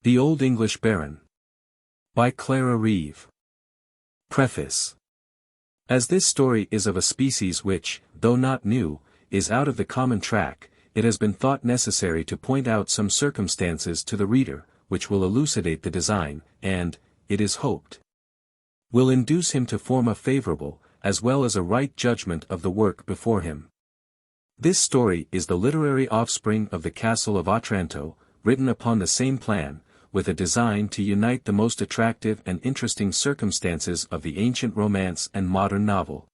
The Old English Baron. By Clara Reeve. Preface. As this story is of a species which, though not new, is out of the common track, it has been thought necessary to point out some circumstances to the reader, which will elucidate the design, and, it is hoped, will induce him to form a favorable, as well as a right judgment of the work before him. This story is the literary offspring of the Castle of Otranto, written upon the same plan, with a design to unite the most attractive and interesting circumstances of the ancient romance and modern novel.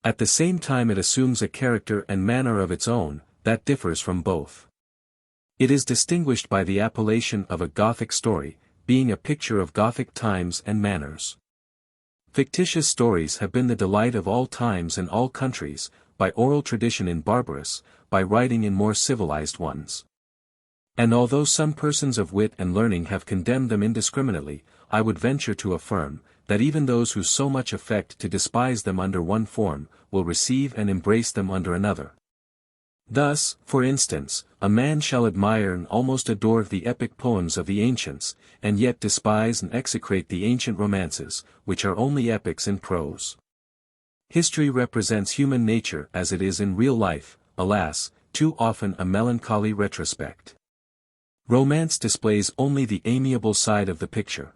At the same time it assumes a character and manner of its own, that differs from both. It is distinguished by the appellation of a Gothic story, being a picture of Gothic times and manners. Fictitious stories have been the delight of all times and all countries, by oral tradition in barbarous, by writing in more civilized ones. And although some persons of wit and learning have condemned them indiscriminately, I would venture to affirm, that even those who so much affect to despise them under one form, will receive and embrace them under another. Thus, for instance, a man shall admire and almost adore the epic poems of the ancients, and yet despise and execrate the ancient romances, which are only epics in prose. History represents human nature as it is in real life, alas, too often a melancholy retrospect. Romance displays only the amiable side of the picture.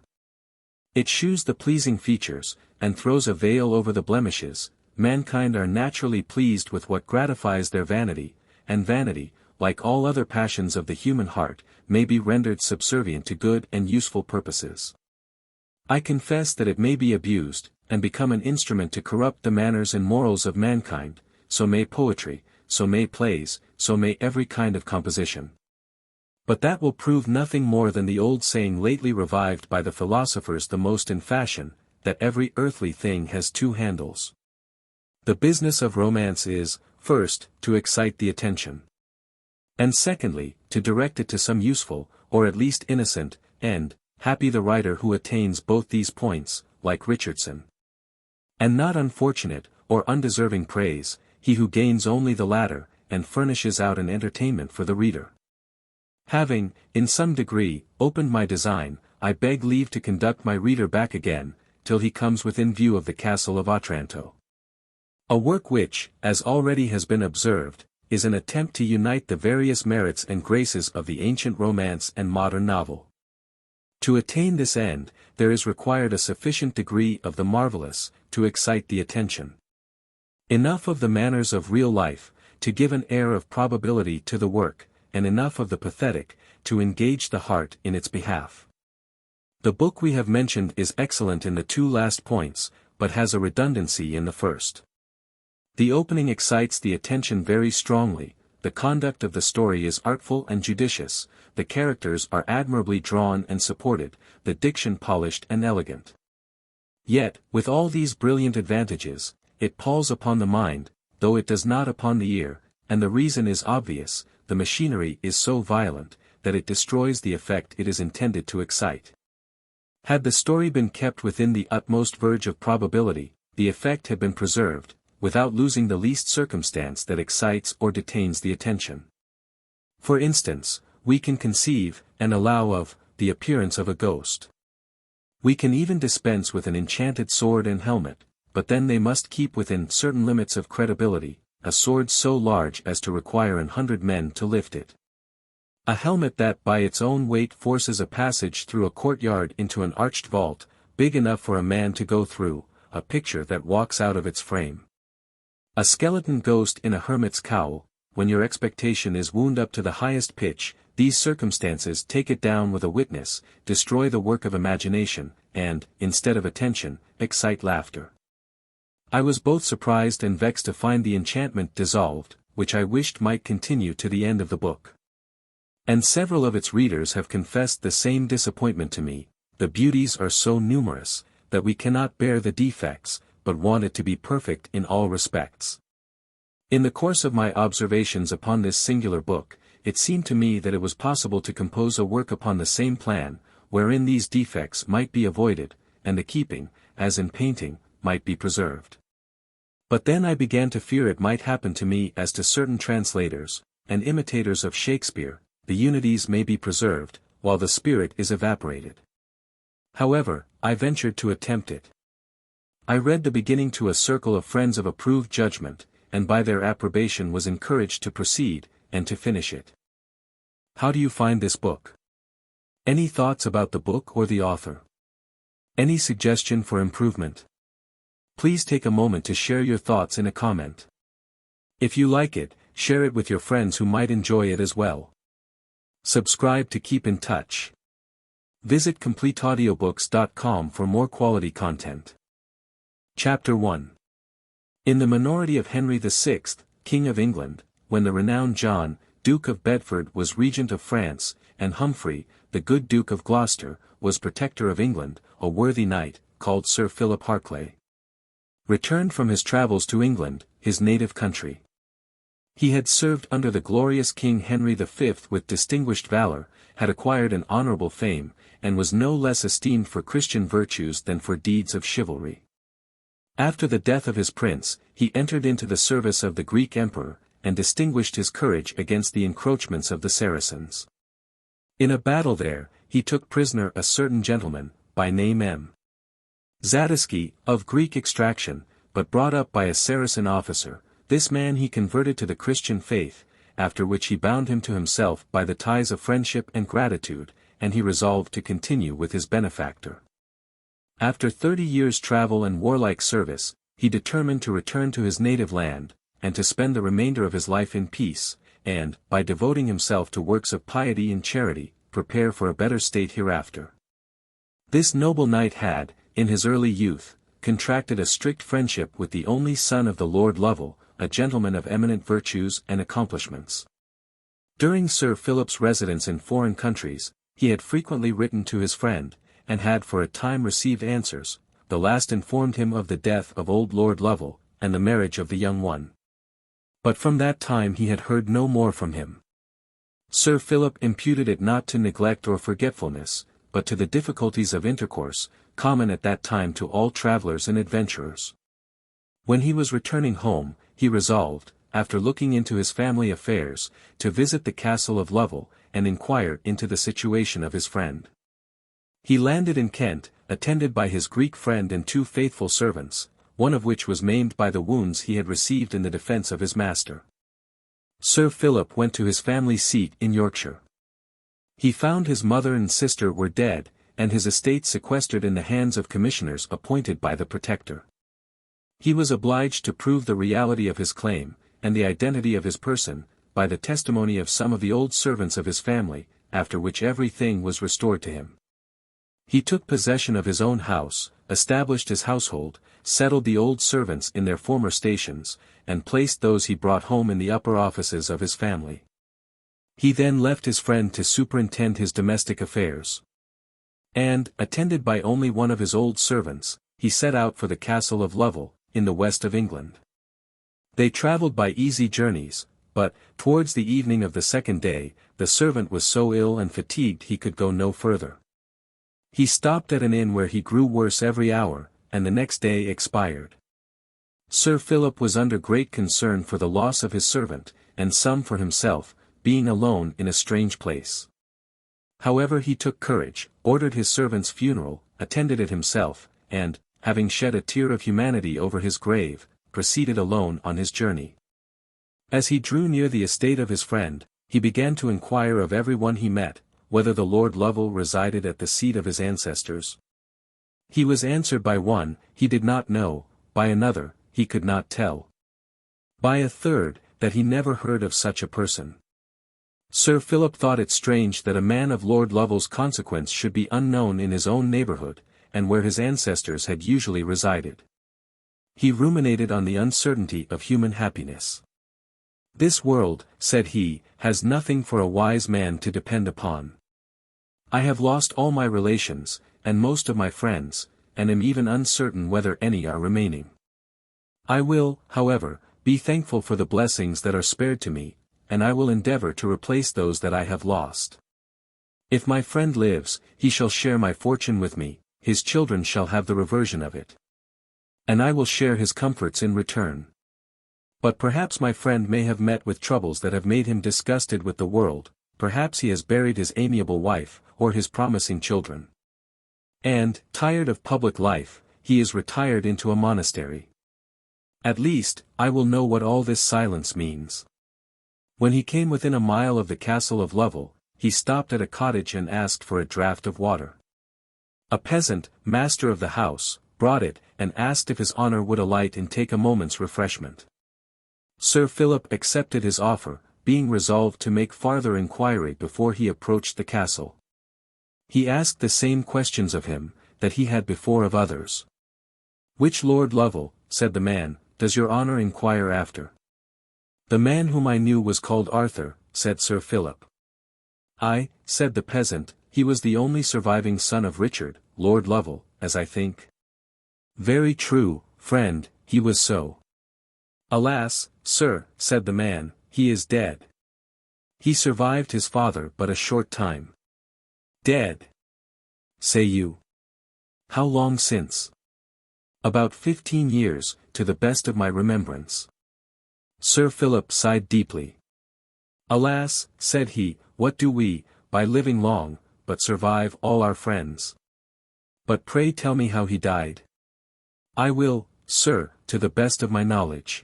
It shews the pleasing features, and throws a veil over the blemishes. Mankind are naturally pleased with what gratifies their vanity, and vanity, like all other passions of the human heart, may be rendered subservient to good and useful purposes. I confess that it may be abused, and become an instrument to corrupt the manners and morals of mankind, so may poetry, so may plays, so may every kind of composition. But that will prove nothing more than the old saying lately revived by the philosophers the most in fashion, that every earthly thing has two handles. The business of romance is, first, to excite the attention. And secondly, to direct it to some useful, or at least innocent, end. Happy the writer who attains both these points, like Richardson. And not unfortunate, or undeserving praise, he who gains only the latter, and furnishes out an entertainment for the reader. Having, in some degree, opened my design, I beg leave to conduct my reader back again, till he comes within view of the Castle of Otranto. A work which, as already has been observed, is an attempt to unite the various merits and graces of the ancient romance and modern novel. To attain this end, there is required a sufficient degree of the marvelous, to excite the attention. Enough of the manners of real life, to give an air of probability to the work, and enough of the pathetic, to engage the heart in its behalf. The book we have mentioned is excellent in the two last points, but has a redundancy in the first. The opening excites the attention very strongly, the conduct of the story is artful and judicious, the characters are admirably drawn and supported, the diction polished and elegant. Yet, with all these brilliant advantages, it palls upon the mind, though it does not upon the ear, and the reason is obvious. The machinery is so violent, that it destroys the effect it is intended to excite. Had the story been kept within the utmost verge of probability, the effect had been preserved, without losing the least circumstance that excites or detains the attention. For instance, we can conceive, and allow of, the appearance of a ghost. We can even dispense with an enchanted sword and helmet, but then they must keep within certain limits of credibility, a sword so large as to require 100 men to lift it. A helmet that by its own weight forces a passage through a courtyard into an arched vault, big enough for a man to go through, a picture that walks out of its frame. A skeleton ghost in a hermit's cowl, when your expectation is wound up to the highest pitch, these circumstances take it down with a witness, destroy the work of imagination, and, instead of attention, excite laughter. I was both surprised and vexed to find the enchantment dissolved, which I wished might continue to the end of the book. And several of its readers have confessed the same disappointment to me. The beauties are so numerous, that we cannot bear the defects, but want it to be perfect in all respects. In the course of my observations upon this singular book, it seemed to me that it was possible to compose a work upon the same plan, wherein these defects might be avoided, and the keeping, as in painting, might be preserved. But then I began to fear it might happen to me as to certain translators, and imitators of Shakespeare, the unities may be preserved, while the spirit is evaporated. However, I ventured to attempt it. I read the beginning to a circle of friends of approved judgment, and by their approbation was encouraged to proceed, and to finish it. How do you find this book? Any thoughts about the book or the author? Any suggestion for improvement? Please take a moment to share your thoughts in a comment. If you like it, share it with your friends who might enjoy it as well. Subscribe to keep in touch. Visit CompleteAudiobooks.com for more quality content. Chapter 1. In the minority of Henry VI, King of England, when the renowned John, Duke of Bedford was Regent of France, and Humphrey, the good Duke of Gloucester, was Protector of England, a worthy knight, called Sir Philip Harclay, returned from his travels to England, his native country. He had served under the glorious King Henry V with distinguished valor, had acquired an honorable fame, and was no less esteemed for Christian virtues than for deeds of chivalry. After the death of his prince, he entered into the service of the Greek emperor, and distinguished his courage against the encroachments of the Saracens. In a battle there, he took prisoner a certain gentleman, by name M. Zadisky, of Greek extraction, but brought up by a Saracen officer. This man he converted to the Christian faith, after which he bound him to himself by the ties of friendship and gratitude, and he resolved to continue with his benefactor. After 30 years' travel and warlike service, he determined to return to his native land, and to spend the remainder of his life in peace, and, by devoting himself to works of piety and charity, prepare for a better state hereafter. This noble knight had, in his early youth, contracted a strict friendship with the only son of the Lord Lovel, a gentleman of eminent virtues and accomplishments. During Sir Philip's residence in foreign countries, he had frequently written to his friend, and had for a time received answers. The last informed him of the death of old Lord Lovel, and the marriage of the young one. But from that time he had heard no more from him. Sir Philip imputed it not to neglect or forgetfulness, but to the difficulties of intercourse, common at that time to all travellers and adventurers. When he was returning home, he resolved, after looking into his family affairs, to visit the castle of Lovel, and inquire into the situation of his friend. He landed in Kent, attended by his Greek friend and 2 faithful servants, one of which was maimed by the wounds he had received in the defence of his master. Sir Philip went to his family seat in Yorkshire. He found his mother and sister were dead, and his estate sequestered in the hands of commissioners appointed by the Protector. He was obliged to prove the reality of his claim, and the identity of his person, by the testimony of some of the old servants of his family, after which everything was restored to him. He took possession of his own house, established his household, settled the old servants in their former stations, and placed those he brought home in the upper offices of his family. He then left his friend to superintend his domestic affairs. And, attended by only one of his old servants, he set out for the castle of Lovel, in the west of England. They travelled by easy journeys, but, towards the evening of the second day, the servant was so ill and fatigued he could go no further. He stopped at an inn where he grew worse every hour, and the next day expired. Sir Philip was under great concern for the loss of his servant, and some for himself, being alone in a strange place. However, he took courage, ordered his servant's funeral, attended it himself, and, having shed a tear of humanity over his grave, proceeded alone on his journey. As he drew near the estate of his friend, he began to inquire of every one he met, whether the Lord Lovel resided at the seat of his ancestors. He was answered by one, he did not know, by another, he could not tell. By a third, that he never heard of such a person. Sir Philip thought it strange that a man of Lord Lovel's consequence should be unknown in his own neighbourhood, and where his ancestors had usually resided. He ruminated on the uncertainty of human happiness. "This world," said he, "has nothing for a wise man to depend upon. I have lost all my relations, and most of my friends, and am even uncertain whether any are remaining. I will, however, be thankful for the blessings that are spared to me, and I will endeavour to replace those that I have lost. If my friend lives, he shall share my fortune with me, his children shall have the reversion of it. And I will share his comforts in return. But perhaps my friend may have met with troubles that have made him disgusted with the world, perhaps he has buried his amiable wife, or his promising children. And, tired of public life, he is retired into a monastery. At least, I will know what all this silence means. When he came within a mile of the castle of Lovel, he stopped at a cottage and asked for a draught of water. A peasant, master of the house, brought it, and asked if his honour would alight and take a moment's refreshment. Sir Philip accepted his offer, being resolved to make farther inquiry before he approached the castle. He asked the same questions of him, that he had before of others. "Which Lord Lovel," said the man, "does your honour inquire after?" "The man whom I knew was called Arthur," said Sir Philip. "Ay," said the peasant, "he was the only surviving son of Richard, Lord Lovel, as I think." "Very true, friend, he was so." "Alas, sir," said the man, "he is dead. He survived his father but a short time." "Dead? Say you? How long since?" "About 15 years, to the best of my remembrance." Sir Philip sighed deeply. "Alas," said he, "what do we, by living long, but survive all our friends? But pray tell me how he died." "I will, sir, to the best of my knowledge.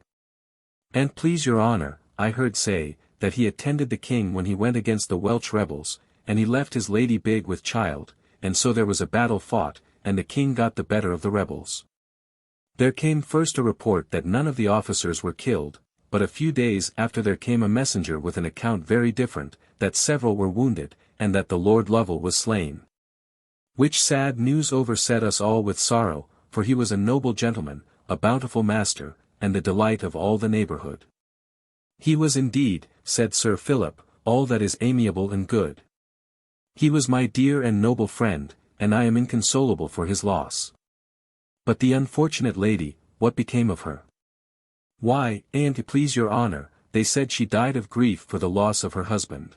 And please your honour, I heard say, that he attended the king when he went against the Welsh rebels, and he left his lady big with child, and so there was a battle fought, and the king got the better of the rebels. There came first a report that none of the officers were killed, but a few days after there came a messenger with an account very different, that several were wounded, and that the Lord Lovel was slain. Which sad news overset us all with sorrow, for he was a noble gentleman, a bountiful master, and the delight of all the neighbourhood." "He was indeed," said Sir Philip, "all that is amiable and good. He was my dear and noble friend, and I am inconsolable for his loss. But the unfortunate lady, what became of her?" "Why, and to please your honour, they said she died of grief for the loss of her husband.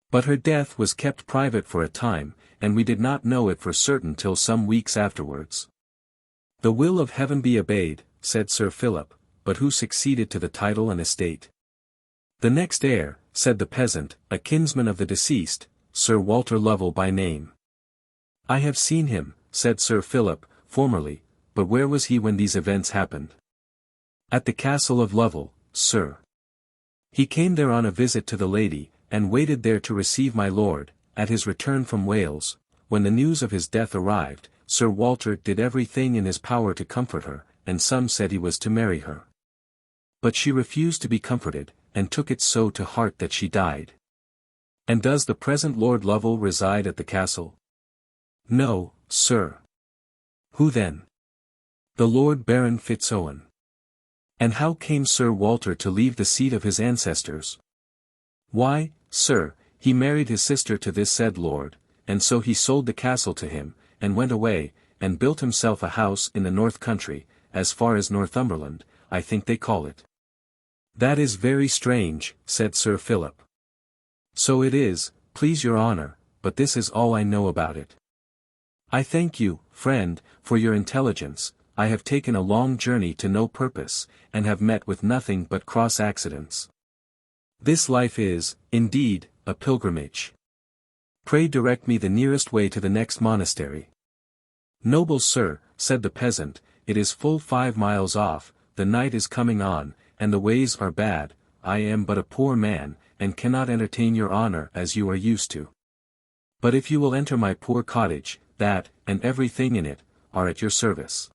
But her death was kept private for a time, and we did not know it for certain till some weeks afterwards." "The will of heaven be obeyed," said Sir Philip, "but who succeeded to the title and estate?" "The next heir," said the peasant, "a kinsman of the deceased, Sir Walter Lovel by name." "I have seen him," said Sir Philip, "formerly, but where was he when these events happened?" "At the castle of Lovel, sir. He came there on a visit to the lady, and waited there to receive my lord, at his return from Wales. When the news of his death arrived, Sir Walter did everything in his power to comfort her, and some said he was to marry her. But she refused to be comforted, and took it so to heart that she died." "And does the present Lord Lovel reside at the castle?" "No, sir." "Who then?" "The Lord Baron Fitz-Owen." "And how came Sir Walter to leave the seat of his ancestors?" "Why, sir, he married his sister to this said lord, and so he sold the castle to him, and went away, and built himself a house in the north country, as far as Northumberland, I think they call it." "That is very strange," said Sir Philip. "So it is, please your honour, but this is all I know about it." "I thank you, friend, for your intelligence. I have taken a long journey to no purpose, and have met with nothing but cross accidents. This life is, indeed, a pilgrimage. Pray direct me the nearest way to the next monastery." "Noble sir," said the peasant, "it is full 5 miles off, the night is coming on, and the ways are bad. I am but a poor man, and cannot entertain your honour as you are used to. But if you will enter my poor cottage, that, and everything in it, are at your service."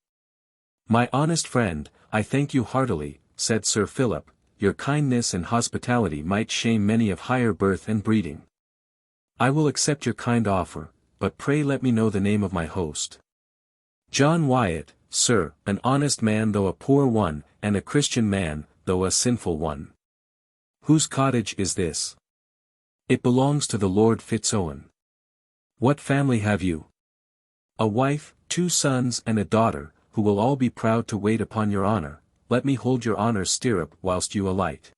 "My honest friend, I thank you heartily," said Sir Philip, "your kindness and hospitality might shame many of higher birth and breeding. I will accept your kind offer, but pray let me know the name of my host." "John Wyatt, sir, an honest man though a poor one, and a Christian man, though a sinful one." "Whose cottage is this?" "It belongs to the Lord Fitz-Owen." "What family have you?" "A wife, 2 sons and a daughter, who will all be proud to wait upon your honour. Let me hold your honour's stirrup whilst you alight."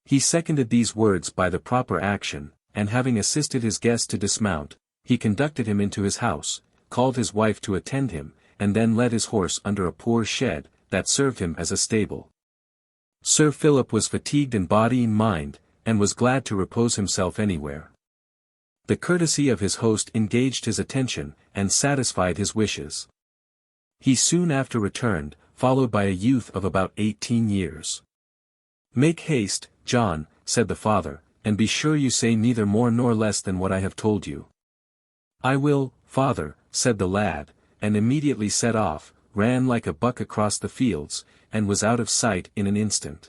He seconded these words by the proper action, and having assisted his guest to dismount, he conducted him into his house, called his wife to attend him, and then led his horse under a poor shed, that served him as a stable. Sir Philip was fatigued in body and mind, and was glad to repose himself anywhere. The courtesy of his host engaged his attention, and satisfied his wishes. He soon after returned, followed by a youth of about 18 years. "Make haste, John," said the father, "and be sure you say neither more nor less than what I have told you." "I will, father," said the lad, and immediately set off, ran like a buck across the fields, and was out of sight in an instant.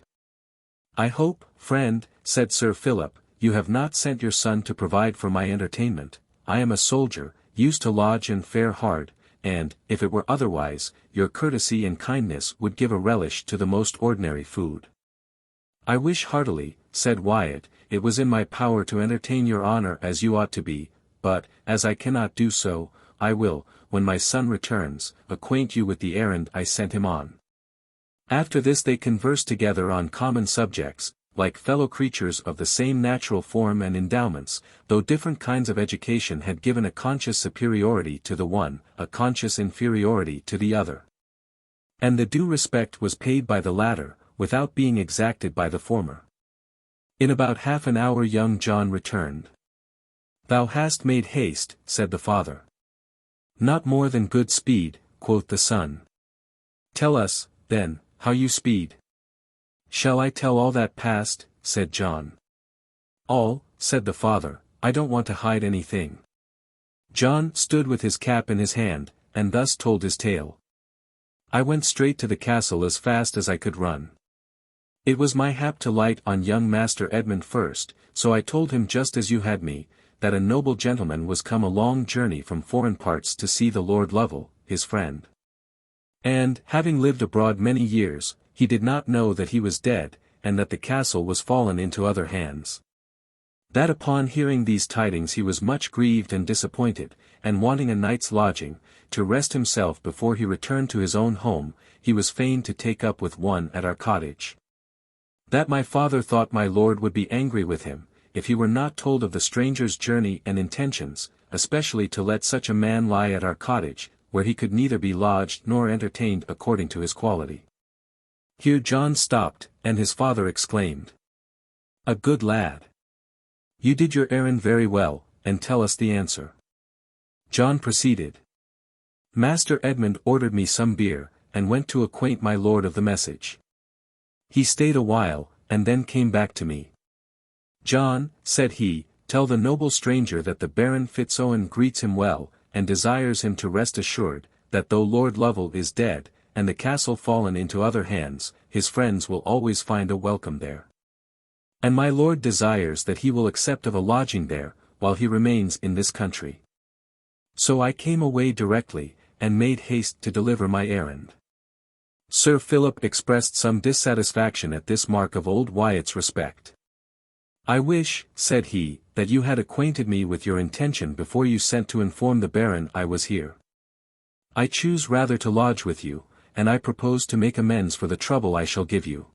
"I hope, friend," said Sir Philip, "you have not sent your son to provide for my entertainment. I am a soldier, used to lodge and fare hard, and, if it were otherwise, your courtesy and kindness would give a relish to the most ordinary food." "I wish heartily," said Wyatt, "it was in my power to entertain your honor as you ought to be, but, as I cannot do so, I will, when my son returns, acquaint you with the errand I sent him on." After this they conversed together on common subjects, like fellow creatures of the same natural form and endowments, though different kinds of education had given a conscious superiority to the one, a conscious inferiority to the other. And the due respect was paid by the latter, without being exacted by the former. In about half an hour young John returned. "Thou hast made haste," said the father. "Not more than good speed," quoth the son. "Tell us, then, how you speed." "Shall I tell all that passed?" said John. "All," said the father, "I don't want to hide anything." John stood with his cap in his hand, and thus told his tale. "I went straight to the castle as fast as I could run. It was my hap to light on young Master Edmund first, so I told him just as you had me, that a noble gentleman was come a long journey from foreign parts to see the Lord Lovel, his friend. And, having lived abroad many years, he did not know that he was dead, and that the castle was fallen into other hands. That upon hearing these tidings he was much grieved and disappointed, and wanting a night's lodging, to rest himself before he returned to his own home, he was fain to take up with one at our cottage. That my father thought my lord would be angry with him, if he were not told of the stranger's journey and intentions, especially to let such a man lie at our cottage, where he could neither be lodged nor entertained according to his quality." Here John stopped, and his father exclaimed, "A good lad! You did your errand very well, and tell us the answer." John proceeded. "Master Edmund ordered me some beer, and went to acquaint my lord of the message. He stayed a while, and then came back to me. 'John,' said he, 'tell the noble stranger that the Baron Fitz-Owen greets him well, and desires him to rest assured, that though Lord Lovel is dead, and the castle fallen into other hands, his friends will always find a welcome there. And my lord desires that he will accept of a lodging there, while he remains in this country.' So I came away directly, and made haste to deliver my errand." Sir Philip expressed some dissatisfaction at this mark of old Wyatt's respect. "I wish," said he, "that you had acquainted me with your intention before you sent to inform the Baron I was here. I choose rather to lodge with you, and I propose to make amends for the trouble I shall give you."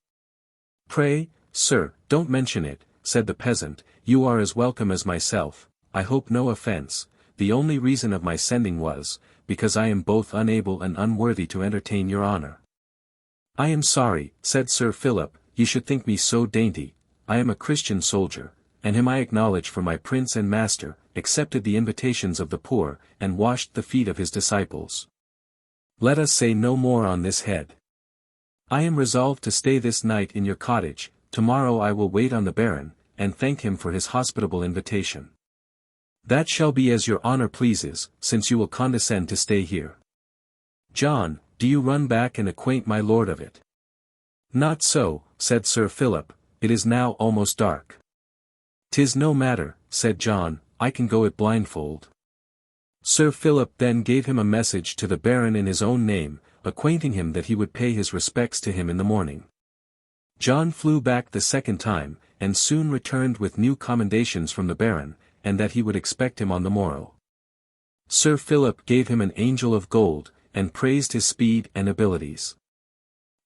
"Pray, sir, don't mention it," said the peasant, "you are as welcome as myself, I hope no offence. The only reason of my sending was, because I am both unable and unworthy to entertain your honor." "I am sorry," said Sir Philip, "you should think me so dainty. I am a Christian soldier, and him I acknowledge for my prince and master, accepted the invitations of the poor, and washed the feet of his disciples. Let us say no more on this head. I am resolved to stay this night in your cottage. Tomorrow I will wait on the Baron, and thank him for his hospitable invitation." "That shall be as your honor pleases, since you will condescend to stay here. John, do you run back and acquaint my lord of it." "Not so," said Sir Philip, "it is now almost dark." "'Tis no matter," said John, "I can go it blindfold." Sir Philip then gave him a message to the Baron in his own name, acquainting him that he would pay his respects to him in the morning. John flew back the second time, and soon returned with new commendations from the Baron, and that he would expect him on the morrow. Sir Philip gave him an angel of gold, and praised his speed and abilities.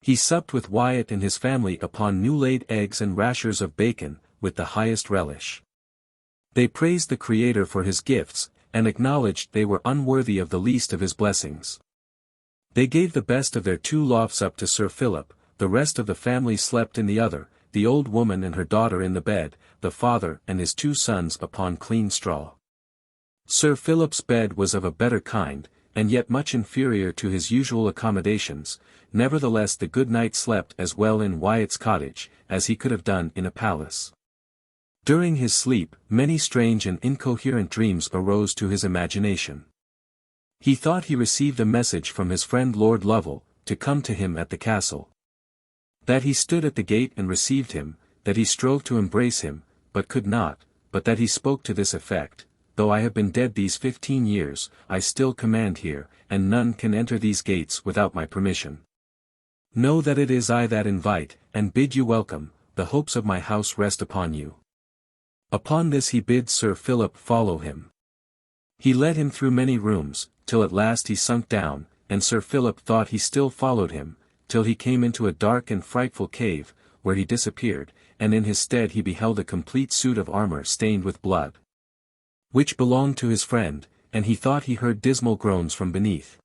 He supped with Wyatt and his family upon new-laid eggs and rashers of bacon, with the highest relish. They praised the Creator for his gifts, and acknowledged they were unworthy of the least of his blessings. They gave the best of their 2 lofts up to Sir Philip, the rest of the family slept in the other, the old woman and her daughter in the bed, the father and his 2 sons upon clean straw. Sir Philip's bed was of a better kind, and yet much inferior to his usual accommodations, nevertheless the good knight slept as well in Wyatt's cottage, as he could have done in a palace. During his sleep, many strange and incoherent dreams arose to his imagination. He thought he received a message from his friend Lord Lovel, to come to him at the castle. That he stood at the gate and received him, that he strove to embrace him, but could not, but that he spoke to this effect: "Though I have been dead these 15 years, I still command here, and none can enter these gates without my permission. Know that it is I that invite, and bid you welcome, the hopes of my house rest upon you." Upon this he bid Sir Philip follow him. He led him through many rooms, till at last he sunk down, and Sir Philip thought he still followed him, till he came into a dark and frightful cave, where he disappeared, and in his stead he beheld a complete suit of armor stained with blood, which belonged to his friend, and he thought he heard dismal groans from beneath.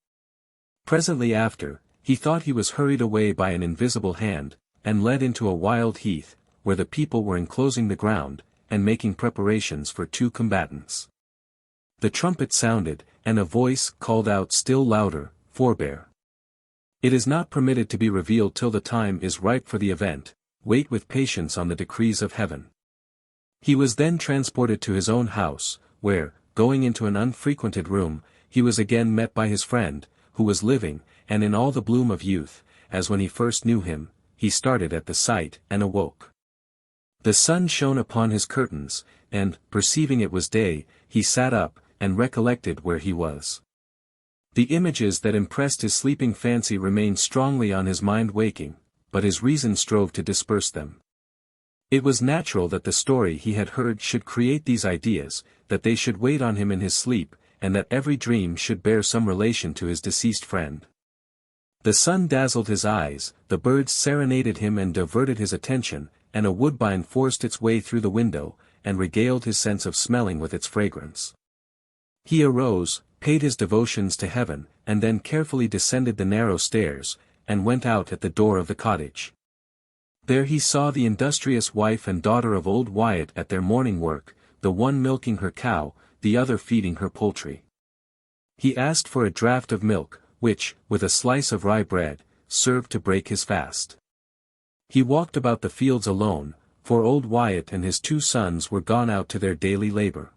Presently after, he thought he was hurried away by an invisible hand, and led into a wild heath, where the people were enclosing the ground, and making preparations for 2 combatants. The trumpet sounded, and a voice called out still louder, "Forbear. It is not permitted to be revealed till the time is ripe for the event, wait with patience on the decrees of heaven." He was then transported to his own house, where, going into an unfrequented room, he was again met by his friend, who was living, and in all the bloom of youth, as when he first knew him. He started at the sight, and awoke. The sun shone upon his curtains, and, perceiving it was day, he sat up, and recollected where he was. The images that impressed his sleeping fancy remained strongly on his mind waking, but his reason strove to disperse them. It was natural that the story he had heard should create these ideas, that they should wait on him in his sleep, and that every dream should bear some relation to his deceased friend. The sun dazzled his eyes, the birds serenaded him and diverted his attention, and a woodbine forced its way through the window, and regaled his sense of smelling with its fragrance. He arose, paid his devotions to heaven, and then carefully descended the narrow stairs, and went out at the door of the cottage. There he saw the industrious wife and daughter of old Wyatt at their morning work, the one milking her cow, the other feeding her poultry. He asked for a draught of milk, which, with a slice of rye bread, served to break his fast. He walked about the fields alone, for old Wyatt and his 2 sons were gone out to their daily labor.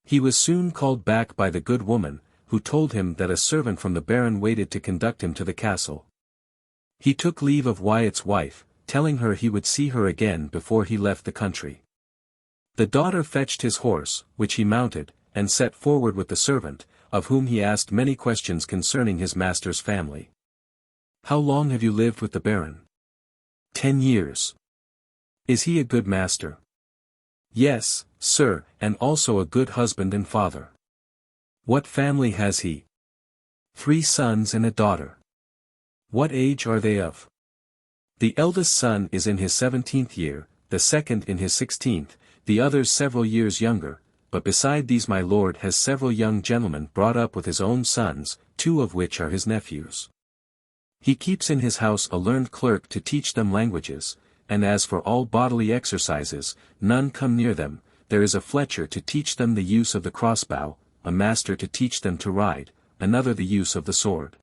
He was soon called back by the good woman, who told him that a servant from the Baron waited to conduct him to the castle. He took leave of Wyatt's wife, telling her he would see her again before he left the country. The daughter fetched his horse, which he mounted, and set forward with the servant, of whom he asked many questions concerning his master's family. "How long have you lived with the Baron?" 10 years. "Is he a good master?" "Yes, sir, and also a good husband and father." "What family has he?" 3 sons and a daughter." "What age are they of?" "The eldest son is in his 17th year, the second in his 16th, the others several years younger, but beside these my lord has several young gentlemen brought up with his own sons, 2 of which are his nephews. He keeps in his house a learned clerk to teach them languages, and as for all bodily exercises, none come near them. There is a Fletcher to teach them the use of the crossbow, a master to teach them to ride, another the use of the sword.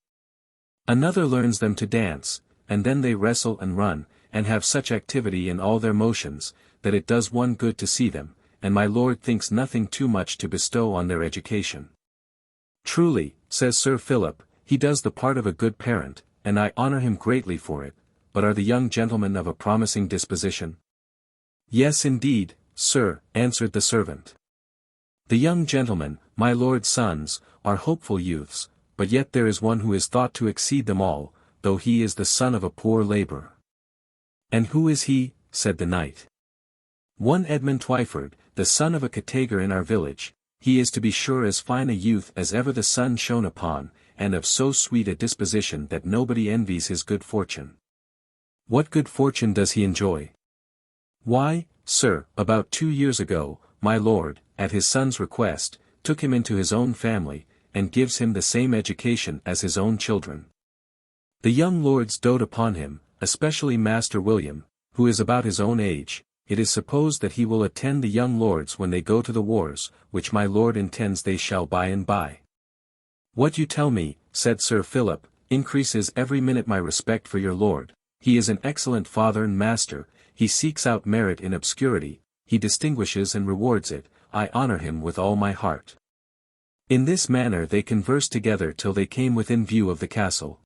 Another learns them to dance, and then they wrestle and run, and have such activity in all their motions, that it does one good to see them, and my lord thinks nothing too much to bestow on their education. Truly, says Sir Philip, he does the part of a good parent, and I honor him greatly for it, but are the young gentlemen of a promising disposition? Yes indeed, sir, answered the servant. The young gentlemen, my lord's sons, are hopeful youths, but yet there is one who is thought to exceed them all, though he is the son of a poor labourer. And who is he? Said the knight. One Edmund Twyford, the son of a cottager in our village. He is to be sure as fine a youth as ever the sun shone upon, and of so sweet a disposition that nobody envies his good fortune. What good fortune does he enjoy? Why, sir, about 2 years ago, my lord, at his son's request, took him into his own family, and gives him the same education as his own children. The young lords dote upon him, especially Master William, who is about his own age, it is supposed that he will attend the young lords when they go to the wars, which my lord intends they shall by and by. What you tell me, said Sir Philip, increases every minute my respect for your lord. He is an excellent father and master, he seeks out merit in obscurity, he distinguishes and rewards it, I honor him with all my heart. In this manner they conversed together till they came within view of the castle.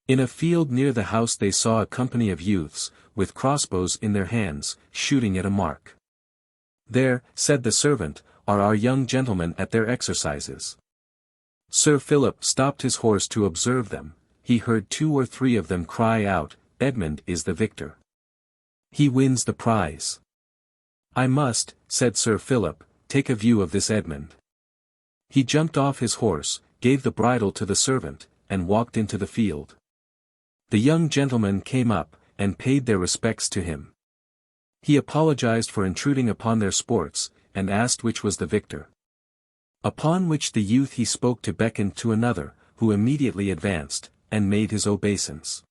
In a field near the house they saw a company of youths, with crossbows in their hands, shooting at a mark. There, said the servant, are our young gentlemen at their exercises. Sir Philip stopped his horse to observe them. He heard 2 or 3 of them cry out, Edmund is the victor. He wins the prize. I must, said Sir Philip, take a view of this Edmund. He jumped off his horse, gave the bridle to the servant, and walked into the field. The young gentlemen came up, and paid their respects to him. He apologized for intruding upon their sports, and asked which was the victor. Upon which the youth he spoke to beckoned to another, who immediately advanced, and made his obeisance.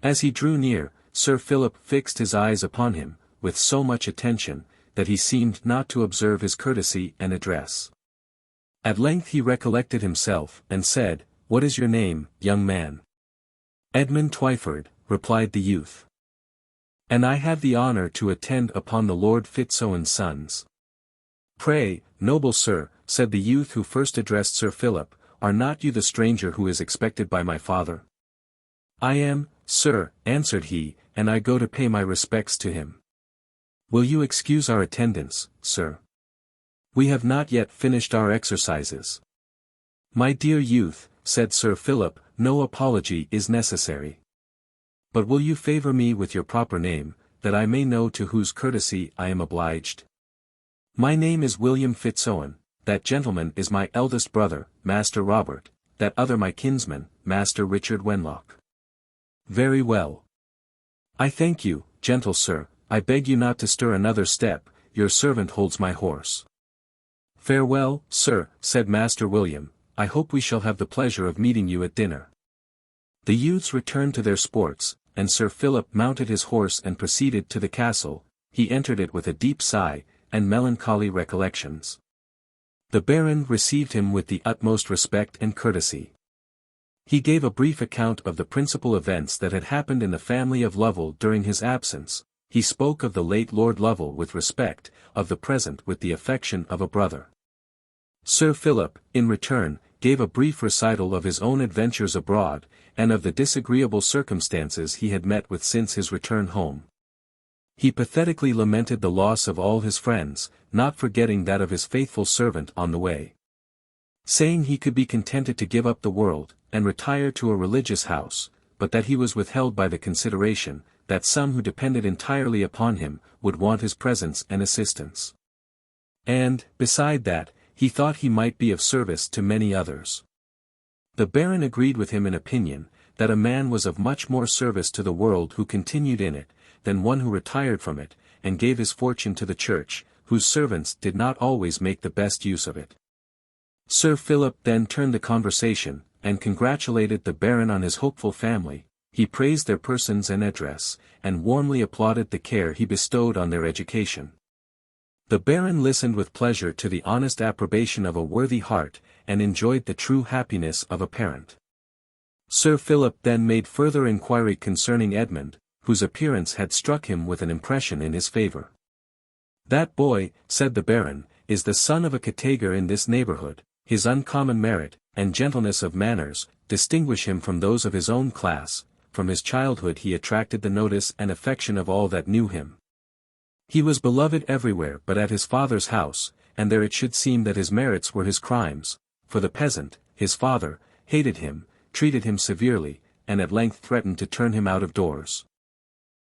As he drew near, Sir Philip fixed his eyes upon him, with so much attention, that he seemed not to observe his courtesy and address. At length he recollected himself, and said, What is your name, young man? Edmund Twyford, replied the youth. And I have the honor to attend upon the Lord Fitz-Owen's sons. Pray, noble sir, said the youth who first addressed Sir Philip, are not you the stranger who is expected by my father? I am, sir, answered he, and I go to pay my respects to him. Will you excuse our attendance, sir? We have not yet finished our exercises. My dear youth, said Sir Philip, no apology is necessary. But will you favor me with your proper name, that I may know to whose courtesy I am obliged? My name is William Fitz-Owen, that gentleman is my eldest brother, Master Robert, that other my kinsman, Master Richard Wenlock. Very well. I thank you, gentle sir, I beg you not to stir another step, your servant holds my horse. Farewell, sir, said Master William, I hope we shall have the pleasure of meeting you at dinner. The youths returned to their sports, and Sir Philip mounted his horse and proceeded to the castle. He entered it with a deep sigh, and melancholy recollections. The Baron received him with the utmost respect and courtesy. He gave a brief account of the principal events that had happened in the family of Lovel during his absence. He spoke of the late Lord Lovel with respect, of the present with the affection of a brother. Sir Philip, in return, gave a brief recital of his own adventures abroad, and of the disagreeable circumstances he had met with since his return home. He pathetically lamented the loss of all his friends, not forgetting that of his faithful servant on the way. Saying he could be contented to give up the world, and retire to a religious house, but that he was withheld by the consideration, that some who depended entirely upon him, would want his presence and assistance. And, beside that, he thought he might be of service to many others. The Baron agreed with him in opinion, that a man was of much more service to the world who continued in it, than one who retired from it, and gave his fortune to the church, whose servants did not always make the best use of it. Sir Philip then turned the conversation, and congratulated the Baron on his hopeful family. He praised their persons and address, and warmly applauded the care he bestowed on their education. The Baron listened with pleasure to the honest approbation of a worthy heart, and enjoyed the true happiness of a parent. Sir Philip then made further inquiry concerning Edmund, whose appearance had struck him with an impression in his favor. That boy, said the Baron, is the son of a categour in this neighbourhood. His uncommon merit, and gentleness of manners, distinguish him from those of his own class. From his childhood he attracted the notice and affection of all that knew him. He was beloved everywhere but at his father's house, and there it should seem that his merits were his crimes, for the peasant, his father, hated him, treated him severely, and at length threatened to turn him out of doors.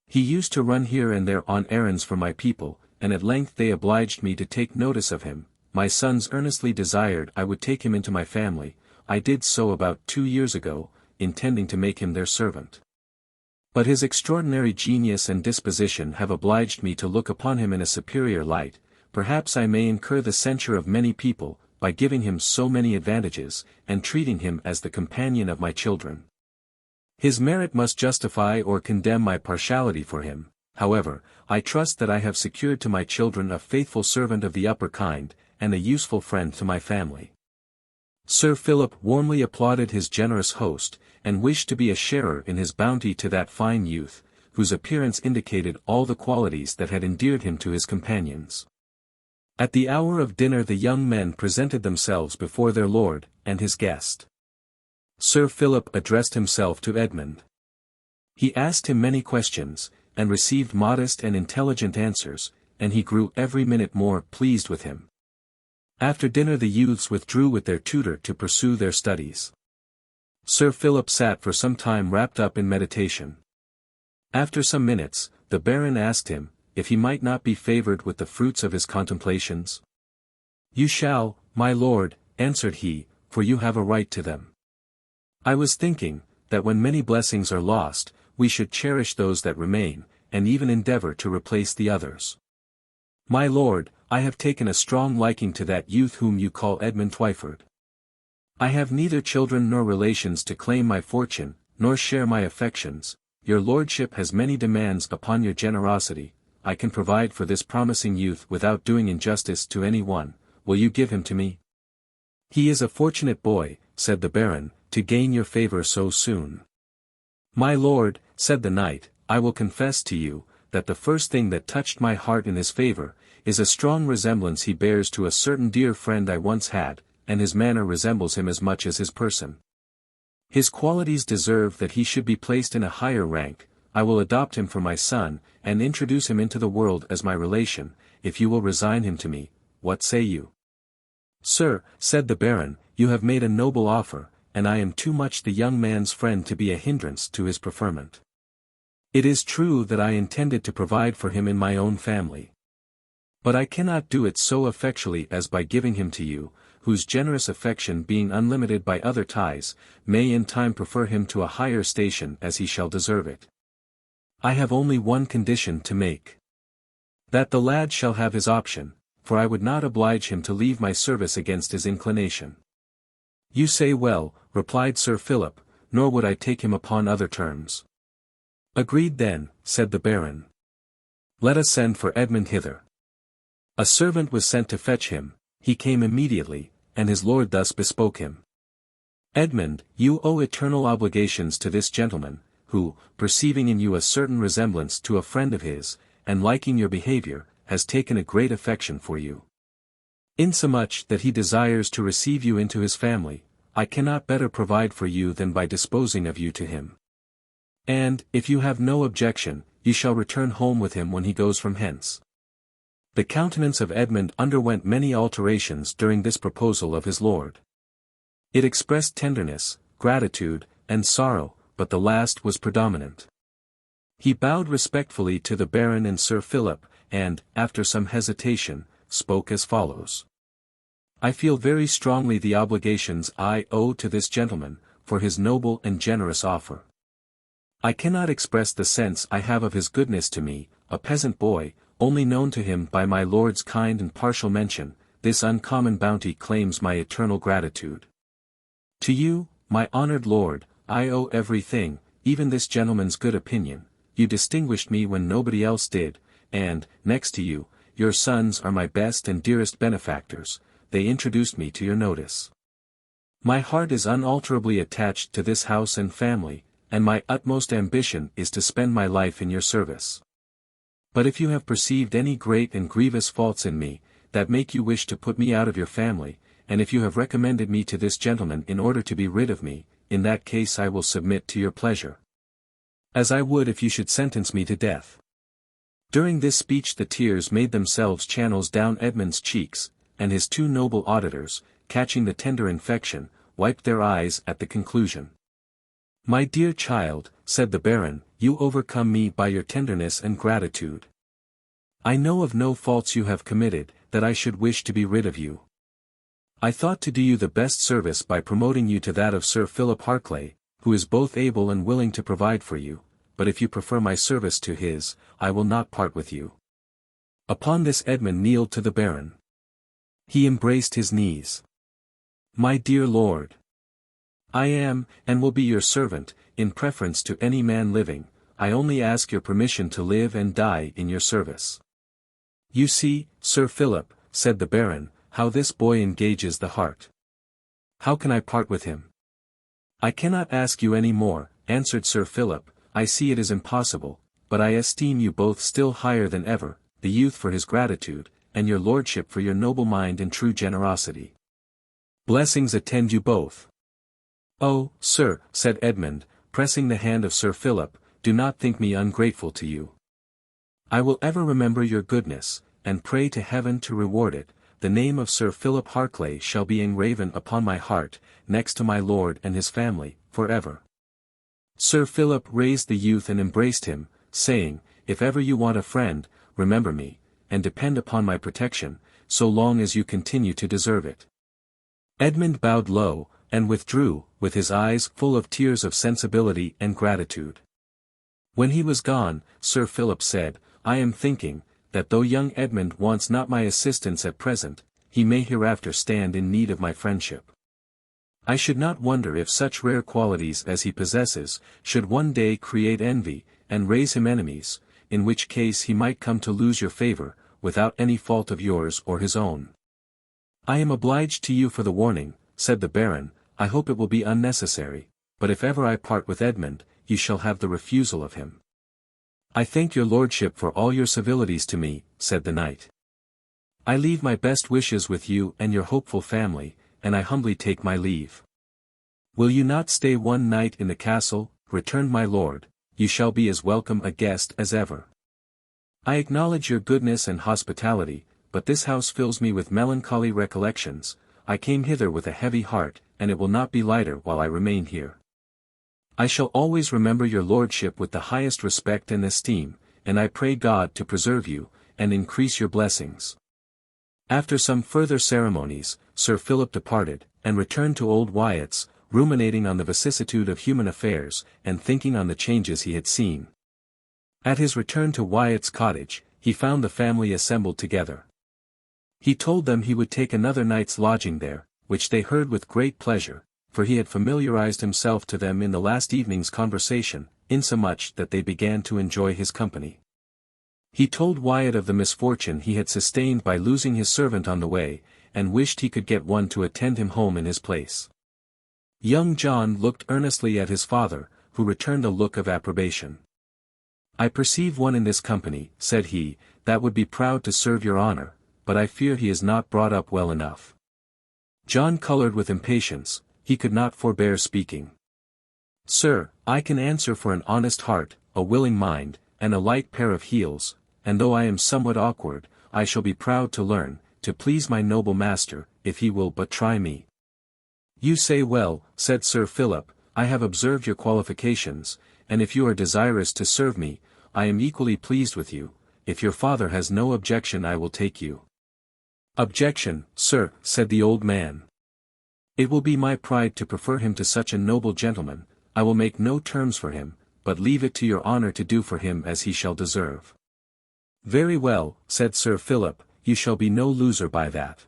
He used to run here and there on errands for my people, and at length they obliged me to take notice of him. My sons earnestly desired I would take him into my family. I did so about 2 years ago, intending to make him their servant. But his extraordinary genius and disposition have obliged me to look upon him in a superior light. Perhaps I may incur the censure of many people, by giving him so many advantages, and treating him as the companion of my children. His merit must justify or condemn my partiality for him. however, I trust that I have secured to my children a faithful servant of the upper kind, and a useful friend to my family." Sir Philip warmly applauded his generous host, and wished to be a sharer in his bounty to that fine youth, whose appearance indicated all the qualities that had endeared him to his companions. At the hour of dinner the young men presented themselves before their lord, and his guest. Sir Philip addressed himself to Edmund. He asked him many questions, and received modest and intelligent answers, and he grew every minute more pleased with him. After dinner the youths withdrew with their tutor to pursue their studies. Sir Philip sat for some time wrapped up in meditation. After some minutes, the Baron asked him, if he might not be favoured with the fruits of his contemplations. "You shall, my lord," answered he, "for you have a right to them. I was thinking, that when many blessings are lost, we should cherish those that remain, and even endeavour to replace the others. My lord, I have taken a strong liking to that youth whom you call Edmund Twyford. I have neither children nor relations to claim my fortune, nor share my affections. Your lordship has many demands upon your generosity. I can provide for this promising youth without doing injustice to any one. Will you give him to me?" "He is a fortunate boy," said the Baron, "to gain your favour so soon." "My lord," said the knight, "I will confess to you, that the first thing that touched my heart in his favour, is a strong resemblance he bears to a certain dear friend I once had, and his manner resembles him as much as his person. His qualities deserve that he should be placed in a higher rank. I will adopt him for my son, and introduce him into the world as my relation, if you will resign him to me. What say you?" "Sir," said the Baron, "you have made a noble offer, and I am too much the young man's friend to be a hindrance to his preferment. It is true that I intended to provide for him in my own family. But I cannot do it so effectually as by giving him to you, whose generous affection being unlimited by other ties, may in time prefer him to a higher station as he shall deserve it. I have only one condition to make. That the lad shall have his option, for I would not oblige him to leave my service against his inclination." "You say well," replied Sir Philip, "nor would I take him upon other terms." "Agreed then," said the Baron. "Let us send for Edmund hither." A servant was sent to fetch him. He came immediately, and his lord thus bespoke him. "Edmund, you owe eternal obligations to this gentleman, who, perceiving in you a certain resemblance to a friend of his, and liking your behaviour, has taken a great affection for you. Insomuch that he desires to receive you into his family. I cannot better provide for you than by disposing of you to him. And, if you have no objection, you shall return home with him when he goes from hence." The countenance of Edmund underwent many alterations during this proposal of his lord. It expressed tenderness, gratitude, and sorrow, but the last was predominant. He bowed respectfully to the Baron and Sir Philip, and, after some hesitation, spoke as follows. "I feel very strongly the obligations I owe to this gentleman, for his noble and generous offer. I cannot express the sense I have of his goodness to me, a peasant boy, only known to him by my lord's kind and partial mention. This uncommon bounty claims my eternal gratitude. To you, my honoured lord, I owe everything, even this gentleman's good opinion. You distinguished me when nobody else did, and, next to you, your sons are my best and dearest benefactors. They introduced me to your notice. My heart is unalterably attached to this house and family, and my utmost ambition is to spend my life in your service. But if you have perceived any great and grievous faults in me, that make you wish to put me out of your family, and if you have recommended me to this gentleman in order to be rid of me, in that case I will submit to your pleasure. As I would if you should sentence me to death." During this speech the tears made themselves channels down Edmund's cheeks, and his two noble auditors, catching the tender infection, wiped their eyes at the conclusion. "My dear child," said the Baron, "you overcome me by your tenderness and gratitude. I know of no faults you have committed, that I should wish to be rid of you. I thought to do you the best service by promoting you to that of Sir Philip Harclay, who is both able and willing to provide for you, but if you prefer my service to his, I will not part with you." Upon this Edmund kneeled to the Baron. He embraced his knees. "My dear lord, I am, and will be your servant, in preference to any man living, I only ask your permission to live and die in your service. You see, Sir Philip, said the Baron, how this boy engages the heart. How can I part with him? I cannot ask you any more, answered Sir Philip, I see it is impossible, but I esteem you both still higher than ever, the youth for his gratitude, and your lordship for your noble mind and true generosity. Blessings attend you both. Oh, sir, said Edmund, pressing the hand of Sir Philip, do not think me ungrateful to you. I will ever remember your goodness, and pray to heaven to reward it. The name of Sir Philip Harclay shall be engraven upon my heart, next to my lord and his family, forever. Sir Philip raised the youth and embraced him, saying, if ever you want a friend, remember me, and depend upon my protection, so long as you continue to deserve it. Edmund bowed low, and withdrew, with his eyes full of tears of sensibility and gratitude. When he was gone, Sir Philip said, I am thinking, that though young Edmund wants not my assistance at present, he may hereafter stand in need of my friendship. I should not wonder if such rare qualities as he possesses, should one day create envy, and raise him enemies, in which case he might come to lose your favor, without any fault of yours or his own. I am obliged to you for the warning, said the Baron, I hope it will be unnecessary, but if ever I part with Edmund, you shall have the refusal of him. I thank your lordship for all your civilities to me, said the knight. I leave my best wishes with you and your hopeful family, and I humbly take my leave. Will you not stay one night in the castle, returned my lord, you shall be as welcome a guest as ever. I acknowledge your goodness and hospitality, but this house fills me with melancholy recollections. I came hither with a heavy heart, and it will not be lighter while I remain here. I shall always remember your lordship with the highest respect and esteem, and I pray God to preserve you, and increase your blessings. After some further ceremonies, Sir Philip departed, and returned to old Wyatt's, ruminating on the vicissitude of human affairs, and thinking on the changes he had seen. At his return to Wyatt's cottage, he found the family assembled together. He told them he would take another night's lodging there, which they heard with great pleasure, for he had familiarized himself to them in the last evening's conversation, insomuch that they began to enjoy his company. He told Wyatt of the misfortune he had sustained by losing his servant on the way, and wished he could get one to attend him home in his place. Young John looked earnestly at his father, who returned a look of approbation. I perceive one in this company, said he, that would be proud to serve your honor, but I fear he is not brought up well enough. John colored with impatience, he could not forbear speaking. Sir, I can answer for an honest heart, a willing mind, and a light pair of heels, and though I am somewhat awkward, I shall be proud to learn, to please my noble master, if he will but try me. You say well, said Sir Philip, I have observed your qualifications, and if you are desirous to serve me, I am equally pleased with you. If your father has no objection I will take you. Objection, sir, said the old man. It will be my pride to prefer him to such a noble gentleman. I will make no terms for him, but leave it to your honor to do for him as he shall deserve. Very well, said Sir Philip, you shall be no loser by that.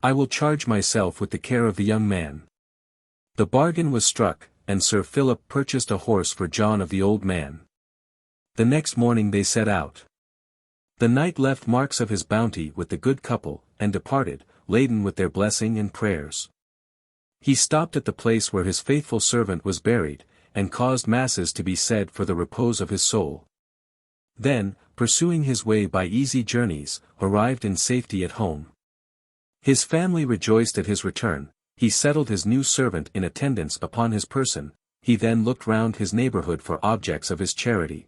I will charge myself with the care of the young man. The bargain was struck, and Sir Philip purchased a horse for John of the old man. The next morning they set out. The knight left marks of his bounty with the good couple, and departed, laden with their blessing and prayers. He stopped at the place where his faithful servant was buried, and caused masses to be said for the repose of his soul. Then, pursuing his way by easy journeys, arrived in safety at home. His family rejoiced at his return. He settled his new servant in attendance upon his person. He then looked round his neighborhood for objects of his charity.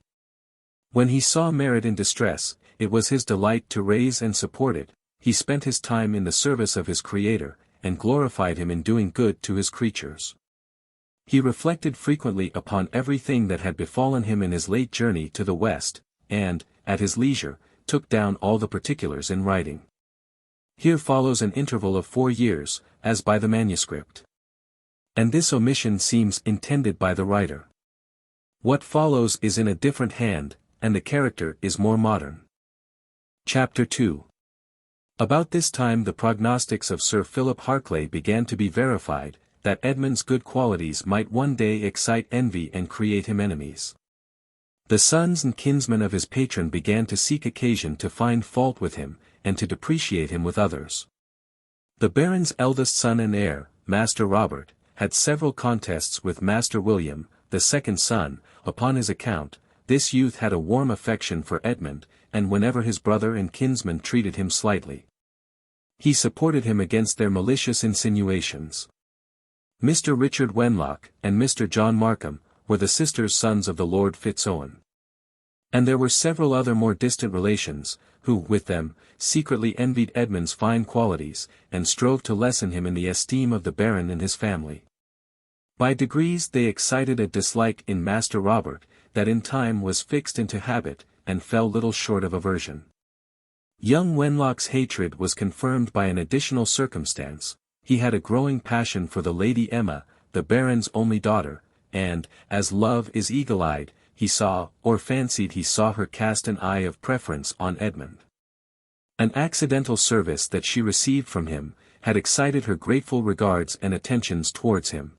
When he saw merit in distress, it was his delight to raise and support it. He spent his time in the service of his Creator, and glorified him in doing good to his creatures. He reflected frequently upon everything that had befallen him in his late journey to the West, and, at his leisure, took down all the particulars in writing. Here follows an interval of 4 years, as by the manuscript. And this omission seems intended by the writer. What follows is in a different hand, and the character is more modern. Chapter 2. About this time the prognostics of Sir Philip Harclay began to be verified, that Edmund's good qualities might one day excite envy and create him enemies. The sons and kinsmen of his patron began to seek occasion to find fault with him, and to depreciate him with others. The Baron's eldest son and heir, Master Robert, had several contests with Master William, the second son. Upon his account, this youth had a warm affection for Edmund, and whenever his brother and kinsman treated him slightly, he supported him against their malicious insinuations. Mr. Richard Wenlock and Mr. John Markham were the sisters' sons of the Lord Fitz-Owen. And there were several other more distant relations, who, with them, secretly envied Edmund's fine qualities, and strove to lessen him in the esteem of the Baron and his family. By degrees they excited a dislike in Master Robert, that in time was fixed into habit, and fell little short of aversion. Young Wenlock's hatred was confirmed by an additional circumstance. He had a growing passion for the Lady Emma, the Baron's only daughter, and, as love is eagle-eyed, he saw, or fancied he saw her cast an eye of preference on Edmund. An accidental service that she received from him, had excited her grateful regards and attentions towards him.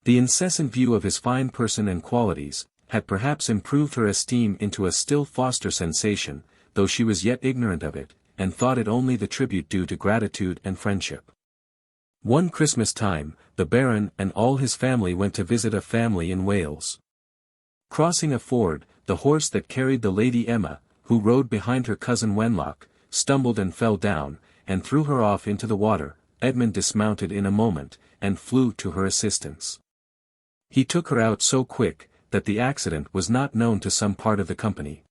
The incessant view of his fine person and qualities, had perhaps improved her esteem into a still foster sensation, though she was yet ignorant of it, and thought it only the tribute due to gratitude and friendship. One Christmas time, the Baron and all his family went to visit a family in Wales. Crossing a ford, the horse that carried the Lady Emma, who rode behind her cousin Wenlock, stumbled and fell down, and threw her off into the water. Edmund dismounted in a moment, and flew to her assistance. He took her out so quick, that the accident was not known to some part of the company.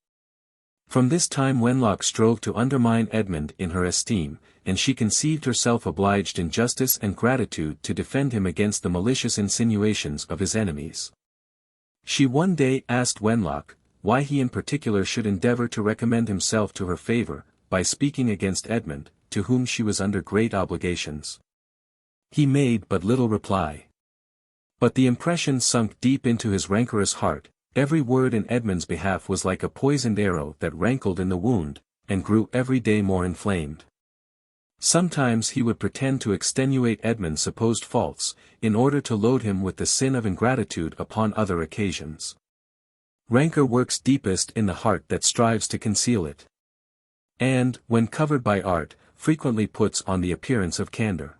From this time Wenlock strove to undermine Edmund in her esteem, and she conceived herself obliged in justice and gratitude to defend him against the malicious insinuations of his enemies. She one day asked Wenlock, why he in particular should endeavour to recommend himself to her favour, by speaking against Edmund, to whom she was under great obligations. He made but little reply. But the impression sunk deep into his rancorous heart. Every word in Edmund's behalf was like a poisoned arrow that rankled in the wound, and grew every day more inflamed. Sometimes he would pretend to extenuate Edmund's supposed faults, in order to load him with the sin of ingratitude upon other occasions. Rancor works deepest in the heart that strives to conceal it, and, when covered by art, frequently puts on the appearance of candour.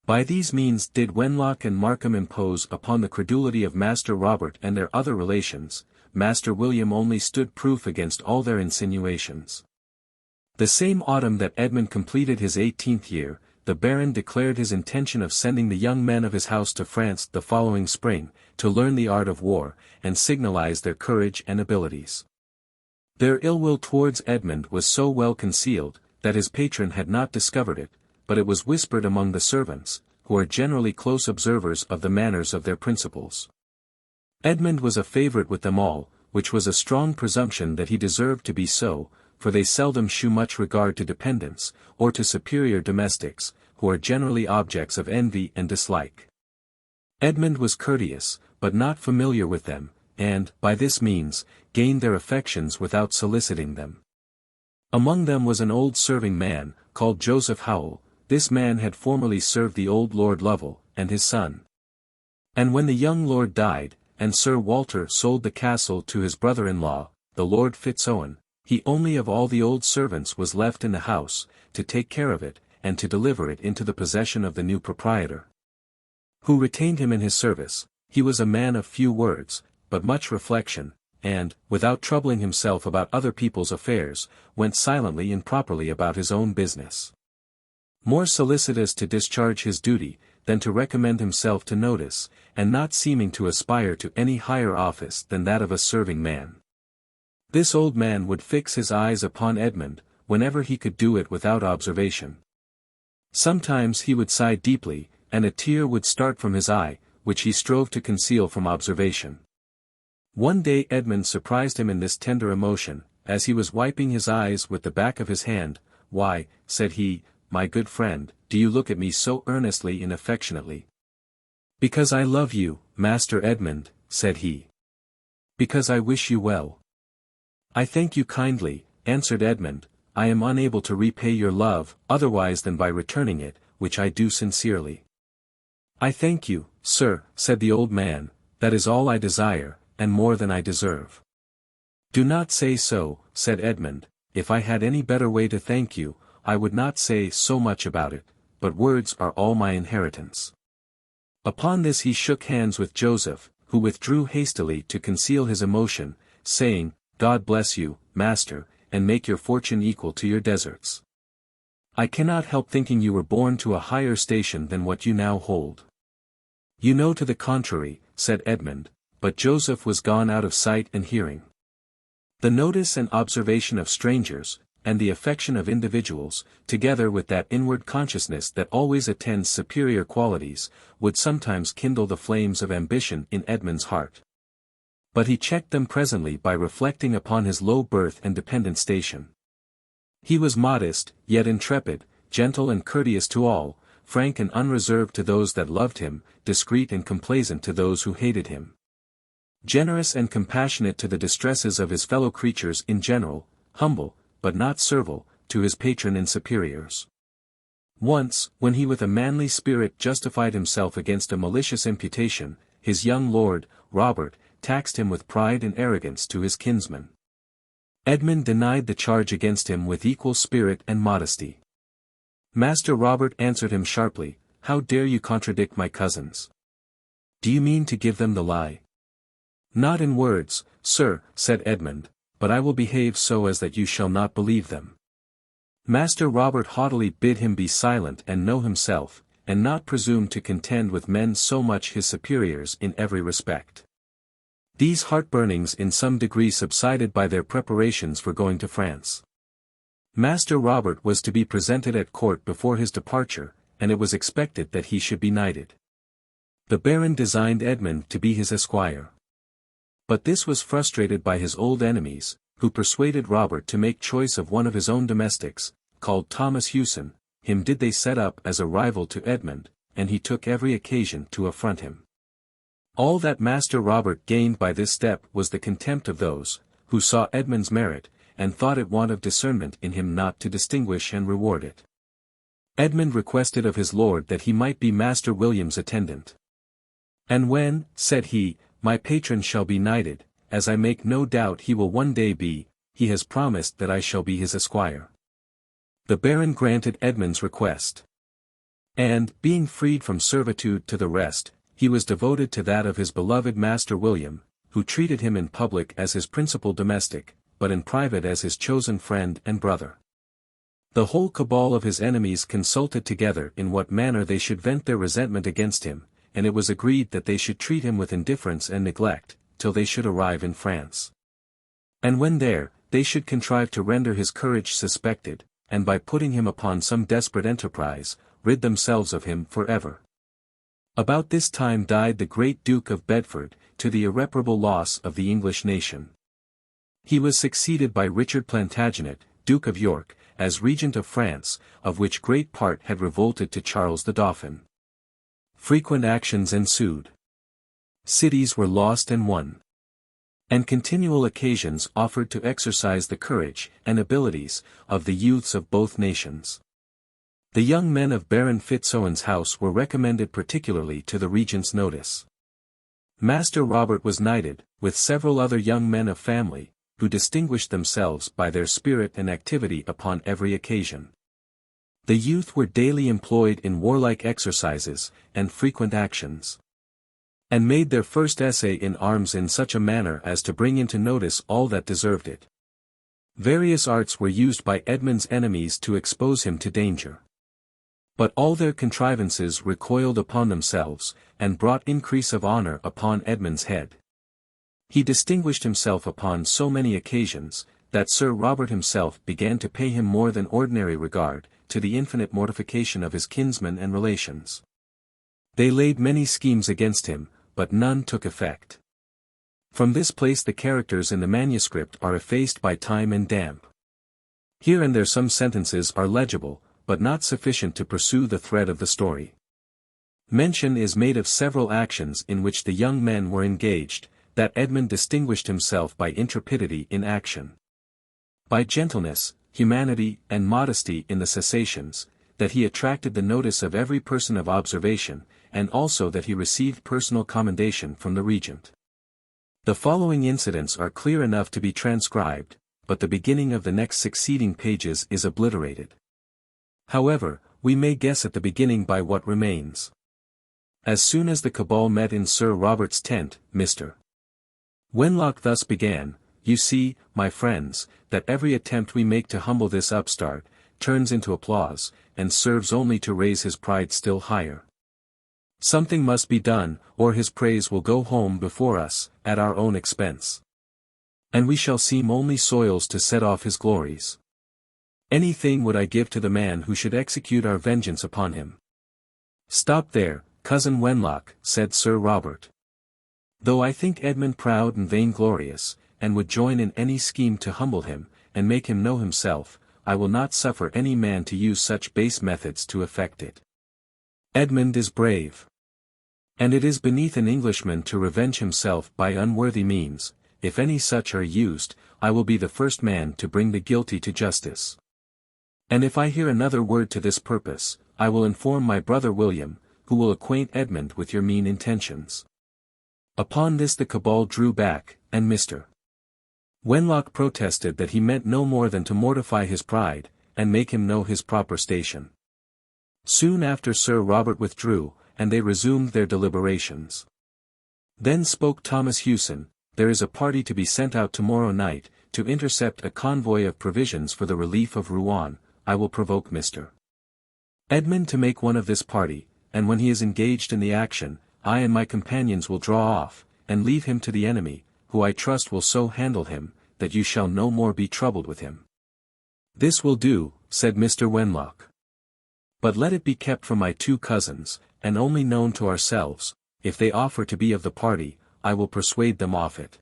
By these means did Wenlock and Markham impose upon the credulity of Master Robert and their other relations. Master William only stood proof against all their insinuations. The same autumn that Edmund completed his 18th year, the Baron declared his intention of sending the young men of his house to France the following spring, to learn the art of war, and signalize their courage and abilities. Their ill will towards Edmund was so well concealed, that his patron had not discovered it, but it was whispered among the servants, who are generally close observers of the manners of their principals. Edmund was a favourite with them all, which was a strong presumption that he deserved to be so, for they seldom shew much regard to dependents, or to superior domestics, who are generally objects of envy and dislike. Edmund was courteous, but not familiar with them, and, by this means, gained their affections without soliciting them. Among them was an old serving man, called Joseph Howell. This man had formerly served the old Lord Lovel, and his son. And when the young lord died, and Sir Walter sold the castle to his brother-in-law, the Lord Fitz-Owen, he only of all the old servants was left in the house, to take care of it, and to deliver it into the possession of the new proprietor, who retained him in his service. He was a man of few words, but much reflection, and, without troubling himself about other people's affairs, went silently and properly about his own business, more solicitous to discharge his duty, than to recommend himself to notice, and not seeming to aspire to any higher office than that of a serving man. This old man would fix his eyes upon Edmund, whenever he could do it without observation. Sometimes he would sigh deeply, and a tear would start from his eye, which he strove to conceal from observation. One day Edmund surprised him in this tender emotion, as he was wiping his eyes with the back of his hand. "Why," said he, "my good friend, do you look at me so earnestly and affectionately?" "Because I love you, Master Edmund," said he. "Because I wish you well." "I thank you kindly," answered Edmund. "I am unable to repay your love, otherwise than by returning it, which I do sincerely." "I thank you, sir," said the old man, "that is all I desire, and more than I deserve." "Do not say so," said Edmund. "If I had any better way to thank you, I would not say so much about it, but words are all my inheritance." Upon this he shook hands with Joseph, who withdrew hastily to conceal his emotion, saying, "God bless you, master, and make your fortune equal to your deserts. I cannot help thinking you were born to a higher station than what you now hold." "You know to the contrary," said Edmund, but Joseph was gone out of sight and hearing. The notice and observation of strangers, and the affection of individuals, together with that inward consciousness that always attends superior qualities, would sometimes kindle the flames of ambition in Edmund's heart. But he checked them presently by reflecting upon his low birth and dependent station. He was modest, yet intrepid, gentle and courteous to all, frank and unreserved to those that loved him, discreet and complaisant to those who hated him. Generous and compassionate to the distresses of his fellow creatures in general, humble, but not servile, to his patron and superiors. Once, when he with a manly spirit justified himself against a malicious imputation, his young lord, Robert, taxed him with pride and arrogance to his kinsman. Edmund denied the charge against him with equal spirit and modesty. Master Robert answered him sharply, "How dare you contradict my cousins? Do you mean to give them the lie?" "Not in words, sir," said Edmund, "but I will behave so as that you shall not believe them." Master Robert haughtily bid him be silent and know himself, and not presume to contend with men so much his superiors in every respect. These heartburnings in some degree subsided by their preparations for going to France. Master Robert was to be presented at court before his departure, and it was expected that he should be knighted. The Baron designed Edmund to be his esquire. But this was frustrated by his old enemies, who persuaded Robert to make choice of one of his own domestics, called Thomas Hewson. Him did they set up as a rival to Edmund, and he took every occasion to affront him. All that Master Robert gained by this step was the contempt of those, who saw Edmund's merit, and thought it want of discernment in him not to distinguish and reward it. Edmund requested of his lord that he might be Master William's attendant. "And when," said he, "my patron shall be knighted, as I make no doubt he will one day be, he has promised that I shall be his esquire." The Baron granted Edmund's request. And, being freed from servitude to the rest, he was devoted to that of his beloved Master William, who treated him in public as his principal domestic, but in private as his chosen friend and brother. The whole cabal of his enemies consulted together in what manner they should vent their resentment against him, and it was agreed that they should treat him with indifference and neglect, till they should arrive in France. And when there, they should contrive to render his courage suspected, and by putting him upon some desperate enterprise, rid themselves of him for ever. About this time died the great Duke of Bedford, to the irreparable loss of the English nation. He was succeeded by Richard Plantagenet, Duke of York, as Regent of France, of which great part had revolted to Charles the Dauphin. Frequent actions ensued. Cities were lost and won. And continual occasions offered to exercise the courage and abilities of the youths of both nations. The young men of Baron Fitz-Owen's house were recommended particularly to the regent's notice. Master Robert was knighted, with several other young men of family, who distinguished themselves by their spirit and activity upon every occasion. The youth were daily employed in warlike exercises, and frequent actions, and made their first essay in arms in such a manner as to bring into notice all that deserved it. Various arts were used by Edmund's enemies to expose him to danger. But all their contrivances recoiled upon themselves, and brought increase of honor upon Edmund's head. He distinguished himself upon so many occasions, that Sir Robert himself began to pay him more than ordinary regard, to the infinite mortification of his kinsmen and relations. They laid many schemes against him, but none took effect. From this place the characters in the manuscript are effaced by time and damp. Here and there some sentences are legible, but not sufficient to pursue the thread of the story. Mention is made of several actions in which the young men were engaged, that Edmund distinguished himself by intrepidity in action, by gentleness, humanity, and modesty in the cessations, that he attracted the notice of every person of observation, and also that he received personal commendation from the regent. The following incidents are clear enough to be transcribed, but the beginning of the next succeeding pages is obliterated. However, we may guess at the beginning by what remains. As soon as the cabal met in Sir Robert's tent, Mr. Wenlock thus began, "You see, my friends, that every attempt we make to humble this upstart, turns into applause, and serves only to raise his pride still higher. Something must be done, or his praise will go home before us, at our own expense. And we shall seem only soils to set off his glories. Anything would I give to the man who should execute our vengeance upon him." "Stop there, cousin Wenlock," said Sir Robert. "Though I think Edmund proud and vainglorious, and would join in any scheme to humble him, and make him know himself, I will not suffer any man to use such base methods to effect it. Edmund is brave. And it is beneath an Englishman to revenge himself by unworthy means. If any such are used, I will be the first man to bring the guilty to justice. And if I hear another word to this purpose, I will inform my brother William, who will acquaint Edmund with your mean intentions." Upon this the cabal drew back, and Mr. Wenlock protested that he meant no more than to mortify his pride, and make him know his proper station. Soon after Sir Robert withdrew, and they resumed their deliberations. Then spoke Thomas Hewson, "There is a party to be sent out tomorrow night, to intercept a convoy of provisions for the relief of Rouen. I will provoke Mr. Edmund to make one of this party, and when he is engaged in the action, I and my companions will draw off, and leave him to the enemy, who I trust will so handle him, that you shall no more be troubled with him." "This will do," said Mr. Wenlock. "But let it be kept from my two cousins, and only known to ourselves. If they offer to be of the party, I will persuade them off it.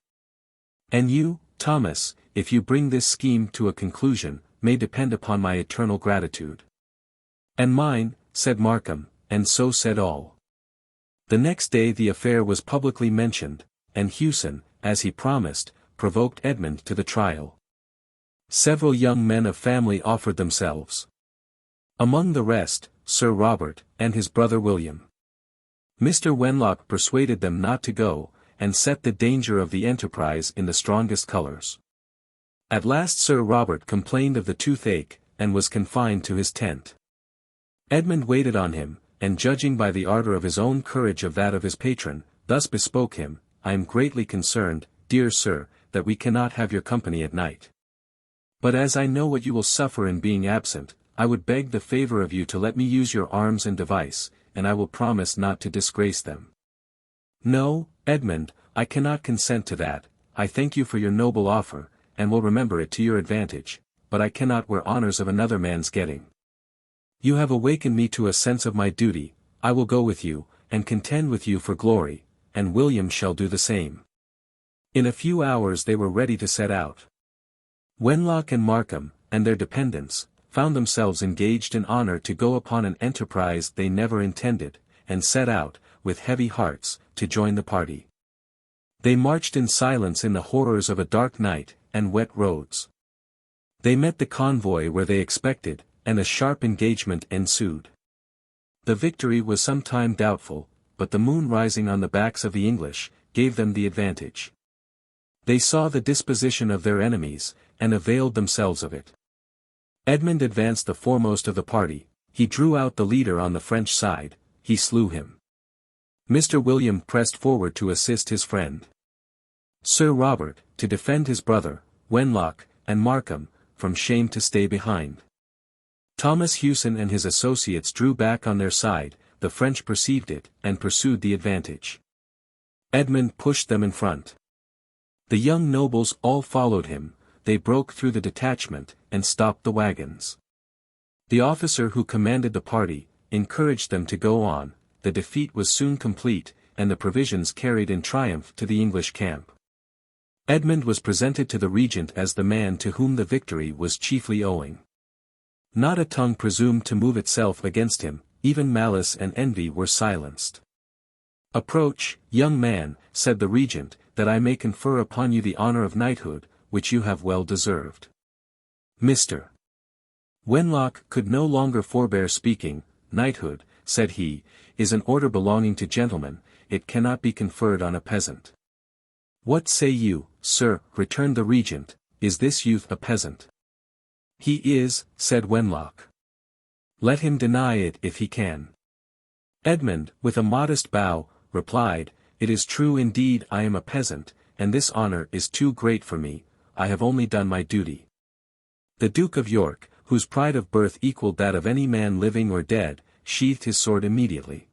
And you, Thomas, if you bring this scheme to a conclusion, may depend upon my eternal gratitude." "And mine," said Markham, and so said all. The next day the affair was publicly mentioned, and Hewson, as he promised, provoked Edmund to the trial. Several young men of family offered themselves. Among the rest, Sir Robert, and his brother William. Mr. Wenlock persuaded them not to go, and set the danger of the enterprise in the strongest colours. At last Sir Robert complained of the toothache, and was confined to his tent. Edmund waited on him, and judging by the ardour of his own courage of that of his patron, thus bespoke him, "I am greatly concerned, dear sir, that we cannot have your company at night. But as I know what you will suffer in being absent, I would beg the favour of you to let me use your arms and device, and I will promise not to disgrace them." "No, Edmund, I cannot consent to that. I thank you for your noble offer, and will remember it to your advantage, but I cannot wear honours of another man's getting. You have awakened me to a sense of my duty. I will go with you, and contend with you for glory, and William shall do the same." In a few hours they were ready to set out. Wenlock and Markham, and their dependents, found themselves engaged in honour to go upon an enterprise they never intended, and set out, with heavy hearts, to join the party. They marched in silence in the horrors of a dark night, and wet roads. They met the convoy where they expected, and a sharp engagement ensued. The victory was some time doubtful, but the moon rising on the backs of the English, gave them the advantage. They saw the disposition of their enemies, and availed themselves of it. Edmund advanced the foremost of the party, he drew out the leader on the French side, he slew him. Mr. William pressed forward to assist his friend. Sir Robert, to defend his brother, Wenlock, and Markham, from shame to stay behind. Thomas Hewson and his associates drew back on their side, the French perceived it, and pursued the advantage. Edmund pushed them in front. The young nobles all followed him, they broke through the detachment, and stopped the wagons. The officer who commanded the party, encouraged them to go on, the defeat was soon complete, and the provisions carried in triumph to the English camp. Edmund was presented to the regent as the man to whom the victory was chiefly owing. Not a tongue presumed to move itself against him, even malice and envy were silenced. "Approach, young man," said the regent, "that I may confer upon you the honour of knighthood, which you have well deserved." Mr. Wenlock could no longer forbear speaking. "Knighthood," said he, "is an order belonging to gentlemen, it cannot be conferred on a peasant. "What say you, sir?" returned the regent, "is this youth a peasant?" "He is," said Wenlock. "Let him deny it if he can." Edmund, with a modest bow, replied, "It is true indeed I am a peasant, and this honor is too great for me, I have only done my duty." The Duke of York, whose pride of birth equalled that of any man living or dead, sheathed his sword immediately.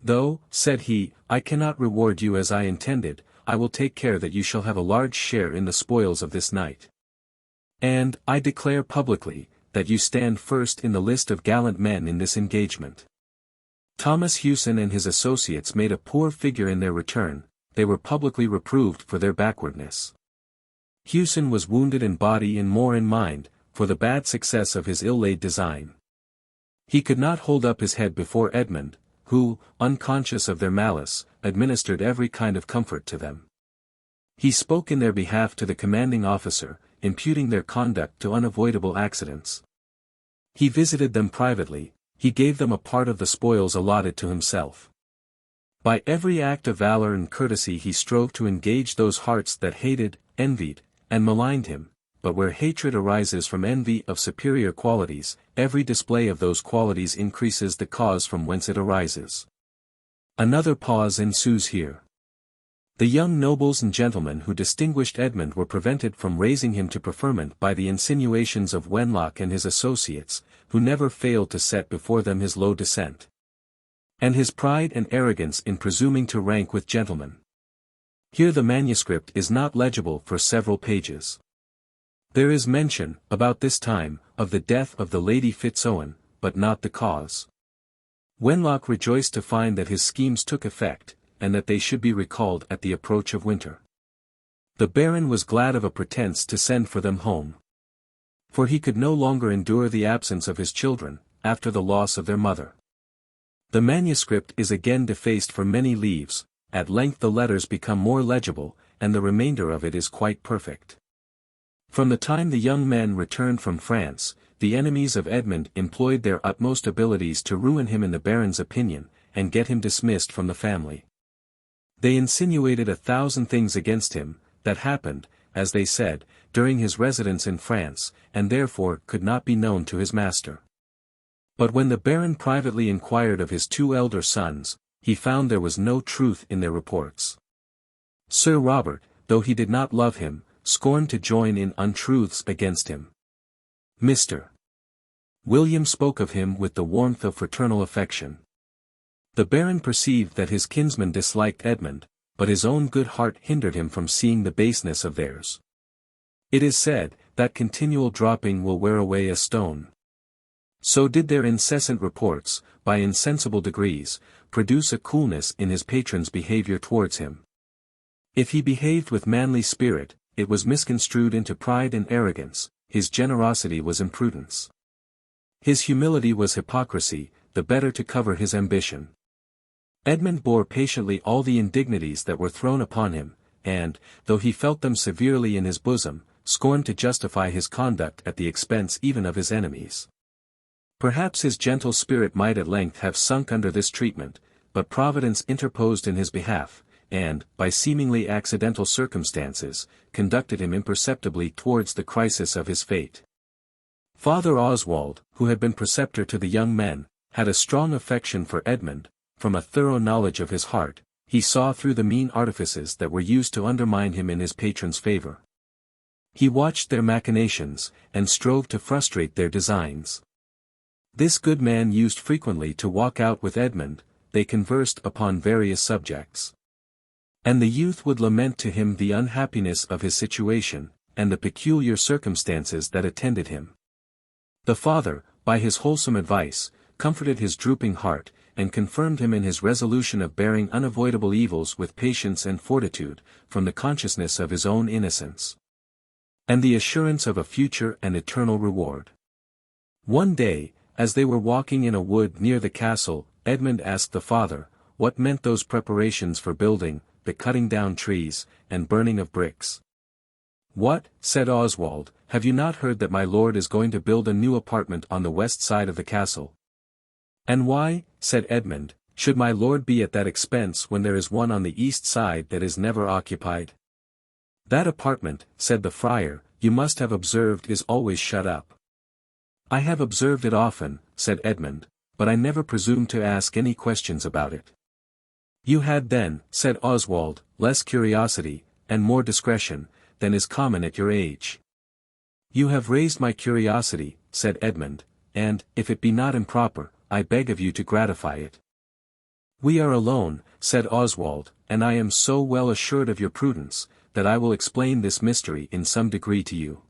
"Though," said he, "I cannot reward you as I intended, I will take care that you shall have a large share in the spoils of this night. And, I declare publicly, that you stand first in the list of gallant men in this engagement." Thomas Hewson and his associates made a poor figure in their return, they were publicly reproved for their backwardness. Hewson was wounded in body and more in mind, for the bad success of his ill-laid design. He could not hold up his head before Edmund, who, unconscious of their malice, administered every kind of comfort to them. He spoke in their behalf to the commanding officer, imputing their conduct to unavoidable accidents. He visited them privately, he gave them a part of the spoils allotted to himself. By every act of valor and courtesy he strove to engage those hearts that hated, envied, and maligned him, but where hatred arises from envy of superior qualities, every display of those qualities increases the cause from whence it arises. Another pause ensues here. The young nobles and gentlemen who distinguished Edmund were prevented from raising him to preferment by the insinuations of Wenlock and his associates, who never failed to set before them his low descent, and his pride and arrogance in presuming to rank with gentlemen. Here the manuscript is not legible for several pages. There is mention, about this time, of the death of the Lady Fitz-Owen, but not the cause. Wenlock rejoiced to find that his schemes took effect, and that they should be recalled at the approach of winter. The Baron was glad of a pretence to send for them home. For he could no longer endure the absence of his children, after the loss of their mother. The manuscript is again defaced for many leaves, at length the letters become more legible, and the remainder of it is quite perfect. From the time the young men returned from France, the enemies of Edmund employed their utmost abilities to ruin him in the Baron's opinion, and get him dismissed from the family. They insinuated 1,000 things against him, that happened, as they said, during his residence in France, and therefore could not be known to his master. But when the Baron privately inquired of his 2 elder sons, he found there was no truth in their reports. Sir Robert, though he did not love him, scorned to join in untruths against him. Mr. William spoke of him with the warmth of fraternal affection. The Baron perceived that his kinsmen disliked Edmund, but his own good heart hindered him from seeing the baseness of theirs. It is said, that continual dropping will wear away a stone. So did their incessant reports, by insensible degrees, produce a coolness in his patron's behavior towards him. If he behaved with manly spirit, it was misconstrued into pride and arrogance, his generosity was imprudence. His humility was hypocrisy, the better to cover his ambition. Edmund bore patiently all the indignities that were thrown upon him, and, though he felt them severely in his bosom, scorned to justify his conduct at the expense even of his enemies. Perhaps his gentle spirit might at length have sunk under this treatment, but Providence interposed in his behalf, and, by seemingly accidental circumstances, conducted him imperceptibly towards the crisis of his fate. Father Oswald, who had been preceptor to the young men, had a strong affection for Edmund. From a thorough knowledge of his heart, he saw through the mean artifices that were used to undermine him in his patron's favor. He watched their machinations, and strove to frustrate their designs. This good man used frequently to walk out with Edmund, they conversed upon various subjects. And the youth would lament to him the unhappiness of his situation, and the peculiar circumstances that attended him. The father, by his wholesome advice, comforted his drooping heart, and confirmed him in his resolution of bearing unavoidable evils with patience and fortitude, from the consciousness of his own innocence, and the assurance of a future and eternal reward. One day, as they were walking in a wood near the castle, Edmund asked the father, what meant those preparations for building, the cutting down trees, and burning of bricks. What, said Oswald, have you not heard that my lord is going to build a new apartment on the west side of the castle? And why, said Edmund, Should my lord be at that expense when there is one on the east side that is never occupied? That apartment, said the friar, you must have observed is always shut up. I have observed it often, said Edmund, but I never presumed to ask any questions about it. You had then, said Oswald, less curiosity, and more discretion, than is common at your age. You have raised my curiosity, said Edmund, and, if it be not improper, I beg of you to gratify it. We are alone, said Oswald, and I am so well assured of your prudence, that I will explain this mystery in some degree to you.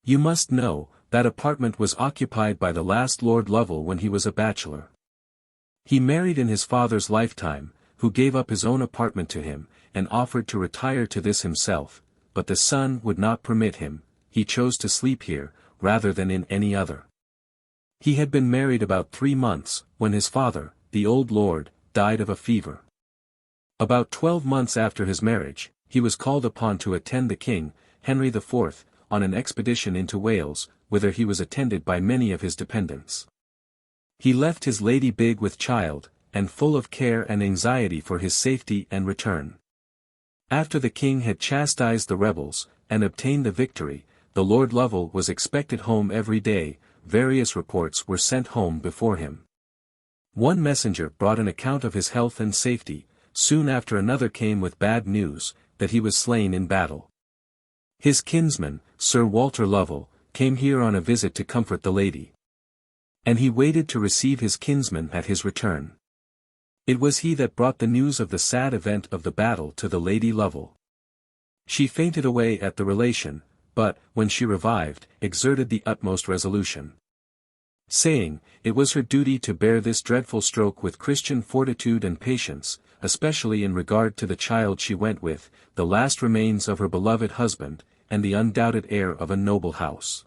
You must know, that apartment was occupied by the last Lord Lovel when he was a bachelor. He married in his father's lifetime, who gave up his own apartment to him, and offered to retire to this himself, but the son would not permit him. He chose to sleep here, rather than in any other. He had been married about 3 months, when his father, the old lord, died of a fever. About 12 months after his marriage, he was called upon to attend the king, Henry IV, on an expedition into Wales, whither he was attended by many of his dependents. He left his lady big with child, and full of care and anxiety for his safety and return. After the king had chastised the rebels, and obtained the victory, the Lord Lovel was expected home every day. Various reports were sent home before him. One messenger brought an account of his health and safety, soon after another came with bad news, that he was slain in battle. His kinsman, Sir Walter Lovel, came here on a visit to comfort the lady. And he waited to receive his kinsman at his return. It was he that brought the news of the sad event of the battle to the Lady Lovel. She fainted away at the relation, but, when she revived, exerted the utmost resolution, saying, it was her duty to bear this dreadful stroke with Christian fortitude and patience, especially in regard to the child she went with, the last remains of her beloved husband, and the undoubted heir of a noble house.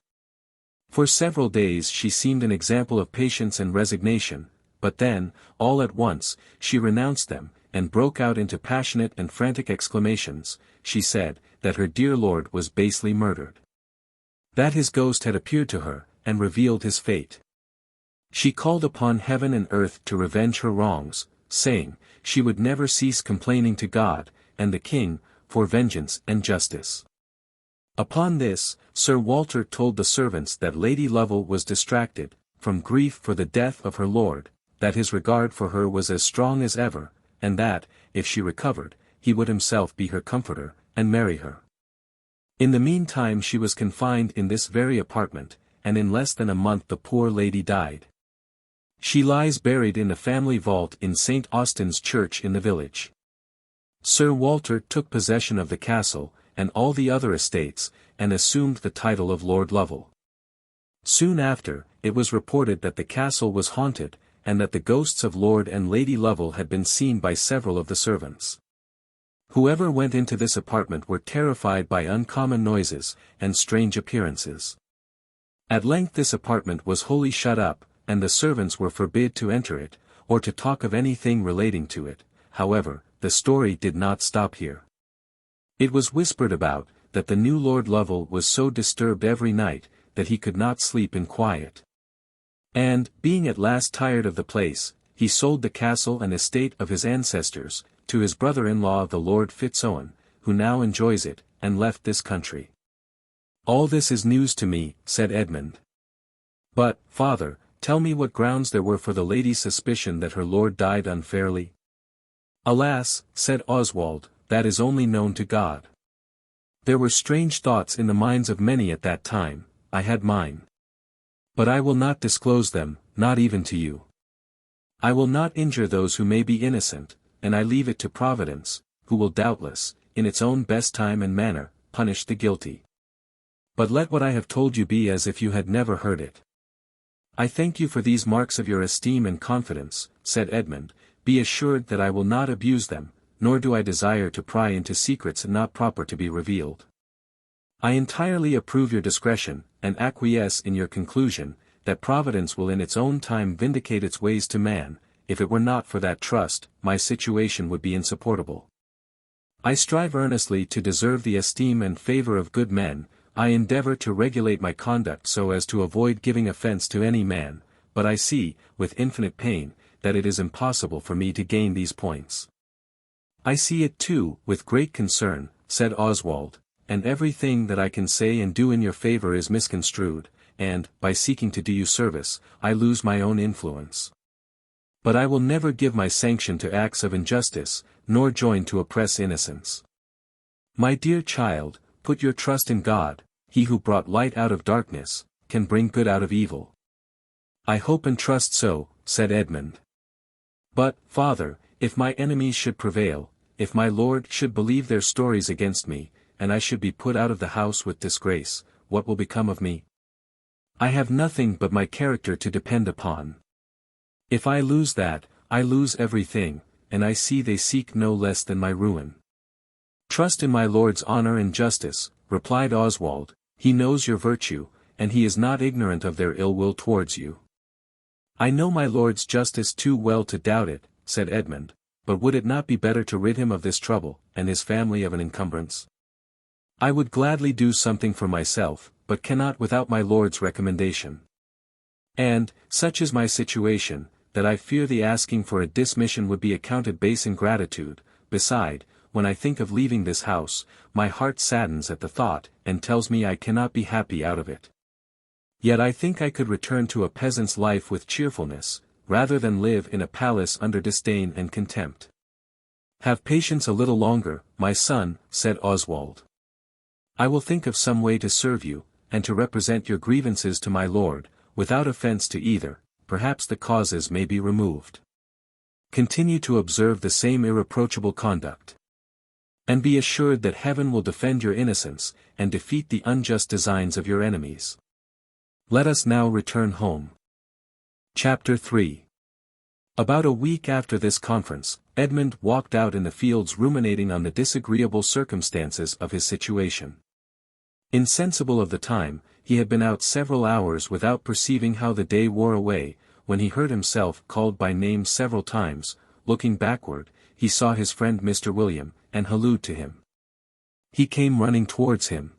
For several days she seemed an example of patience and resignation, but then, all at once, she renounced them, and broke out into passionate and frantic exclamations. She said, that her dear lord was basely murdered. That his ghost had appeared to her, and revealed his fate. She called upon heaven and earth to revenge her wrongs, saying, she would never cease complaining to God, and the king, for vengeance and justice. Upon this, Sir Walter told the servants that Lady Lovel was distracted, from grief for the death of her lord, that his regard for her was as strong as ever, and that, if she recovered, he would himself be her comforter, and marry her. In the meantime she was confined in this very apartment, and in less than a month the poor lady died. She lies buried in the family vault in St. Austin's church in the village. Sir Walter took possession of the castle, and all the other estates, and assumed the title of Lord Lovel. Soon after, it was reported that the castle was haunted, and that the ghosts of Lord and Lady Lovel had been seen by several of the servants. Whoever went into this apartment were terrified by uncommon noises, and strange appearances. At length this apartment was wholly shut up, and the servants were forbid to enter it, or to talk of anything relating to it. However, the story did not stop here. It was whispered about, that the new Lord Lovel was so disturbed every night, that he could not sleep in quiet. And, being at last tired of the place, he sold the castle and estate of his ancestors, to his brother-in-law the Lord Fitz-Owen, who now enjoys it, and left this country. All this is news to me, said Edmund. But, father, tell me what grounds there were for the lady's suspicion that her lord died unfairly. Alas, said Oswald, that is only known to God. There were strange thoughts in the minds of many at that time. I had mine. But I will not disclose them, not even to you. I will not injure those who may be innocent, and I leave it to Providence, who will doubtless, in its own best time and manner, punish the guilty. But let what I have told you be as if you had never heard it. I thank you for these marks of your esteem and confidence, said Edmund. Be assured that I will not abuse them, nor do I desire to pry into secrets not proper to be revealed. I entirely approve your discretion, and acquiesce in your conclusion, that Providence will in its own time vindicate its ways to man. If it were not for that trust, my situation would be insupportable. I strive earnestly to deserve the esteem and favor of good men. I endeavor to regulate my conduct so as to avoid giving offense to any man, but I see, with infinite pain, that it is impossible for me to gain these points. I see it too, with great concern, said Oswald, and everything that I can say and do in your favor is misconstrued, and, by seeking to do you service, I lose my own influence. But I will never give my sanction to acts of injustice, nor join to oppress innocents. My dear child, put your trust in God. He who brought light out of darkness, can bring good out of evil. I hope and trust so, said Edmund. But, father, if my enemies should prevail, if my lord should believe their stories against me, and I should be put out of the house with disgrace, what will become of me? I have nothing but my character to depend upon. If I lose that, I lose everything, and I see they seek no less than my ruin. Trust in my lord's honor and justice, replied Oswald. He knows your virtue, and he is not ignorant of their ill will towards you. I know my lord's justice too well to doubt it, said Edmund, but would it not be better to rid him of this trouble, and his family of an encumbrance? I would gladly do something for myself, but cannot without my lord's recommendation. And, such is my situation, that I fear the asking for a dismission would be accounted base ingratitude. Beside, when I think of leaving this house, my heart saddens at the thought, and tells me I cannot be happy out of it. Yet I think I could return to a peasant's life with cheerfulness, rather than live in a palace under disdain and contempt. Have patience a little longer, my son, said Oswald. I will think of some way to serve you, and to represent your grievances to my lord, without offence to either. Perhaps the causes may be removed. Continue to observe the same irreproachable conduct. And be assured that heaven will defend your innocence, and defeat the unjust designs of your enemies. Let us now return home. Chapter 3. About a week after this conference, Edmund walked out in the fields ruminating on the disagreeable circumstances of his situation. Insensible of the time, he had been out several hours without perceiving how the day wore away. When he heard himself called by name several times, looking backward, he saw his friend Mr. William, and hallooed to him. He came running towards him,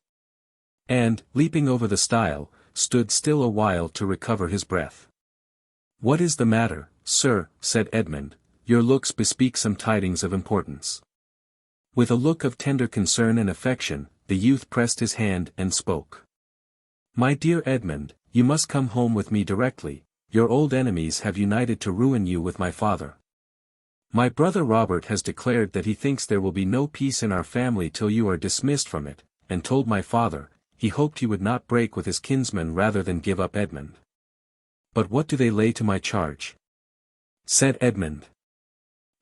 and, leaping over the stile, stood still a while to recover his breath. "What is the matter, sir?" said Edmund. "Your looks bespeak some tidings of importance." With a look of tender concern and affection, the youth pressed his hand and spoke. "My dear Edmund, you must come home with me directly. Your old enemies have united to ruin you with my father. My brother Robert has declared that he thinks there will be no peace in our family till you are dismissed from it, and told my father, he hoped he would not break with his kinsman rather than give up Edmund." "But what do they lay to my charge?" said Edmund.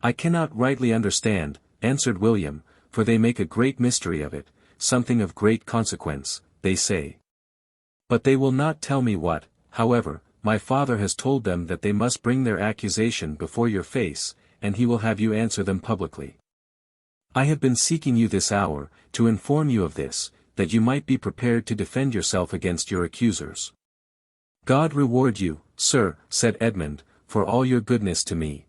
"I cannot rightly understand," answered William, "for they make a great mystery of it, something of great consequence, they say. But they will not tell me what. However, my father has told them that they must bring their accusation before your face, and he will have you answer them publicly. I have been seeking you this hour, to inform you of this, that you might be prepared to defend yourself against your accusers." "God reward you, sir," said Edmund, "for all your goodness to me.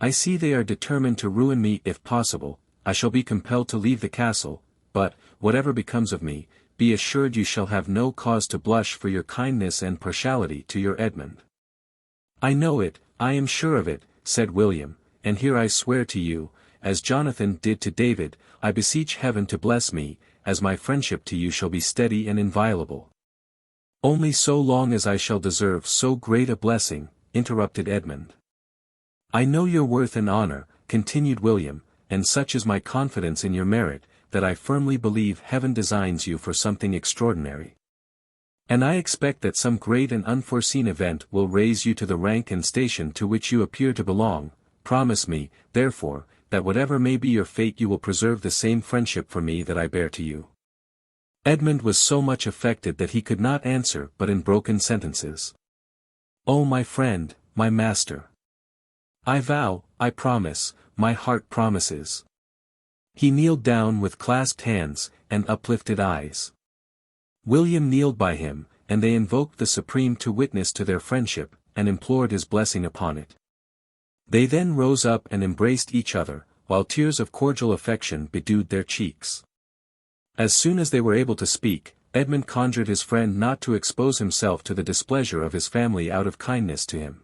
I see they are determined to ruin me if possible. I shall be compelled to leave the castle, but, whatever becomes of me, be assured you shall have no cause to blush for your kindness and partiality to your Edmund." "I know it, I am sure of it," said William, "and here I swear to you, as Jonathan did to David, I beseech heaven to bless me, as my friendship to you shall be steady and inviolable." "Only so long as I shall deserve so great a blessing," interrupted Edmund. "I know your worth and honor," continued William, "and such is my confidence in your merit, that I firmly believe heaven designs you for something extraordinary. And I expect that some great and unforeseen event will raise you to the rank and station to which you appear to belong. Promise me, therefore, that whatever may be your fate you will preserve the same friendship for me that I bear to you." Edmund was so much affected that he could not answer but in broken sentences. "Oh my friend, my master! I vow, I promise, my heart promises." He kneeled down with clasped hands, and uplifted eyes. William kneeled by him, and they invoked the Supreme to witness to their friendship, and implored his blessing upon it. They then rose up and embraced each other, while tears of cordial affection bedewed their cheeks. As soon as they were able to speak, Edmund conjured his friend not to expose himself to the displeasure of his family out of kindness to him.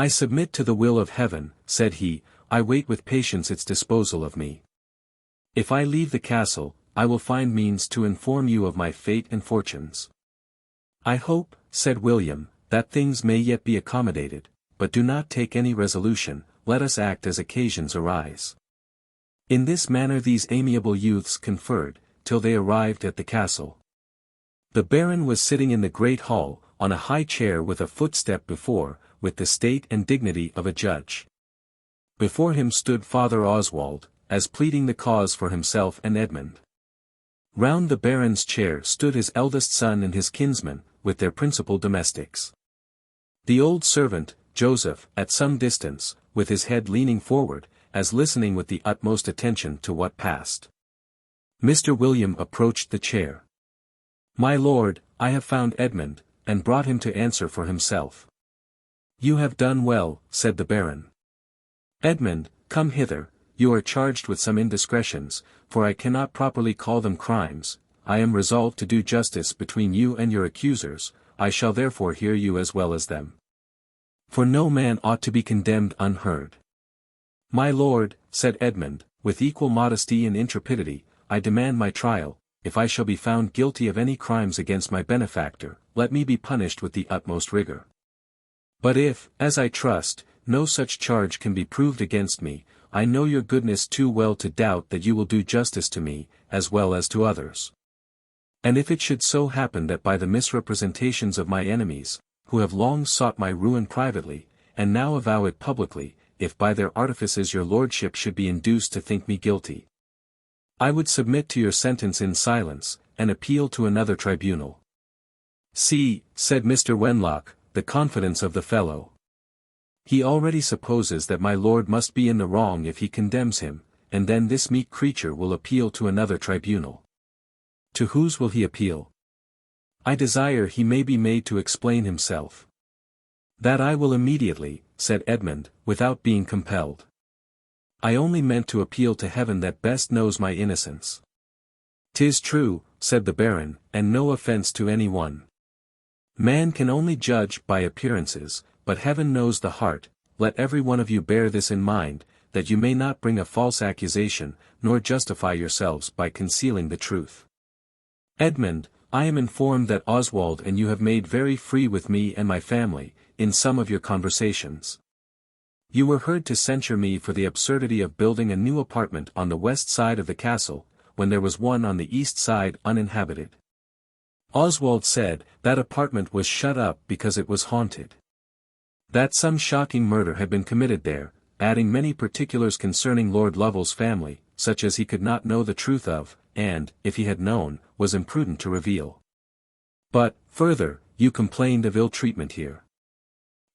"I submit to the will of heaven," said he, "I wait with patience its disposal of me. If I leave the castle, I will find means to inform you of my fate and fortunes." "I hope," said William, "that things may yet be accommodated, but do not take any resolution, let us act as occasions arise." In this manner these amiable youths conferred, till they arrived at the castle. The Baron was sitting in the great hall, on a high chair with a footstep before, with the state and dignity of a judge. Before him stood Father Oswald, as pleading the cause for himself and Edmund. Round the Baron's chair stood his eldest son and his kinsman, with their principal domestics. The old servant, Joseph, at some distance, with his head leaning forward, as listening with the utmost attention to what passed. Mr. William approached the chair. "My lord, I have found Edmund, and brought him to answer for himself." "You have done well," said the Baron. "Edmund, come hither, you are charged with some indiscretions, for I cannot properly call them crimes. I am resolved to do justice between you and your accusers, I shall therefore hear you as well as them. For no man ought to be condemned unheard." "My lord," said Edmund, with equal modesty and intrepidity, "I demand my trial. If I shall be found guilty of any crimes against my benefactor, let me be punished with the utmost rigor. But if, as I trust, no such charge can be proved against me, I know your goodness too well to doubt that you will do justice to me, as well as to others. And if it should so happen that by the misrepresentations of my enemies, who have long sought my ruin privately, and now avow it publicly, if by their artifices your lordship should be induced to think me guilty, I would submit to your sentence in silence, and appeal to another tribunal." "See," said Mr. Wenlock, "the confidence of the fellow. He already supposes that my lord must be in the wrong if he condemns him, and then this meek creature will appeal to another tribunal. To whose will he appeal? I desire he may be made to explain himself." "That I will immediately," said Edmund, "without being compelled. I only meant to appeal to heaven that best knows my innocence." "'Tis true," said the Baron, "and no offence to any one. Man can only judge by appearances, but heaven knows the heart. Let every one of you bear this in mind, that you may not bring a false accusation, nor justify yourselves by concealing the truth. Edmund, I am informed that Oswald and you have made very free with me and my family, in some of your conversations. You were heard to censure me for the absurdity of building a new apartment on the west side of the castle, when there was one on the east side uninhabited. Oswald said, that apartment was shut up because it was haunted. That some shocking murder had been committed there, adding many particulars concerning Lord Lovel's family, such as he could not know the truth of, and, if he had known, was imprudent to reveal. But, further, you complained of ill treatment here,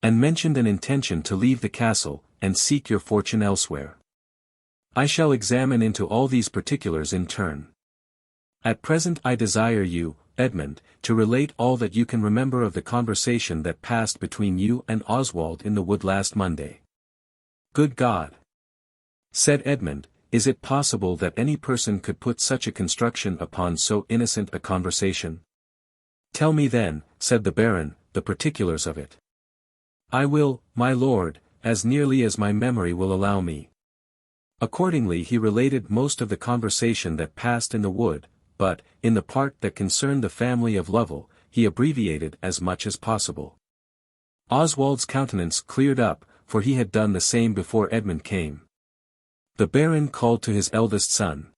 and mentioned an intention to leave the castle, and seek your fortune elsewhere. I shall examine into all these particulars in turn. At present I desire you, Edmund, to relate all that you can remember of the conversation that passed between you and Oswald in the wood last Monday." "Good God!" said Edmund, "is it possible that any person could put such a construction upon so innocent a conversation?" "Tell me then," said the Baron, "the particulars of it." "I will, my lord, as nearly as my memory will allow me." Accordingly he related most of the conversation that passed in the wood, but, in the part that concerned the family of Lovel, he abbreviated as much as possible. Oswald's countenance cleared up, for he had done the same before Edmund came. The Baron called to his eldest son.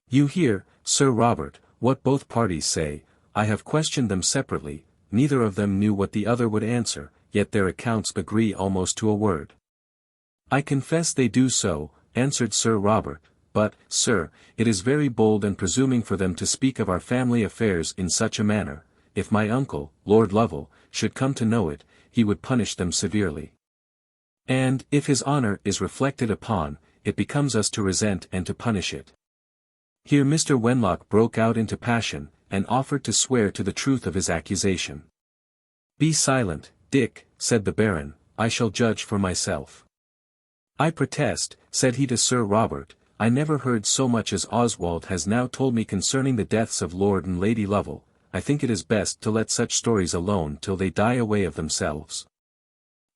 "You hear, Sir Robert, what both parties say. I have questioned them separately, neither of them knew what the other would answer, yet their accounts agree almost to a word." "I confess they do so," answered Sir Robert, "but, sir, it is very bold and presuming for them to speak of our family affairs in such a manner. If my uncle, Lord Lovel, should come to know it, he would punish them severely. And, if his honour is reflected upon, it becomes us to resent and to punish it." Here Mr. Wenlock broke out into passion, and offered to swear to the truth of his accusation. "Be silent, Dick," said the Baron, "I shall judge for myself." "I protest," said he to Sir Robert, "I never heard so much as Oswald has now told me concerning the deaths of Lord and Lady Lovel. I think it is best to let such stories alone till they die away of themselves.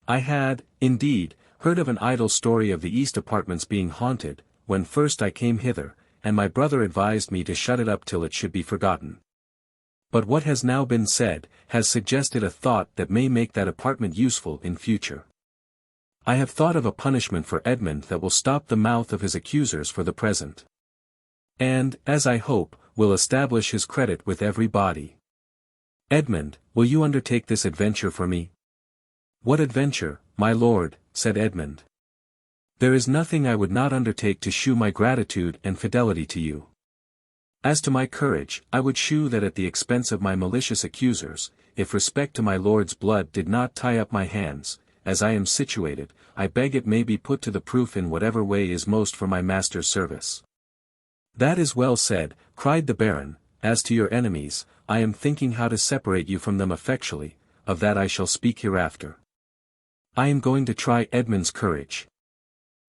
I had, indeed, heard of an idle story of the east apartments being haunted, when first I came hither, and my brother advised me to shut it up till it should be forgotten. But what has now been said, has suggested a thought that may make that apartment useful in future. I have thought of a punishment for Edmund that will stop the mouth of his accusers for the present. And, as I hope, will establish his credit with every body. Edmund, will you undertake this adventure for me? What adventure, my lord, said Edmund. There is nothing I would not undertake to shew my gratitude and fidelity to you. As to my courage, I would shew that at the expense of my malicious accusers, if respect to my lord's blood did not tie up my hands. As I am situated, I beg it may be put to the proof in whatever way is most for my master's service. That is well said, cried the Baron. As to your enemies, I am thinking how to separate you from them effectually, of that I shall speak hereafter. I am going to try Edmund's courage.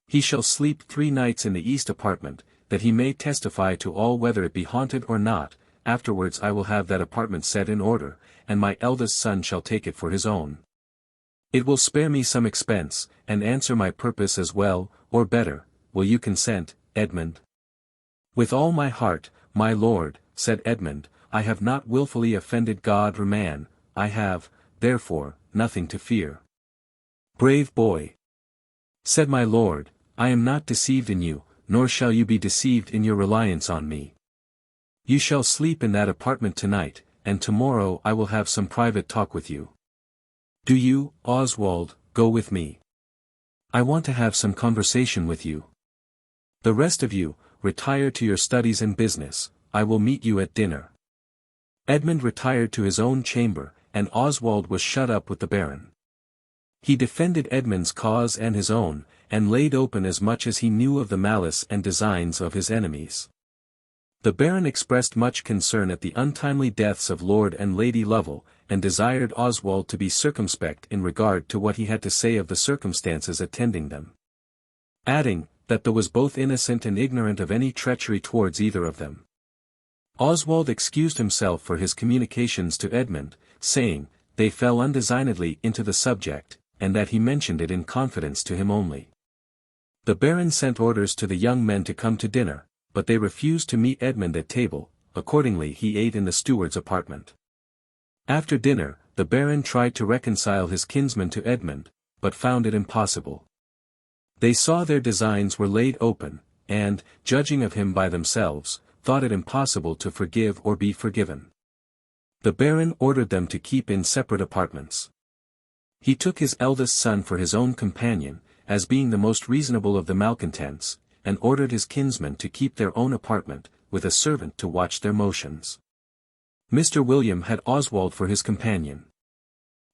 He shall sleep 3 nights in the east apartment, that he may testify to all whether it be haunted or not. Afterwards I will have that apartment set in order, and my eldest son shall take it for his own. It will spare me some expense, and answer my purpose as well, or better. Will you consent, Edmund? With all my heart, my lord, said Edmund. I have not wilfully offended God or man. I have, therefore, nothing to fear. Brave boy, said my lord, I am not deceived in you, nor shall you be deceived in your reliance on me. You shall sleep in that apartment tonight, and tomorrow I will have some private talk with you. Do you, Oswald, go with me. I want to have some conversation with you. The rest of you, retire to your studies and business. I will meet you at dinner. Edmund retired to his own chamber, and Oswald was shut up with the Baron. He defended Edmund's cause and his own, and laid open as much as he knew of the malice and designs of his enemies. The Baron expressed much concern at the untimely deaths of Lord and Lady Lovel, and desired Oswald to be circumspect in regard to what he had to say of the circumstances attending them. Adding, that though was both innocent and ignorant of any treachery towards either of them. Oswald excused himself for his communications to Edmund, saying, they fell undesignedly into the subject, and that he mentioned it in confidence to him only. The Baron sent orders to the young men to come to dinner, but they refused to meet Edmund at table. Accordingly he ate in the steward's apartment. After dinner, the Baron tried to reconcile his kinsmen to Edmund, but found it impossible. They saw their designs were laid open, and, judging of him by themselves, thought it impossible to forgive or be forgiven. The Baron ordered them to keep in separate apartments. He took his eldest son for his own companion, as being the most reasonable of the malcontents, and ordered his kinsmen to keep their own apartment, with a servant to watch their motions. Mr. William had Oswald for his companion.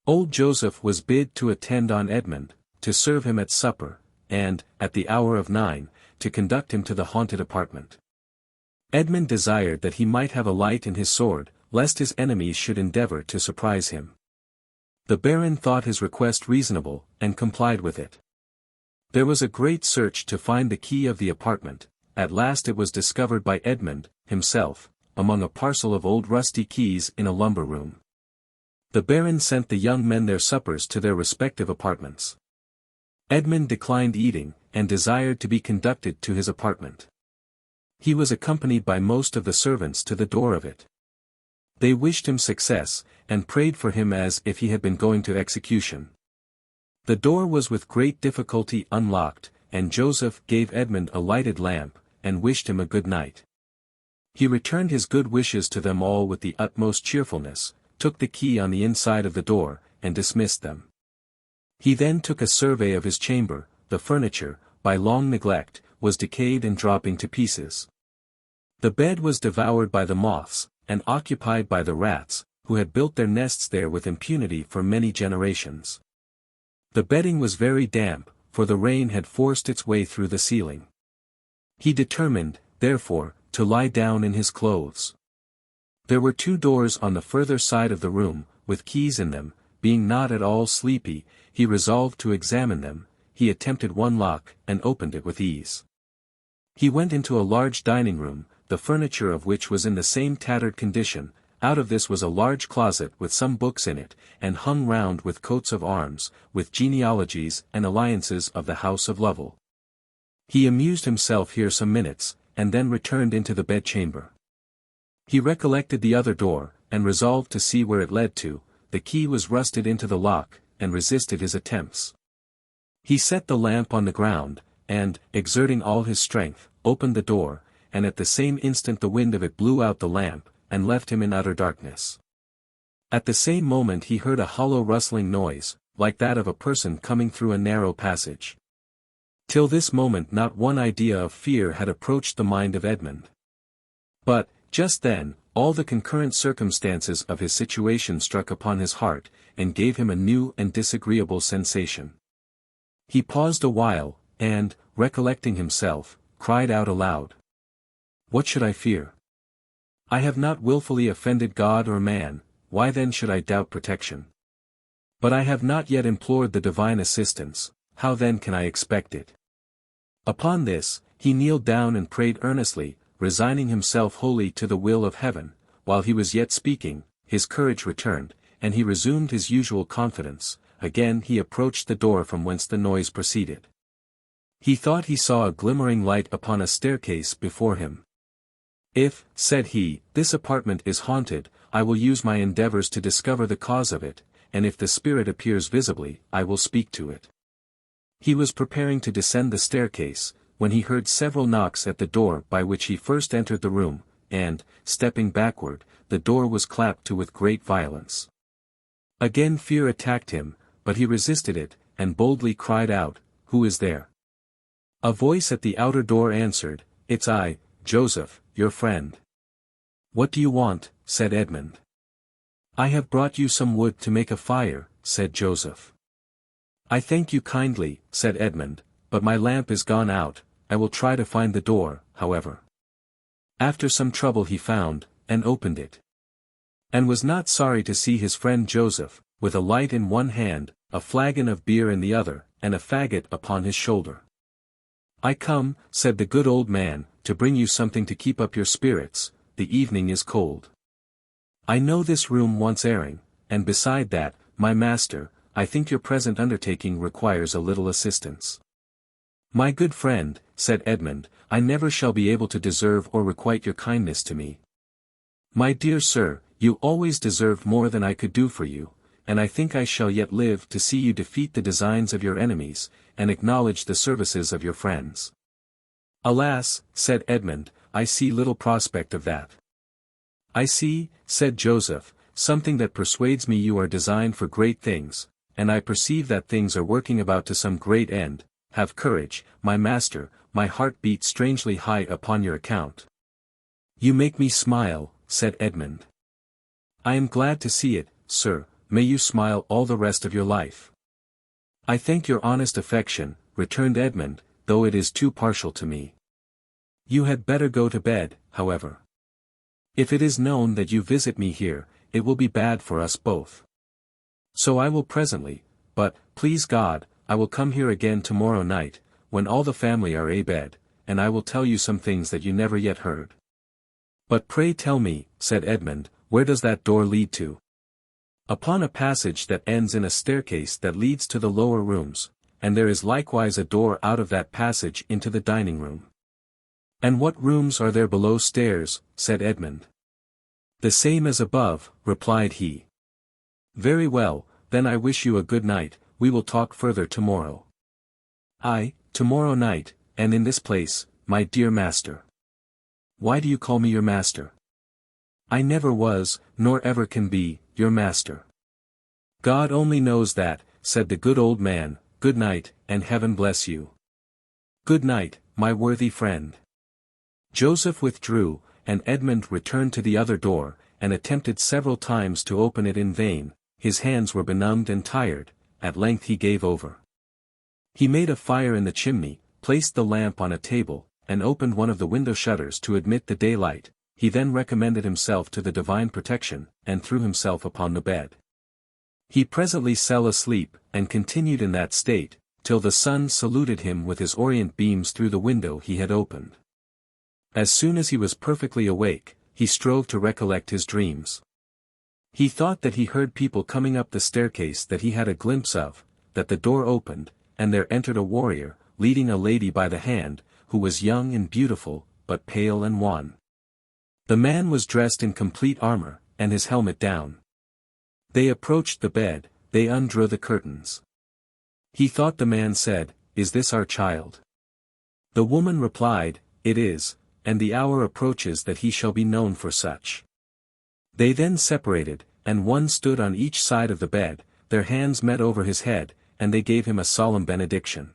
Old Joseph was bid to attend on Edmund, to serve him at supper, and, at the hour of 9, to conduct him to the haunted apartment. Edmund desired that he might have a light in his sword, lest his enemies should endeavour to surprise him. The Baron thought his request reasonable, and complied with it. There was a great search to find the key of the apartment. At last it was discovered by Edmund, himself, among a parcel of old rusty keys in a lumber room. The Baron sent the young men their suppers to their respective apartments. Edmund declined eating, and desired to be conducted to his apartment. He was accompanied by most of the servants to the door of it. They wished him success, and prayed for him as if he had been going to execution. The door was with great difficulty unlocked, and Joseph gave Edmund a lighted lamp, and wished him a good night. He returned his good wishes to them all with the utmost cheerfulness, took the key on the inside of the door, and dismissed them. He then took a survey of his chamber. The furniture, by long neglect, was decayed and dropping to pieces. The bed was devoured by the moths, and occupied by the rats, who had built their nests there with impunity for many generations. The bedding was very damp, for the rain had forced its way through the ceiling. He determined, therefore, to lie down in his clothes. There were 2 doors on the further side of the room, with keys in them. Being not at all sleepy, he resolved to examine them. He attempted one lock, and opened it with ease. He went into a large dining room, the furniture of which was in the same tattered condition, out of this was a large closet with some books in it, and hung round with coats of arms, with genealogies and alliances of the house of Lovel. He amused himself here some minutes, and then returned into the bedchamber. He recollected the other door, and resolved to see where it led to. The key was rusted into the lock, and resisted his attempts. He set the lamp on the ground, and, exerting all his strength, opened the door, and at the same instant the wind of it blew out the lamp, and left him in utter darkness. At the same moment he heard a hollow rustling noise, like that of a person coming through a narrow passage. Till this moment not one idea of fear had approached the mind of Edmund. But, just then, all the concurrent circumstances of his situation struck upon his heart, and gave him a new and disagreeable sensation. He paused a while, and, recollecting himself, cried out aloud. "What should I fear? I have not wilfully offended God or man, why then should I doubt protection? But I have not yet implored the divine assistance, how then can I expect it?" Upon this, he kneeled down and prayed earnestly, resigning himself wholly to the will of heaven. While he was yet speaking, his courage returned, and he resumed his usual confidence. Again he approached the door from whence the noise proceeded. He thought he saw a glimmering light upon a staircase before him. "If," said he, "this apartment is haunted, I will use my endeavors to discover the cause of it, and if the spirit appears visibly, I will speak to it." He was preparing to descend the staircase, when he heard several knocks at the door by which he first entered the room, and, stepping backward, the door was clapped to with great violence. Again fear attacked him, but he resisted it, and boldly cried out, "Who is there?" A voice at the outer door answered, "It's I, Joseph, your friend." "What do you want?" said Edmund. "I have brought you some wood to make a fire," said Joseph. "I thank you kindly," said Edmund, "but my lamp is gone out. I will try to find the door, however." After some trouble he found, and opened it. And was not sorry to see his friend Joseph, with a light in one hand, a flagon of beer in the other, and a faggot upon his shoulder. "I come," said the good old man, "to bring you something to keep up your spirits. The evening is cold. I know this room wants airing, and beside that, my master, I think your present undertaking requires a little assistance." "My good friend," said Edmund, "I never shall be able to deserve or requite your kindness to me. My dear sir, you always deserved more than I could do for you, and I think I shall yet live to see you defeat the designs of your enemies, and acknowledge the services of your friends." "Alas," said Edmund, "I see little prospect of that." "I see," said Joseph, "something that persuades me you are designed for great things, and I perceive that things are working about to some great end. Have courage, my master, my heart beats strangely high upon your account." "You make me smile," said Edmund. "I am glad to see it, sir, may you smile all the rest of your life." "I thank your honest affection," returned Edmund, "though it is too partial to me. You had better go to bed, however. If it is known that you visit me here, it will be bad for us both. So I will presently, but, please God, I will come here again tomorrow night, when all the family are abed, and I will tell you some things that you never yet heard." "But pray tell me," said Edmund, "where does that door lead to?" "Upon a passage that ends in a staircase that leads to the lower rooms, and there is likewise a door out of that passage into the dining room." "And what rooms are there below stairs?" said Edmund. "The same as above," replied he. "Very well, then I wish you a good night, we will talk further tomorrow." "Aye, tomorrow night, and in this place, my dear master." "Why do you call me your master?" "I never was, nor ever can be, your master." "God only knows that," said the good old man. "Good night, and heaven bless you." "Good night, my worthy friend." Joseph withdrew, and Edmund returned to the other door, and attempted several times to open it in vain. His hands were benumbed and tired. At length he gave over. He made a fire in the chimney, placed the lamp on a table, and opened one of the window shutters to admit the daylight. He then recommended himself to the divine protection, and threw himself upon the bed. He presently fell asleep, and continued in that state, till the sun saluted him with his orient beams through the window he had opened. As soon as he was perfectly awake, he strove to recollect his dreams. He thought that he heard people coming up the staircase that he had a glimpse of, that the door opened, and there entered a warrior, leading a lady by the hand, who was young and beautiful, but pale and wan. The man was dressed in complete armor, and his helmet down. They approached the bed, they undrew the curtains. He thought the man said, "Is this our child?" The woman replied, "It is, and the hour approaches that he shall be known for such." They then separated, and one stood on each side of the bed, their hands met over his head, and they gave him a solemn benediction.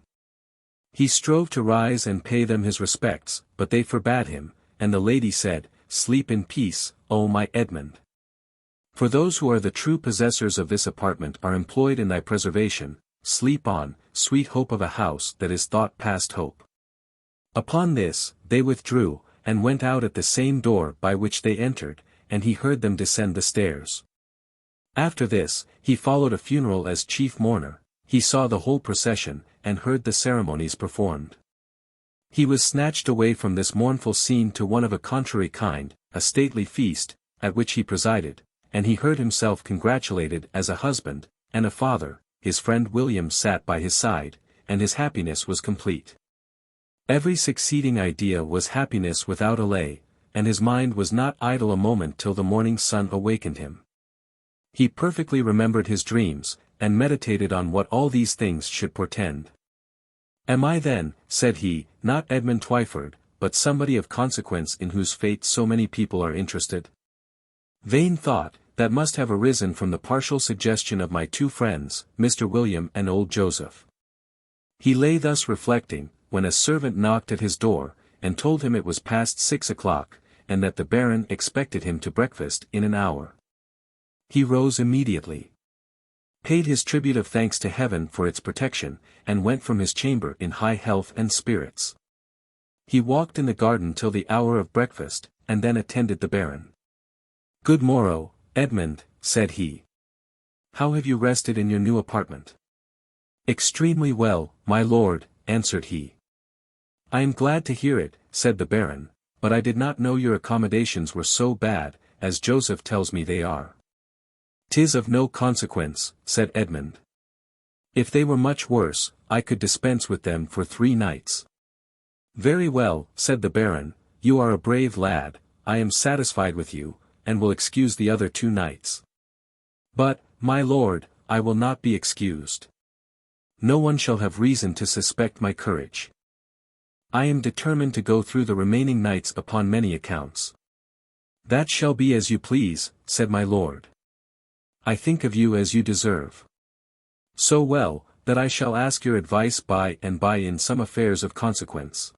He strove to rise and pay them his respects, but they forbade him, and the lady said, "Sleep in peace, O my Edmund. For those who are the true possessors of this apartment are employed in thy preservation, sleep on, sweet hope of a house that is thought past hope." Upon this, they withdrew, and went out at the same door by which they entered, and he heard them descend the stairs. After this, he followed a funeral as chief mourner, he saw the whole procession, and heard the ceremonies performed. He was snatched away from this mournful scene to one of a contrary kind, a stately feast, at which he presided, and he heard himself congratulated as a husband, and a father, his friend William sat by his side, and his happiness was complete. Every succeeding idea was happiness without allay, and his mind was not idle a moment till the morning sun awakened him. He perfectly remembered his dreams, and meditated on what all these things should portend. "Am I then," said he, "not Edmund Twyford, but somebody of consequence in whose fate so many people are interested?" Vain thought, that must have arisen from the partial suggestion of my two friends, Mr. William and old Joseph. He lay thus reflecting, when a servant knocked at his door, and told him it was past 6 o'clock, and that the Baron expected him to breakfast in an hour. He rose immediately, paid his tribute of thanks to heaven for its protection, and went from his chamber in high health and spirits. He walked in the garden till the hour of breakfast, and then attended the Baron. "Good morrow, Edmund," said he. "How have you rested in your new apartment?" "Extremely well, my lord," answered he. "I am glad to hear it," said the Baron, "but I did not know your accommodations were so bad, as Joseph tells me they are." "'Tis of no consequence," said Edmund. "If they were much worse, I could dispense with them for 3 nights. "Very well," said the Baron, "you are a brave lad, I am satisfied with you, and will excuse the other 2 nights. But, my lord, I will not be excused. No one shall have reason to suspect my courage. I am determined to go through the remaining nights upon many accounts." "That shall be as you please," said my lord. "I think of you as you deserve. So well, that I shall ask your advice by and by in some affairs of consequence.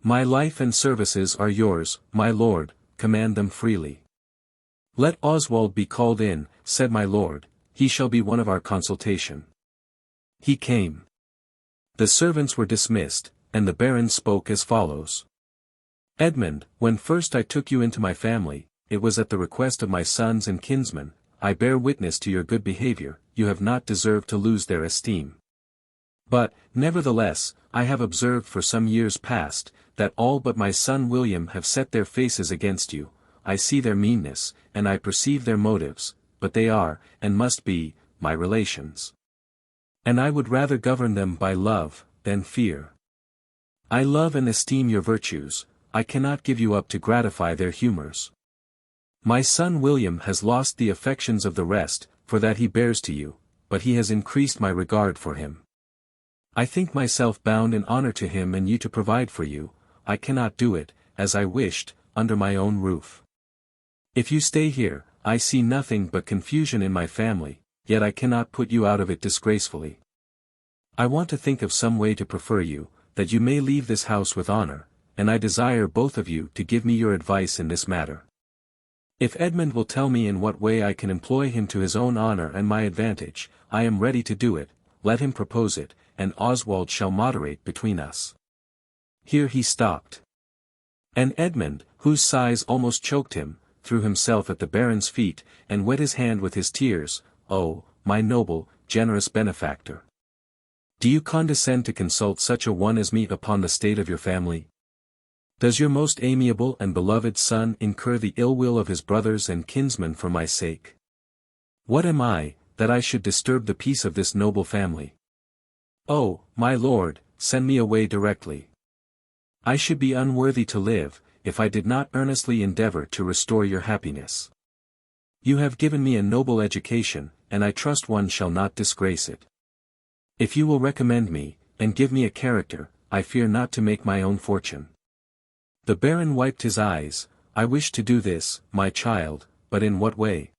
My life and services are yours, my lord, command them freely." "Let Oswald be called in," said my lord, "he shall be one of our consultation." He came. The servants were dismissed, and the Baron spoke as follows. "Edmund, when first I took you into my family, it was at the request of my sons and kinsmen. I bear witness to your good behavior, you have not deserved to lose their esteem. But, nevertheless, I have observed for some years past, that all but my son William have set their faces against you. I see their meanness, and I perceive their motives, but they are, and must be, my relations. And I would rather govern them by love, than fear. I love and esteem your virtues, I cannot give you up to gratify their humors. My son William has lost the affections of the rest, for that he bears to you, but he has increased my regard for him. I think myself bound in honor to him and you to provide for you. I cannot do it, as I wished, under my own roof. If you stay here, I see nothing but confusion in my family, yet I cannot put you out of it disgracefully. I want to think of some way to prefer you, that you may leave this house with honor, and I desire both of you to give me your advice in this matter. If Edmund will tell me in what way I can employ him to his own honor and my advantage, I am ready to do it, let him propose it, and Oswald shall moderate between us." Here he stopped. And Edmund, whose sighs almost choked him, threw himself at the Baron's feet, and wet his hand with his tears. "Oh, my noble, generous benefactor! Do you condescend to consult such a one as me upon the state of your family? Does your most amiable and beloved son incur the ill will of his brothers and kinsmen for my sake? What am I, that I should disturb the peace of this noble family? Oh, my lord, send me away directly. I should be unworthy to live, if I did not earnestly endeavor to restore your happiness. You have given me a noble education, and I trust one shall not disgrace it. If you will recommend me, and give me a character, I fear not to make my own fortune. The Baron wiped his eyes. I wish to do this, my child, but in what way?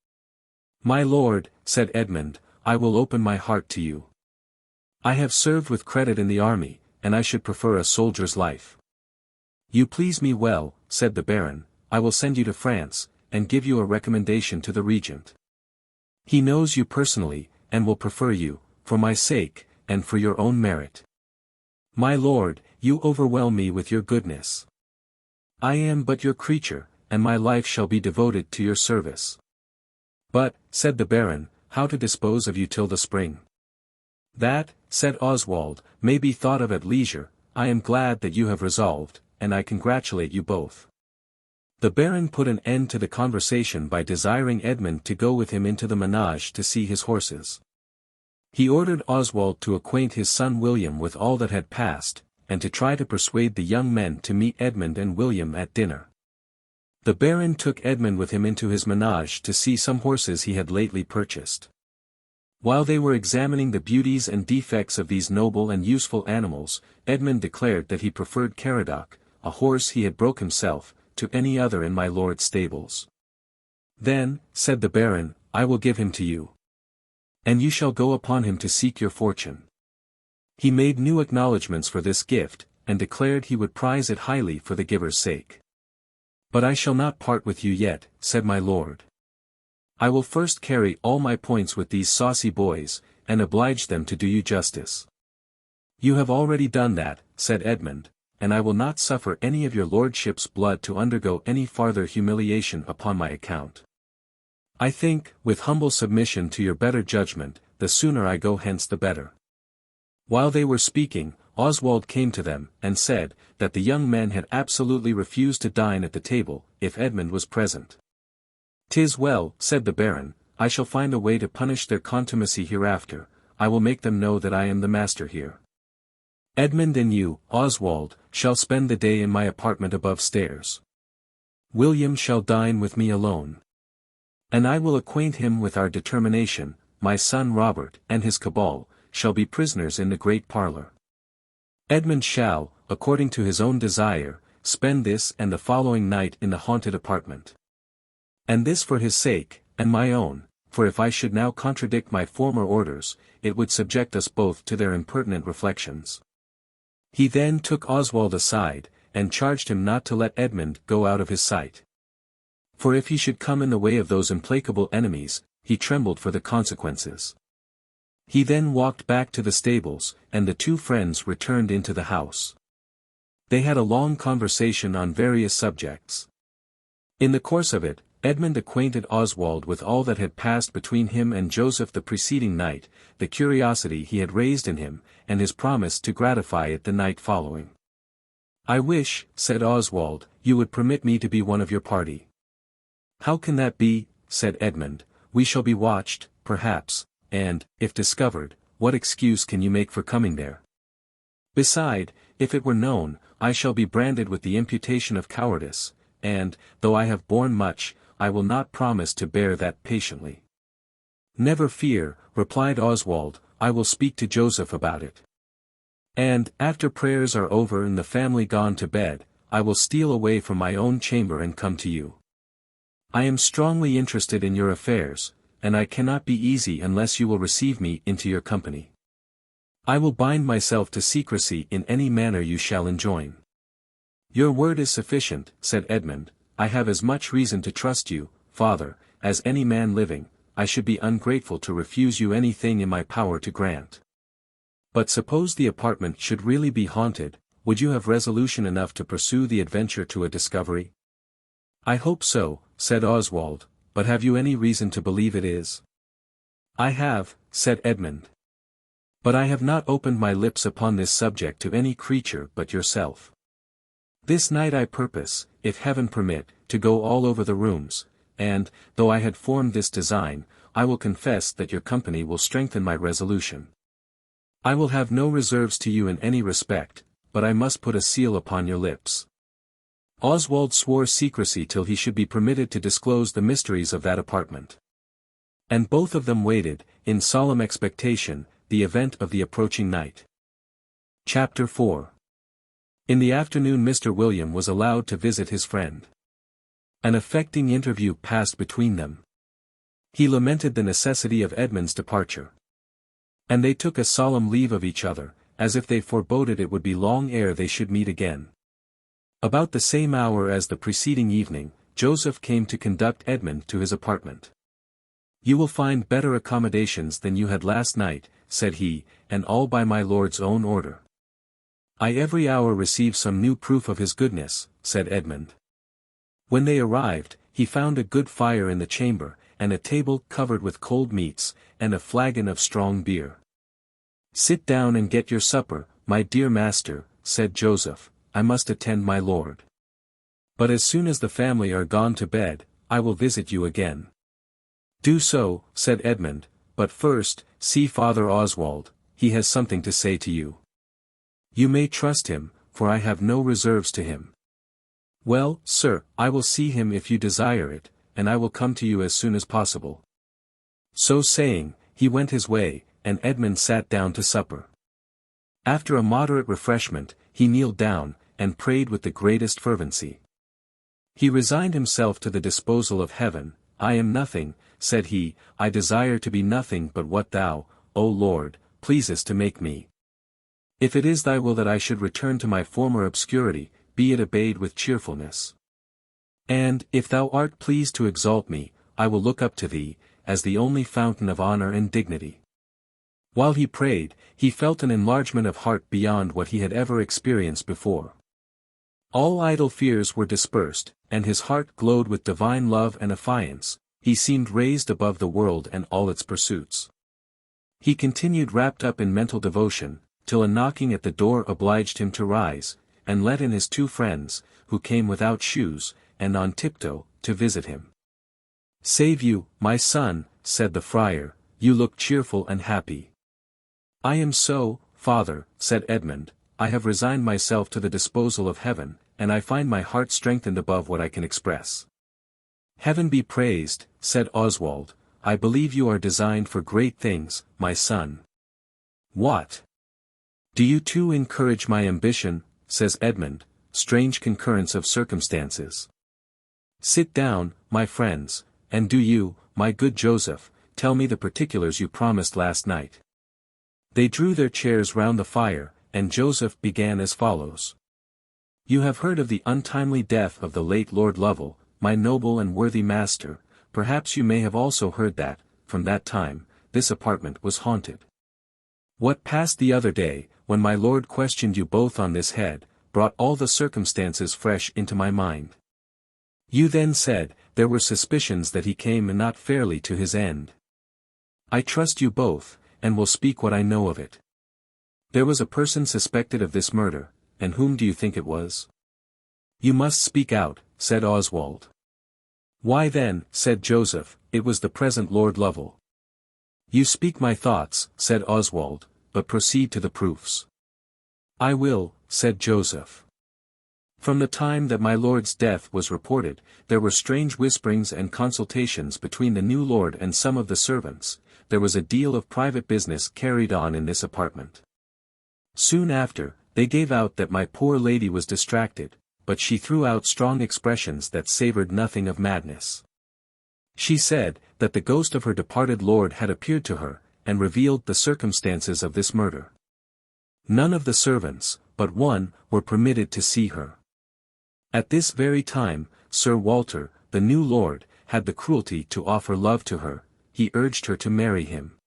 My lord, said Edmund, I will open my heart to you. I have served with credit in the army, and I should prefer a soldier's life. You please me well, said the Baron, I will send you to France, and give you a recommendation to the regent. He knows you personally, and will prefer you, for my sake, and for your own merit. My lord, you overwhelm me with your goodness. I am but your creature, and my life shall be devoted to your service. But, said the Baron, how to dispose of you till the spring? That, said Oswald, may be thought of at leisure. I am glad that you have resolved, and I congratulate you both. The Baron put an end to the conversation by desiring Edmund to go with him into the menage to see his horses. He ordered Oswald to acquaint his son William with all that had passed, and to try to persuade the young men to meet Edmund and William at dinner. The Baron took Edmund with him into his menage to see some horses he had lately purchased. While they were examining the beauties and defects of these noble and useful animals, Edmund declared that he preferred Caradoc, a horse he had broke himself, to any other in my lord's stables. Then, said the Baron, I will give him to you. And you shall go upon him to seek your fortune. He made new acknowledgments for this gift, and declared he would prize it highly for the giver's sake. But I shall not part with you yet, said my lord. I will first carry all my points with these saucy boys, and oblige them to do you justice. You have already done that, said Edmund, and I will not suffer any of your lordship's blood to undergo any farther humiliation upon my account. I think, with humble submission to your better judgment, the sooner I go hence the better. While they were speaking, Oswald came to them, and said, that the young men had absolutely refused to dine at the table, if Edmund was present. "'Tis well," said the Baron, "I shall find a way to punish their contumacy hereafter. I will make them know that I am the master here. Edmund and you, Oswald, shall spend the day in my apartment above stairs. William shall dine with me alone. And I will acquaint him with our determination. My son Robert, and his cabal, shall be prisoners in the great parlour. Edmund shall, according to his own desire, spend this and the following night in the haunted apartment. And this for his sake, and my own, for if I should now contradict my former orders, it would subject us both to their impertinent reflections." He then took Oswald aside, and charged him not to let Edmund go out of his sight. For if he should come in the way of those implacable enemies, he trembled for the consequences. He then walked back to the stables, and the two friends returned into the house. They had a long conversation on various subjects. In the course of it, Edmund acquainted Oswald with all that had passed between him and Joseph the preceding night, the curiosity he had raised in him, and his promise to gratify it the night following. "I wish," said Oswald, "you would permit me to be one of your party." "How can that be?" said Edmund. "We shall be watched, perhaps, and, if discovered, what excuse can you make for coming there? Beside, if it were known, I shall be branded with the imputation of cowardice, and, though I have borne much, I will not promise to bear that patiently." "Never fear," replied Oswald, "I will speak to Joseph about it. And, after prayers are over and the family gone to bed, I will steal away from my own chamber and come to you. I am strongly interested in your affairs, and I cannot be easy unless you will receive me into your company. I will bind myself to secrecy in any manner you shall enjoin." "Your word is sufficient," said Edmund. "I have as much reason to trust you, father, as any man living. I should be ungrateful to refuse you anything in my power to grant. But suppose the apartment should really be haunted, would you have resolution enough to pursue the adventure to a discovery?" "I hope so," said Oswald, "but have you any reason to believe it is?" "I have," said Edmund. "But I have not opened my lips upon this subject to any creature but yourself. This night I purpose, if heaven permit, to go all over the rooms, and, though I had formed this design, I will confess that your company will strengthen my resolution. I will have no reserves to you in any respect, but I must put a seal upon your lips." Oswald swore secrecy till he should be permitted to disclose the mysteries of that apartment. And both of them waited, in solemn expectation, the event of the approaching night. Chapter 4. In the afternoon Mr. William was allowed to visit his friend. An affecting interview passed between them. He lamented the necessity of Edmund's departure. And they took a solemn leave of each other, as if they foreboded it would be long ere they should meet again. About the same hour as the preceding evening, Joseph came to conduct Edmund to his apartment. "You will find better accommodations than you had last night," said he, "and all by my lord's own order." "I every hour receive some new proof of his goodness," said Edmund. When they arrived, he found a good fire in the chamber, and a table covered with cold meats, and a flagon of strong beer. "Sit down and get your supper, my dear master," said Joseph, "I must attend my lord. But as soon as the family are gone to bed, I will visit you again." "Do so," said Edmund, "but first, see Father Oswald, he has something to say to you. You may trust him, for I have no reserves to him." "Well, sir, I will see him if you desire it, and I will come to you as soon as possible." So saying, he went his way, and Edmund sat down to supper. After a moderate refreshment, he kneeled down, and prayed with the greatest fervency. He resigned himself to the disposal of heaven. "I am nothing," said he, "I desire to be nothing but what thou, O Lord, pleasest to make me. If it is thy will that I should return to my former obscurity, be it obeyed with cheerfulness. And, if thou art pleased to exalt me, I will look up to thee, as the only fountain of honor and dignity." While he prayed, he felt an enlargement of heart beyond what he had ever experienced before. All idle fears were dispersed, and his heart glowed with divine love and affiance. He seemed raised above the world and all its pursuits. He continued wrapped up in mental devotion, till a knocking at the door obliged him to rise, and let in his two friends, who came without shoes, and on tiptoe, to visit him. "Save you, my son," said the friar, "you look cheerful and happy." "I am so, father," said Edmund, "I have resigned myself to the disposal of heaven, and I find my heart strengthened above what I can express." "Heaven be praised," said Oswald, "I believe you are designed for great things, my son." "What? Do you too encourage my ambition?" says Edmund, "strange concurrence of circumstances. Sit down, my friends, and do you, my good Joseph, tell me the particulars you promised last night." They drew their chairs round the fire, and Joseph began as follows. "You have heard of the untimely death of the late Lord Lovel, my noble and worthy master. Perhaps you may have also heard that, from that time, this apartment was haunted. What passed the other day, when my lord questioned you both on this head, brought all the circumstances fresh into my mind. You then said, there were suspicions that he came not fairly to his end. I trust you both, and will speak what I know of it. There was a person suspected of this murder, and whom do you think it was?" "You must speak out," said Oswald. "Why then," said Joseph, "it was the present Lord Lovel." "You speak my thoughts," said Oswald, "but proceed to the proofs." "I will," said Joseph. "From the time that my lord's death was reported, there were strange whisperings and consultations between the new lord and some of the servants. There was a deal of private business carried on in this apartment. Soon after, they gave out that my poor lady was distracted, but she threw out strong expressions that savored nothing of madness. She said, that the ghost of her departed lord had appeared to her, and revealed the circumstances of this murder. None of the servants, but one, were permitted to see her. At this very time, Sir Walter, the new lord, had the cruelty to offer love to her. He urged her to marry him.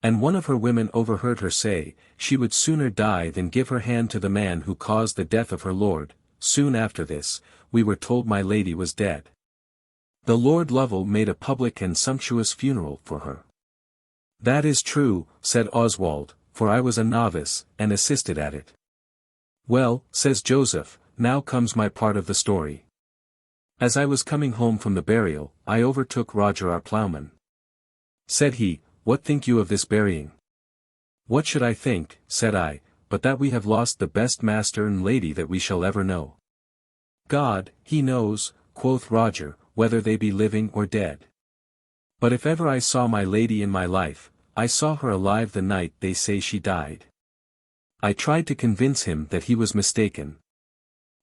And one of her women overheard her say, she would sooner die than give her hand to the man who caused the death of her lord. Soon after this, we were told my lady was dead. The Lord Lovel made a public and sumptuous funeral for her." "That is true," said Oswald, "for I was a novice, and assisted at it." "Well," says Joseph, "now comes my part of the story. As I was coming home from the burial, I overtook Roger our ploughman. said he, what think you of this burying? What should I think, said I, but that we have lost the best master and lady that we shall ever know. God, he knows, quoth Roger, whether they be living or dead. But if ever I saw my lady in my life, I saw her alive the night they say she died. I tried to convince him that he was mistaken.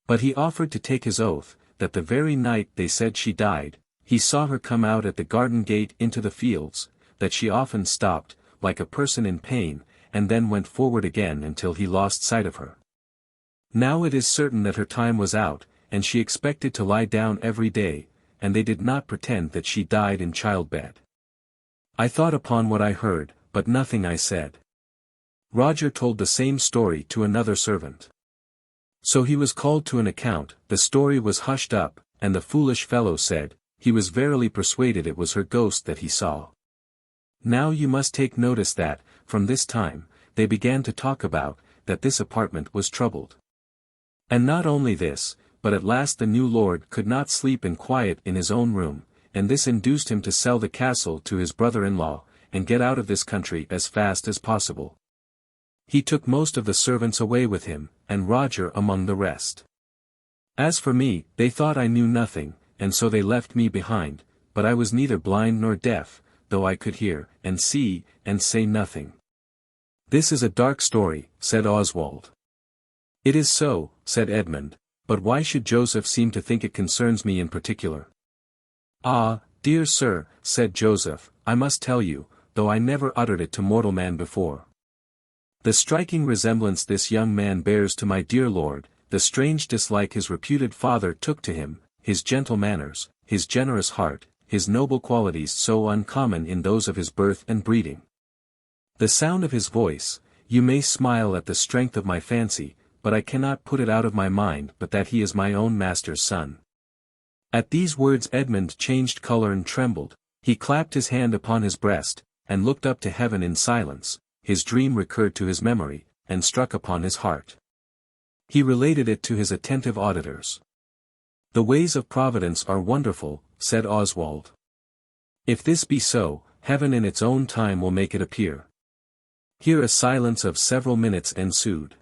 But he offered to take his oath, that the very night they said she died, he saw her come out at the garden gate into the fields, that she often stopped, like a person in pain, and then went forward again until he lost sight of her. Now it is certain that her time was out, and she expected to lie down every day, and they did not pretend that she died in childbed. I thought upon what I heard, but nothing I said. Roger told the same story to another servant. So he was called to an account, the story was hushed up, and the foolish fellow said, he was verily persuaded it was her ghost that he saw. Now you must take notice that, from this time, they began to talk about, that this apartment was troubled. And not only this, but at last the new lord could not sleep in quiet in his own room, and this induced him to sell the castle to his brother-in-law, and get out of this country as fast as possible. He took most of the servants away with him, and Roger among the rest. As for me, they thought I knew nothing, and so they left me behind, but I was neither blind nor deaf, though I could hear, and see, and say nothing. This is a dark story, said Oswald. It is so, said Edmund, but why should Joseph seem to think it concerns me in particular? Ah, dear sir, said Joseph, I must tell you, though I never uttered it to mortal man before. The striking resemblance this young man bears to my dear lord, the strange dislike his reputed father took to him, his gentle manners, his generous heart, his noble qualities so uncommon in those of his birth and breeding. The sound of his voice, you may smile at the strength of my fancy, but I cannot put it out of my mind but that he is my own master's son. At these words Edmund changed colour and trembled, he clapped his hand upon his breast, and looked up to heaven in silence, his dream recurred to his memory, and struck upon his heart. He related it to his attentive auditors. The ways of Providence are wonderful, said Oswald. If this be so, heaven in its own time will make it appear. Here a silence of several minutes ensued.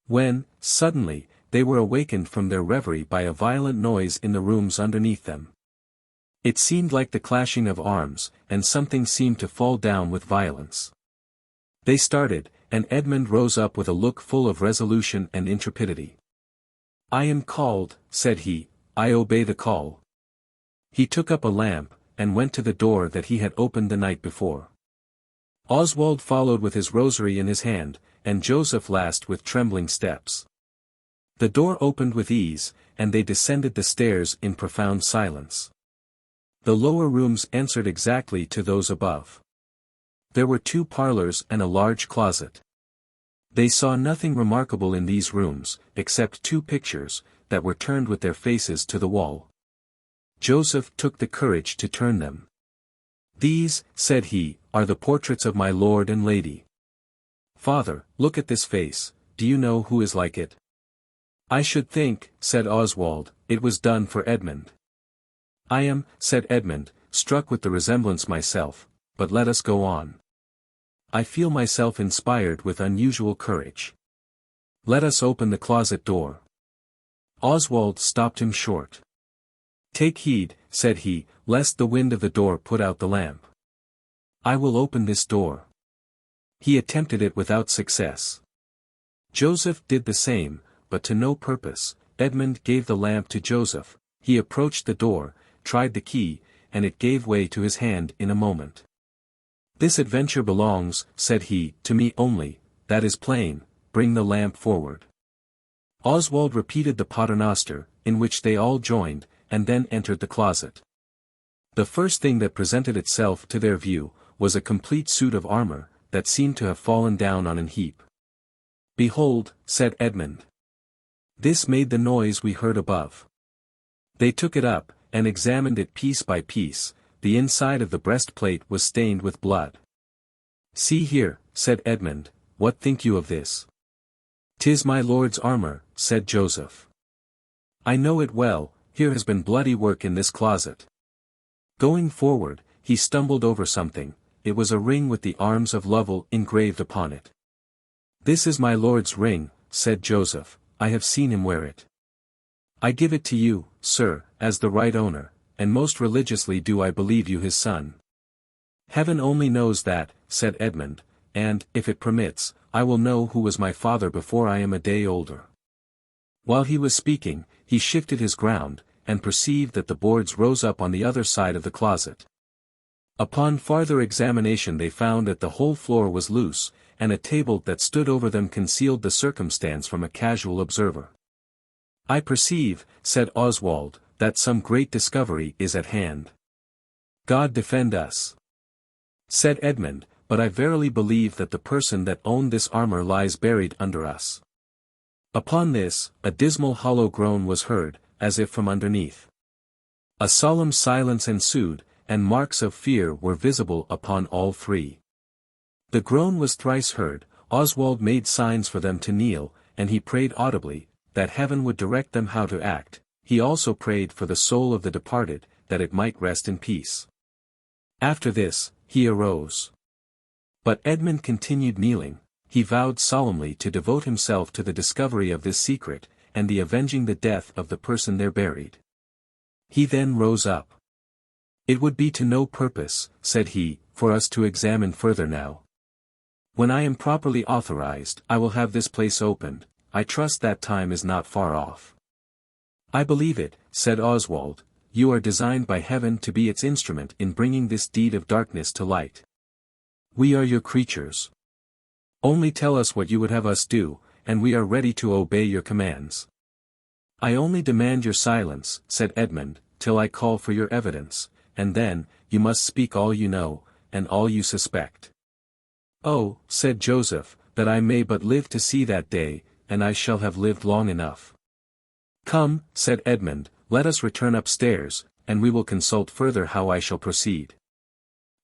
When, suddenly, they were awakened from their reverie by a violent noise in the rooms underneath them. It seemed like the clashing of arms, and something seemed to fall down with violence. They started, and Edmund rose up with a look full of resolution and intrepidity. I am called, said he, I obey the call. He took up a lamp, and went to the door that he had opened the night before. Oswald followed with his rosary in his hand, and Joseph last with trembling steps. The door opened with ease, and they descended the stairs in profound silence. The lower rooms answered exactly to those above. There were 2 parlours and a large closet. They saw nothing remarkable in these rooms, except 2 pictures, that were turned with their faces to the wall. Joseph took the courage to turn them. These, said he, are the portraits of my lord and lady. Father, look at this face, do you know who is like it? I should think, said Oswald, it was done for Edmund. I am, said Edmund, struck with the resemblance myself, but let us go on. I feel myself inspired with unusual courage. Let us open the closet door. Oswald stopped him short. Take heed, said he, lest the wind of the door put out the lamp. I will open this door. He attempted it without success. Joseph did the same, but to no purpose. Edmund gave the lamp to Joseph, he approached the door, tried the key, and it gave way to his hand in a moment. This adventure belongs, said he, to me only, that is plain, bring the lamp forward. Oswald repeated the paternoster, in which they all joined, and then entered the closet. The first thing that presented itself to their view, was a complete suit of armour, that seemed to have fallen down on an heap. Behold, said Edmund. This made the noise we heard above. They took it up, and examined it piece by piece. The inside of the breastplate was stained with blood. See here, said Edmund, what think you of this? 'Tis my lord's armour, said Joseph. I know it well, here has been bloody work in this closet. Going forward, he stumbled over something. It was a ring with the arms of Lovel engraved upon it. "This is my lord's ring," said Joseph, "I have seen him wear it. I give it to you, sir, as the right owner, and most religiously do I believe you his son." "Heaven only knows that," said Edmund, "and, if it permits, I will know who was my father before I am a day older." While he was speaking, he shifted his ground, and perceived that the boards rose up on the other side of the closet. Upon farther examination they found that the whole floor was loose, and a table that stood over them concealed the circumstance from a casual observer. "I perceive," said Oswald, "that some great discovery is at hand." "God defend us," said Edmund, "but I verily believe that the person that owned this armor lies buried under us." Upon this, a dismal hollow groan was heard, as if from underneath. A solemn silence ensued, and marks of fear were visible upon all three. The groan was thrice heard. Oswald made signs for them to kneel, and he prayed audibly, that heaven would direct them how to act. He also prayed for the soul of the departed, that it might rest in peace. After this, he arose. But Edmund continued kneeling. He vowed solemnly to devote himself to the discovery of this secret, and the avenging the death of the person there buried. He then rose up. "It would be to no purpose," said he, "for us to examine further now. When I am properly authorized, I will have this place opened. I trust that time is not far off." "I believe it," said Oswald. "You are designed by heaven to be its instrument in bringing this deed of darkness to light. We are your creatures. Only tell us what you would have us do, and we are ready to obey your commands." "I only demand your silence," said Edmund, "till I call for your evidence, and then, you must speak all you know, and all you suspect." "Oh," said Joseph, "that I may but live to see that day, and I shall have lived long enough." "Come," said Edmund, "let us return upstairs, and we will consult further how I shall proceed."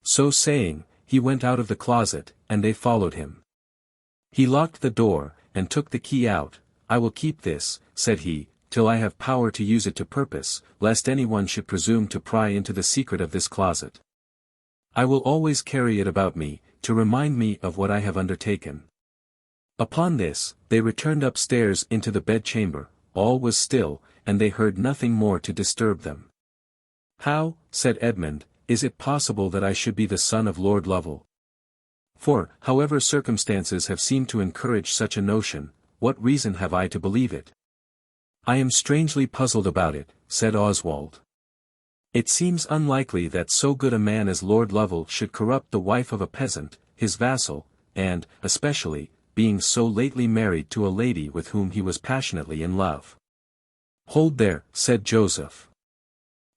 So saying, he went out of the closet, and they followed him. He locked the door, and took the key out. "I will keep this," said he, "till I have power to use it to purpose, lest anyone should presume to pry into the secret of this closet. I will always carry it about me, to remind me of what I have undertaken." Upon this, they returned upstairs into the bedchamber. All was still, and they heard nothing more to disturb them. "How," said Edmund, "is it possible that I should be the son of Lord Lovel? For, however circumstances have seemed to encourage such a notion, what reason have I to believe it?" "I am strangely puzzled about it," said Oswald. "It seems unlikely that so good a man as Lord Lovel should corrupt the wife of a peasant, his vassal, and, especially, being so lately married to a lady with whom he was passionately in love." "Hold there," said Joseph.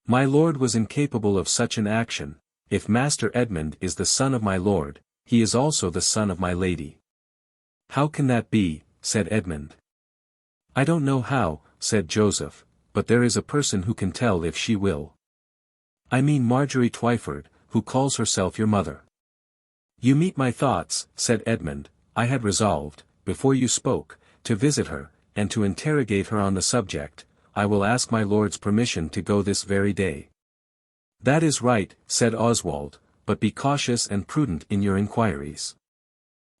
"My lord was incapable of such an action. If Master Edmund is the son of my lord, he is also the son of my lady." "How can that be?" said Edmund. "I don't know how," said Joseph, "but there is a person who can tell if she will. I mean Marjorie Twyford, who calls herself your mother." "You meet my thoughts," said Edmund. "I had resolved, before you spoke, to visit her, and to interrogate her on the subject. I will ask my lord's permission to go this very day." "That is right," said Oswald, "but be cautious and prudent in your inquiries."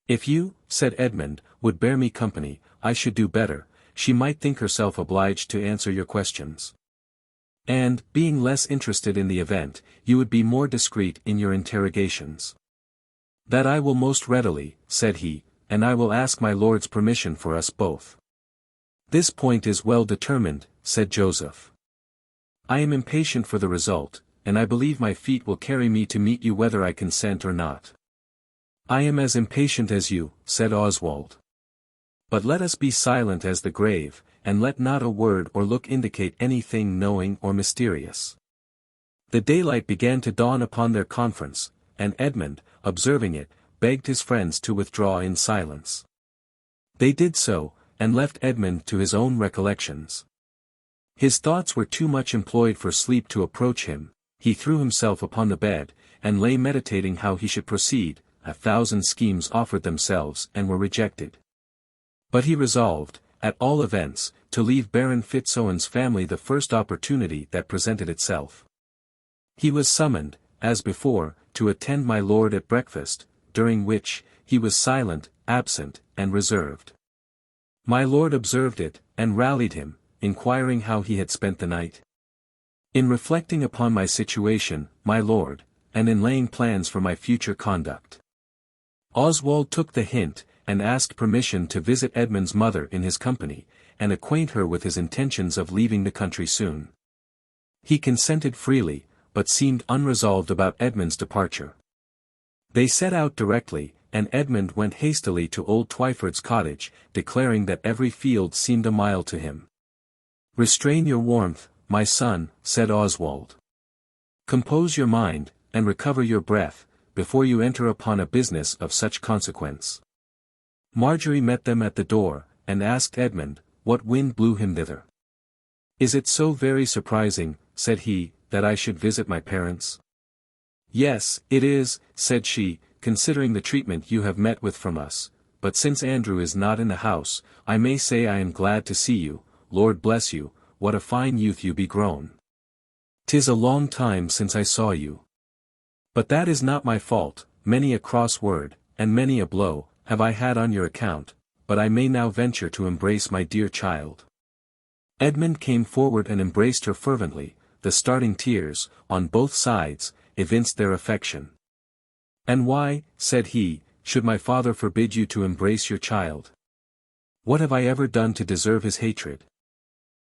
"If you," said Edmund, "would bear me company, I should do better. She might think herself obliged to answer your questions. And, being less interested in the event, you would be more discreet in your interrogations." "That I will most readily," said he, "and I will ask my lord's permission for us both." "This point is well determined," said Joseph. "I am impatient for the result, and I believe my feet will carry me to meet you whether I consent or not." "I am as impatient as you," said Oswald. "But let us be silent as the grave, and let not a word or look indicate anything knowing or mysterious." The daylight began to dawn upon their conference, and Edmund, observing it, begged his friends to withdraw in silence. They did so, and left Edmund to his own recollections. His thoughts were too much employed for sleep to approach him. He threw himself upon the bed, and lay meditating how he should proceed. 1,000 schemes offered themselves and were rejected. But he resolved, at all events, to leave Baron Fitz-Owen's family the first opportunity that presented itself. He was summoned, as before, to attend my lord at breakfast, during which, he was silent, absent, and reserved. My lord observed it, and rallied him, inquiring how he had spent the night. In reflecting upon my situation, my lord, and in laying plans for my future conduct. Oswald took the hint, and asked permission to visit Edmund's mother in his company, and acquaint her with his intentions of leaving the country soon. He consented freely, but seemed unresolved about Edmund's departure. They set out directly, and Edmund went hastily to old Twyford's cottage, declaring that every field seemed a mile to him. "Restrain your warmth, my son," said Oswald. "Compose your mind, and recover your breath, before you enter upon a business of such consequence." Marjorie met them at the door, and asked Edmund, what wind blew him thither. "Is it so very surprising," said he, "that I should visit my parents?" "Yes, it is," said she, "considering the treatment you have met with from us, but since Andrew is not in the house, I may say I am glad to see you. Lord bless you, what a fine youth you be grown. 'Tis a long time since I saw you. But that is not my fault, many a cross word, and many a blow, have I had on your account, but I may now venture to embrace my dear child." Edmund came forward and embraced her fervently. The starting tears, on both sides, evinced their affection. "And why," said he, "should my father forbid you to embrace your child? What have I ever done to deserve his hatred?"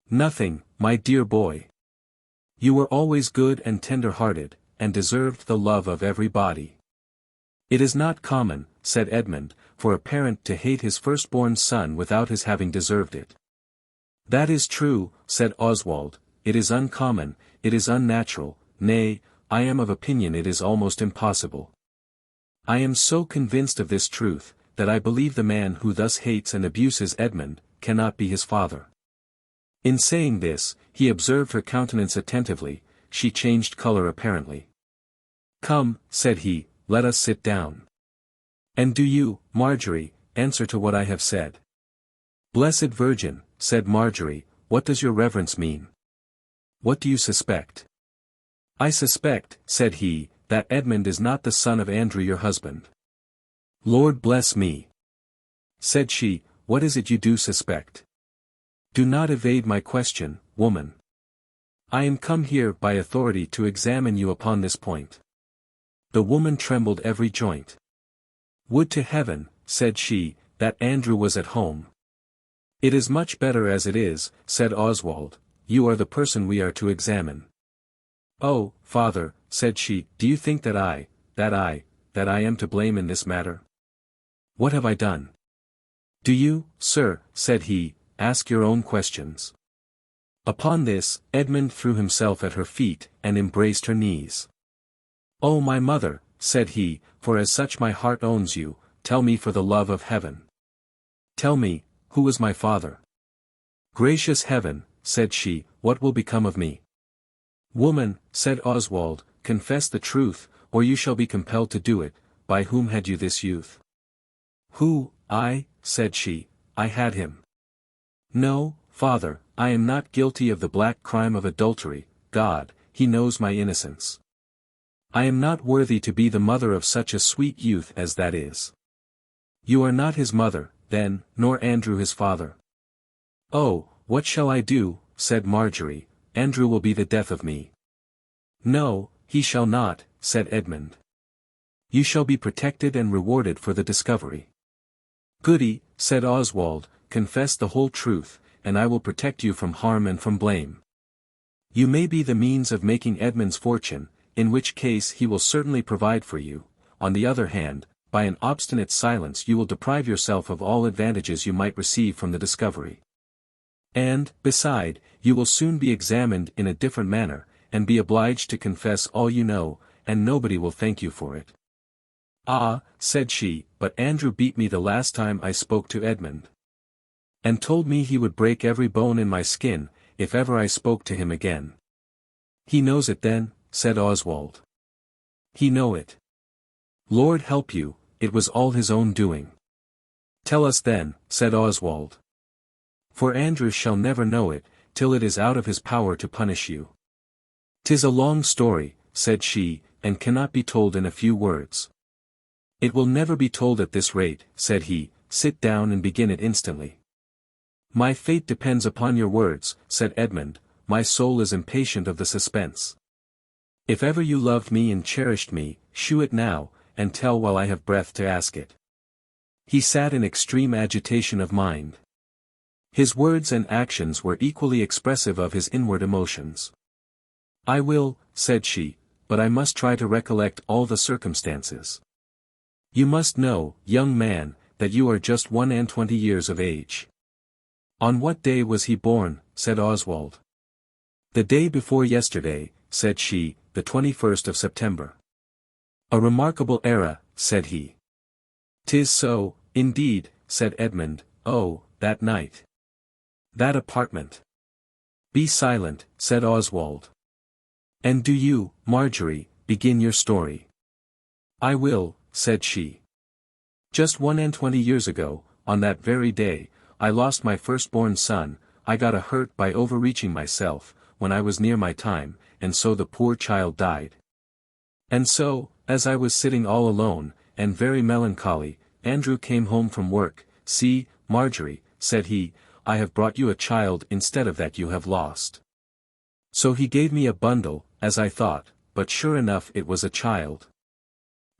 "Nothing, my dear boy. You were always good and tender-hearted, and deserved the love of everybody." "It is not common," said Edmund, "for a parent to hate his firstborn son without his having deserved it." "That is true," said Oswald, "it is uncommon, it is unnatural, nay, I am of opinion it is almost impossible. I am so convinced of this truth, that I believe the man who thus hates and abuses Edmund, cannot be his father." In saying this, he observed her countenance attentively. She changed colour apparently. "Come," said he, "let us sit down. And do you, Marjorie, answer to what I have said." "Blessed Virgin," said Marjorie, "what does your reverence mean? What do you suspect?" "I suspect," said he, "that Edmund is not the son of Andrew your husband." "Lord bless me," said she, "what is it you do suspect? Do not evade my question, woman. I am come here by authority to examine you upon this point." The woman trembled every joint. "Would to heaven," said she, "that Andrew was at home." "It is much better as it is," said Oswald. "You are the person we are to examine." "Oh, father," said she, "do you think that I am to blame in this matter? What have I done?" "Do you, sir," said he, "ask your own questions?" Upon this, Edmund threw himself at her feet, and embraced her knees. "Oh my mother," said he, "for as such my heart owns you, tell me for the love of heaven. Tell me, who is my father?" "Gracious heaven," said she, "what will become of me?" "Woman," said Oswald, "confess the truth, or you shall be compelled to do it. By whom had you this youth?" "Who, I," said she, "I had him. No, father, I am not guilty of the black crime of adultery. God, he knows my innocence. I am not worthy to be the mother of such a sweet youth as that is." "You are not his mother, then, nor Andrew his father." "Oh, what shall I do?" said Marjorie. "Andrew will be the death of me." "No, he shall not," said Edmund. "You shall be protected and rewarded for the discovery." "Goody," said Oswald, "confess the whole truth, and I will protect you from harm and from blame. You may be the means of making Edmund's fortune, in which case he will certainly provide for you. On the other hand, by an obstinate silence you will deprive yourself of all advantages you might receive from the discovery. And, beside, you will soon be examined in a different manner, and be obliged to confess all you know, and nobody will thank you for it." "Ah," said she, "but Andrew beat me the last time I spoke to Edmund. And told me he would break every bone in my skin, if ever I spoke to him again." "He knows it then," said Oswald. "He know it. Lord help you, it was all his own doing." "Tell us then," said Oswald. "For Andrew shall never know it, till it is out of his power to punish you." "'Tis a long story," said she, and cannot be told in a few words. It will never be told at this rate, said he. Sit down and begin it instantly. My fate depends upon your words, said Edmund, my soul is impatient of the suspense. If ever you loved me and cherished me, shew it now, and tell while I have breath to ask it. He sat in extreme agitation of mind. His words and actions were equally expressive of his inward emotions. I will, said she, but I must try to recollect all the circumstances. You must know, young man, that you are just 21 years of age. On what day was he born? Said Oswald. The day before yesterday, said she, the 21st of September. A remarkable era, said he. 'Tis so, indeed, said Edmund. Oh, that night. That apartment. Be silent, said Oswald. And do you, Marjorie, begin your story. I will, said she. Just 21 years ago, on that very day, I lost my firstborn son. I got a hurt by overreaching myself, when I was near my time, and so the poor child died. And so, as I was sitting all alone, and very melancholy, Andrew came home from work. See, Marjorie, said he, I have brought you a child instead of that you have lost. So he gave me a bundle, as I thought, but sure enough it was a child.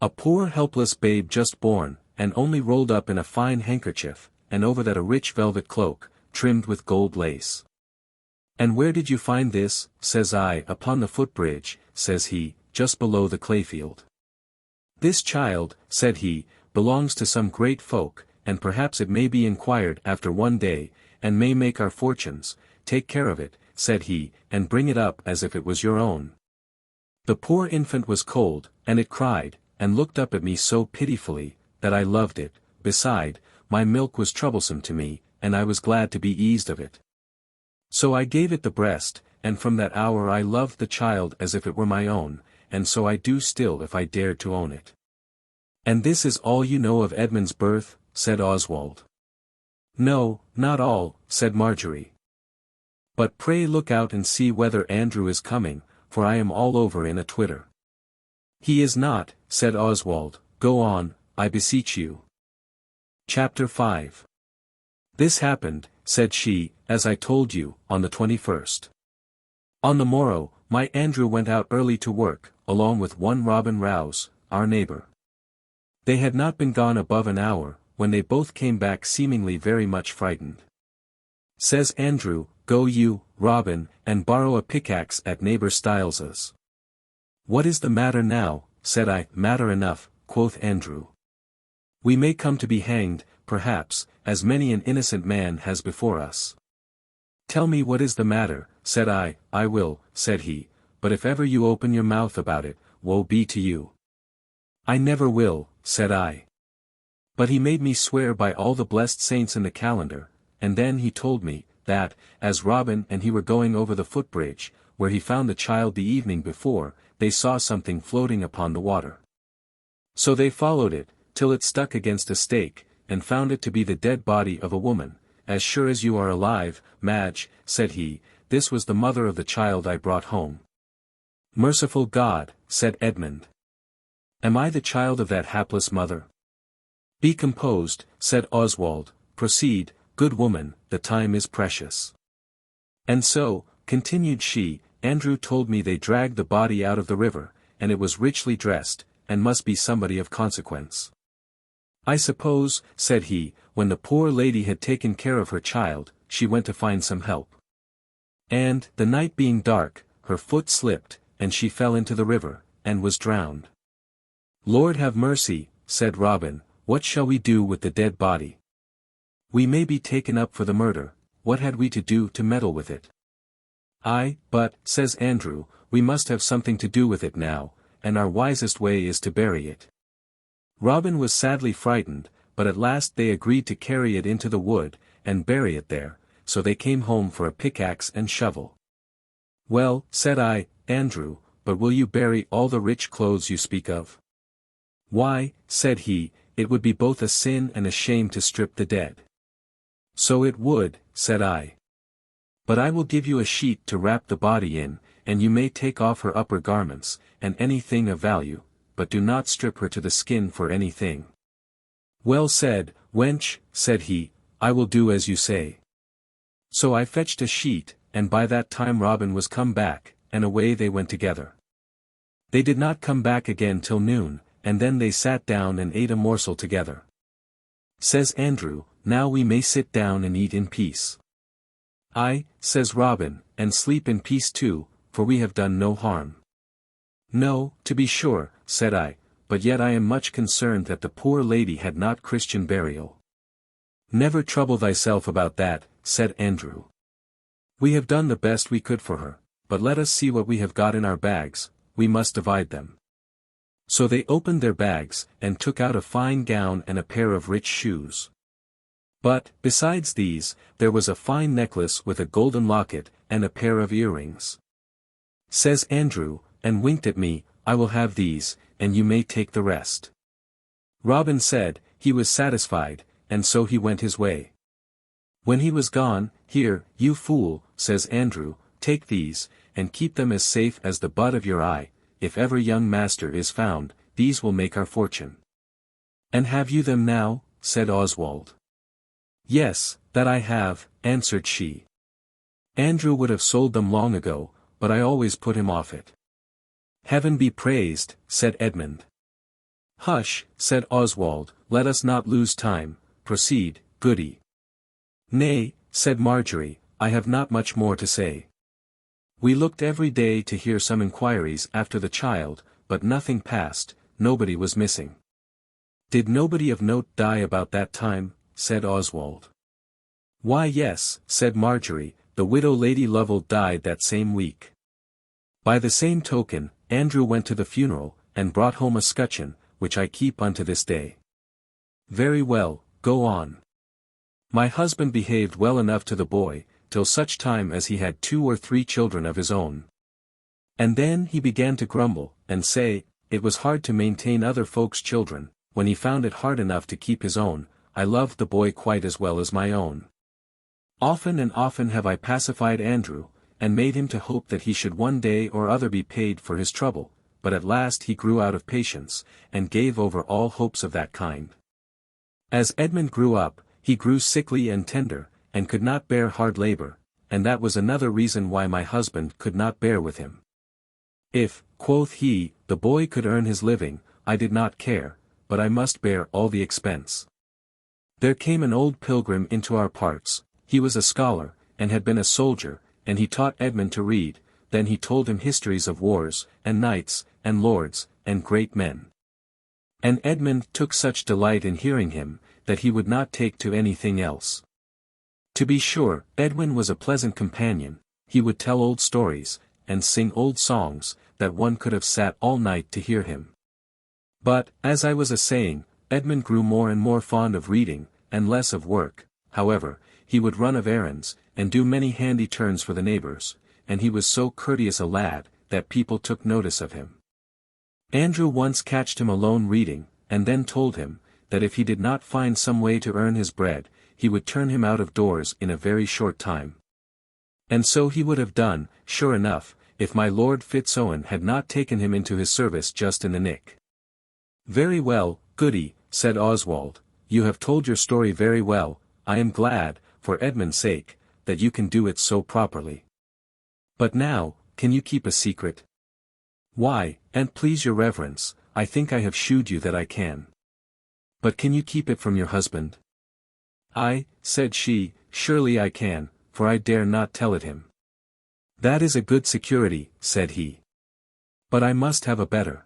A poor helpless babe just born, and only rolled up in a fine handkerchief, and over that a rich velvet cloak, trimmed with gold lace. And where did you find this, says I. Upon the footbridge, says he, just below the clayfield. This child, said he, belongs to some great folk, and perhaps it may be inquired after one day, and may make our fortunes. Take care of it, said he, and bring it up as if it was your own. The poor infant was cold, and it cried, and looked up at me so pitifully, that I loved it. Beside, my milk was troublesome to me, and I was glad to be eased of it. So I gave it the breast, and from that hour I loved the child as if it were my own, and so I do still if I dared to own it. And this is all you know of Edmund's birth, said Oswald. No, not all, said Marjorie. But pray look out and see whether Andrew is coming, for I am all over in a twitter. He is not, said Oswald. Go on, I beseech you. Chapter 5. This happened, said she, as I told you, on the 21st. On the morrow, my Andrew went out early to work, along with one Robin Rouse, our neighbour. They had not been gone above an hour, when they both came back seemingly very much frightened. Says Andrew, Go you, Robin, and borrow a pickaxe at neighbour Stiles's. What is the matter now? Said I. Matter enough, quoth Andrew. We may come to be hanged, perhaps, as many an innocent man has before us. Tell me what is the matter, said I. I will, said he, but if ever you open your mouth about it, woe be to you. I never will, said I. But he made me swear by all the blessed saints in the calendar, and then he told me, that, as Robin and he were going over the footbridge, where he found the child the evening before, they saw something floating upon the water. So they followed it, till it stuck against a stake, and found it to be the dead body of a woman. As sure as you are alive, Madge, said he, this was the mother of the child I brought home. Merciful God, said Edmund. Am I the child of that hapless mother? Be composed, said Oswald. Proceed, good woman, the time is precious. And so, continued she, Andrew told me they dragged the body out of the river, and it was richly dressed, and must be somebody of consequence. I suppose, said he, when the poor lady had taken care of her child, she went to find some help. And, the night being dark, her foot slipped, and she fell into the river, and was drowned. Lord have mercy, said Robin, what shall we do with the dead body? We may be taken up for the murder, what had we to do to meddle with it? Aye, but, says Andrew, we must have something to do with it now, and our wisest way is to bury it. Robin was sadly frightened, but at last they agreed to carry it into the wood, and bury it there, so they came home for a pickaxe and shovel. Well, said I, Andrew, but will you bury all the rich clothes you speak of? Why, said he, it would be both a sin and a shame to strip the dead. So it would, said I. But I will give you a sheet to wrap the body in, and you may take off her upper garments, and anything of value, but do not strip her to the skin for anything. Well said, wench, said he, I will do as you say. So I fetched a sheet, and by that time Robin was come back, and away they went together. They did not come back again till noon, and then they sat down and ate a morsel together. Says Andrew, now we may sit down and eat in peace. Ay, says Robin, and sleep in peace too, for we have done no harm. No, to be sure, said I, but yet I am much concerned that the poor lady had not Christian burial. Never trouble thyself about that, said Andrew. We have done the best we could for her, but let us see what we have got in our bags, we must divide them. So they opened their bags, and took out a fine gown and a pair of rich shoes. But, besides these, there was a fine necklace with a golden locket, and a pair of earrings. Says Andrew, and winked at me, I will have these, and you may take the rest. Robin said, he was satisfied, and so he went his way. When he was gone, here, you fool, says Andrew, take these, and keep them as safe as the bud of your eye, if ever young master is found, these will make our fortune. And have you them now? Said Oswald. Yes, that I have, answered she. Andrew would have sold them long ago, but I always put him off it. Heaven be praised, said Edmund. Hush, said Oswald, let us not lose time, proceed, goody. Nay, said Marjorie, I have not much more to say. We looked every day to hear some inquiries after the child, but nothing passed, nobody was missing. Did nobody of note die about that time? Said Oswald. Why yes, said Marjorie, the widow Lady Lovel died that same week. By the same token, Andrew went to the funeral, and brought home a scutcheon, which I keep unto this day. Very well, go on. My husband behaved well enough to the boy, till such time as he had 2 or 3 children of his own. And then he began to grumble, and say, it was hard to maintain other folks' children, when he found it hard enough to keep his own. I loved the boy quite as well as my own. Often and often have I pacified Andrew, and made him to hope that he should one day or other be paid for his trouble, but at last he grew out of patience, and gave over all hopes of that kind. As Edmund grew up, he grew sickly and tender, and could not bear hard labor, and that was another reason why my husband could not bear with him. If, quoth he, the boy could earn his living, I did not care, but I must bear all the expense. There came an old pilgrim into our parts, he was a scholar, and had been a soldier, and he taught Edmund to read, then he told him histories of wars, and knights, and lords, and great men. And Edmund took such delight in hearing him, that he would not take to anything else. To be sure, Edwin was a pleasant companion, he would tell old stories, and sing old songs, that one could have sat all night to hear him. But, as I was a-saying, Edmund grew more and more fond of reading, and less of work. However, he would run of errands, and do many handy turns for the neighbors, and he was so courteous a lad, that people took notice of him. Andrew once catched him alone reading, and then told him, that if he did not find some way to earn his bread, he would turn him out of doors in a very short time. And so he would have done, sure enough, if my Lord Fitz-Owen had not taken him into his service just in the nick. Very well, goody, said Oswald, you have told your story very well, I am glad, for Edmund's sake, that you can do it so properly. But now, can you keep a secret? Why, an't please your reverence, I think I have shewed you that I can. But can you keep it from your husband? Ay, said she, surely I can, for I dare not tell it him. That is a good security, said he. But I must have a better.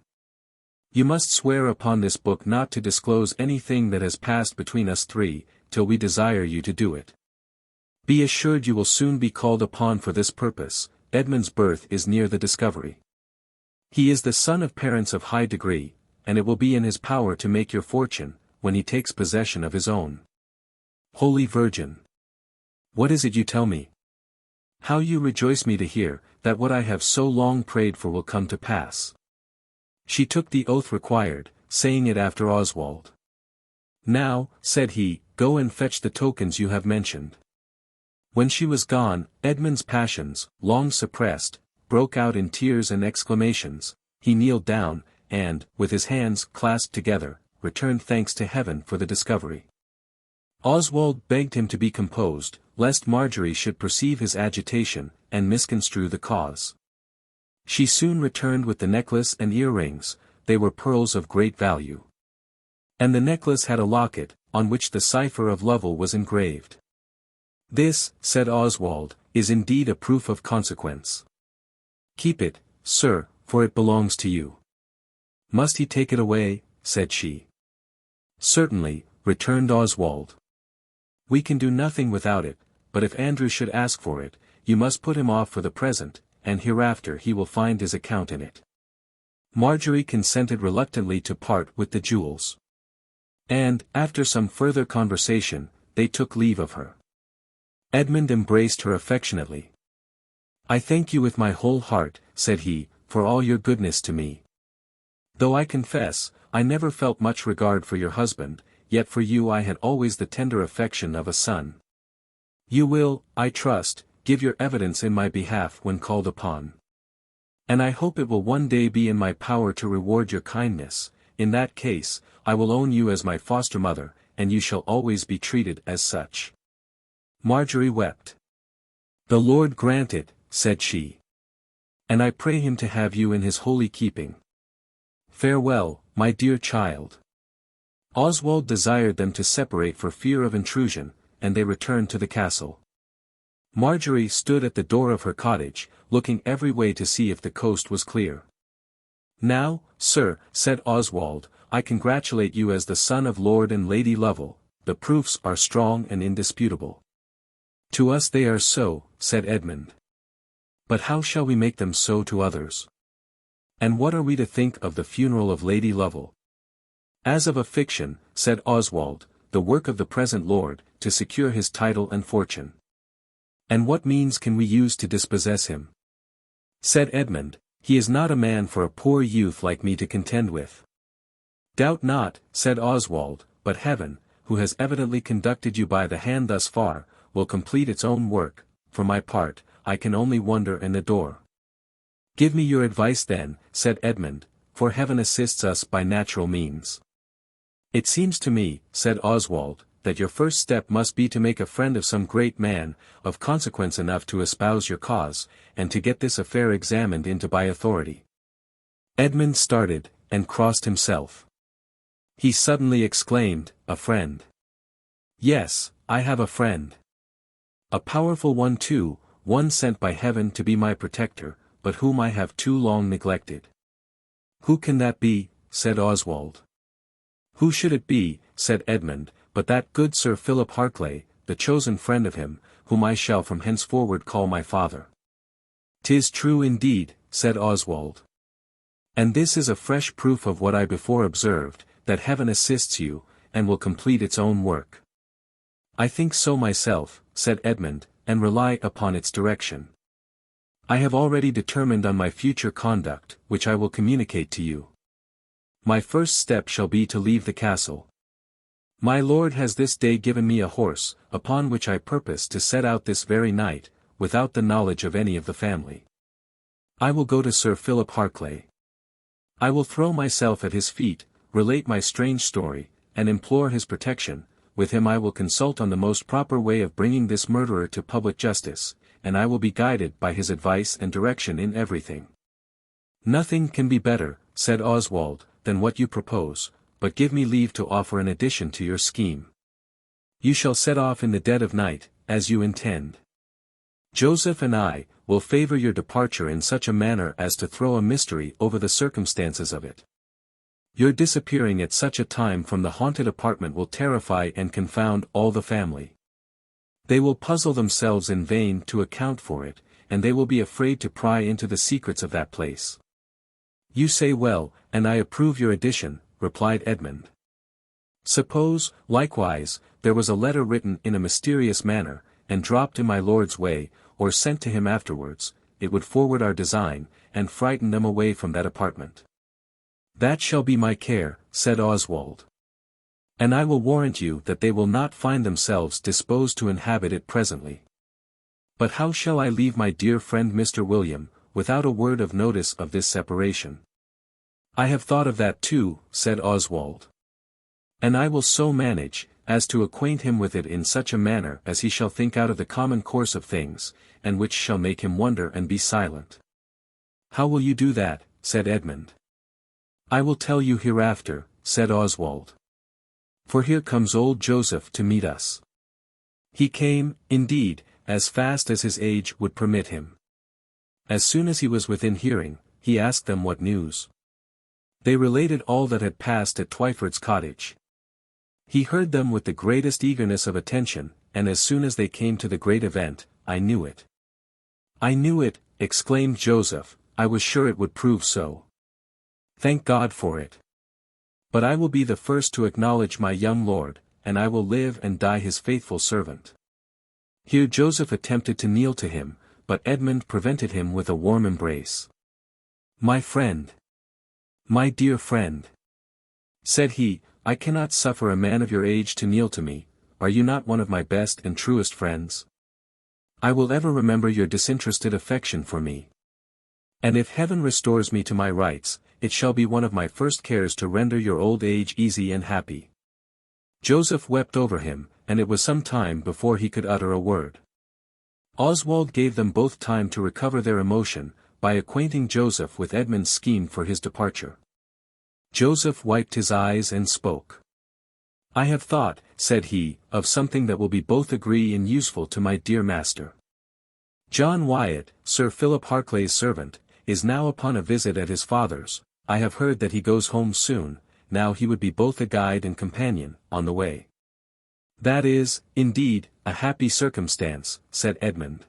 You must swear upon this book not to disclose anything that has passed between us 3, till we desire you to do it. Be assured you will soon be called upon for this purpose. Edmund's birth is near the discovery. He is the son of parents of high degree, and it will be in his power to make your fortune, when he takes possession of his own. Holy Virgin! What is it you tell me? How you rejoice me to hear, that what I have so long prayed for will come to pass. She took the oath required, saying it after Oswald. Now, said he, go and fetch the tokens you have mentioned. When she was gone, Edmund's passions, long suppressed, broke out in tears and exclamations. He kneeled down, and, with his hands clasped together, returned thanks to heaven for the discovery. Oswald begged him to be composed, lest Marjorie should perceive his agitation, and misconstrue the cause. She soon returned with the necklace and earrings. They were pearls of great value. And the necklace had a locket, on which the cipher of Lovel was engraved. "This," said Oswald, "is indeed a proof of consequence. Keep it, sir, for it belongs to you." "Must he take it away?" said she. "Certainly," returned Oswald. "We can do nothing without it, but if Andrew should ask for it, you must put him off for the present, and hereafter he will find his account in it." Marjorie consented reluctantly to part with the jewels. And, after some further conversation, they took leave of her. Edmund embraced her affectionately. "I thank you with my whole heart," said he, "for all your goodness to me. Though I confess, I never felt much regard for your husband, yet for you I had always the tender affection of a son. You will, I trust, give your evidence in my behalf when called upon. And I hope it will one day be in my power to reward your kindness. In that case, I will own you as my foster mother, and you shall always be treated as such." Marjorie wept. "The Lord grant it," said she. "And I pray him to have you in his holy keeping. Farewell, my dear child." Oswald desired them to separate for fear of intrusion, and they returned to the castle. Marjorie stood at the door of her cottage, looking every way to see if the coast was clear. "Now, sir," said Oswald, "I congratulate you as the son of Lord and Lady Lovel. The proofs are strong and indisputable." "To us they are so," said Edmund. "But how shall we make them so to others? And what are we to think of the funeral of Lady Lovel?" "As of a fiction," said Oswald, "the work of the present lord, to secure his title and fortune." "And what means can we use to dispossess him?" said Edmund. "He is not a man for a poor youth like me to contend with." "Doubt not," said Oswald, "but heaven, who has evidently conducted you by the hand thus far, will complete its own work. For my part, I can only wonder and adore." "Give me your advice then," said Edmund, "for heaven assists us by natural means." "It seems to me," said Oswald, "that your first step must be to make a friend of some great man, of consequence enough to espouse your cause, and to get this affair examined into by authority." Edmund started, and crossed himself. He suddenly exclaimed, "A friend! Yes, I have a friend. A powerful one too, one sent by heaven to be my protector, but whom I have too long neglected." "Who can that be?" said Oswald. "Who should it be," said Edmund, "but that good Sir Philip Harclay, the chosen friend of him, whom I shall from henceforward call my father." "'Tis true indeed," said Oswald. "And this is a fresh proof of what I before observed, that heaven assists you, and will complete its own work." "I think so myself," said Edmund, "and rely upon its direction. I have already determined on my future conduct, which I will communicate to you. My first step shall be to leave the castle. My lord has this day given me a horse, upon which I purpose to set out this very night, without the knowledge of any of the family. I will go to Sir Philip Harclay. I will throw myself at his feet, relate my strange story, and implore his protection. With him I will consult on the most proper way of bringing this murderer to public justice, and I will be guided by his advice and direction in everything." "Nothing can be better," said Oswald, "than what you propose, but give me leave to offer an addition to your scheme. You shall set off in the dead of night, as you intend. Joseph and I will favor your departure in such a manner as to throw a mystery over the circumstances of it. Your disappearing at such a time from the haunted apartment will terrify and confound all the family. They will puzzle themselves in vain to account for it, and they will be afraid to pry into the secrets of that place." "You say well, and I approve your addition," replied Edmund. "Suppose, likewise, there was a letter written in a mysterious manner, and dropped in my lord's way, or sent to him afterwards, it would forward our design, and frighten them away from that apartment." "That shall be my care," said Oswald. "And I will warrant you that they will not find themselves disposed to inhabit it presently. But how shall I leave my dear friend Mr. William, without a word of notice of this separation. "I have thought of that too," said Oswald. "And I will so manage, as to acquaint him with it in such a manner as he shall think out of the common course of things, and which shall make him wonder and be silent." "How will you do that?" said Edmund. "I will tell you hereafter," said Oswald. "For here comes old Joseph to meet us." He came, indeed, as fast as his age would permit him. As soon as he was within hearing, he asked them what news. They related all that had passed at Twyford's cottage. He heard them with the greatest eagerness of attention, and as soon as they came to the great event, "I knew it." "I knew it," exclaimed Joseph, "I was sure it would prove so. Thank God for it. But I will be the first to acknowledge my young lord, and I will live and die his faithful servant." Here Joseph attempted to kneel to him, but Edmund prevented him with a warm embrace. "My friend! My dear friend!" said he, "I cannot suffer a man of your age to kneel to me. Are you not one of my best and truest friends? I will ever remember your disinterested affection for me. And if heaven restores me to my rights, it shall be one of my first cares to render your old age easy and happy." Joseph wept over him, and it was some time before he could utter a word. Oswald gave them both time to recover their emotion, by acquainting Joseph with Edmund's scheme for his departure. Joseph wiped his eyes and spoke. "I have thought," said he, "of something that will be both agree and useful to my dear master. John Wyatt, Sir Philip Harclay's servant, is now upon a visit at his father's. I have heard that he goes home soon. Now he would be both a guide and companion, on the way." "That is, indeed, a happy circumstance," said Edmund.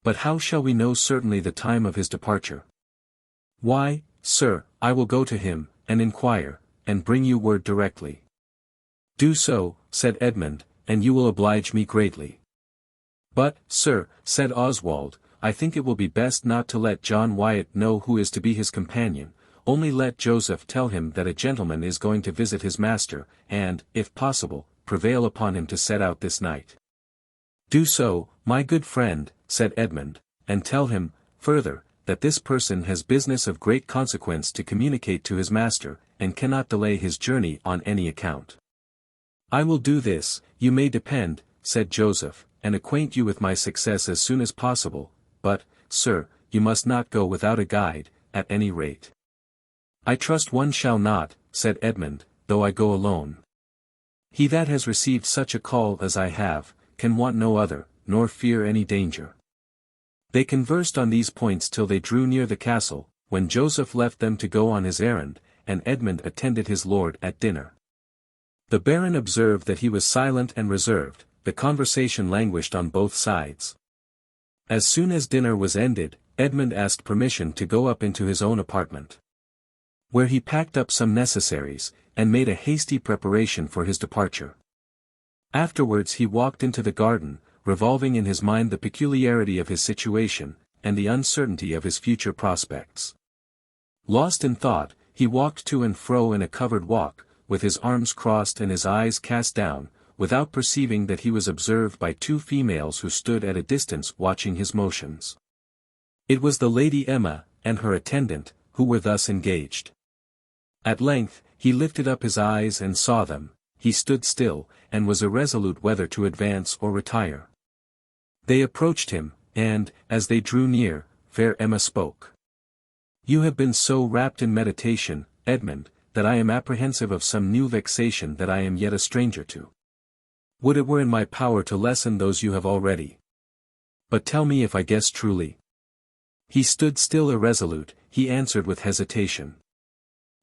"But how shall we know certainly the time of his departure?" "Why, sir, I will go to him, and inquire, and bring you word directly." "Do so," said Edmund, "and you will oblige me greatly." "But, sir," said Oswald, "I think it will be best not to let John Wyatt know who is to be his companion. Only let Joseph tell him that a gentleman is going to visit his master, and, if possible, prevail upon him to set out this night." "Do so, my good friend," said Edmund, "and tell him, further, that this person has business of great consequence to communicate to his master, and cannot delay his journey on any account." "I will do this, you may depend," said Joseph, "and acquaint you with my success as soon as possible, but, sir, you must not go without a guide, at any rate." "I trust one shall not," said Edmund, "though I go alone. He that has received such a call as I have, can want no other, nor fear any danger." They conversed on these points till they drew near the castle, when Joseph left them to go on his errand, and Edmund attended his lord at dinner. The baron observed that he was silent and reserved. The conversation languished on both sides. As soon as dinner was ended, Edmund asked permission to go up into his own apartment, where he packed up some necessaries, and made a hasty preparation for his departure. Afterwards he walked into the garden, revolving in his mind the peculiarity of his situation, and the uncertainty of his future prospects. Lost in thought, he walked to and fro in a covered walk, with his arms crossed and his eyes cast down, without perceiving that he was observed by two females who stood at a distance watching his motions. It was the Lady Emma, and her attendant, who were thus engaged. At length, he lifted up his eyes and saw them. He stood still, and was irresolute whether to advance or retire. They approached him, and, as they drew near, fair Emma spoke. "You have been so wrapped in meditation, Edmund, that I am apprehensive of some new vexation that I am yet a stranger to. Would it were in my power to lessen those you have already. But tell me if I guess truly." He stood still irresolute. He answered with hesitation.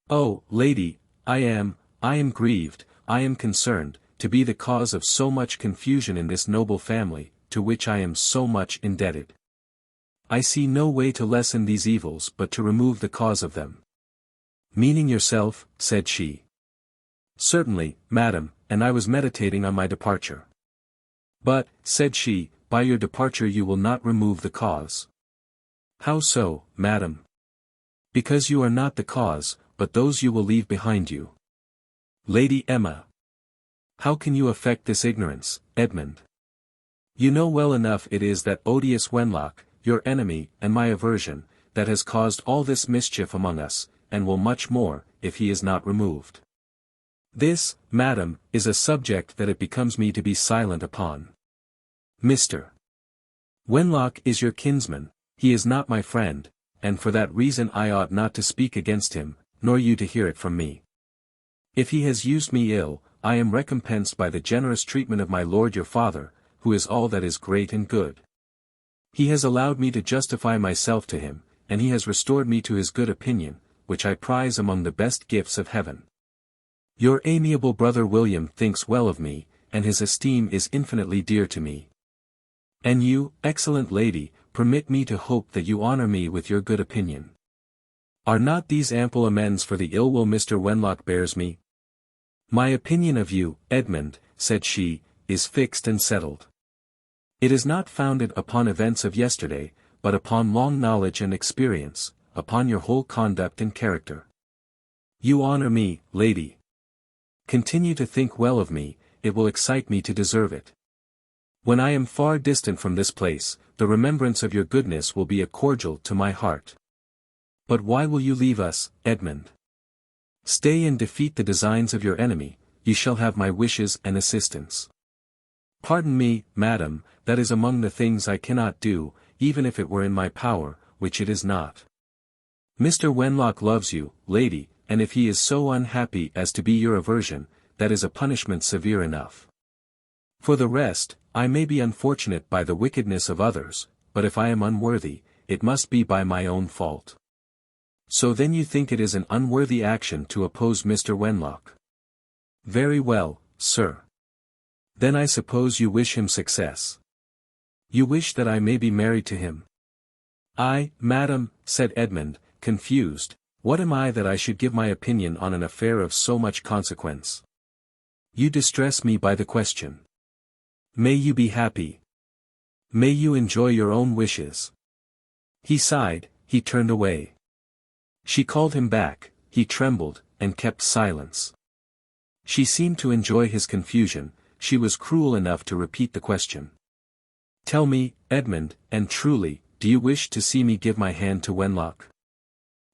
"Oh, lady, I am grieved, I am concerned, to be the cause of so much confusion in this noble family, to which I am so much indebted. I see no way to lessen these evils but to remove the cause of them." "Meaning yourself?" said she. "Certainly, madam, and I was meditating on my departure." "But," said she, "by your departure you will not remove the cause." "How so, madam?" "Because you are not the cause, but those you will leave behind you." "Lady Emma! How can you affect this ignorance, Edmund? You know well enough it is that odious Wenlock, your enemy, and my aversion, that has caused all this mischief among us, and will much more, if he is not removed. This, madam, is a subject that it becomes me to be silent upon. Mr. Wenlock is your kinsman, he is not my friend, and for that reason I ought not to speak against him, nor you to hear it from me. If he has used me ill, I am recompensed by the generous treatment of my lord your father, who is all that is great and good. He has allowed me to justify myself to him, and he has restored me to his good opinion, which I prize among the best gifts of heaven. Your amiable brother William thinks well of me, and his esteem is infinitely dear to me. And you, excellent lady, permit me to hope that you honor me with your good opinion. Are not these ample amends for the ill will Mr. Wenlock bears me? My opinion of you, Edmund, said she, is fixed and settled. It is not founded upon events of yesterday, but upon long knowledge and experience, upon your whole conduct and character. You honor me, lady. Continue to think well of me, it will excite me to deserve it. When I am far distant from this place, the remembrance of your goodness will be a cordial to my heart. But why will you leave us, Edmund? Stay and defeat the designs of your enemy, you shall have my wishes and assistance. Pardon me, madam, that is among the things I cannot do, even if it were in my power, which it is not. Mr. Wenlock loves you, lady, and if he is so unhappy as to be your aversion, that is a punishment severe enough. For the rest, I may be unfortunate by the wickedness of others, but if I am unworthy, it must be by my own fault. So then you think it is an unworthy action to oppose Mr. Wenlock? Very well, sir. Then I suppose you wish him success. You wish that I may be married to him? I, madam, said Edmund, confused, what am I that I should give my opinion on an affair of so much consequence? You distress me by the question. May you be happy. May you enjoy your own wishes. He sighed, he turned away. She called him back, he trembled, and kept silence. She seemed to enjoy his confusion, she was cruel enough to repeat the question. Tell me, Edmund, and truly, do you wish to see me give my hand to Wenlock?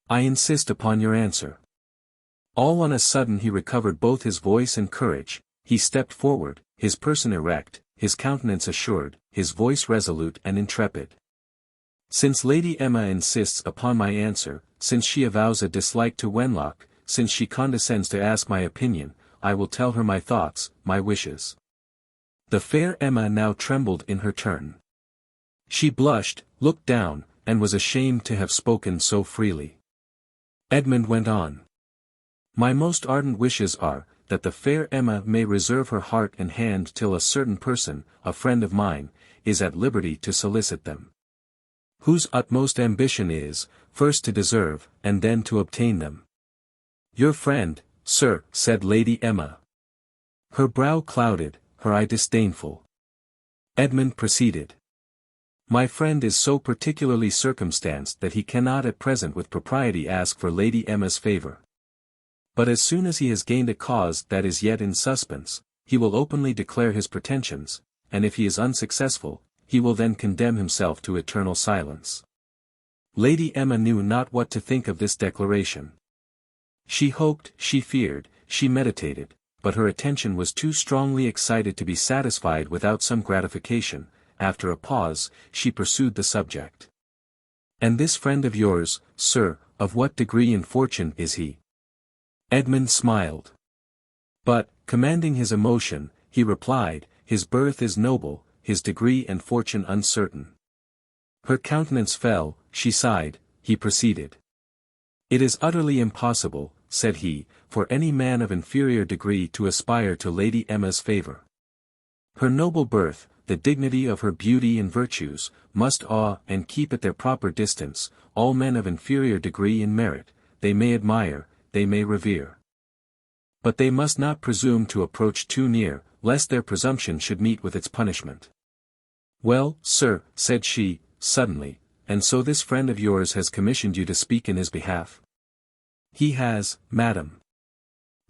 I insist upon your answer. All on a sudden he recovered both his voice and courage, he stepped forward, his person erect, his countenance assured, his voice resolute and intrepid. Since Lady Emma insists upon my answer, since she avows a dislike to Wenlock, since she condescends to ask my opinion, I will tell her my thoughts, my wishes. The fair Emma now trembled in her turn. She blushed, looked down, and was ashamed to have spoken so freely. Edmund went on. My most ardent wishes are, that the fair Emma may reserve her heart and hand till a certain person, a friend of mine, is at liberty to solicit them. Whose utmost ambition is, first to deserve, and then to obtain them. Your friend, sir, said Lady Emma. Her brow clouded, her eye disdainful. Edmund proceeded. My friend is so particularly circumstanced that he cannot at present with propriety ask for Lady Emma's favour. But as soon as he has gained a cause that is yet in suspense, he will openly declare his pretensions, and if he is unsuccessful, he will then condemn himself to eternal silence. Lady Emma knew not what to think of this declaration. She hoped, she feared, she meditated, but her attention was too strongly excited to be satisfied without some gratification. After a pause, she pursued the subject. And this friend of yours, sir, of what degree in fortune is he? Edmund smiled. But, commanding his emotion, he replied, his birth is noble, his degree and fortune uncertain. Her countenance fell, she sighed, he proceeded. It is utterly impossible, said he, for any man of inferior degree to aspire to Lady Emma's favour. Her noble birth, the dignity of her beauty and virtues, must awe and keep at their proper distance all men of inferior degree in merit. They may admire, they may revere. But they must not presume to approach too near, lest their presumption should meet with its punishment. Well, sir, said she, suddenly, and so this friend of yours has commissioned you to speak in his behalf? He has, madam.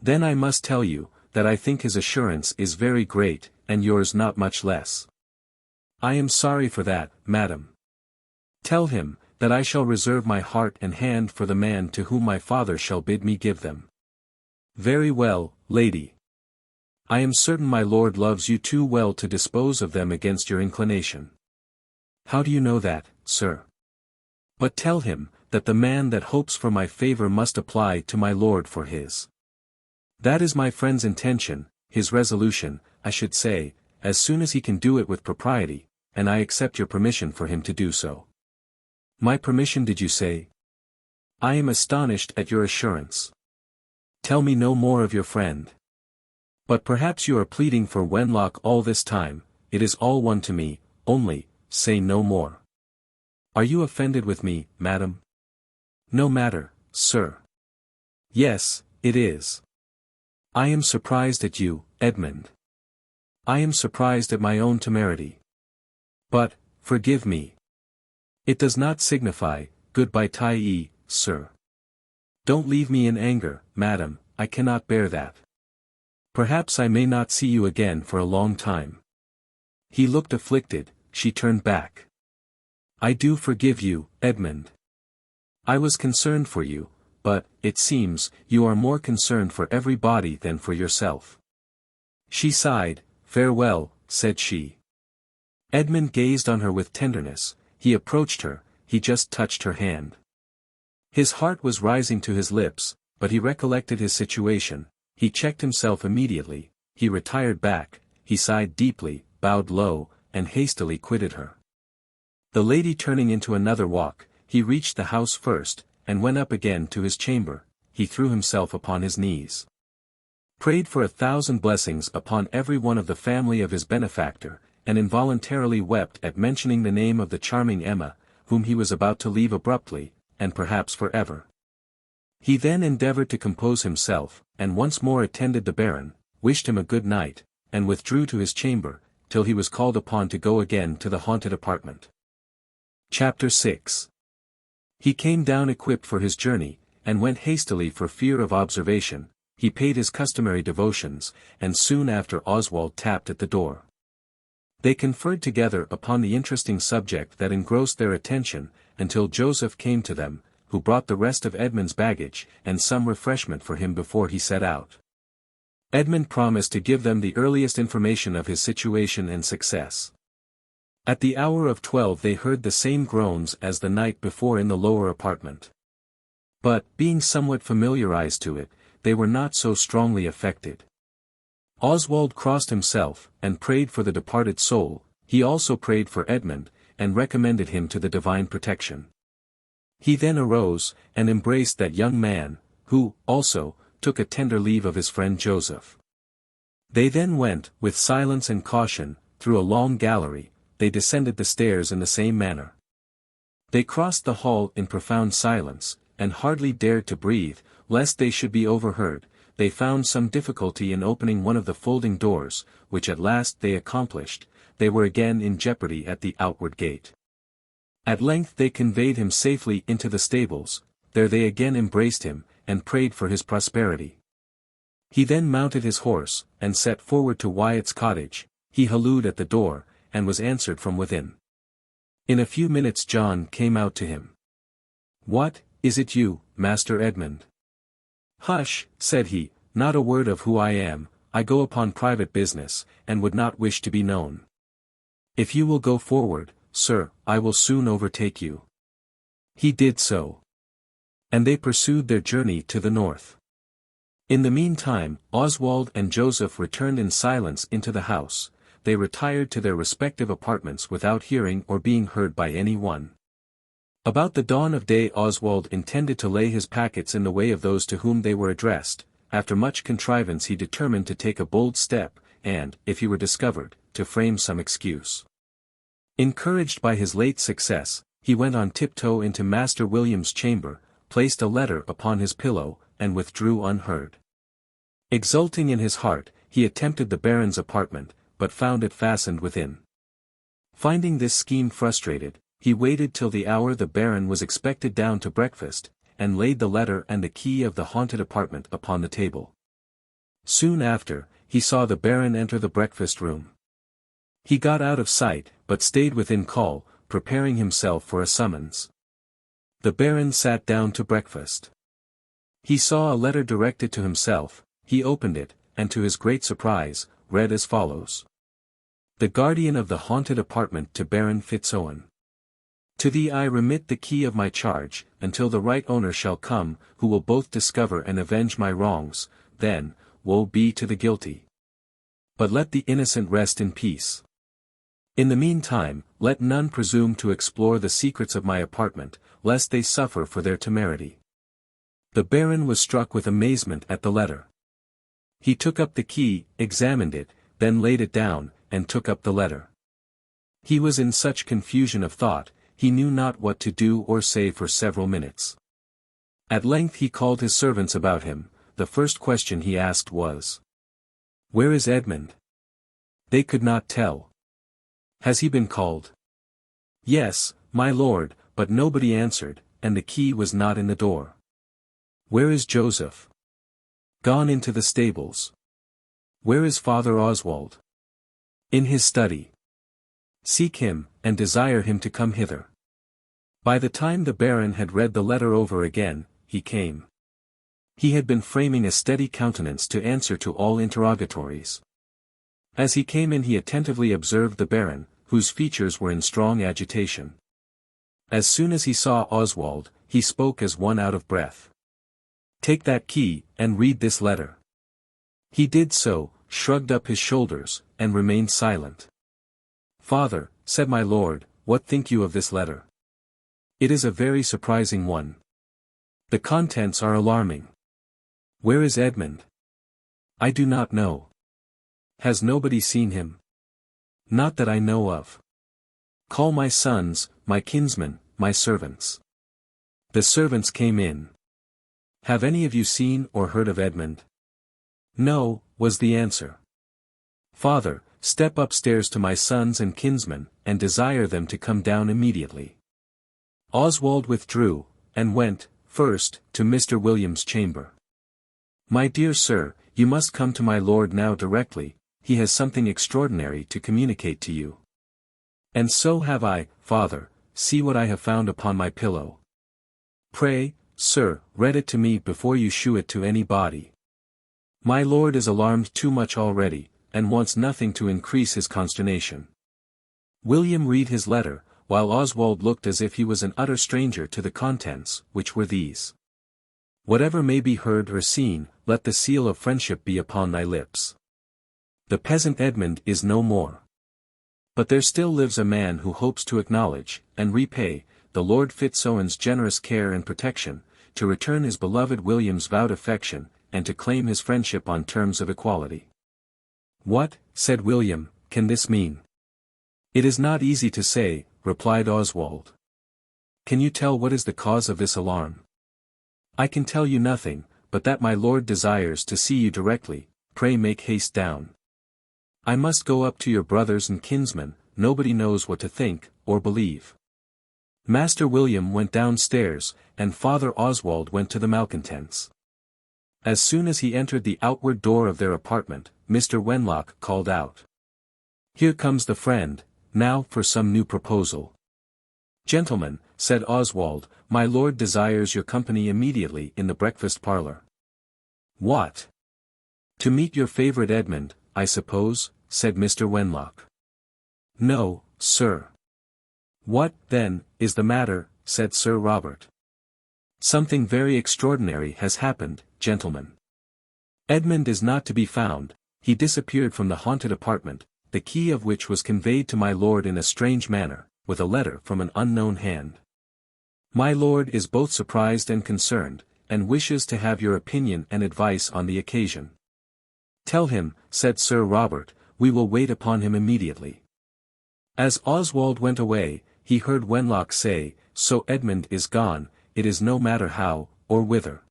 Then I must tell you, that I think his assurance is very great, and yours not much less. I am sorry for that, madam. Tell him, that I shall reserve my heart and hand for the man to whom my father shall bid me give them. Very well, lady. I am certain my lord loves you too well to dispose of them against your inclination. How do you know that, sir? But tell him, that the man that hopes for my favor must apply to my lord for his. That is my friend's intention, his resolution, I should say, as soon as he can do it with propriety, and I accept your permission for him to do so. My permission, did you say? I am astonished at your assurance. Tell me no more of your friend. But perhaps you are pleading for Wenlock all this time, it is all one to me, only, say no more. Are you offended with me, madam? No matter, sir. Yes, it is. I am surprised at you, Edmund. I am surprised at my own temerity. But, forgive me. It does not signify, goodbye tie, sir. Don't leave me in anger, madam, I cannot bear that. Perhaps I may not see you again for a long time. He looked afflicted, she turned back. I do forgive you, Edmund. I was concerned for you, but, it seems, you are more concerned for everybody than for yourself. She sighed. Farewell, said she. Edmund gazed on her with tenderness, he approached her, he just touched her hand. His heart was rising to his lips, but he recollected his situation, he checked himself immediately, he retired back, he sighed deeply, bowed low, and hastily quitted her. The lady turning into another walk, he reached the house first, and went up again to his chamber, he threw himself upon his knees. Prayed for 1,000 blessings upon every one of the family of his benefactor, and involuntarily wept at mentioning the name of the charming Emma, whom he was about to leave abruptly, and perhaps for ever. He then endeavored to compose himself, and once more attended the Baron, wished him a good night, and withdrew to his chamber, till he was called upon to go again to the haunted apartment. Chapter 6. He came down equipped for his journey, and went hastily for fear of observation. He paid his customary devotions, and soon after Oswald tapped at the door. They conferred together upon the interesting subject that engrossed their attention, until Joseph came to them, who brought the rest of Edmund's baggage, and some refreshment for him before he set out. Edmund promised to give them the earliest information of his situation and success. At the hour of 12 they heard the same groans as the night before in the lower apartment. But, being somewhat familiarized to it, they were not so strongly affected. Oswald crossed himself, and prayed for the departed soul, he also prayed for Edmund, and recommended him to the divine protection. He then arose, and embraced that young man, who, also, took a tender leave of his friend Joseph. They then went, with silence and caution, through a long gallery, they descended the stairs in the same manner. They crossed the hall in profound silence, and hardly dared to breathe, lest they should be overheard. They found some difficulty in opening one of the folding doors, which at last they accomplished. They were again in jeopardy at the outward gate. At length they conveyed him safely into the stables, there they again embraced him, and prayed for his prosperity. He then mounted his horse, and set forward to Wyatt's cottage. He hallooed at the door, and was answered from within. In a few minutes John came out to him. "What, is it you, Master Edmund?" "Hush," said he, "not a word of who I am, I go upon private business, and would not wish to be known. If you will go forward, sir, I will soon overtake you." He did so. And they pursued their journey to the north. In the meantime, Oswald and Joseph returned in silence into the house. They retired to their respective apartments without hearing or being heard by any one. About the dawn of day Oswald intended to lay his packets in the way of those to whom they were addressed. After much contrivance he determined to take a bold step, and, if he were discovered, to frame some excuse. Encouraged by his late success, he went on tiptoe into Master William's chamber, placed a letter upon his pillow, and withdrew unheard. Exulting in his heart, he attempted the Baron's apartment, but found it fastened within. Finding this scheme frustrated, he waited till the hour the Baron was expected down to breakfast, and laid the letter and the key of the haunted apartment upon the table. Soon after, he saw the Baron enter the breakfast room. He got out of sight, but stayed within call, preparing himself for a summons. The Baron sat down to breakfast. He saw a letter directed to himself, he opened it, and to his great surprise, read as follows. The guardian of the haunted apartment to Baron Fitz-Owen. To thee I remit the key of my charge, until the right owner shall come, who will both discover and avenge my wrongs, then, woe be to the guilty. But let the innocent rest in peace. In the meantime, let none presume to explore the secrets of my apartment, lest they suffer for their temerity. The Baron was struck with amazement at the letter. He took up the key, examined it, then laid it down, and took up the letter. He was in such confusion of thought, he knew not what to do or say for several minutes. At length he called his servants about him. The first question he asked was, "Where is Edmund?" They could not tell. "Has he been called?" "Yes, my lord," but nobody answered, and the key was not in the door. "Where is Joseph?" "Gone into the stables." "Where is Father Oswald?" "In his study." "Seek him, and desire him to come hither." By the time the Baron had read the letter over again, he came. He had been framing a steady countenance to answer to all interrogatories. As he came in he attentively observed the Baron, whose features were in strong agitation. As soon as he saw Oswald, he spoke as one out of breath. "Take that key, and read this letter." He did so, shrugged up his shoulders, and remained silent. "Father," said my lord, "what think you of this letter?" "It is a very surprising one. The contents are alarming." "Where is Edmund?" "I do not know." "Has nobody seen him?" "Not that I know of." "Call my sons, my kinsmen, my servants." The servants came in. "Have any of you seen or heard of Edmund?" "No," was the answer. "Father, step upstairs to my sons and kinsmen, and desire them to come down immediately." Oswald withdrew, and went, first, to Mr. William's chamber. "My dear sir, you must come to my lord now directly, he has something extraordinary to communicate to you." "And so have I, father, see what I have found upon my pillow." "Pray, sir, read it to me before you shew it to any body. My lord is alarmed too much already, and wants nothing to increase his consternation." William read his letter, while Oswald looked as if he was an utter stranger to the contents, which were these. "Whatever may be heard or seen, let the seal of friendship be upon thy lips. The peasant Edmund is no more. But there still lives a man who hopes to acknowledge, and repay, the Lord Fitz-Owen's generous care and protection, to return his beloved William's vowed affection, and to claim his friendship on terms of equality." "What," said William, "can this mean?" "It is not easy to say," replied Oswald. "Can you tell what is the cause of this alarm?" "I can tell you nothing, but that my lord desires to see you directly. Pray make haste down." "I must go up to your brothers and kinsmen, nobody knows what to think, or believe." Master William went downstairs, and Father Oswald went to the malcontents. As soon as he entered the outward door of their apartment, Mr. Wenlock called out, "Here comes the friend, now for some new proposal." "Gentlemen," said Oswald, "my lord desires your company immediately in the breakfast parlour." "What? To meet your favourite Edmund, I suppose?" said Mr. Wenlock. "No, sir." "What, then, is the matter?" said Sir Robert. "Something very extraordinary has happened, gentlemen. Edmund is not to be found, he disappeared from the haunted apartment, the key of which was conveyed to my lord in a strange manner, with a letter from an unknown hand. My lord is both surprised and concerned, and wishes to have your opinion and advice on the occasion." "Tell him," said Sir Robert, "we will wait upon him immediately." As Oswald went away, he heard Wenlock say, "So Edmund is gone, it is no matter how, or whither."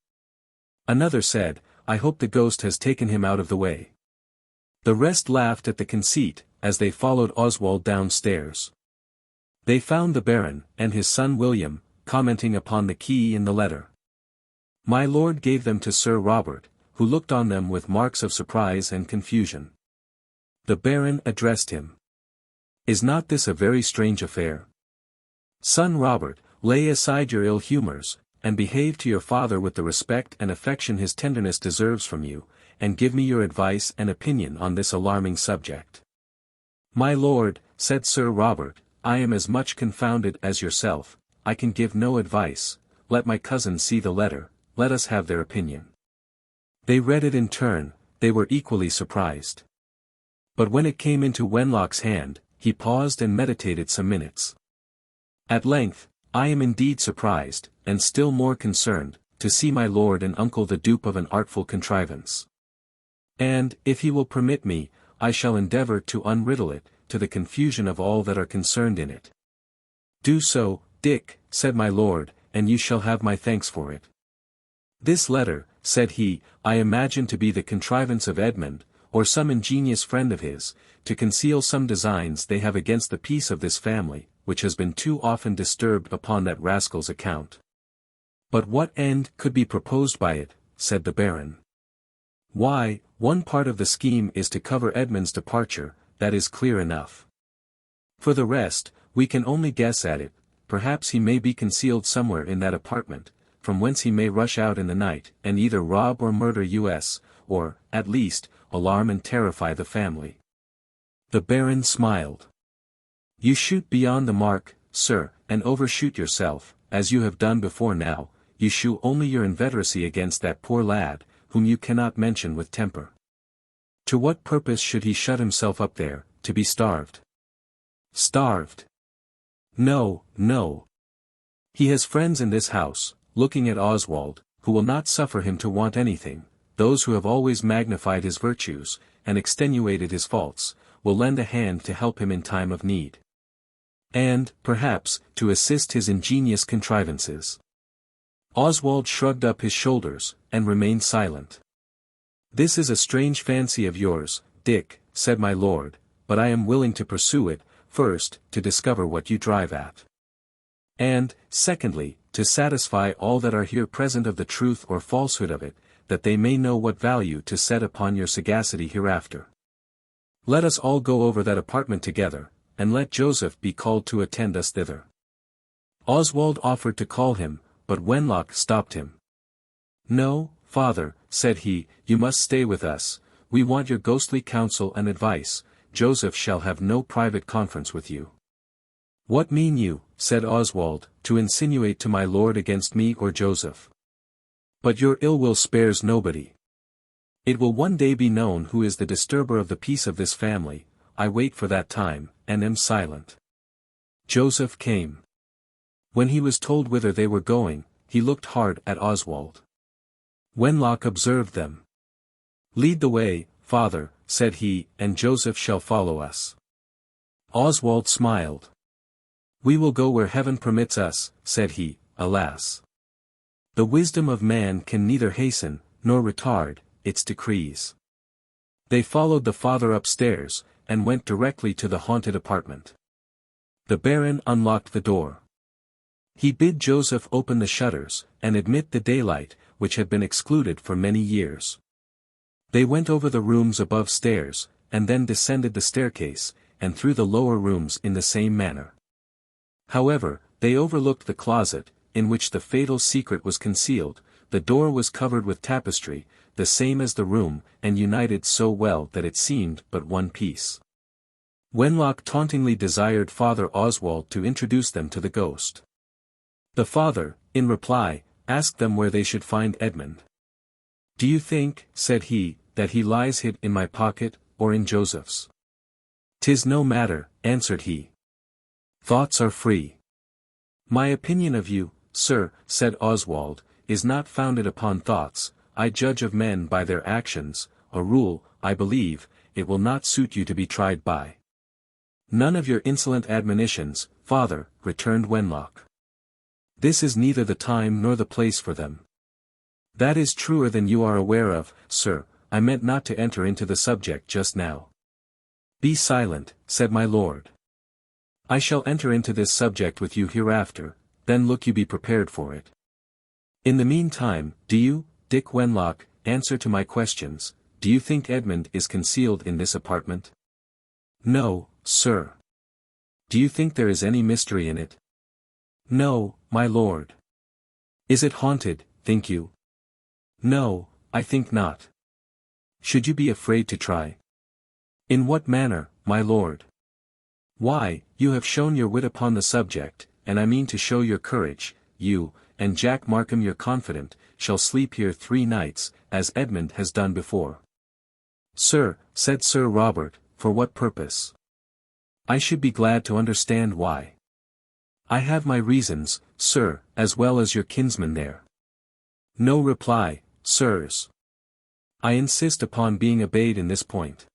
Another said, "I hope the ghost has taken him out of the way." The rest laughed at the conceit, as they followed Oswald downstairs. They found the Baron, and his son William, commenting upon the key in the letter. My lord gave them to Sir Robert, who looked on them with marks of surprise and confusion. The Baron addressed him. "Is not this a very strange affair? Son Robert, lay aside your ill humours, and behave to your father with the respect and affection his tenderness deserves from you, and give me your advice and opinion on this alarming subject. My lord, said Sir Robert, I am as much confounded as yourself, I can give no advice, let my cousins see the letter, let us have their opinion. They read it in turn, they were equally surprised. But when it came into Wenlock's hand, he paused and meditated some minutes. At length, I am indeed surprised, and still more concerned, to see my lord and uncle the dupe of an artful contrivance. And, if he will permit me, I shall endeavour to unriddle it, to the confusion of all that are concerned in it. Do so, Dick, said my lord, and you shall have my thanks for it. This letter, said he, I imagine to be the contrivance of Edmund, or some ingenious friend of his, to conceal some designs they have against the peace of this family, which has been too often disturbed upon that rascal's account. But what end could be proposed by it, said the Baron. Why, one part of the scheme is to cover Edmund's departure, that is clear enough. For the rest, we can only guess at it, perhaps he may be concealed somewhere in that apartment, from whence he may rush out in the night, and either rob or murder us, or, at least, alarm and terrify the family. The Baron smiled. You shoot beyond the mark, sir, and overshoot yourself, as you have done before now, you shew only your inveteracy against that poor lad, whom you cannot mention with temper. To what purpose should he shut himself up there, to be starved? Starved? No, no. He has friends in this house, looking at Oswald, who will not suffer him to want anything, those who have always magnified his virtues, and extenuated his faults, will lend a hand to help him in time of need. And, perhaps, to assist his ingenious contrivances. Oswald shrugged up his shoulders, and remained silent. This is a strange fancy of yours, Dick, said my lord, but I am willing to pursue it, first, to discover what you drive at. And, secondly, to satisfy all that are here present of the truth or falsehood of it, that they may know what value to set upon your sagacity hereafter. Let us all go over that apartment together, and let Joseph be called to attend us thither. Oswald offered to call him, but Wenlock stopped him. No, father, said he, you must stay with us, we want your ghostly counsel and advice, Joseph shall have no private conference with you. What mean you, said Oswald, to insinuate to my lord against me or Joseph? But your ill will spares nobody. It will one day be known who is the disturber of the peace of this family, I wait for that time, and am silent. Joseph came. When he was told whither they were going, he looked hard at Oswald. Wenlock observed them. Lead the way, father, said he, and Joseph shall follow us. Oswald smiled. We will go where heaven permits us, said he, alas. The wisdom of man can neither hasten, nor retard, its decrees. They followed the father upstairs, and went directly to the haunted apartment. The Baron unlocked the door. He bid Joseph open the shutters, and admit the daylight, which had been excluded for many years. They went over the rooms above stairs, and then descended the staircase, and through the lower rooms in the same manner. However, they overlooked the closet, in which the fatal secret was concealed. The door was covered with tapestry, the same as the room, and united so well that it seemed but one piece. Wenlock tauntingly desired Father Oswald to introduce them to the ghost. The father, in reply, asked them where they should find Edmund. Do you think, said he, that he lies hid in my pocket, or in Joseph's? 'Tis no matter, answered he. Thoughts are free. My opinion of you, sir, said Oswald, is not founded upon thoughts, I judge of men by their actions, a rule, I believe, it will not suit you to be tried by. None of your insolent admonitions, father, returned Wenlock. This is neither the time nor the place for them. That is truer than you are aware of, sir, I meant not to enter into the subject just now. Be silent, said my lord. I shall enter into this subject with you hereafter, then look you be prepared for it. In the meantime, do you, Dick Wenlock, answer to my questions, do you think Edmund is concealed in this apartment? No, sir. Do you think there is any mystery in it? No, my lord. Is it haunted, think you? No, I think not. Should you be afraid to try? In what manner, my lord? Why, you have shown your wit upon the subject, and I mean to show your courage. You, and Jack Markham your confidant, shall sleep here 3 nights, as Edmund has done before. Sir, said Sir Robert, for what purpose? I should be glad to understand why. I have my reasons, sir, as well as your kinsman there. No reply, sirs. I insist upon being obeyed in this point.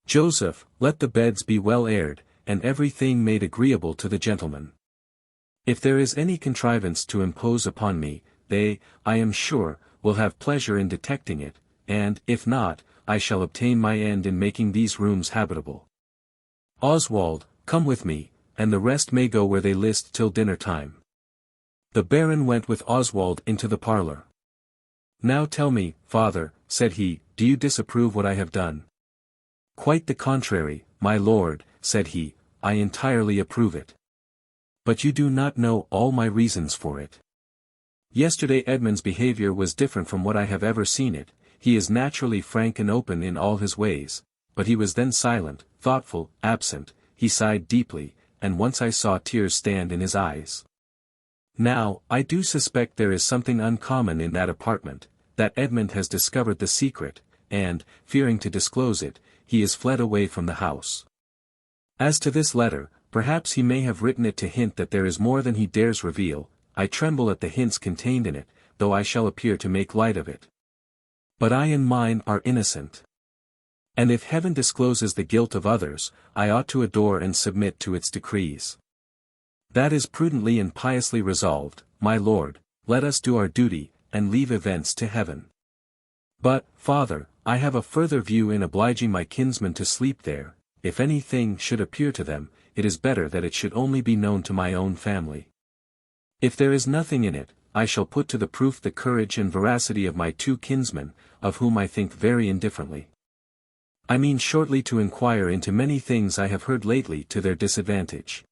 Joseph, let the beds be well aired, and everything made agreeable to the gentlemen. If there is any contrivance to impose upon me, they, I am sure, will have pleasure in detecting it, and, if not, I shall obtain my end in making these rooms habitable. Oswald, come with me, and the rest may go where they list till dinner time. The Baron went with Oswald into the parlour. Now tell me, father, said he, do you disapprove what I have done? Quite the contrary, my lord, said he, I entirely approve it. But you do not know all my reasons for it. Yesterday Edmund's behaviour was different from what I have ever seen it. He is naturally frank and open in all his ways, but he was then silent, thoughtful, absent, he sighed deeply, and once I saw tears stand in his eyes. Now, I do suspect there is something uncommon in that apartment, that Edmund has discovered the secret, and, fearing to disclose it, he is fled away from the house. As to this letter, perhaps he may have written it to hint that there is more than he dares reveal. I tremble at the hints contained in it, though I shall appear to make light of it. But I and mine are innocent. And if heaven discloses the guilt of others, I ought to adore and submit to its decrees. That is prudently and piously resolved, my lord, let us do our duty, and leave events to heaven. But, father, I have a further view in obliging my kinsmen to sleep there. If any thing should appear to them, it is better that it should only be known to my own family. If there is nothing in it, I shall put to the proof the courage and veracity of my 2 kinsmen, of whom I think very indifferently. I mean shortly to inquire into many things I have heard lately to their disadvantage.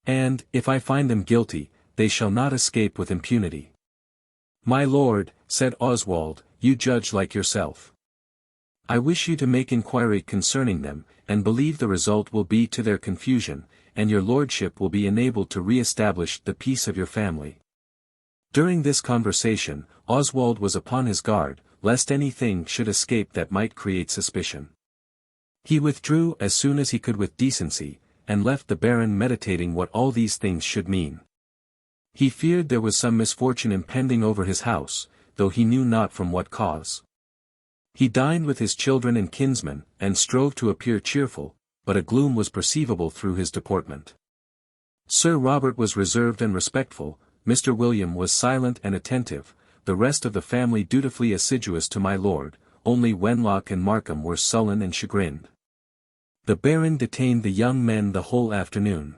And, if I find them guilty, they shall not escape with impunity. My lord, said Oswald, you judge like yourself. I wish you to make inquiry concerning them, and believe the result will be to their confusion, and your lordship will be enabled to re-establish the peace of your family. During this conversation, Oswald was upon his guard, lest anything should escape that might create suspicion. He withdrew as soon as he could with decency, and left the Baron meditating what all these things should mean. He feared there was some misfortune impending over his house, though he knew not from what cause. He dined with his children and kinsmen, and strove to appear cheerful, but a gloom was perceivable through his deportment. Sir Robert was reserved and respectful, Mr. William was silent and attentive, the rest of the family dutifully assiduous to my lord, only Wenlock and Markham were sullen and chagrined. The Baron detained the young men the whole afternoon.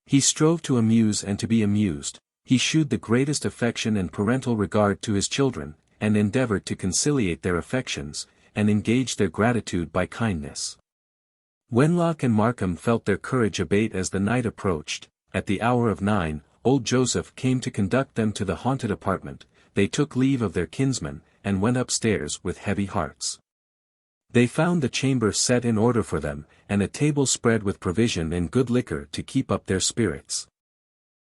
He strove to amuse and to be amused, he shewed the greatest affection and parental regard to his children, and endeavoured to conciliate their affections, and engage their gratitude by kindness. Wenlock and Markham felt their courage abate as the night approached. At the hour of 9, old Joseph came to conduct them to the haunted apartment. They took leave of their kinsman, and went upstairs with heavy hearts. They found the chamber set in order for them, and a table spread with provision and good liquor to keep up their spirits.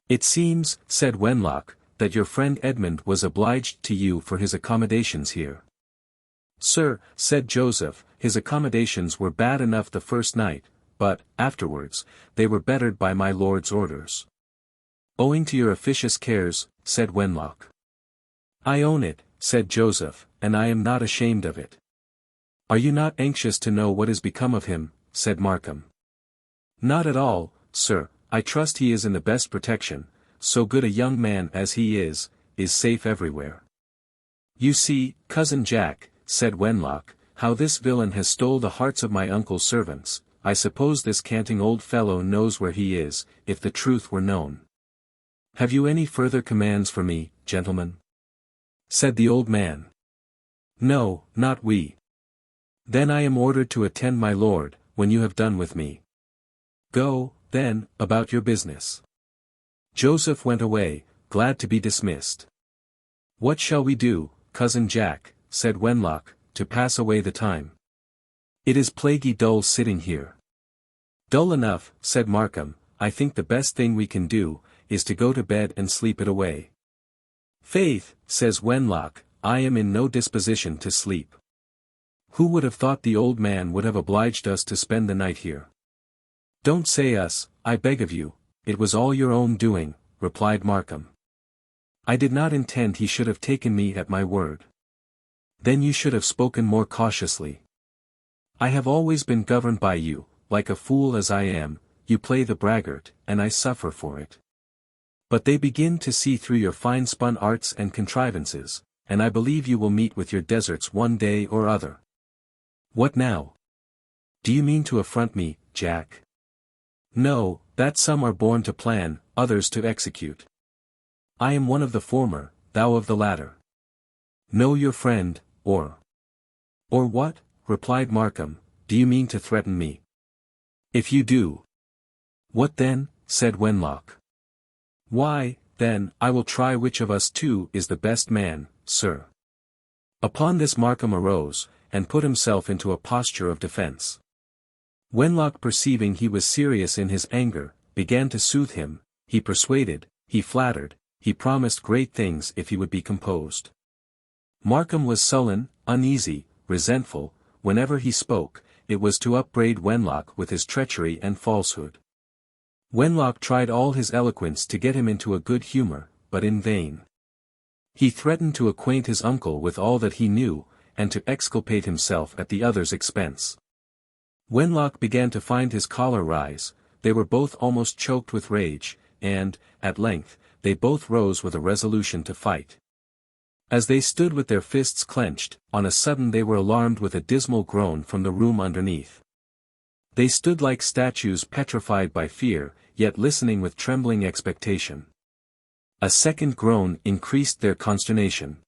It seems, said Wenlock, that your friend Edmund was obliged to you for his accommodations here. Sir, said Joseph, his accommodations were bad enough the first night, but, afterwards, they were bettered by my lord's orders. Owing to your officious cares, said Wenlock. I own it, said Joseph, and I am not ashamed of it. Are you not anxious to know what is become of him, said Markham. Not at all, sir, I trust he is in the best protection, so good a young man as he is safe everywhere. You see, cousin Jack, said Wenlock, how this villain has stole the hearts of my uncle's servants. I suppose this canting old fellow knows where he is, if the truth were known. Have you any further commands for me, gentlemen? Said the old man. No, not we. Then I am ordered to attend my lord, when you have done with me. Go, then, about your business. Joseph went away, glad to be dismissed. "What shall we do, cousin Jack," said Wenlock, "to pass away the time? It is plaguey dull sitting here." "Dull enough," said Markham. "I think the best thing we can do, is to go to bed and sleep it away." "Faith," says Wenlock, "I am in no disposition to sleep. Who would have thought the old man would have obliged us to spend the night here?" "Don't say us, I beg of you, it was all your own doing," replied Markham. "I did not intend he should have taken me at my word." "Then you should have spoken more cautiously. I have always been governed by you, like a fool as I am, you play the braggart, and I suffer for it. But they begin to see through your fine-spun arts and contrivances, and I believe you will meet with your deserts one day or other." "What now? Do you mean to affront me, Jack?" "No, that some are born to plan, others to execute. I am one of the former, thou of the latter. Know your friend, or—" "Or what?" replied Markham. "Do you mean to threaten me?" "If you do—" "What then?" said Wenlock. "Why, then, I will try which of us two is the best man, sir." Upon this Markham arose, and put himself into a posture of defence. Wenlock, perceiving he was serious in his anger, began to soothe him. He persuaded, he flattered, he promised great things if he would be composed. Markham was sullen, uneasy, resentful. Whenever he spoke, it was to upbraid Wenlock with his treachery and falsehood. Wenlock tried all his eloquence to get him into a good humour, but in vain. He threatened to acquaint his uncle with all that he knew, and to exculpate himself at the other's expense. Wenlock began to find his choler rise. They were both almost choked with rage, and, at length, they both rose with a resolution to fight. As they stood with their fists clenched, on a sudden they were alarmed with a dismal groan from the room underneath. They stood like statues petrified by fear, yet listening with trembling expectation. A second groan increased their consternation.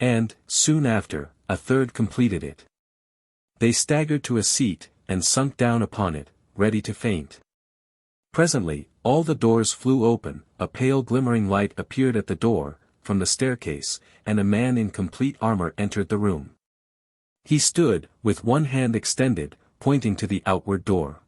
And, soon after, a third completed it. They staggered to a seat, and sunk down upon it, ready to faint. Presently, all the doors flew open, a pale glimmering light appeared at the door, from the staircase, and a man in complete armor entered the room. He stood, with one hand extended, pointing to the outward door.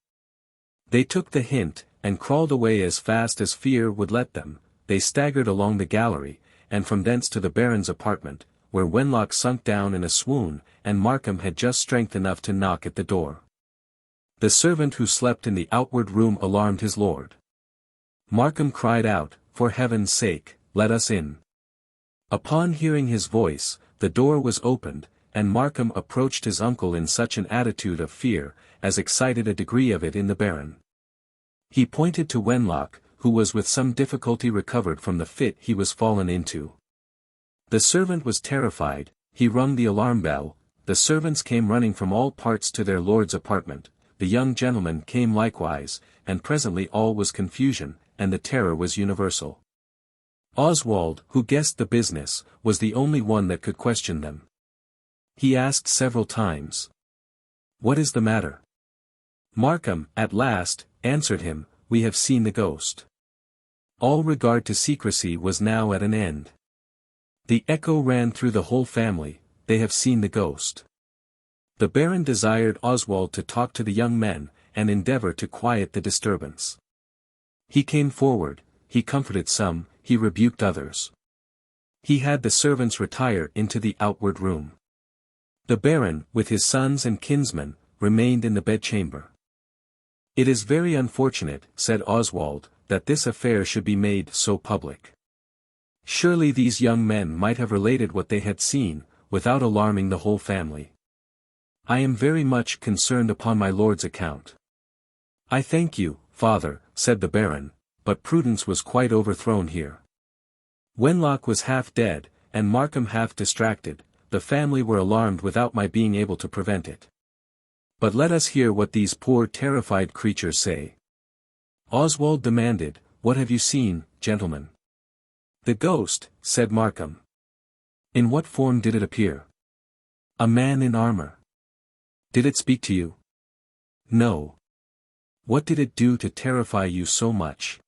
They took the hint, and crawled away as fast as fear would let them. They staggered along the gallery, and from thence to the Baron's apartment, where Wenlock sunk down in a swoon, and Markham had just strength enough to knock at the door. The servant who slept in the outward room alarmed his lord. Markham cried out, "For heaven's sake, let us in." Upon hearing his voice, the door was opened, and Markham approached his uncle in such an attitude of fear, as excited a degree of it in the Baron. He pointed to Wenlock, who was with some difficulty recovered from the fit he was fallen into. The servant was terrified, he rung the alarm bell, the servants came running from all parts to their lord's apartment, the young gentleman came likewise, and presently all was confusion, and the terror was universal. Oswald, who guessed the business, was the only one that could question them. He asked several times, "What is the matter?" Markham, at last, answered him, "We have seen the ghost." All regard to secrecy was now at an end. The echo ran through the whole family, "They have seen the ghost." The Baron desired Oswald to talk to the young men, and endeavour to quiet the disturbance. He came forward, he comforted some, he rebuked others. He had the servants retire into the outward room. The Baron, with his sons and kinsmen, remained in the bedchamber. "It is very unfortunate," said Oswald, "that this affair should be made so public. Surely these young men might have related what they had seen, without alarming the whole family. I am very much concerned upon my lord's account." "I thank you, father," said the Baron, "but prudence was quite overthrown here. Wenlock was half dead, and Markham half distracted, the family were alarmed without my being able to prevent it. But let us hear what these poor terrified creatures say." Oswald demanded, "What have you seen, gentlemen?" "The ghost," said Markham. "In what form did it appear?" "A man in armor." "Did it speak to you?" "No." "What did it do to terrify you so much?"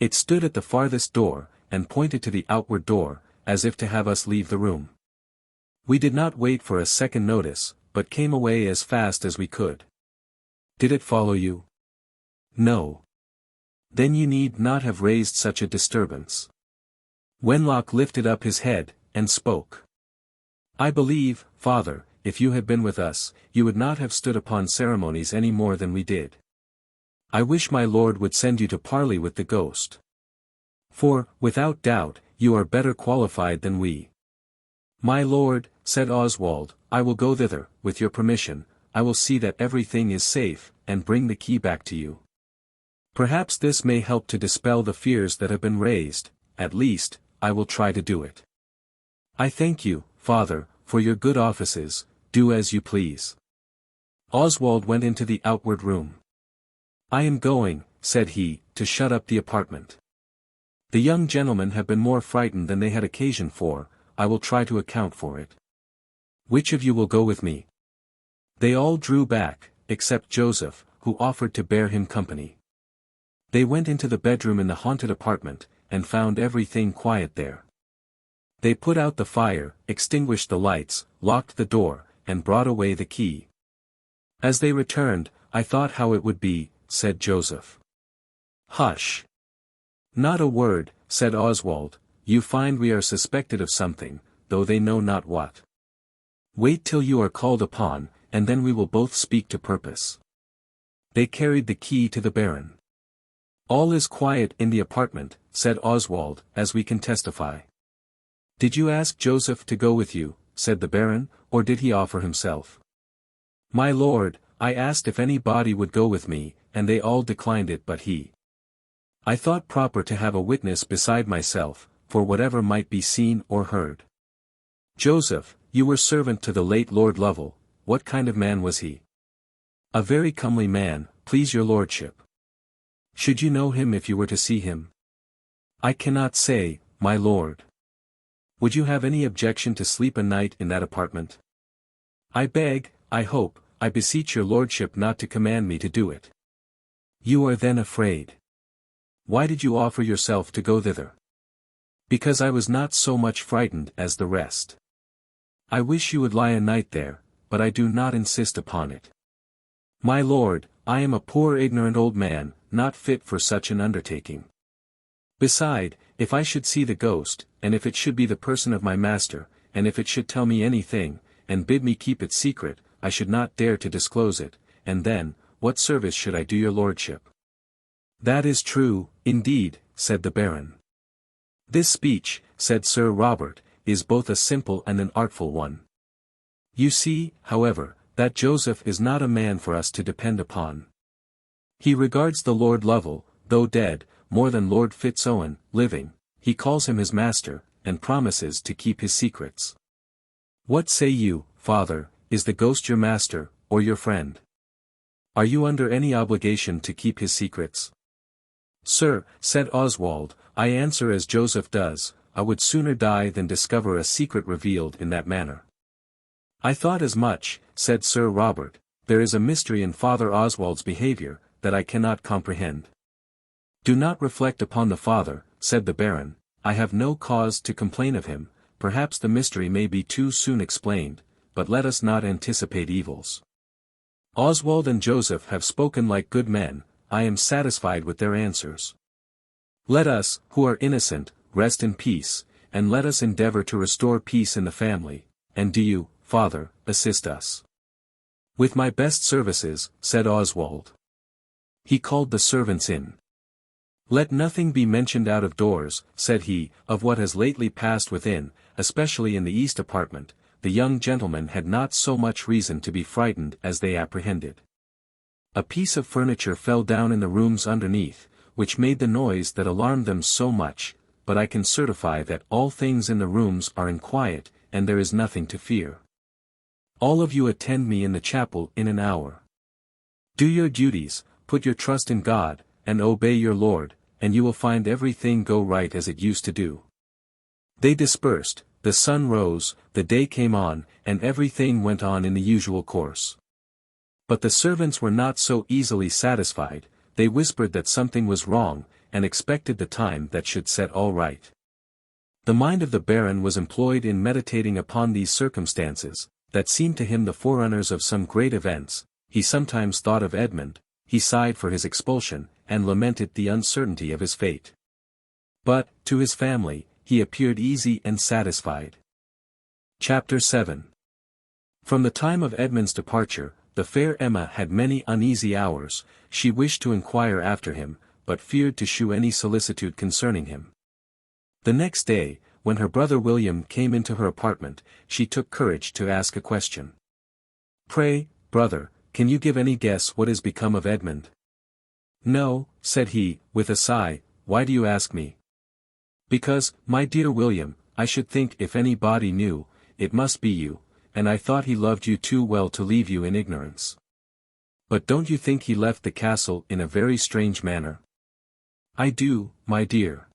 It stood at the farthest door, and pointed to the outward door, as if to have us leave the room. We did not wait for a second notice, but came away as fast as we could. Did it follow you? No. Then you need not have raised such a disturbance. Wenlock lifted up his head, and spoke. I believe, father, if you had been with us, you would not have stood upon ceremonies any more than we did. I wish my lord would send you to parley with the ghost. For, without doubt, you are better qualified than we. My lord, said Oswald, I will go thither, with your permission. I will see that everything is safe, and bring the key back to you. Perhaps this may help to dispel the fears that have been raised, at least, I will try to do it. I thank you, father, for your good offices, do as you please. Oswald went into the outward room. I am going, said he, to shut up the apartment. The young gentlemen have been more frightened than they had occasion for, I will try to account for it. Which of you will go with me? They all drew back, except Joseph, who offered to bear him company. They went into the bedroom in the haunted apartment, and found everything quiet there. They put out the fire, extinguished the lights, locked the door, and brought away the key. As they returned, I thought how it would be, said Joseph. Hush! Not a word, said Oswald, you find we are suspected of something, though they know not what. Wait till you are called upon, and then we will both speak to purpose. They carried the key to the Baron. All is quiet in the apartment, said Oswald, as we can testify. Did you ask Joseph to go with you, said the Baron, or did he offer himself? My lord, I asked if any body would go with me, and they all declined it but he. I thought proper to have a witness beside myself, for whatever might be seen or heard. Joseph, you were servant to the late Lord Lovel, what kind of man was he? A very comely man, please your lordship. Should you know him if you were to see him? I cannot say, my lord. Would you have any objection to sleep a night in that apartment? I beg, I hope, I beseech your lordship not to command me to do it. You are then afraid. Why did you offer yourself to go thither? Because I was not so much frightened as the rest. I wish you would lie a night there, but I do not insist upon it. My lord, I am a poor ignorant old man, not fit for such an undertaking. Beside, if I should see the ghost, and if it should be the person of my master, and if it should tell me anything, and bid me keep it secret, I should not dare to disclose it, and then, what service should I do your lordship? That is true, indeed, said the Baron. This speech, said Sir Robert, is both a simple and an artful one. You see, however, that Joseph is not a man for us to depend upon. He regards the Lord Lovel, though dead, more than Lord Fitz-Owen, living, he calls him his master, and promises to keep his secrets. What say you, father, is the ghost your master, or your friend? Are you under any obligation to keep his secrets? Sir, said Oswald, I answer as Joseph does, I would sooner die than discover a secret revealed in that manner. I thought as much, said Sir Robert, there is a mystery in Father Oswald's behaviour, that I cannot comprehend. Do not reflect upon the father, said the Baron, I have no cause to complain of him, perhaps the mystery may be too soon explained, but let us not anticipate evils. Oswald and Joseph have spoken like good men, I am satisfied with their answers. Let us, who are innocent, rest in peace, and let us endeavour to restore peace in the family, and do you, father, assist us. With my best services, said Oswald. He called the servants in. Let nothing be mentioned out of doors, said he, of what has lately passed within, especially in the east apartment. The young gentlemen had not so much reason to be frightened as they apprehended. A piece of furniture fell down in the rooms underneath, which made the noise that alarmed them so much, but I can certify that all things in the rooms are in quiet, and there is nothing to fear. All of you attend me in the chapel in an hour. Do your duties, put your trust in God, and obey your Lord, and you will find everything go right as it used to do. They dispersed, the sun rose, the day came on, and everything went on in the usual course. But the servants were not so easily satisfied, they whispered that something was wrong, and expected the time that should set all right. The mind of the Baron was employed in meditating upon these circumstances, that seemed to him the forerunners of some great events. He sometimes thought of Edmund, he sighed for his expulsion, and lamented the uncertainty of his fate. But, to his family, he appeared easy and satisfied. Chapter 7. From the time of Edmund's departure, the fair Emma had many uneasy hours. She wished to inquire after him, but feared to shew any solicitude concerning him. The next day, when her brother William came into her apartment, she took courage to ask a question. "Pray, brother, can you give any guess what is become of Edmund?" "No," said he, with a sigh. "Why do you ask me?" "Because, my dear William, I should think if any body knew, it must be you, and I thought he loved you too well to leave you in ignorance." "But don't you think he left the castle in a very strange manner?" "I do, my dear.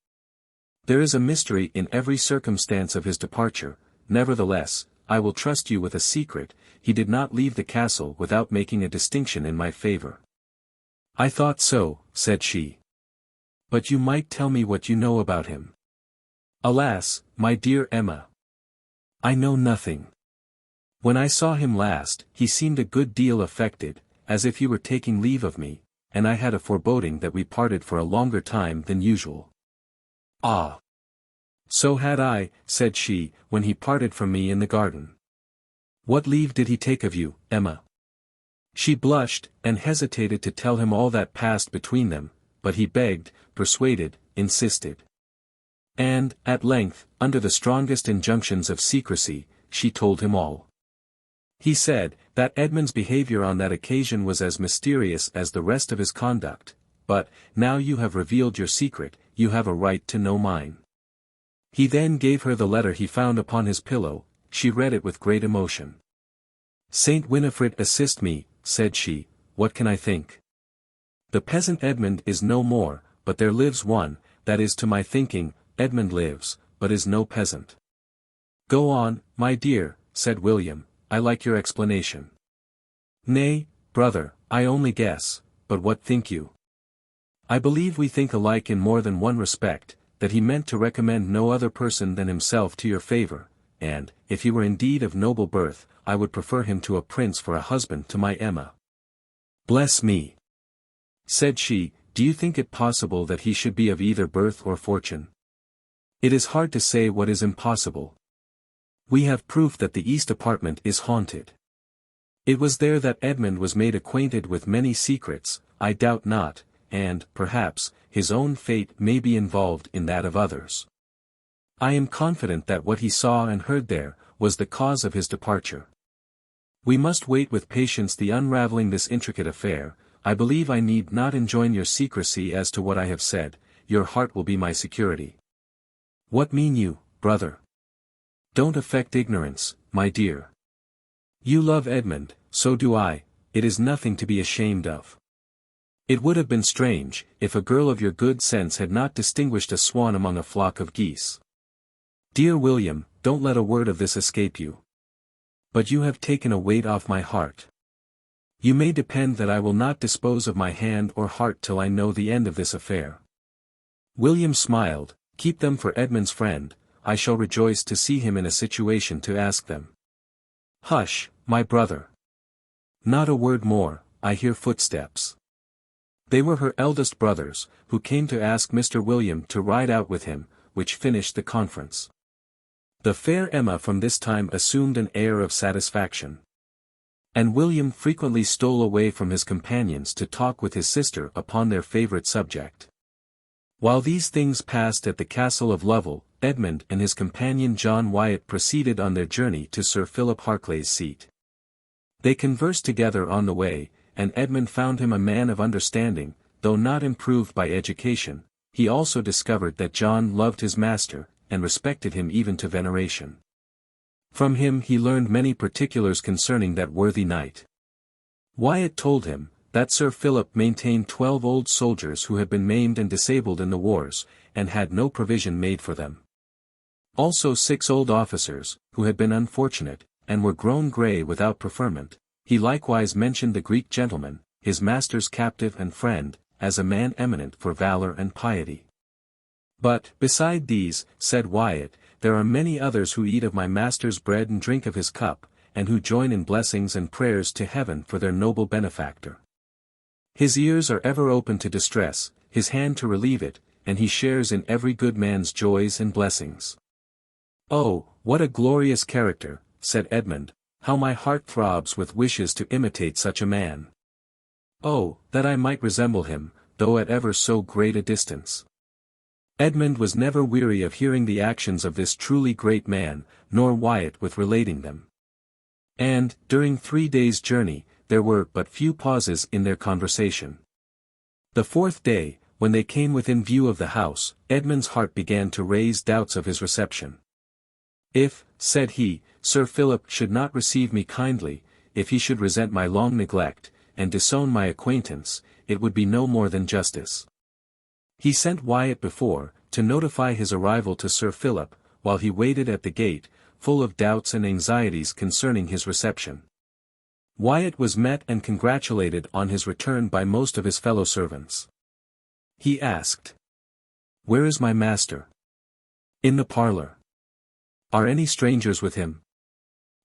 There is a mystery in every circumstance of his departure. Nevertheless, I will trust you with a secret. He did not leave the castle without making a distinction in my favor." "I thought so," said she. "But you might tell me what you know about him." "Alas, my dear Emma, I know nothing. When I saw him last, he seemed a good deal affected, as if he were taking leave of me, and I had a foreboding that we parted for a longer time than usual." "Ah! So had I," said she, "when he parted from me in the garden." "What leave did he take of you, Emma?" She blushed, and hesitated to tell him all that passed between them, but he begged, persuaded, insisted. And, at length, under the strongest injunctions of secrecy, she told him all. He said, that Edmund's behavior on that occasion was as mysterious as the rest of his conduct, but, now you have revealed your secret, you have a right to know mine. He then gave her the letter he found upon his pillow. She read it with great emotion. "Saint Winifred assist me," said she, "what can I think? The peasant Edmund is no more, but there lives one, that is to my thinking, Edmund lives, but is no peasant." "Go on, my dear," said William, "I like your explanation." "Nay, brother, I only guess, but what think you?" "I believe we think alike in more than one respect, that he meant to recommend no other person than himself to your favor, and, if he were indeed of noble birth, I would prefer him to a prince for a husband to my Emma." "Bless me!" said she, "do you think it possible that he should be of either birth or fortune?" "It is hard to say what is impossible. We have proof that the east apartment is haunted. It was there that Edmund was made acquainted with many secrets, I doubt not, and, perhaps, his own fate may be involved in that of others. I am confident that what he saw and heard there, was the cause of his departure. We must wait with patience the unraveling this intricate affair. I believe I need not enjoin your secrecy as to what I have said, your heart will be my security." "What mean you, brother?" "Don't affect ignorance, my dear. You love Edmund, so do I, it is nothing to be ashamed of. It would have been strange, if a girl of your good sense had not distinguished a swan among a flock of geese. Dear William, don't let a word of this escape you. But you have taken a weight off my heart. You may depend that I will not dispose of my hand or heart till I know the end of this affair." William smiled. "Keep them for Edmund's friend, I shall rejoice to see him in a situation to ask them." "Hush, my brother. Not a word more, I hear footsteps." They were her eldest brothers, who came to ask Mr. William to ride out with him, which finished the conference. The fair Emma from this time assumed an air of satisfaction. And William frequently stole away from his companions to talk with his sister upon their favorite subject. While these things passed at the castle of Lovel, Edmund and his companion John Wyatt proceeded on their journey to Sir Philip Harclay's seat. They conversed together on the way, and Edmund found him a man of understanding, though not improved by education. He also discovered that John loved his master, and respected him even to veneration. From him he learned many particulars concerning that worthy knight. Wyatt told him, that Sir Philip maintained 12 old soldiers who had been maimed and disabled in the wars, and had no provision made for them. Also 6 old officers, who had been unfortunate, and were grown grey without preferment. He likewise mentioned the Greek gentleman, his master's captive and friend, as a man eminent for valor and piety. But, beside these, said Wyatt, there are many others who eat of my master's bread and drink of his cup, and who join in blessings and prayers to heaven for their noble benefactor. His ears are ever open to distress, his hand to relieve it, and he shares in every good man's joys and blessings. Oh, what a glorious character, said Edmund, how my heart throbs with wishes to imitate such a man. Oh, that I might resemble him, though at ever so great a distance. Edmund was never weary of hearing the actions of this truly great man, nor Wyatt with relating them. And, during 3 days' journey, there were but few pauses in their conversation. The 4th day, when they came within view of the house, Edmund's heart began to raise doubts of his reception. If, said he, Sir Philip should not receive me kindly, if he should resent my long neglect, and disown my acquaintance, it would be no more than justice. He sent Wyatt before, to notify his arrival to Sir Philip, while he waited at the gate, full of doubts and anxieties concerning his reception. Wyatt was met and congratulated on his return by most of his fellow servants. He asked, "Where is my master?" "In the parlour." "Are any strangers with him?"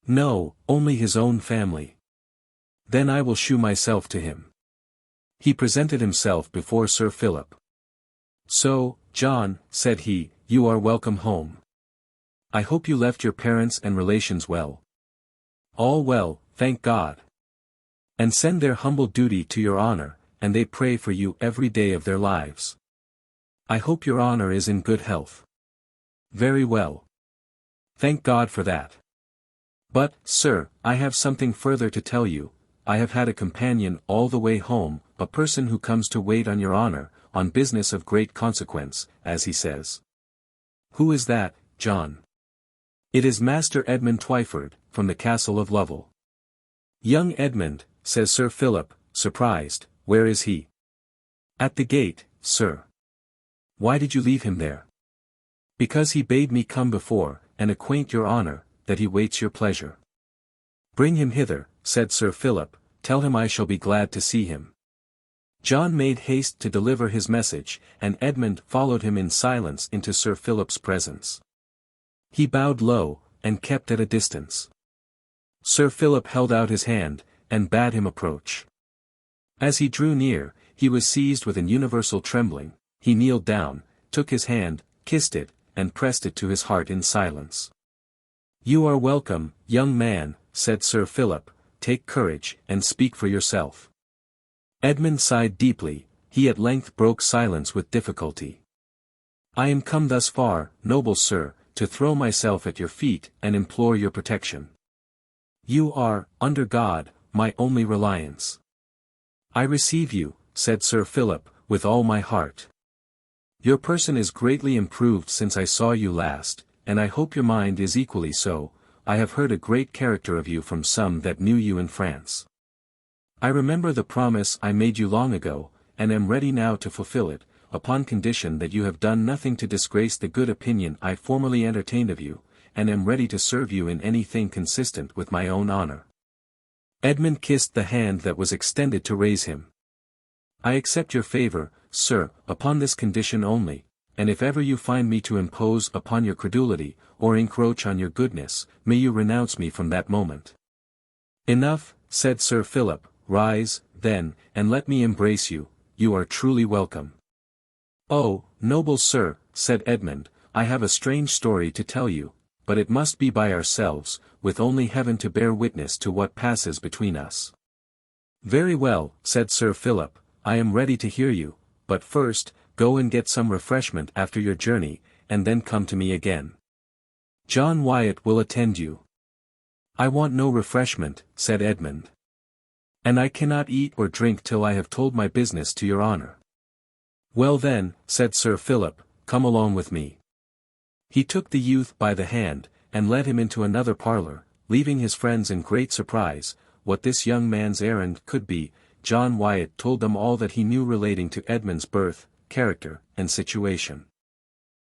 "No, only his own family." "Then I will shew myself to him." He presented himself before Sir Philip. "So, John," said he, "you are welcome home. I hope you left your parents and relations well." "All well, thank God. And send their humble duty to your honor, and they pray for you every day of their lives. I hope your honor is in good health." "Very well. Thank God for that. But, sir, I have something further to tell you. I have had a companion all the way home, a person who comes to wait on your honor, on business of great consequence, as he says." "Who is that, John?" "It is Master Edmund Twyford, from the castle of Lovel." "Young Edmund," says Sir Philip, surprised, "where is he?" "At the gate, sir." "Why did you leave him there?" "Because he bade me come before, and acquaint your honor, that he waits your pleasure." "Bring him hither," said Sir Philip, "tell him I shall be glad to see him." John made haste to deliver his message, and Edmund followed him in silence into Sir Philip's presence. He bowed low, and kept at a distance. Sir Philip held out his hand, and bade him approach. As he drew near, he was seized with an universal trembling. He kneeled down, took his hand, kissed it, and pressed it to his heart in silence. "You are welcome, young man," said Sir Philip, "take courage, and speak for yourself." Edmund sighed deeply. He at length broke silence with difficulty. "I am come thus far, noble sir, to throw myself at your feet and implore your protection. You are, under God, my only reliance." "I receive you," said Sir Philip, "with all my heart. Your person is greatly improved since I saw you last, and I hope your mind is equally so. I have heard a great character of you from some that knew you in France. I remember the promise I made you long ago, and am ready now to fulfill it, upon condition that you have done nothing to disgrace the good opinion I formerly entertained of you, and am ready to serve you in anything consistent with my own honor." Edmund kissed the hand that was extended to raise him. "I accept your favor, sir, upon this condition only, and if ever you find me to impose upon your credulity, or encroach on your goodness, may you renounce me from that moment." "Enough," said Sir Philip, "rise, then, and let me embrace you. You are truly welcome." "Oh, noble sir," said Edmund, "I have a strange story to tell you, but it must be by ourselves, with only heaven to bear witness to what passes between us." "Very well," said Sir Philip, "I am ready to hear you, but first, go and get some refreshment after your journey, and then come to me again. John Wyatt will attend you." "I want no refreshment," said Edmund. "And I cannot eat or drink till I have told my business to your honor." "Well then," said Sir Philip, "come along with me." He took the youth by the hand, and led him into another parlour, leaving his friends in great surprise, what this young man's errand could be. John Wyatt told them all that he knew relating to Edmund's birth, character, and situation.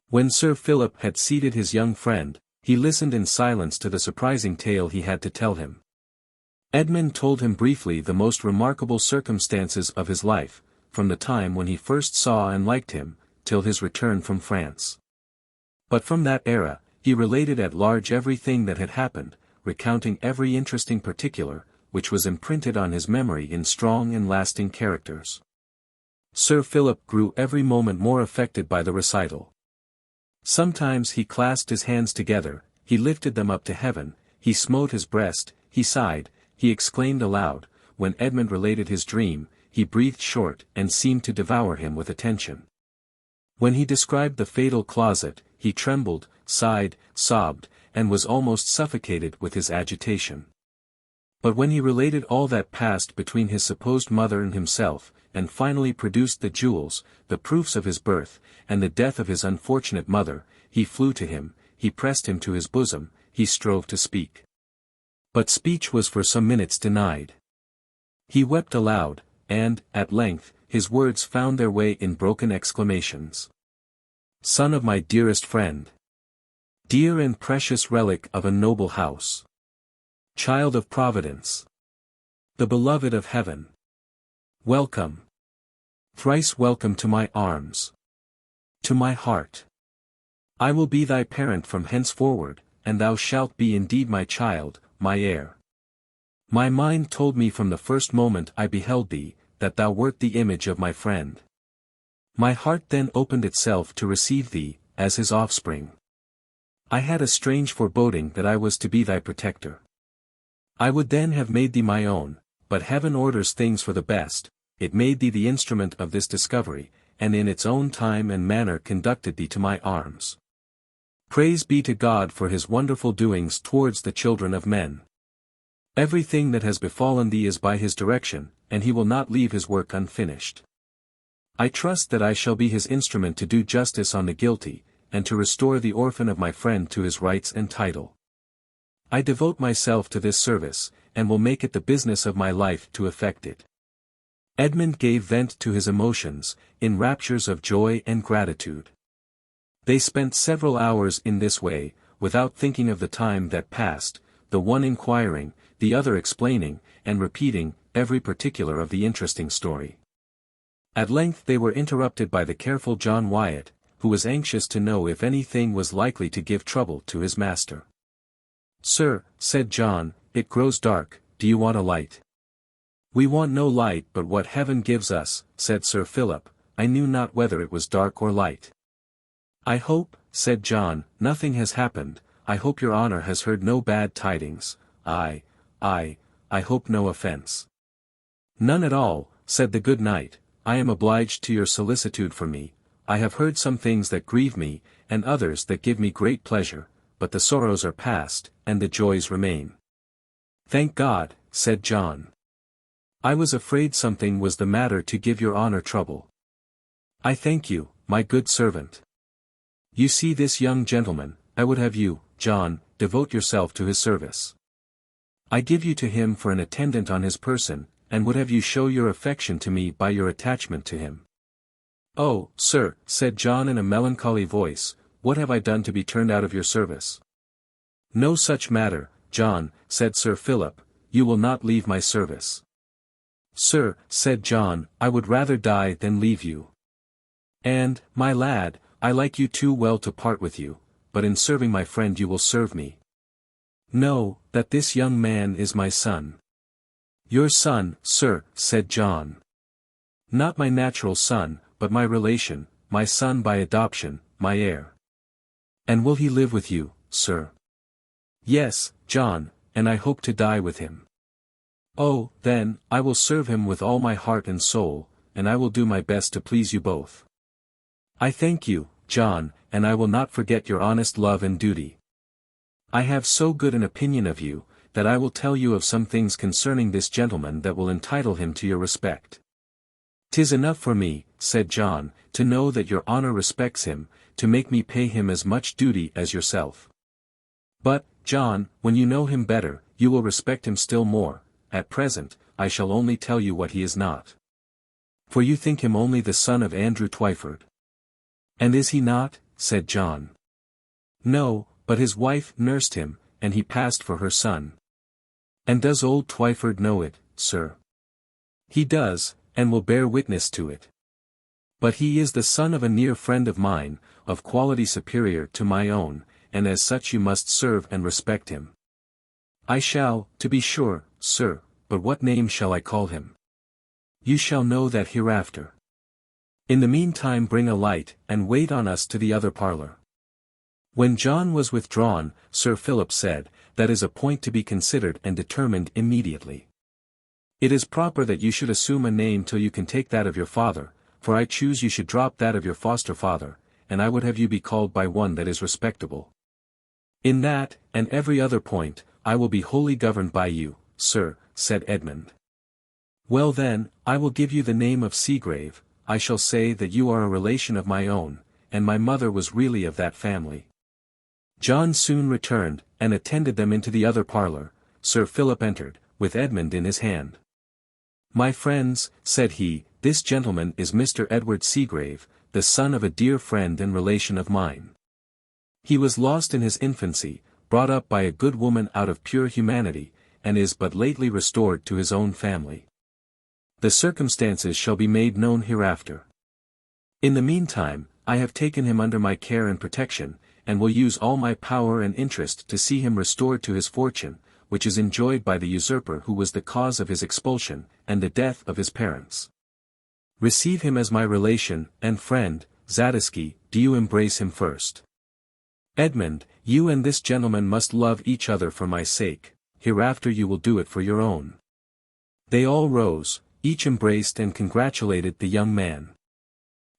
When Sir Philip had seated his young friend, he listened in silence to the surprising tale he had to tell him. Edmund told him briefly the most remarkable circumstances of his life, from the time when he first saw and liked him, till his return from France. But from that era, he related at large everything that had happened, recounting every interesting particular, which was imprinted on his memory in strong and lasting characters. Sir Philip grew every moment more affected by the recital. Sometimes he clasped his hands together, he lifted them up to heaven, he smote his breast, he sighed, he exclaimed aloud. When Edmund related his dream, he breathed short and seemed to devour him with attention. When he described the fatal closet, he trembled, sighed, sobbed, and was almost suffocated with his agitation. But when he related all that passed between his supposed mother and himself, and finally produced the jewels, the proofs of his birth, and the death of his unfortunate mother, he flew to him, he pressed him to his bosom, he strove to speak. But speech was for some minutes denied. He wept aloud, and, at length, his words found their way in broken exclamations. Son of my dearest friend! Dear and precious relic of a noble house! Child of Providence! The beloved of heaven! Welcome! Thrice welcome to my arms! To my heart! I will be thy parent from henceforward, and thou shalt be indeed my child, my heir. My mind told me from the first moment I beheld thee, that thou wert the image of my friend. My heart then opened itself to receive thee, as his offspring. I had a strange foreboding that I was to be thy protector. I would then have made thee my own, but heaven orders things for the best, it made thee the instrument of this discovery, and in its own time and manner conducted thee to my arms. Praise be to God for his wonderful doings towards the children of men. Everything that has befallen thee is by his direction, and he will not leave his work unfinished. I trust that I shall be his instrument to do justice on the guilty, and to restore the orphan of my friend to his rights and title. I devote myself to this service, and will make it the business of my life to effect it. Edmund gave vent to his emotions, in raptures of joy and gratitude. They spent several hours in this way, without thinking of the time that passed, the one inquiring, the other explaining, and repeating, every particular of the interesting story. At length they were interrupted by the careful John Wyatt, who was anxious to know if anything was likely to give trouble to his master. "Sir," said John, "it grows dark, do you want a light?" "We want no light but what heaven gives us," said Sir Philip. I knew not whether it was dark or light. "I hope," said John, "nothing has happened. I hope your honor has heard no bad tidings." I hope no offense." "None at all," said the good knight. "I am obliged to your solicitude for me. I have heard some things that grieve me, and others that give me great pleasure, but the sorrows are past, and the joys remain." "Thank God," said John. "I was afraid something was the matter to give your honor trouble." "I thank you, my good servant. You see this young gentleman, I would have you, John, devote yourself to his service. I give you to him for an attendant on his person, and would have you show your affection to me by your attachment to him." "Oh, sir," said John in a melancholy voice, "what have I done to be turned out of your service?" "No such matter, John," said Sir Philip, "you will not leave my service." "Sir," said John, "I would rather die than leave you. And, my lad, I like you too well to part with you, but in serving my friend you will serve me. Know, that this young man is my son." "Your son, sir," said John. "Not my natural son, but my relation, my son by adoption, my heir." "And will he live with you, sir?" "Yes, John, and I hope to die with him." "Oh, then, I will serve him with all my heart and soul, and I will do my best to please you both." "I thank you, John, and I will not forget your honest love and duty. I have so good an opinion of you, that I will tell you of some things concerning this gentleman that will entitle him to your respect." "'Tis enough for me," said John, "to know that your honor respects him, to make me pay him as much duty as yourself. But, John, when you know him better, you will respect him still more. At present, I shall only tell you what he is not. For you think him only the son of Andrew Twyford." "And is he not?" said John. "No, but his wife nursed him, and he passed for her son." "And does old Twyford know it, sir?" "He does, and will bear witness to it. But he is the son of a near friend of mine, of quality superior to my own, and as such you must serve and respect him. I shall, to be sure, sir, but what name shall I call him? You shall know that hereafter. In the meantime bring a light, and wait on us to the other parlour. When John was withdrawn, Sir Philip said, that is a point to be considered and determined immediately. It is proper that you should assume a name till you can take that of your father, for I choose you should drop that of your foster father, and I would have you be called by one that is respectable. In that, and every other point, I will be wholly governed by you, sir, said Edmund. Well then, I will give you the name of Seagrave. I shall say that you are a relation of my own, and my mother was really of that family. John soon returned, and attended them into the other parlour. Sir Philip entered, with Edmund in his hand. My friends, said he, this gentleman is Mr. Edward Seagrave, the son of a dear friend and relation of mine. He was lost in his infancy, brought up by a good woman out of pure humanity, and is but lately restored to his own family. The circumstances shall be made known hereafter. In the meantime, I have taken him under my care and protection, and will use all my power and interest to see him restored to his fortune, which is enjoyed by the usurper who was the cause of his expulsion, and the death of his parents. Receive him as my relation and friend. Zadisky, do you embrace him first. Edmund, you and this gentleman must love each other for my sake, hereafter you will do it for your own. They all rose, each embraced and congratulated the young man.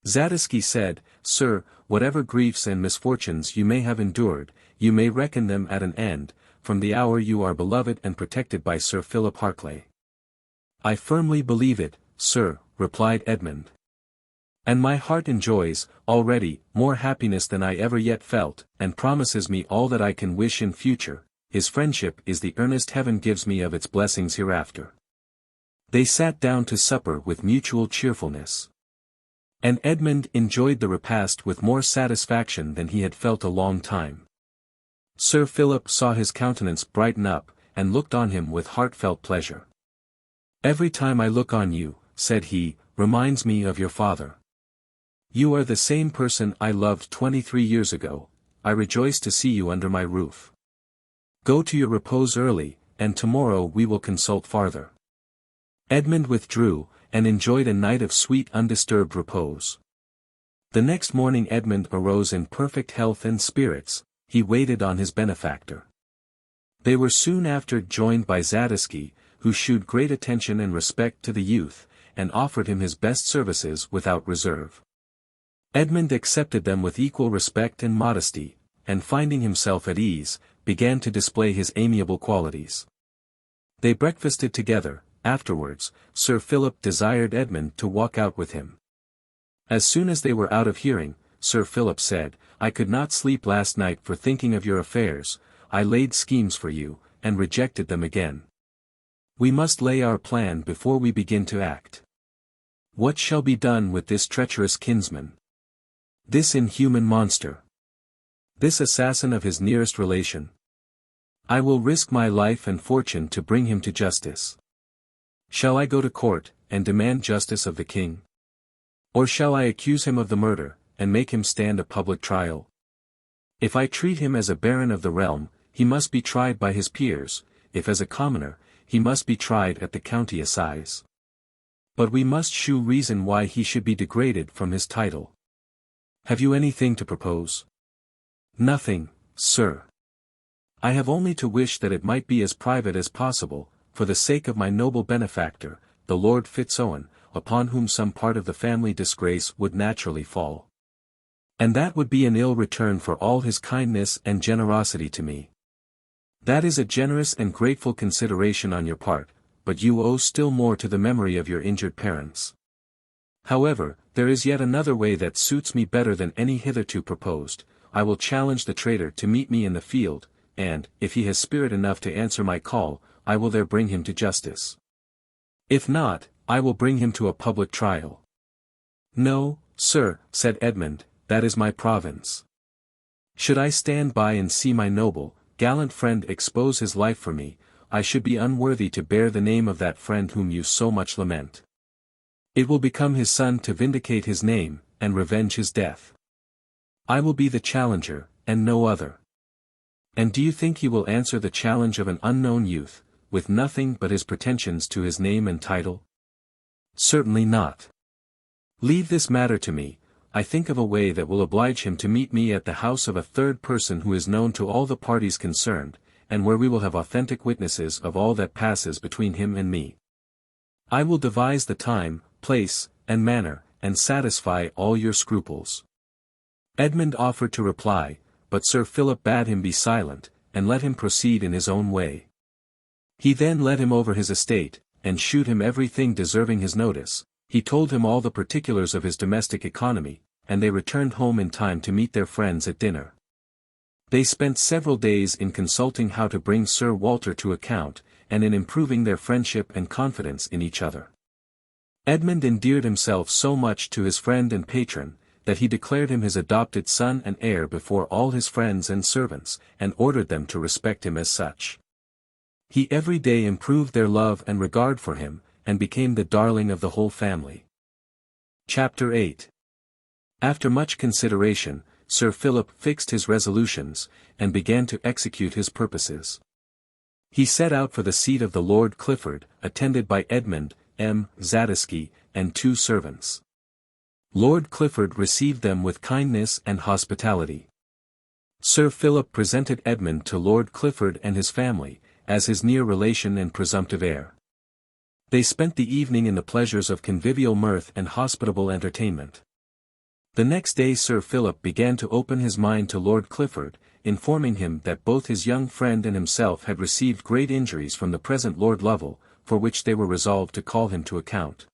Zadisky said, Sir, whatever griefs and misfortunes you may have endured, you may reckon them at an end, from the hour you are beloved and protected by Sir Philip Harclay. I firmly believe it, sir, replied Edmund. And my heart enjoys, already, more happiness than I ever yet felt, and promises me all that I can wish in future. His friendship is the earnest heaven gives me of its blessings hereafter. They sat down to supper with mutual cheerfulness. And Edmund enjoyed the repast with more satisfaction than he had felt a long time. Sir Philip saw his countenance brighten up, and looked on him with heartfelt pleasure. Every time I look on you, said he, reminds me of your father. You are the same person I loved 23 years ago. I rejoice to see you under my roof. Go to your repose early, and tomorrow we will consult farther. Edmund withdrew, and enjoyed a night of sweet undisturbed repose. The next morning Edmund arose in perfect health and spirits. He waited on his benefactor. They were soon after joined by Zadisky, who shewed great attention and respect to the youth, and offered him his best services without reserve. Edmund accepted them with equal respect and modesty, and finding himself at ease, began to display his amiable qualities. They breakfasted together. Afterwards, Sir Philip desired Edmund to walk out with him. As soon as they were out of hearing, Sir Philip said, I could not sleep last night for thinking of your affairs. I laid schemes for you, and rejected them again. We must lay our plan before we begin to act. What shall be done with this treacherous kinsman? This inhuman monster? This assassin of his nearest relation? I will risk my life and fortune to bring him to justice. Shall I go to court, and demand justice of the king? Or shall I accuse him of the murder, and make him stand a public trial? If I treat him as a baron of the realm, he must be tried by his peers. If as a commoner, he must be tried at the county assize. But we must shew reason why he should be degraded from his title. Have you anything to propose? Nothing, sir. I have only to wish that it might be as private as possible, for the sake of my noble benefactor, the Lord Fitz-Owen, upon whom some part of the family disgrace would naturally fall. And that would be an ill return for all his kindness and generosity to me. That is a generous and grateful consideration on your part, but you owe still more to the memory of your injured parents. However, there is yet another way that suits me better than any hitherto proposed. I will challenge the traitor to meet me in the field, and, if he has spirit enough to answer my call, I will there bring him to justice. If not, I will bring him to a public trial. No, sir, said Edmund, that is my province. Should I stand by and see my noble, gallant friend expose his life for me, I should be unworthy to bear the name of that friend whom you so much lament. It will become his son to vindicate his name, and revenge his death. I will be the challenger, and no other. And do you think he will answer the challenge of an unknown youth, with nothing but his pretensions to his name and title? Certainly not. Leave this matter to me. I think of a way that will oblige him to meet me at the house of a third person who is known to all the parties concerned, and where we will have authentic witnesses of all that passes between him and me. I will devise the time, place, and manner, and satisfy all your scruples. Edmund offered to reply, but Sir Philip bade him be silent, and let him proceed in his own way. He then led him over his estate, and shewed him everything deserving his notice. He told him all the particulars of his domestic economy, and they returned home in time to meet their friends at dinner. They spent several days in consulting how to bring Sir Walter to account, and in improving their friendship and confidence in each other. Edmund endeared himself so much to his friend and patron, that he declared him his adopted son and heir before all his friends and servants, and ordered them to respect him as such. He every day improved their love and regard for him, and became the darling of the whole family. Chapter 8. After much consideration, Sir Philip fixed his resolutions, and began to execute his purposes. He set out for the seat of the Lord Clifford, attended by Edmund, Zadisky, and 2 servants. Lord Clifford received them with kindness and hospitality. Sir Philip presented Edmund to Lord Clifford and his family, as his near relation and presumptive heir. They spent the evening in the pleasures of convivial mirth and hospitable entertainment. The next day Sir Philip began to open his mind to Lord Clifford, informing him that both his young friend and himself had received great injuries from the present Lord Lovel, for which they were resolved to call him to account.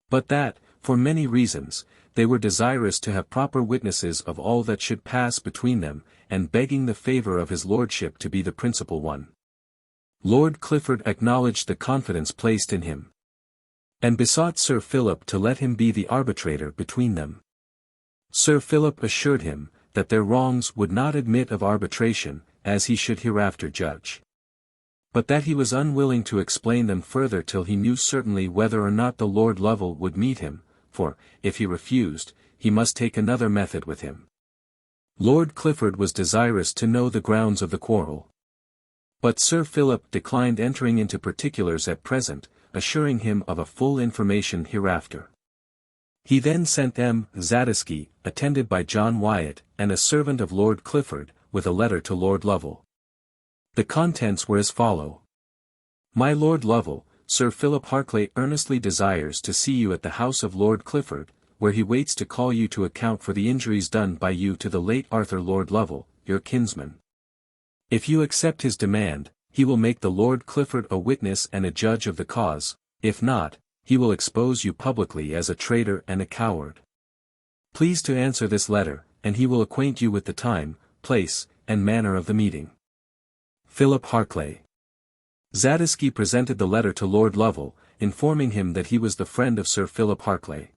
But that, for many reasons, they were desirous to have proper witnesses of all that should pass between them, and begging the favour of his lordship to be the principal one. Lord Clifford acknowledged the confidence placed in him, and besought Sir Philip to let him be the arbitrator between them. Sir Philip assured him, that their wrongs would not admit of arbitration, as he should hereafter judge. But that he was unwilling to explain them further till he knew certainly whether or not the Lord Lovel would meet him, for, if he refused, he must take another method with him. Lord Clifford was desirous to know the grounds of the quarrel. But Sir Philip declined entering into particulars at present, assuring him of a full information hereafter. He then sent Zadisky, attended by John Wyatt, and a servant of Lord Clifford, with a letter to Lord Lovel. The contents were as follow. My Lord Lovel, Sir Philip Harclay earnestly desires to see you at the house of Lord Clifford, where he waits to call you to account for the injuries done by you to the late Arthur Lord Lovel, your kinsman. If you accept his demand, he will make the Lord Clifford a witness and a judge of the cause; if not, he will expose you publicly as a traitor and a coward. Please to answer this letter, and he will acquaint you with the time, place, and manner of the meeting. Philip Harclay. Zadisky presented the letter to Lord Lovel, informing him that he was the friend of Sir Philip Harclay.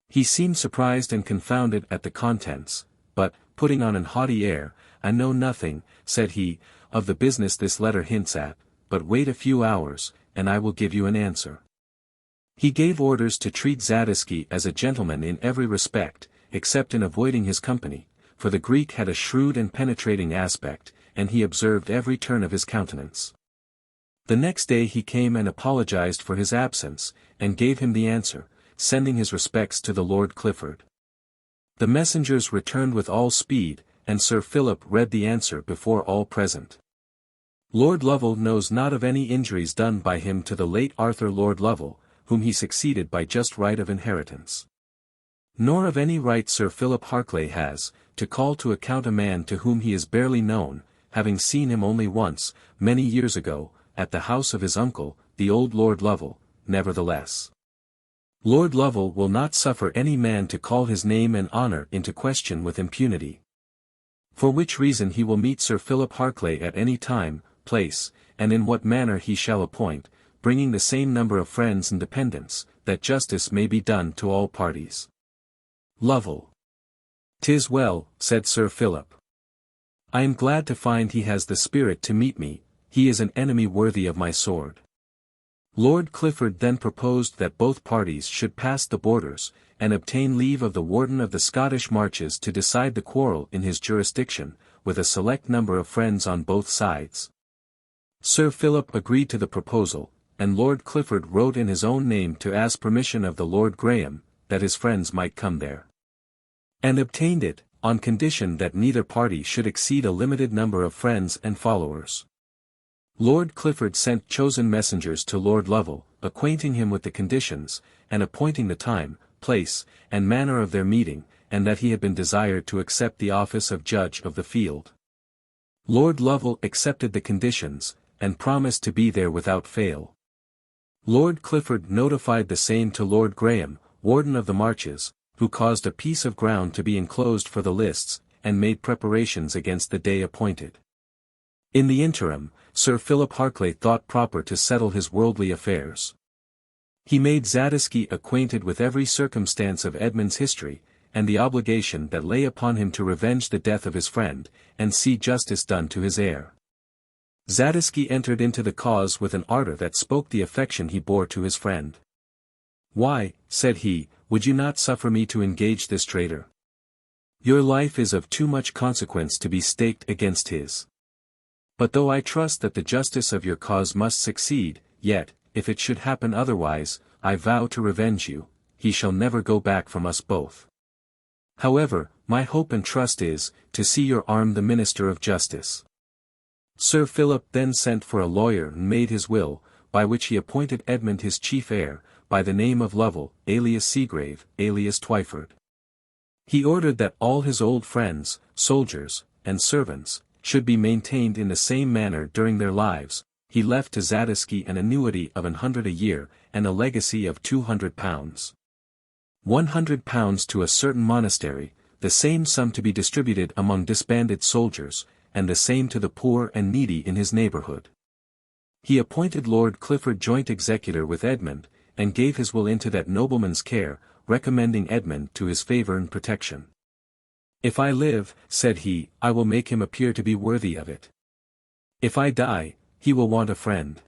He seemed surprised and confounded at the contents, but, putting on an haughty air, I know nothing, said he, of the business this letter hints at, but wait a few hours, and I will give you an answer. He gave orders to treat Zadisky as a gentleman in every respect, except in avoiding his company, for the Greek had a shrewd and penetrating aspect, and he observed every turn of his countenance. The next day he came and apologized for his absence, and gave him the answer, sending his respects to the Lord Clifford. The messengers returned with all speed, and Sir Philip read the answer before all present. Lord Lovel knows not of any injuries done by him to the late Arthur Lord Lovel, whom he succeeded by just right of inheritance. Nor of any right Sir Philip Harclay has, to call to account a man to whom he is barely known, having seen him only once, many years ago, at the house of his uncle, the old Lord Lovel. Nevertheless, Lord Lovel will not suffer any man to call his name and honour into question with impunity. For which reason he will meet Sir Philip Harclay at any time, place, and in what manner he shall appoint, bringing the same number of friends and dependents, that justice may be done to all parties. Lovel. 'Tis well, said Sir Philip. I am glad to find he has the spirit to meet me. He is an enemy worthy of my sword. Lord Clifford then proposed that both parties should pass the borders, and obtain leave of the Warden of the Scottish Marches to decide the quarrel in his jurisdiction, with a select number of friends on both sides. Sir Philip agreed to the proposal, and Lord Clifford wrote in his own name to ask permission of the Lord Graham, that his friends might come there. And obtained it, on condition that neither party should exceed a limited number of friends and followers. Lord Clifford sent chosen messengers to Lord Lovel, acquainting him with the conditions, and appointing the time, place, and manner of their meeting, and that he had been desired to accept the office of Judge of the Field. Lord Lovel accepted the conditions, and promised to be there without fail. Lord Clifford notified the same to Lord Graham, Warden of the Marches, who caused a piece of ground to be enclosed for the lists, and made preparations against the day appointed. In the interim, Sir Philip Harclay thought proper to settle his worldly affairs. He made Zadisky acquainted with every circumstance of Edmund's history, and the obligation that lay upon him to revenge the death of his friend, and see justice done to his heir. Zadisky entered into the cause with an ardor that spoke the affection he bore to his friend. "Why," said he, "would you not suffer me to engage this traitor? Your life is of too much consequence to be staked against his. But though I trust that the justice of your cause must succeed, yet, if it should happen otherwise, I vow to revenge you. He shall never go back from us both. However, my hope and trust is, to see your arm the minister of justice." Sir Philip then sent for a lawyer and made his will, by which he appointed Edmund his chief heir, by the name of Lovel, alias Seagrave, alias Twyford. He ordered that all his old friends, soldiers, and servants, should be maintained in the same manner during their lives. He left to Zadisky an annuity of £100 a year, and a legacy of £200. £100 to a certain monastery, the same sum to be distributed among disbanded soldiers, and the same to the poor and needy in his neighbourhood. He appointed Lord Clifford joint executor with Edmund, and gave his will into that nobleman's care, recommending Edmund to his favour and protection. "If I live," said he, "I will make him appear to be worthy of it. If I die, he will want a friend.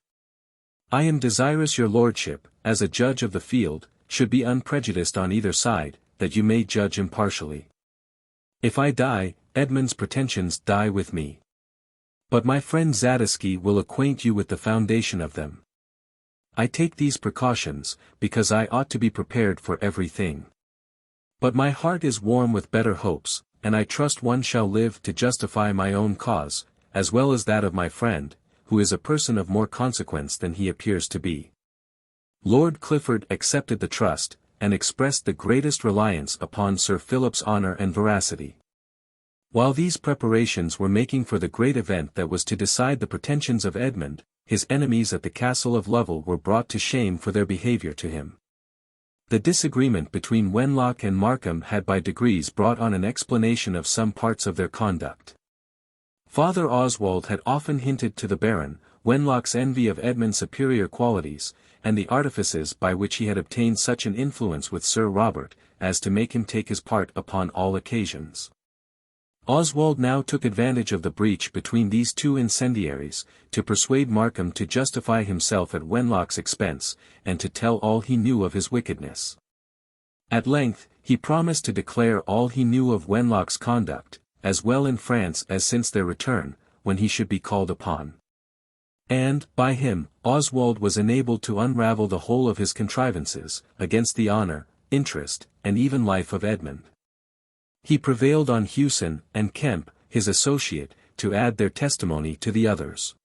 I am desirous your lordship, as a judge of the field, should be unprejudiced on either side, that you may judge impartially. If I die, Edmund's pretensions die with me. But my friend Zadisky will acquaint you with the foundation of them. I take these precautions, because I ought to be prepared for everything. But my heart is warm with better hopes, and I trust one shall live to justify my own cause, as well as that of my friend, who is a person of more consequence than he appears to be." Lord Clifford accepted the trust, and expressed the greatest reliance upon Sir Philip's honour and veracity. While these preparations were making for the great event that was to decide the pretensions of Edmund, his enemies at the castle of Lovel were brought to shame for their behaviour to him. The disagreement between Wenlock and Markham had by degrees brought on an explanation of some parts of their conduct. Father Oswald had often hinted to the Baron, Wenlock's envy of Edmund's superior qualities, and the artifices by which he had obtained such an influence with Sir Robert, as to make him take his part upon all occasions. Oswald now took advantage of the breach between these two incendiaries, to persuade Markham to justify himself at Wenlock's expense, and to tell all he knew of his wickedness. At length, he promised to declare all he knew of Wenlock's conduct, as well in France as since their return, when he should be called upon. And, by him, Oswald was enabled to unravel the whole of his contrivances, against the honour, interest, and even life of Edmund. He prevailed on Hewson and Kemp, his associate, to add their testimony to the others.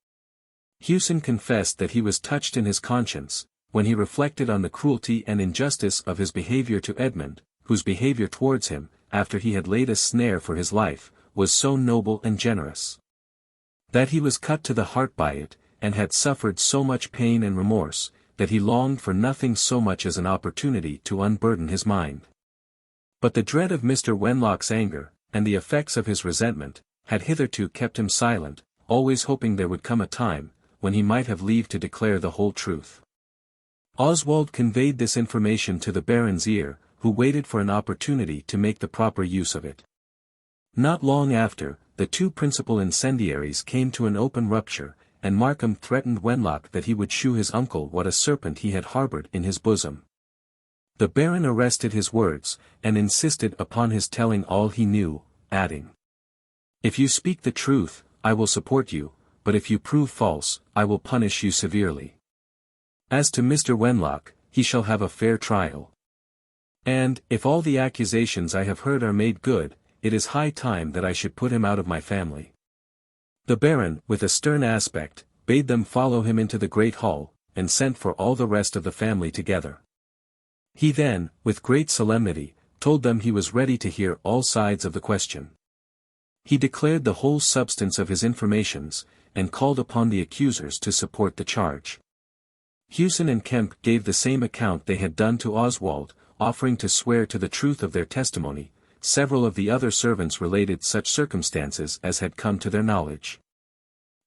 Hewson confessed that he was touched in his conscience, when he reflected on the cruelty and injustice of his behaviour to Edmund, whose behaviour towards him, after he had laid a snare for his life, was so noble and generous. That he was cut to the heart by it, and had suffered so much pain and remorse, that he longed for nothing so much as an opportunity to unburden his mind. But the dread of Mr. Wenlock's anger, and the effects of his resentment, had hitherto kept him silent, always hoping there would come a time, when he might have leave to declare the whole truth. Oswald conveyed this information to the Baron's ear, who waited for an opportunity to make the proper use of it. Not long after, the two principal incendiaries came to an open rupture, and Markham threatened Wenlock that he would shew his uncle what a serpent he had harboured in his bosom. The Baron arrested his words, and insisted upon his telling all he knew, adding, "If you speak the truth, I will support you, but if you prove false, I will punish you severely. As to Mr. Wenlock, he shall have a fair trial. And, if all the accusations I have heard are made good, it is high time that I should put him out of my family." The Baron, with a stern aspect, bade them follow him into the great hall, and sent for all the rest of the family together. He then, with great solemnity, told them he was ready to hear all sides of the question. He declared the whole substance of his informations, and called upon the accusers to support the charge. Hewson and Kemp gave the same account they had done to Oswald, offering to swear to the truth of their testimony. Several of the other servants related such circumstances as had come to their knowledge.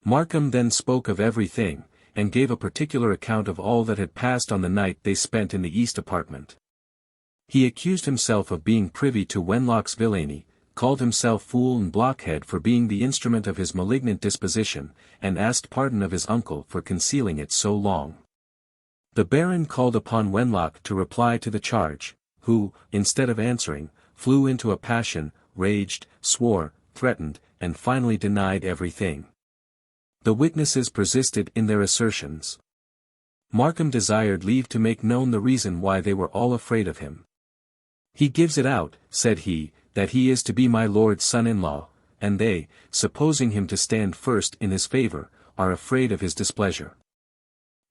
Markham then spoke of everything, and gave a particular account of all that had passed on the night they spent in the east apartment. He accused himself of being privy to Wenlock's villainy, called himself fool and blockhead for being the instrument of his malignant disposition, and asked pardon of his uncle for concealing it so long. The Baron called upon Wenlock to reply to the charge, who, instead of answering, flew into a passion, raged, swore, threatened, and finally denied everything. The witnesses persisted in their assertions. Markham desired leave to make known the reason why they were all afraid of him. "He gives it out," said he, "that he is to be my lord's son-in-law, and they, supposing him to stand first in his favour, are afraid of his displeasure."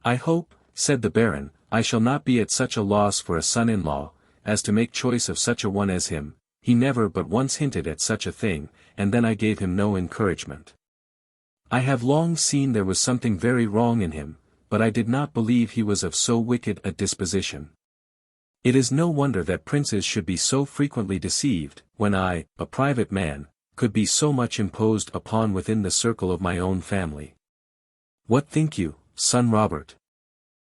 "I hope," said the Baron, "I shall not be at such a loss for a son-in-law, as to make choice of such a one as him. He never but once hinted at such a thing, and then I gave him no encouragement. I have long seen there was something very wrong in him, but I did not believe he was of so wicked a disposition. It is no wonder that princes should be so frequently deceived, when I, a private man, could be so much imposed upon within the circle of my own family. What think you, son Robert?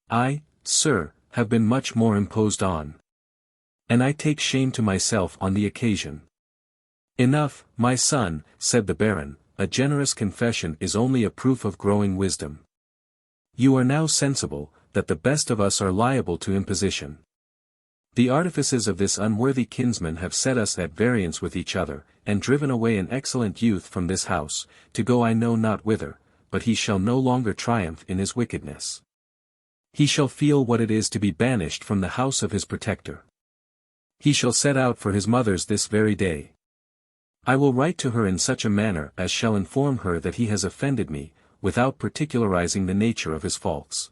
I, sir, have been much more imposed on. And I take shame to myself on the occasion." "Enough, my son," said the Baron, "a generous confession is only a proof of growing wisdom. You are now sensible, that the best of us are liable to imposition. The artifices of this unworthy kinsman have set us at variance with each other, and driven away an excellent youth from this house, to go I know not whither, but he shall no longer triumph in his wickedness. He shall feel what it is to be banished from the house of his protector. He shall set out for his mother's this very day. I will write to her in such a manner as shall inform her that he has offended me, without particularizing the nature of his faults.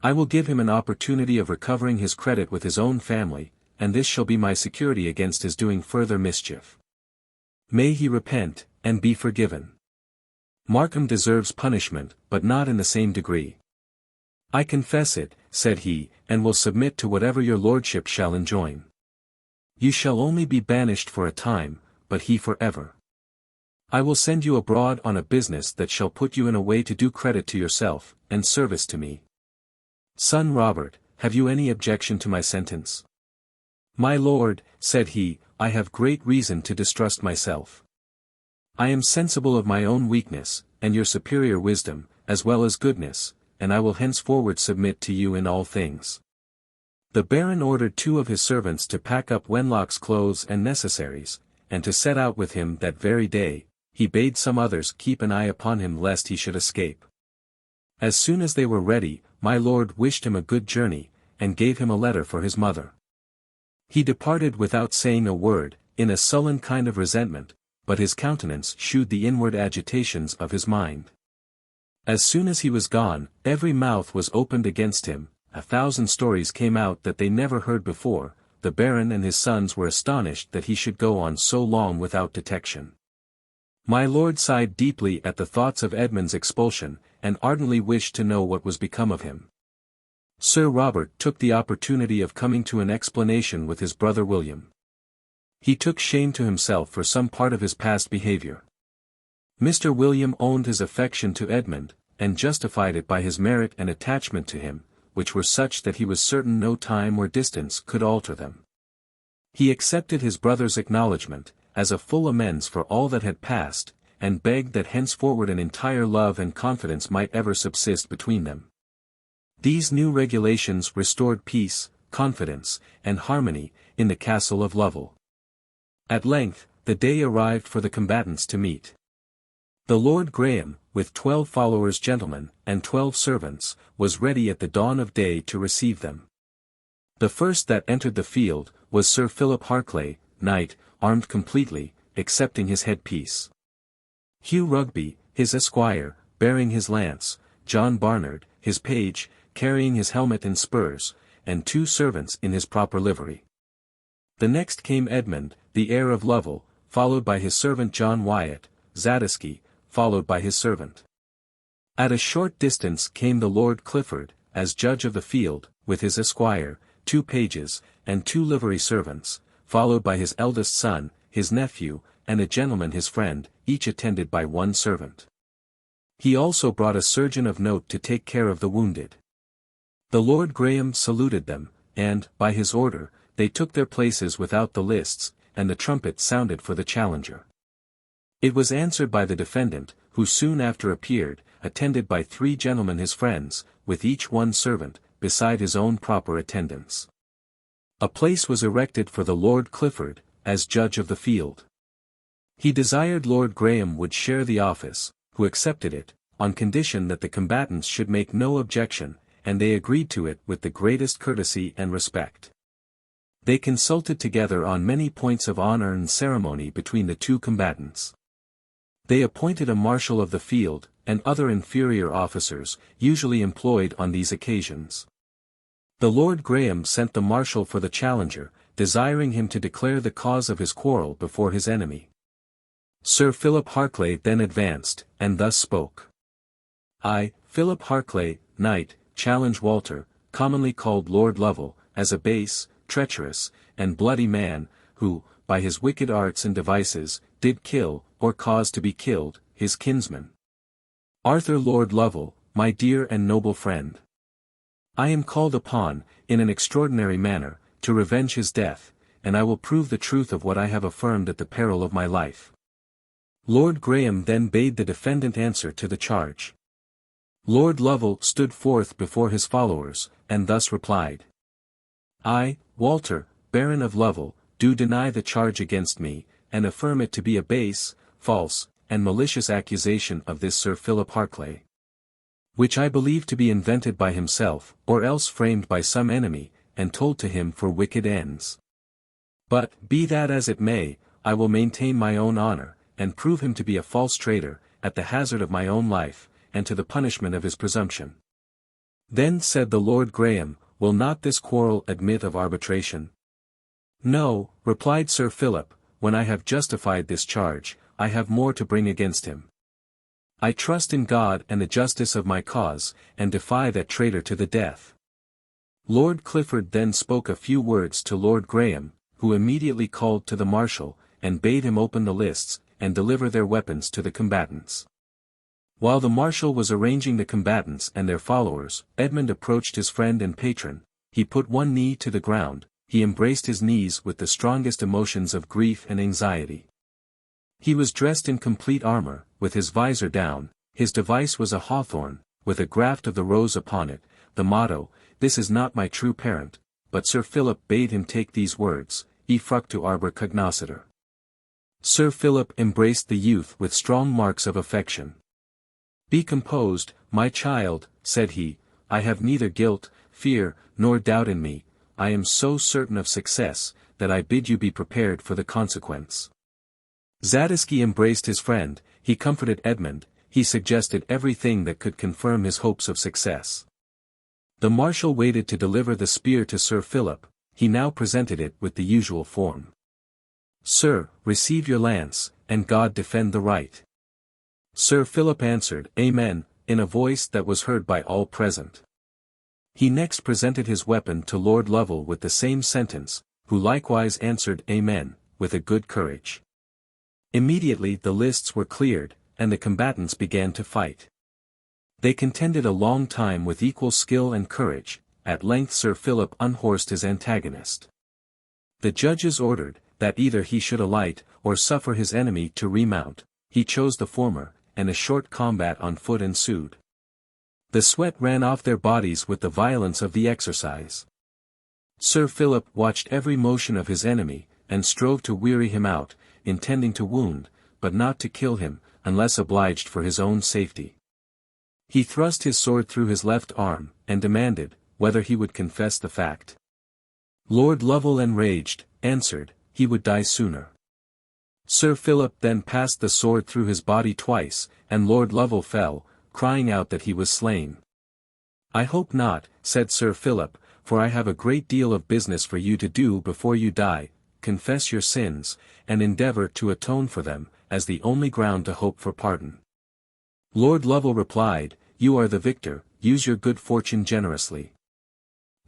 I will give him an opportunity of recovering his credit with his own family, and this shall be my security against his doing further mischief. May he repent, and be forgiven. Markham deserves punishment, but not in the same degree. I confess it," said he, "and will submit to whatever your lordship shall enjoin. You shall only be banished for a time, but he for ever. I will send you abroad on a business that shall put you in a way to do credit to yourself, and service to me. Son Robert, have you any objection to my sentence?" "My lord," said he, "I have great reason to distrust myself. I am sensible of my own weakness, and your superior wisdom, as well as goodness, and I will henceforward submit to you in all things." The Baron ordered 2 of his servants to pack up Wenlock's clothes and necessaries, and to set out with him that very day. He bade some others keep an eye upon him lest he should escape. As soon as they were ready, my lord wished him a good journey, and gave him a letter for his mother. He departed without saying a word, in a sullen kind of resentment, but his countenance shewed the inward agitations of his mind. As soon as he was gone, every mouth was opened against him, 1,000 stories came out that they never heard before. The Baron and his sons were astonished that he should go on so long without detection. My lord sighed deeply at the thoughts of Edmund's expulsion, and ardently wished to know what was become of him. Sir Robert took the opportunity of coming to an explanation with his brother William. He took shame to himself for some part of his past behaviour. Mr. William owned his affection to Edmund, and justified it by his merit and attachment to him, which were such that he was certain no time or distance could alter them. He accepted his brother's acknowledgment, as a full amends for all that had passed, and begged that henceforward an entire love and confidence might ever subsist between them. These new regulations restored peace, confidence, and harmony, in the castle of Lovel. At length, the day arrived for the combatants to meet. The Lord Graham, with 12 followers gentlemen, and 12 servants, was ready at the dawn of day to receive them. The first that entered the field, was Sir Philip Harclay, knight, armed completely, excepting his headpiece. Hugh Rugby, his esquire, bearing his lance, John Barnard, his page, carrying his helmet and spurs, and 2 servants in his proper livery. The next came Edmund, the heir of Lovel, followed by his servant John Wyatt, Zadisky, followed by his servant. At a short distance came the Lord Clifford, as judge of the field, with his esquire, 2 pages, and 2 livery servants, followed by his eldest son, his nephew, and a gentleman his friend, each attended by 1 servant. He also brought a surgeon of note to take care of the wounded. The Lord Graham saluted them, and, by his order, they took their places without the lists, and the trumpet sounded for the challenger. It was answered by the defendant, who soon after appeared, attended by 3 gentlemen his friends, with each 1 servant, beside his own proper attendants. A place was erected for the Lord Clifford, as judge of the field. He desired Lord Graham would share the office, who accepted it, on condition that the combatants should make no objection, and they agreed to it with the greatest courtesy and respect. They consulted together on many points of honor and ceremony between the 2 combatants. They appointed a marshal of the field, and other inferior officers, usually employed on these occasions. The Lord Graham sent the marshal for the challenger, desiring him to declare the cause of his quarrel before his enemy. Sir Philip Harclay then advanced, and thus spoke. I, Philip Harclay, knight, challenge Walter, commonly called Lord Lovel, as a base, treacherous, and bloody man, who, by his wicked arts and devices, did kill, or cause to be killed, his kinsman, Arthur Lord Lovel, my dear and noble friend. I am called upon, in an extraordinary manner, to revenge his death, and I will prove the truth of what I have affirmed at the peril of my life. Lord Graham then bade the defendant answer to the charge. Lord Lovel stood forth before his followers, and thus replied. I, Walter, Baron of Lovel, do deny the charge against me, and affirm it to be a base, false, and malicious accusation of this Sir Philip Harclay, which I believe to be invented by himself, or else framed by some enemy, and told to him for wicked ends. But, be that as it may, I will maintain my own honor, and prove him to be a false traitor, at the hazard of my own life, and to the punishment of his presumption. Then said the Lord Graham, will not this quarrel admit of arbitration? No, replied Sir Philip, when I have justified this charge, I have more to bring against him. I trust in God and the justice of my cause, and defy that traitor to the death. Lord Clifford then spoke a few words to Lord Graham, who immediately called to the marshal, and bade him open the lists, and deliver their weapons to the combatants. While the marshal was arranging the combatants and their followers, Edmund approached his friend and patron. He put 1 knee to the ground, he embraced his knees with the strongest emotions of grief and anxiety. He was dressed in complete armor, with his visor down, his device was a hawthorn, with a graft of the rose upon it, the motto, "This is not my true parent," but Sir Philip bade him take these words, "E fructu arbor cognoscitur." Sir Philip embraced the youth with strong marks of affection. "Be composed, my child," said he, "I have neither guilt, fear, nor doubt in me, I am so certain of success, that I bid you be prepared for the consequence." Zadisky embraced his friend, he comforted Edmund, he suggested everything that could confirm his hopes of success. The marshal waited to deliver the spear to Sir Philip, he now presented it with the usual form. "Sir, receive your lance, and God defend the right." Sir Philip answered, "Amen," in a voice that was heard by all present. He next presented his weapon to Lord Lovel with the same sentence, who likewise answered "Amen," with a good courage. Immediately the lists were cleared, and the combatants began to fight. They contended a long time with equal skill and courage. At length Sir Philip unhorsed his antagonist. The judges ordered, that either he should alight, or suffer his enemy to remount. he chose the former, and a short combat on foot ensued. The sweat ran off their bodies with the violence of the exercise. Sir Philip watched every motion of his enemy, and strove to weary him out, intending to wound, but not to kill him, unless obliged for his own safety. He thrust his sword through his left arm, and demanded, whether he would confess the fact. Lord Lovel, enraged, answered, he would die sooner. Sir Philip then passed the sword through his body twice, and Lord Lovel fell, crying out that he was slain. I hope not, said Sir Philip, for I have a great deal of business for you to do before you die. Confess your sins, and endeavour to atone for them, as the only ground to hope for pardon. Lord Lovel replied, you are the victor, use your good fortune generously.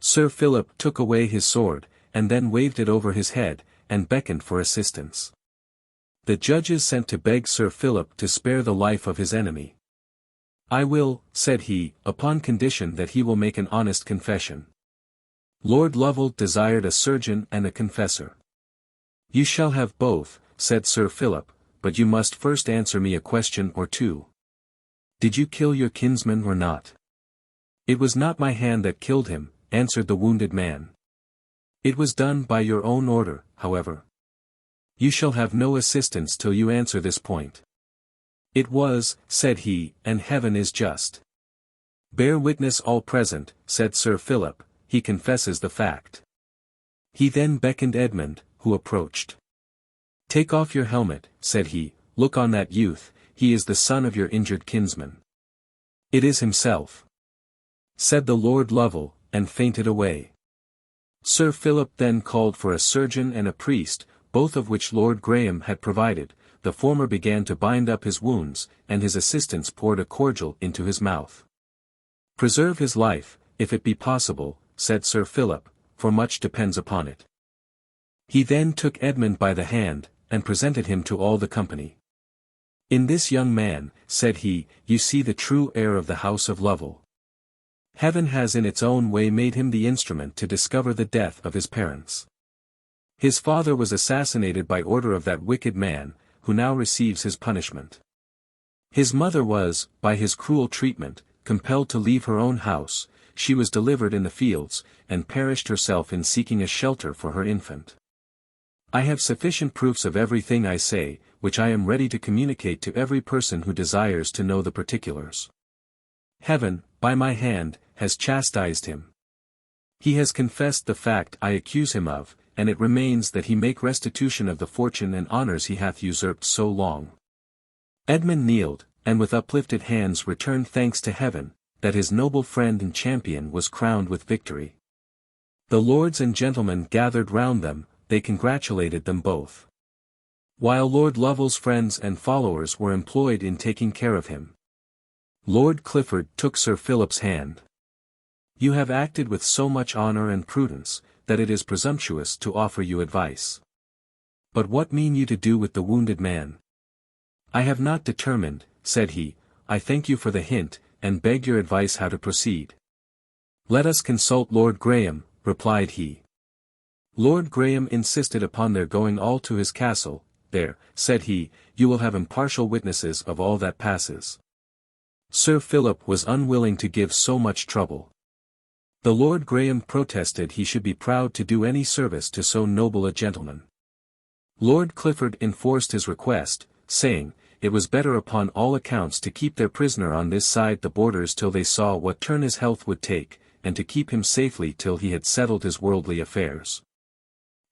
Sir Philip took away his sword, and then waved it over his head, and beckoned for assistance. The judges sent to beg Sir Philip to spare the life of his enemy. I will, said he, upon condition that he will make an honest confession. Lord Lovel desired a surgeon and a confessor. You shall have both, said Sir Philip, but you must first answer me a question or two. Did you kill your kinsman or not? It was not my hand that killed him, answered the wounded man. It was done by your own order, however. You shall have no assistance till you answer this point. It was, said he, and heaven is just. Bear witness all present, said Sir Philip, he confesses the fact. He then beckoned Edmund, who approached. Take off your helmet, said he, look on that youth, he is the son of your injured kinsman. It is himself, said the Lord Lovel, and fainted away. Sir Philip then called for a surgeon and a priest, both of which Lord Graham had provided. The former began to bind up his wounds, and his assistants poured a cordial into his mouth. Preserve his life, if it be possible, said Sir Philip, for much depends upon it. He then took Edmund by the hand, and presented him to all the company. In this young man, said he, you see the true heir of the house of Lovel. Heaven has in its own way made him the instrument to discover the death of his parents. His father was assassinated by order of that wicked man, who now receives his punishment. His mother was, by his cruel treatment, compelled to leave her own house. She was delivered in the fields, and perished herself in seeking a shelter for her infant. I have sufficient proofs of everything I say, which I am ready to communicate to every person who desires to know the particulars. Heaven, by my hand, has chastised him. He has confessed the fact I accuse him of, and it remains that he make restitution of the fortune and honours he hath usurped so long. Edmund kneeled, and with uplifted hands returned thanks to heaven, that his noble friend and champion was crowned with victory. The lords and gentlemen gathered round them, they congratulated them both. While Lord Lovel's friends and followers were employed in taking care of him, Lord Clifford took Sir Philip's hand. You have acted with so much honour and prudence, that it is presumptuous to offer you advice. But what mean you to do with the wounded man? I have not determined, said he. I thank you for the hint, and beg your advice how to proceed. Let us consult Lord Graham, replied he. Lord Graham insisted upon their going all to his castle. There, said he, you will have impartial witnesses of all that passes. Sir Philip was unwilling to give so much trouble. The Lord Graham protested he should be proud to do any service to so noble a gentleman. Lord Clifford enforced his request, saying, it was better upon all accounts to keep their prisoner on this side the borders till they saw what turn his health would take, and to keep him safely till he had settled his worldly affairs.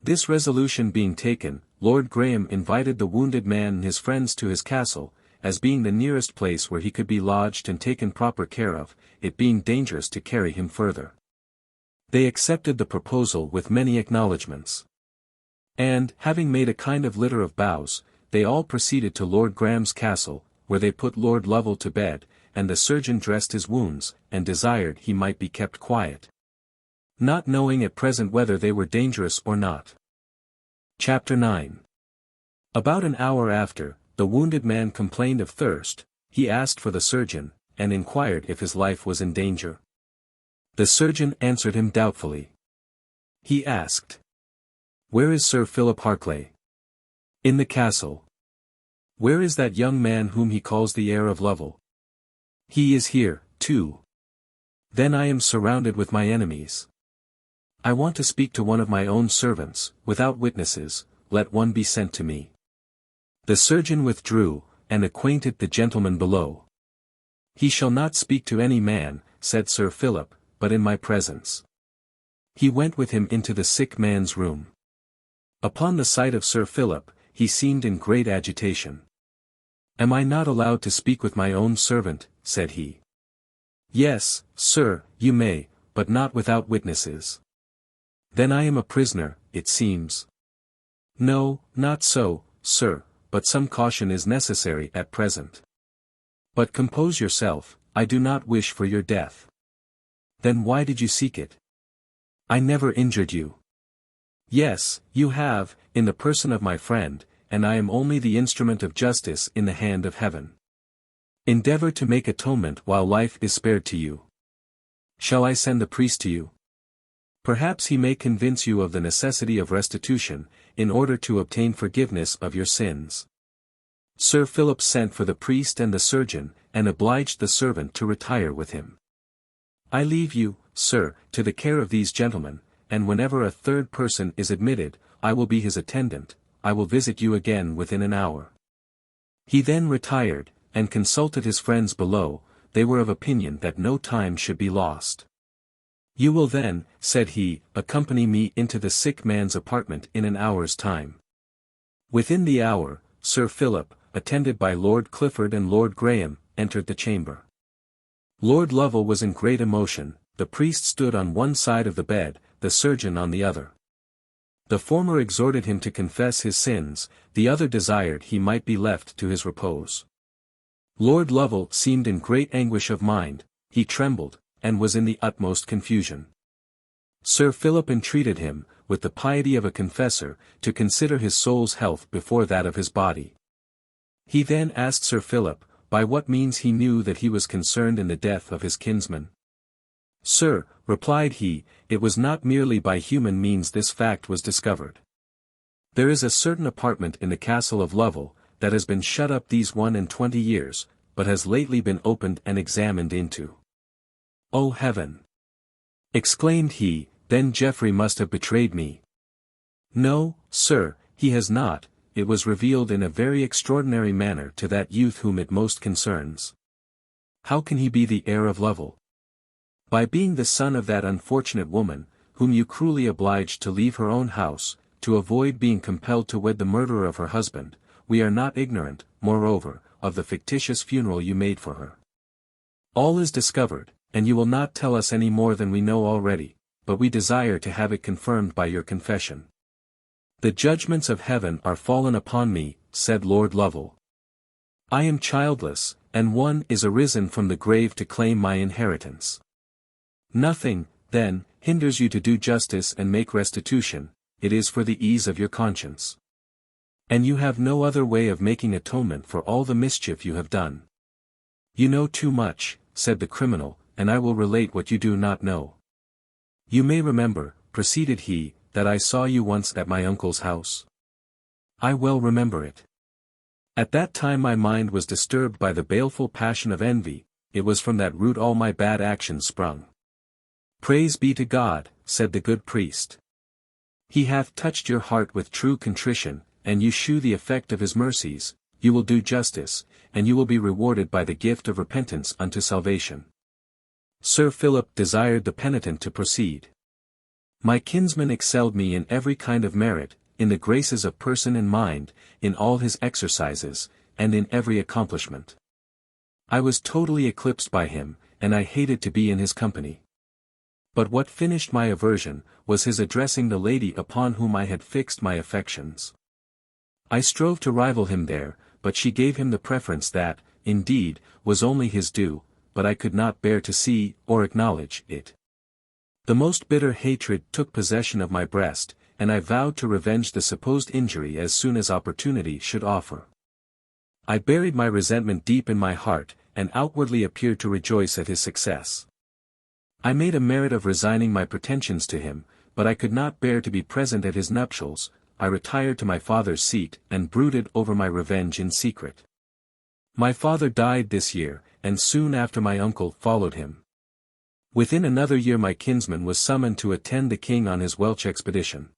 This resolution being taken, Lord Graham invited the wounded man and his friends to his castle, as being the nearest place where he could be lodged and taken proper care of, it being dangerous to carry him further. They accepted the proposal with many acknowledgments. And, having made a kind of litter of boughs, they all proceeded to Lord Graham's castle, where they put Lord Lovel to bed, and the surgeon dressed his wounds, and desired he might be kept quiet, not knowing at present whether they were dangerous or not. Chapter 9. About an hour after, the wounded man complained of thirst. He asked for the surgeon, and inquired if his life was in danger. The surgeon answered him doubtfully. He asked, where is Sir Philip Harclay? In the castle. Where is that young man whom he calls the heir of Lovel? He is here, too. Then I am surrounded with my enemies. I want to speak to one of my own servants, without witnesses, let one be sent to me. The surgeon withdrew, and acquainted the gentleman below. He shall not speak to any man, said Sir Philip, but in my presence. He went with him into the sick man's room. Upon the sight of Sir Philip, he seemed in great agitation. Am I not allowed to speak with my own servant, said he. Yes, sir, you may, but not without witnesses. Then I am a prisoner, it seems. No, not so, sir, but some caution is necessary at present. But compose yourself, I do not wish for your death. Then why did you seek it? I never injured you. Yes, you have, in the person of my friend, and I am only the instrument of justice in the hand of heaven. Endeavor to make atonement while life is spared to you. Shall I send the priest to you? Perhaps he may convince you of the necessity of restitution, in order to obtain forgiveness of your sins. Sir Philip sent for the priest and the surgeon, and obliged the servant to retire with him. I leave you, sir, to the care of these gentlemen, and whenever a third person is admitted, I will be his attendant. I will visit you again within an hour. He then retired, and consulted his friends below. They were of opinion that no time should be lost. You will then, said he, accompany me into the sick man's apartment in an hour's time. Within the hour, Sir Philip, attended by Lord Clifford and Lord Graham, entered the chamber. Lord Lovel was in great emotion. The priest stood on one side of the bed, the surgeon on the other. The former exhorted him to confess his sins, the other desired he might be left to his repose. Lord Lovel seemed in great anguish of mind, he trembled, and was in the utmost confusion. Sir Philip entreated him, with the piety of a confessor, to consider his soul's health before that of his body. He then asked Sir Philip, by what means he knew that he was concerned in the death of his kinsman. Sir, replied he, it was not merely by human means this fact was discovered. There is a certain apartment in the castle of Lovel, that has been shut up these 21 years, but has lately been opened and examined into. O heaven! Exclaimed he, then Geoffrey must have betrayed me. No, sir, he has not, it was revealed in a very extraordinary manner to that youth whom it most concerns. How can he be the heir of Lovel? By being the son of that unfortunate woman, whom you cruelly obliged to leave her own house, to avoid being compelled to wed the murderer of her husband. We are not ignorant, moreover, of the fictitious funeral you made for her. All is discovered, and you will not tell us any more than we know already, but we desire to have it confirmed by your confession. The judgments of heaven are fallen upon me, said Lord Lovel. I am childless, and one is arisen from the grave to claim my inheritance. Nothing, then, hinders you to do justice and make restitution, it is for the ease of your conscience. And you have no other way of making atonement for all the mischief you have done. You know too much, said the criminal, and I will relate what you do not know. You may remember, proceeded he, that I saw you once at my uncle's house. I well remember it. At that time my mind was disturbed by the baleful passion of envy, it was from that root all my bad actions sprung. Praise be to God, said the good priest. He hath touched your heart with true contrition, and you shew the effect of his mercies, you will do justice, and you will be rewarded by the gift of repentance unto salvation. Sir Philip desired the penitent to proceed. My kinsman excelled me in every kind of merit, in the graces of person and mind, in all his exercises, and in every accomplishment. I was totally eclipsed by him, and I hated to be in his company. But what finished my aversion, was his addressing the lady upon whom I had fixed my affections. I strove to rival him there, but she gave him the preference that, indeed, was only his due, but I could not bear to see, or acknowledge, it. The most bitter hatred took possession of my breast, and I vowed to revenge the supposed injury as soon as opportunity should offer. I buried my resentment deep in my heart, and outwardly appeared to rejoice at his success. I made a merit of resigning my pretensions to him, but I could not bear to be present at his nuptials, I retired to my father's seat and brooded over my revenge in secret. My father died this year, and soon after my uncle followed him. Within another year my kinsman was summoned to attend the king on his Welsh expedition.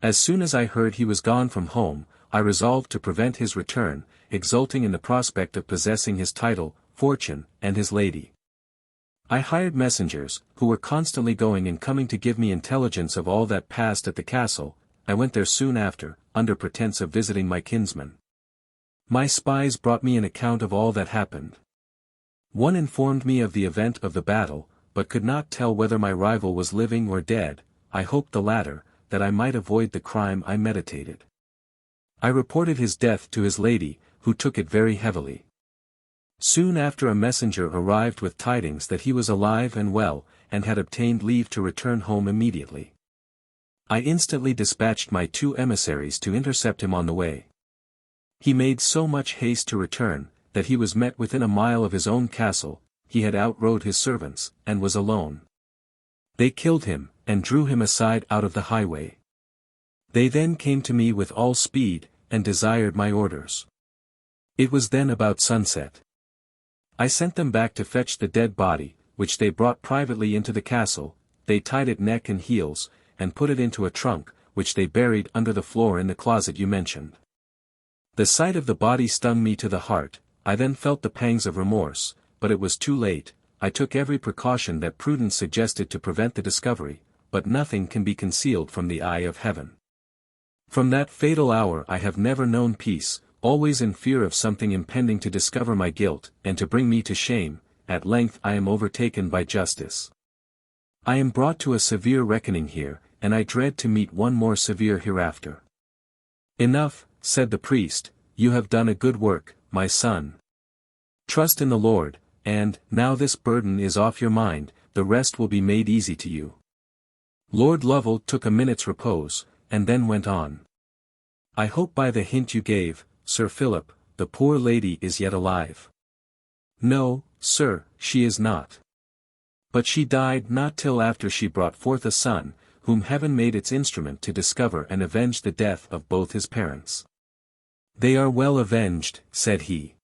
As soon as I heard he was gone from home, I resolved to prevent his return, exulting in the prospect of possessing his title, fortune, and his lady. I hired messengers, who were constantly going and coming to give me intelligence of all that passed at the castle. I went there soon after, under pretence of visiting my kinsman. My spies brought me an account of all that happened. One informed me of the event of the battle, but could not tell whether my rival was living or dead. I hoped the latter, that I might avoid the crime I meditated. I reported his death to his lady, who took it very heavily. Soon after a messenger arrived with tidings that he was alive and well, and had obtained leave to return home immediately. I instantly dispatched my 2 emissaries to intercept him on the way. He made so much haste to return, that he was met within a mile of his own castle. He had outrode his servants, and was alone. They killed him, and drew him aside out of the highway. They then came to me with all speed, and desired my orders. It was then about sunset. I sent them back to fetch the dead body, which they brought privately into the castle. They tied it neck and heels, and put it into a trunk, which they buried under the floor in the closet you mentioned. The sight of the body stung me to the heart. I then felt the pangs of remorse, but it was too late. I took every precaution that prudence suggested to prevent the discovery, but nothing can be concealed from the eye of heaven. From that fatal hour I have never known peace, always in fear of something impending to discover my guilt, and to bring me to shame. At length I am overtaken by justice. I am brought to a severe reckoning here, and I dread to meet one more severe hereafter. Enough, said the priest, you have done a good work, my son. Trust in the Lord, and, now this burden is off your mind, the rest will be made easy to you. Lord Lovel took a minute's repose, and then went on. I hope by the hint you gave, Sir Philip, the poor lady is yet alive. No, sir, she is not. But she died not till after she brought forth a son, whom heaven made its instrument to discover and avenge the death of both his parents. They are well avenged, said he.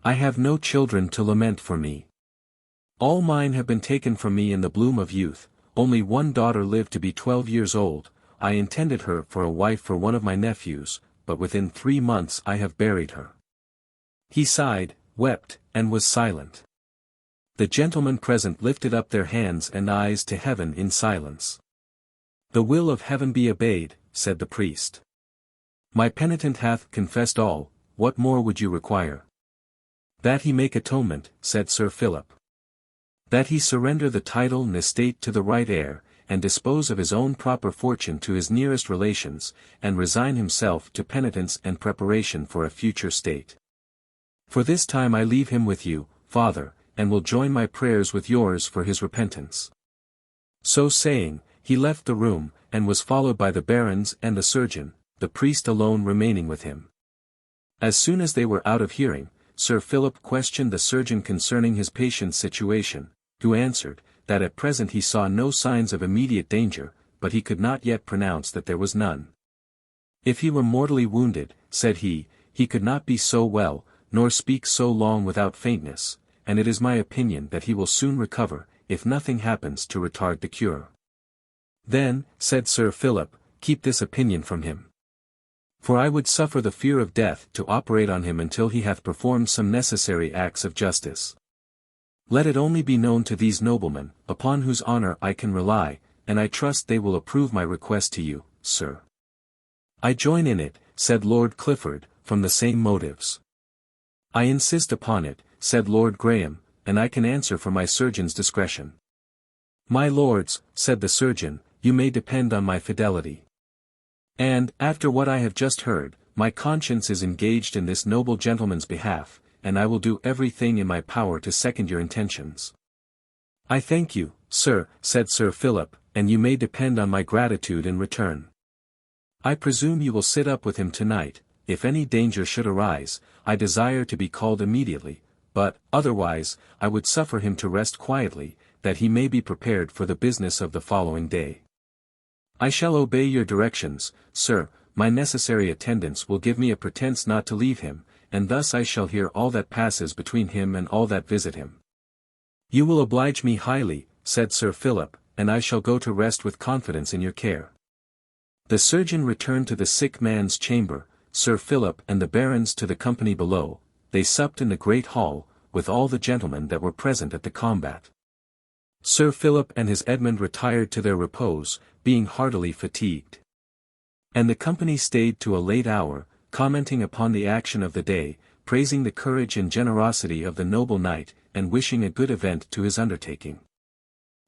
I have no children to lament for me. All mine have been taken from me in the bloom of youth. Only one daughter lived to be 12 years old. I intended her for a wife for one of my nephews, but within 3 months I have buried her. He sighed, wept, and was silent. The gentlemen present lifted up their hands and eyes to heaven in silence. The will of heaven be obeyed, said the priest. My penitent hath confessed all. What more would you require? That he make atonement, said Sir Philip. That he surrender the title and estate to the right heir, and dispose of his own proper fortune to his nearest relations, and resign himself to penitence and preparation for a future state. For this time I leave him with you, father, and will join my prayers with yours for his repentance. So saying, he left the room, and was followed by the barons and the surgeon, the priest alone remaining with him. As soon as they were out of hearing, Sir Philip questioned the surgeon concerning his patient's situation, who answered, that at present he saw no signs of immediate danger, but he could not yet pronounce that there was none. If he were mortally wounded, said he could not be so well, nor speak so long without faintness, and it is my opinion that he will soon recover, if nothing happens to retard the cure. Then, said Sir Philip, keep this opinion from him. For I would suffer the fear of death to operate on him until he hath performed some necessary acts of justice. Let it only be known to these noblemen, upon whose honor I can rely, and I trust they will approve my request to you, sir. I join in it, said Lord Clifford, from the same motives. I insist upon it, said Lord Graham, and I can answer for my surgeon's discretion. My lords, said the surgeon, you may depend on my fidelity. And, after what I have just heard, my conscience is engaged in this noble gentleman's behalf, and I will do everything in my power to second your intentions. I thank you, sir, said Sir Philip, and you may depend on my gratitude in return. I presume you will sit up with him tonight. If any danger should arise, I desire to be called immediately, but, otherwise, I would suffer him to rest quietly, that he may be prepared for the business of the following day. I shall obey your directions, sir. My necessary attendance will give me a pretence not to leave him, and thus I shall hear all that passes between him and all that visit him. You will oblige me highly, said Sir Philip, and I shall go to rest with confidence in your care. The surgeon returned to the sick man's chamber, Sir Philip and the barons to the company below. They supped in the great hall, with all the gentlemen that were present at the combat. Sir Philip and his Edmund retired to their repose, being heartily fatigued. And the company stayed to a late hour, commenting upon the action of the day, praising the courage and generosity of the noble knight, and wishing a good event to his undertaking.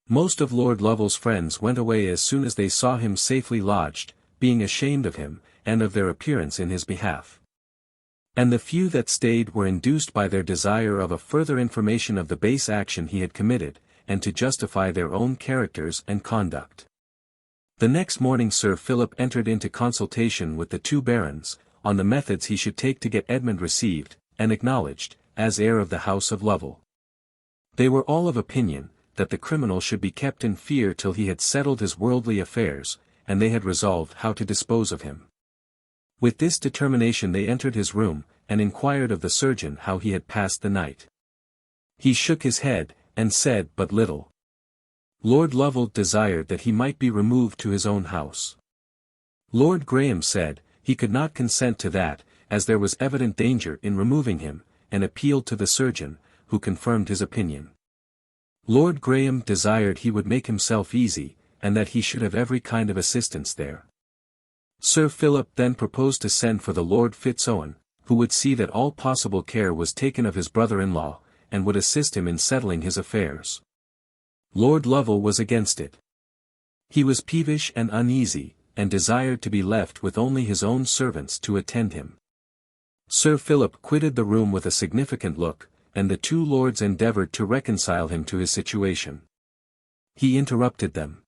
Most of Lord Lovel's friends went away as soon as they saw him safely lodged, being ashamed of him, and of their appearance in his behalf. And the few that stayed were induced by their desire of a further information of the base action he had committed, and to justify their own characters and conduct. The next morning Sir Philip entered into consultation with the two barons, on the methods he should take to get Edmund received, and acknowledged, as heir of the house of Lovel. They were all of opinion, that the criminal should be kept in fear till he had settled his worldly affairs, and they had resolved how to dispose of him. With this determination they entered his room, and inquired of the surgeon how he had passed the night. He shook his head, and said but little. Lord Lovel desired that he might be removed to his own house. Lord Graham said, he could not consent to that, as there was evident danger in removing him, and appealed to the surgeon, who confirmed his opinion. Lord Graham desired he would make himself easy, and that he should have every kind of assistance there. Sir Philip then proposed to send for the Lord Fitz-Owen, who would see that all possible care was taken of his brother-in-law, and would assist him in settling his affairs. Lord Lovel was against it. He was peevish and uneasy, and desired to be left with only his own servants to attend him. Sir Philip quitted the room with a significant look, and the two lords endeavoured to reconcile him to his situation. He interrupted them.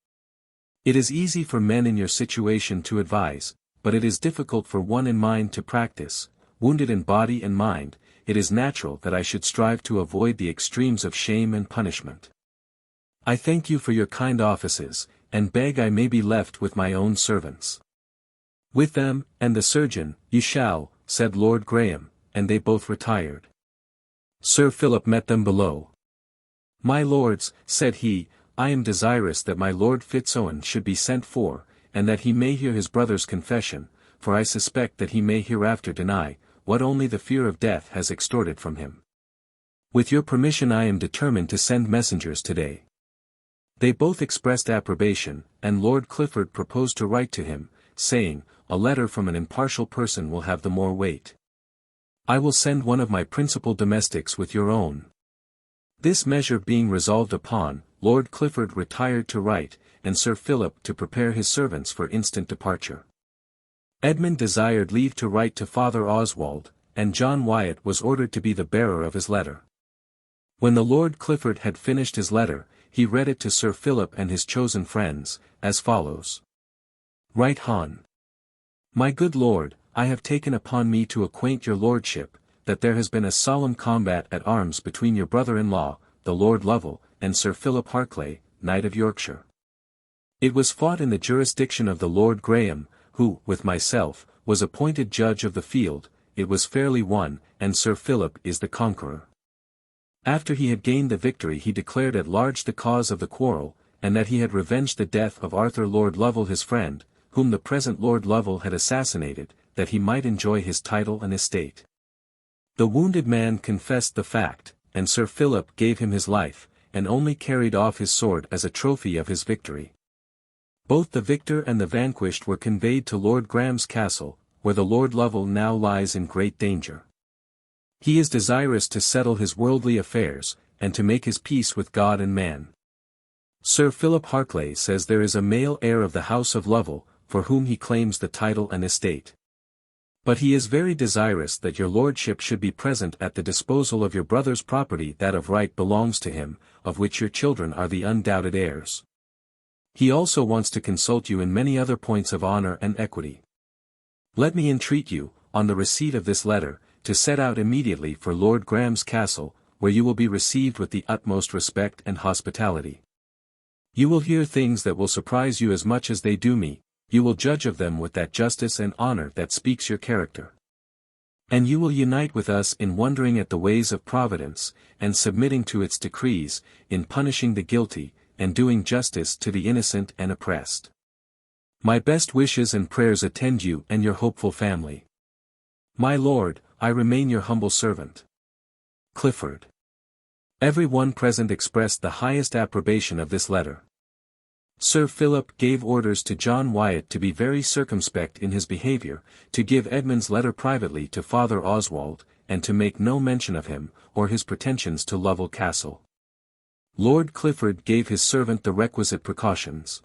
It is easy for men in your situation to advise, but it is difficult for one in mine to practice. Wounded in body and mind, it is natural that I should strive to avoid the extremes of shame and punishment. I thank you for your kind offices, and beg I may be left with my own servants. With them, and the surgeon, you shall, said Lord Graham, and they both retired. Sir Philip met them below. My lords, said he, I am desirous that my Lord Fitz-Owen should be sent for, and that he may hear his brother's confession, for I suspect that he may hereafter deny, what only the fear of death has extorted from him. With your permission I am determined to send messengers today. They both expressed approbation, and Lord Clifford proposed to write to him, saying, a letter from an impartial person will have the more weight. I will send one of my principal domestics with your own. This measure being resolved upon, Lord Clifford retired to write, and Sir Philip to prepare his servants for instant departure. Edmund desired leave to write to Father Oswald, and John Wyatt was ordered to be the bearer of his letter. When the Lord Clifford had finished his letter, he read it to Sir Philip and his chosen friends, as follows. Right Hon. My good lord, I have taken upon me to acquaint your lordship, that there has been a solemn combat at arms between your brother-in-law, the Lord Lovel, and Sir Philip Harclay, Knight of Yorkshire. It was fought in the jurisdiction of the Lord Graham, who, with myself, was appointed judge of the field. It was fairly won, and Sir Philip is the conqueror. After he had gained the victory he declared at large the cause of the quarrel, and that he had revenged the death of Arthur Lord Lovel his friend, whom the present Lord Lovel had assassinated, that he might enjoy his title and estate. The wounded man confessed the fact, and Sir Philip gave him his life, and only carried off his sword as a trophy of his victory. Both the victor and the vanquished were conveyed to Lord Graham's castle, where the Lord Lovel now lies in great danger. He is desirous to settle his worldly affairs, and to make his peace with God and man. Sir Philip Harclay says there is a male heir of the house of Lovel, for whom he claims the title and estate. But he is very desirous that your lordship should be present at the disposal of your brother's property that of right belongs to him, of which your children are the undoubted heirs. He also wants to consult you in many other points of honor and equity. Let me entreat you, on the receipt of this letter, to set out immediately for Lord Graham's castle, where you will be received with the utmost respect and hospitality. You will hear things that will surprise you as much as they do me, you will judge of them with that justice and honor that speaks your character. And you will unite with us in wondering at the ways of Providence, and submitting to its decrees, in punishing the guilty, and doing justice to the innocent and oppressed. My best wishes and prayers attend you and your hopeful family. My lord, I remain your humble servant. Clifford. Every one present expressed the highest approbation of this letter. Sir Philip gave orders to John Wyatt to be very circumspect in his behaviour, to give Edmund's letter privately to Father Oswald, and to make no mention of him, or his pretensions to Lovel Castle. Lord Clifford gave his servant the requisite precautions.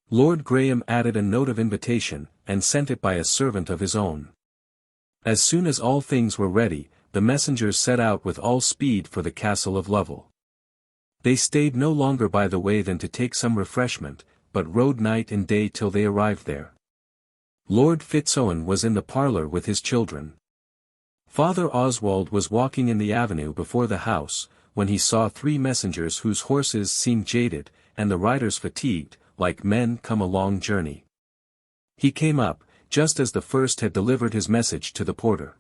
Lord Graham added a note of invitation, and sent it by a servant of his own. As soon as all things were ready, the messengers set out with all speed for the castle of Lovel. They stayed no longer by the way than to take some refreshment, but rode night and day till they arrived there. Lord Fitz-Owen was in the parlour with his children. Father Oswald was walking in the avenue before the house, when he saw 3 messengers whose horses seemed jaded, and the riders fatigued, like men come a long journey. He came up, just as the first had delivered his message to the porter.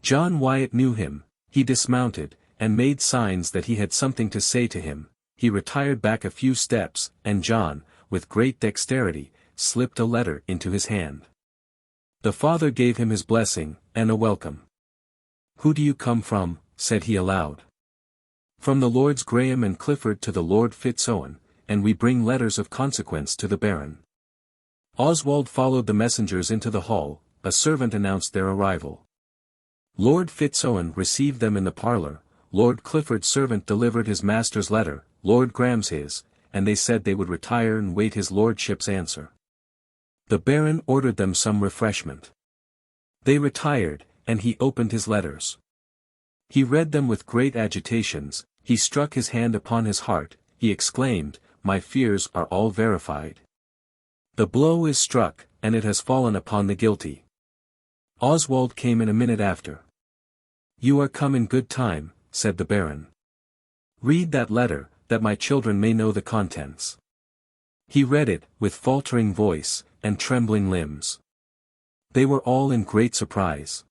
John Wyatt knew him, he dismounted, and made signs that he had something to say to him. He retired back a few steps, and John, with great dexterity, slipped a letter into his hand. The father gave him his blessing, and a welcome. "Who do you come from?" said he aloud. "From the Lords Graham and Clifford to the Lord Fitz-Owen, and we bring letters of consequence to the Baron." Oswald followed the messengers into the hall, a servant announced their arrival. Lord Fitz-Owen received them in the parlour, Lord Clifford's servant delivered his master's letter, Lord Graham's his, and they said they would retire and wait his lordship's answer. The Baron ordered them some refreshment. They retired, and he opened his letters. He read them with great agitations, he struck his hand upon his heart, he exclaimed, "My fears are all verified. The blow is struck, and it has fallen upon the guilty." Oswald came in a minute after. "You are come in good time," said the Baron. "Read that letter, that my children may know the contents." He read it, with faltering voice, and trembling limbs. They were all in great surprise.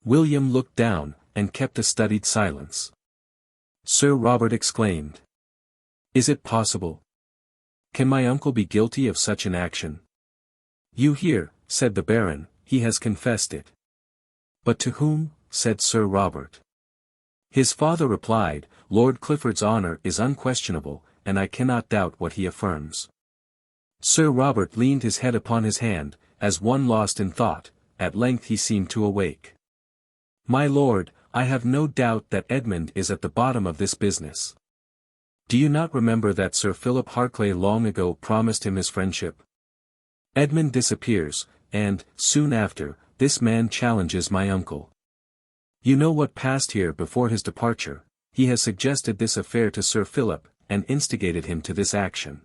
William looked down, and kept a studied silence. Sir Robert exclaimed, "Is it possible? Can my uncle be guilty of such an action?" "You hear," said the Baron, "he has confessed it." "But to whom?" said Sir Robert. His father replied, "Lord Clifford's honour is unquestionable, and I cannot doubt what he affirms." Sir Robert leaned his head upon his hand, as one lost in thought. At length he seemed to awake. "My lord, I have no doubt that Edmund is at the bottom of this business. Do you not remember that Sir Philip Harclay long ago promised him his friendship? Edmund disappears, and, soon after, this man challenges my uncle. You know what passed here before his departure. He has suggested this affair to Sir Philip, and instigated him to this action.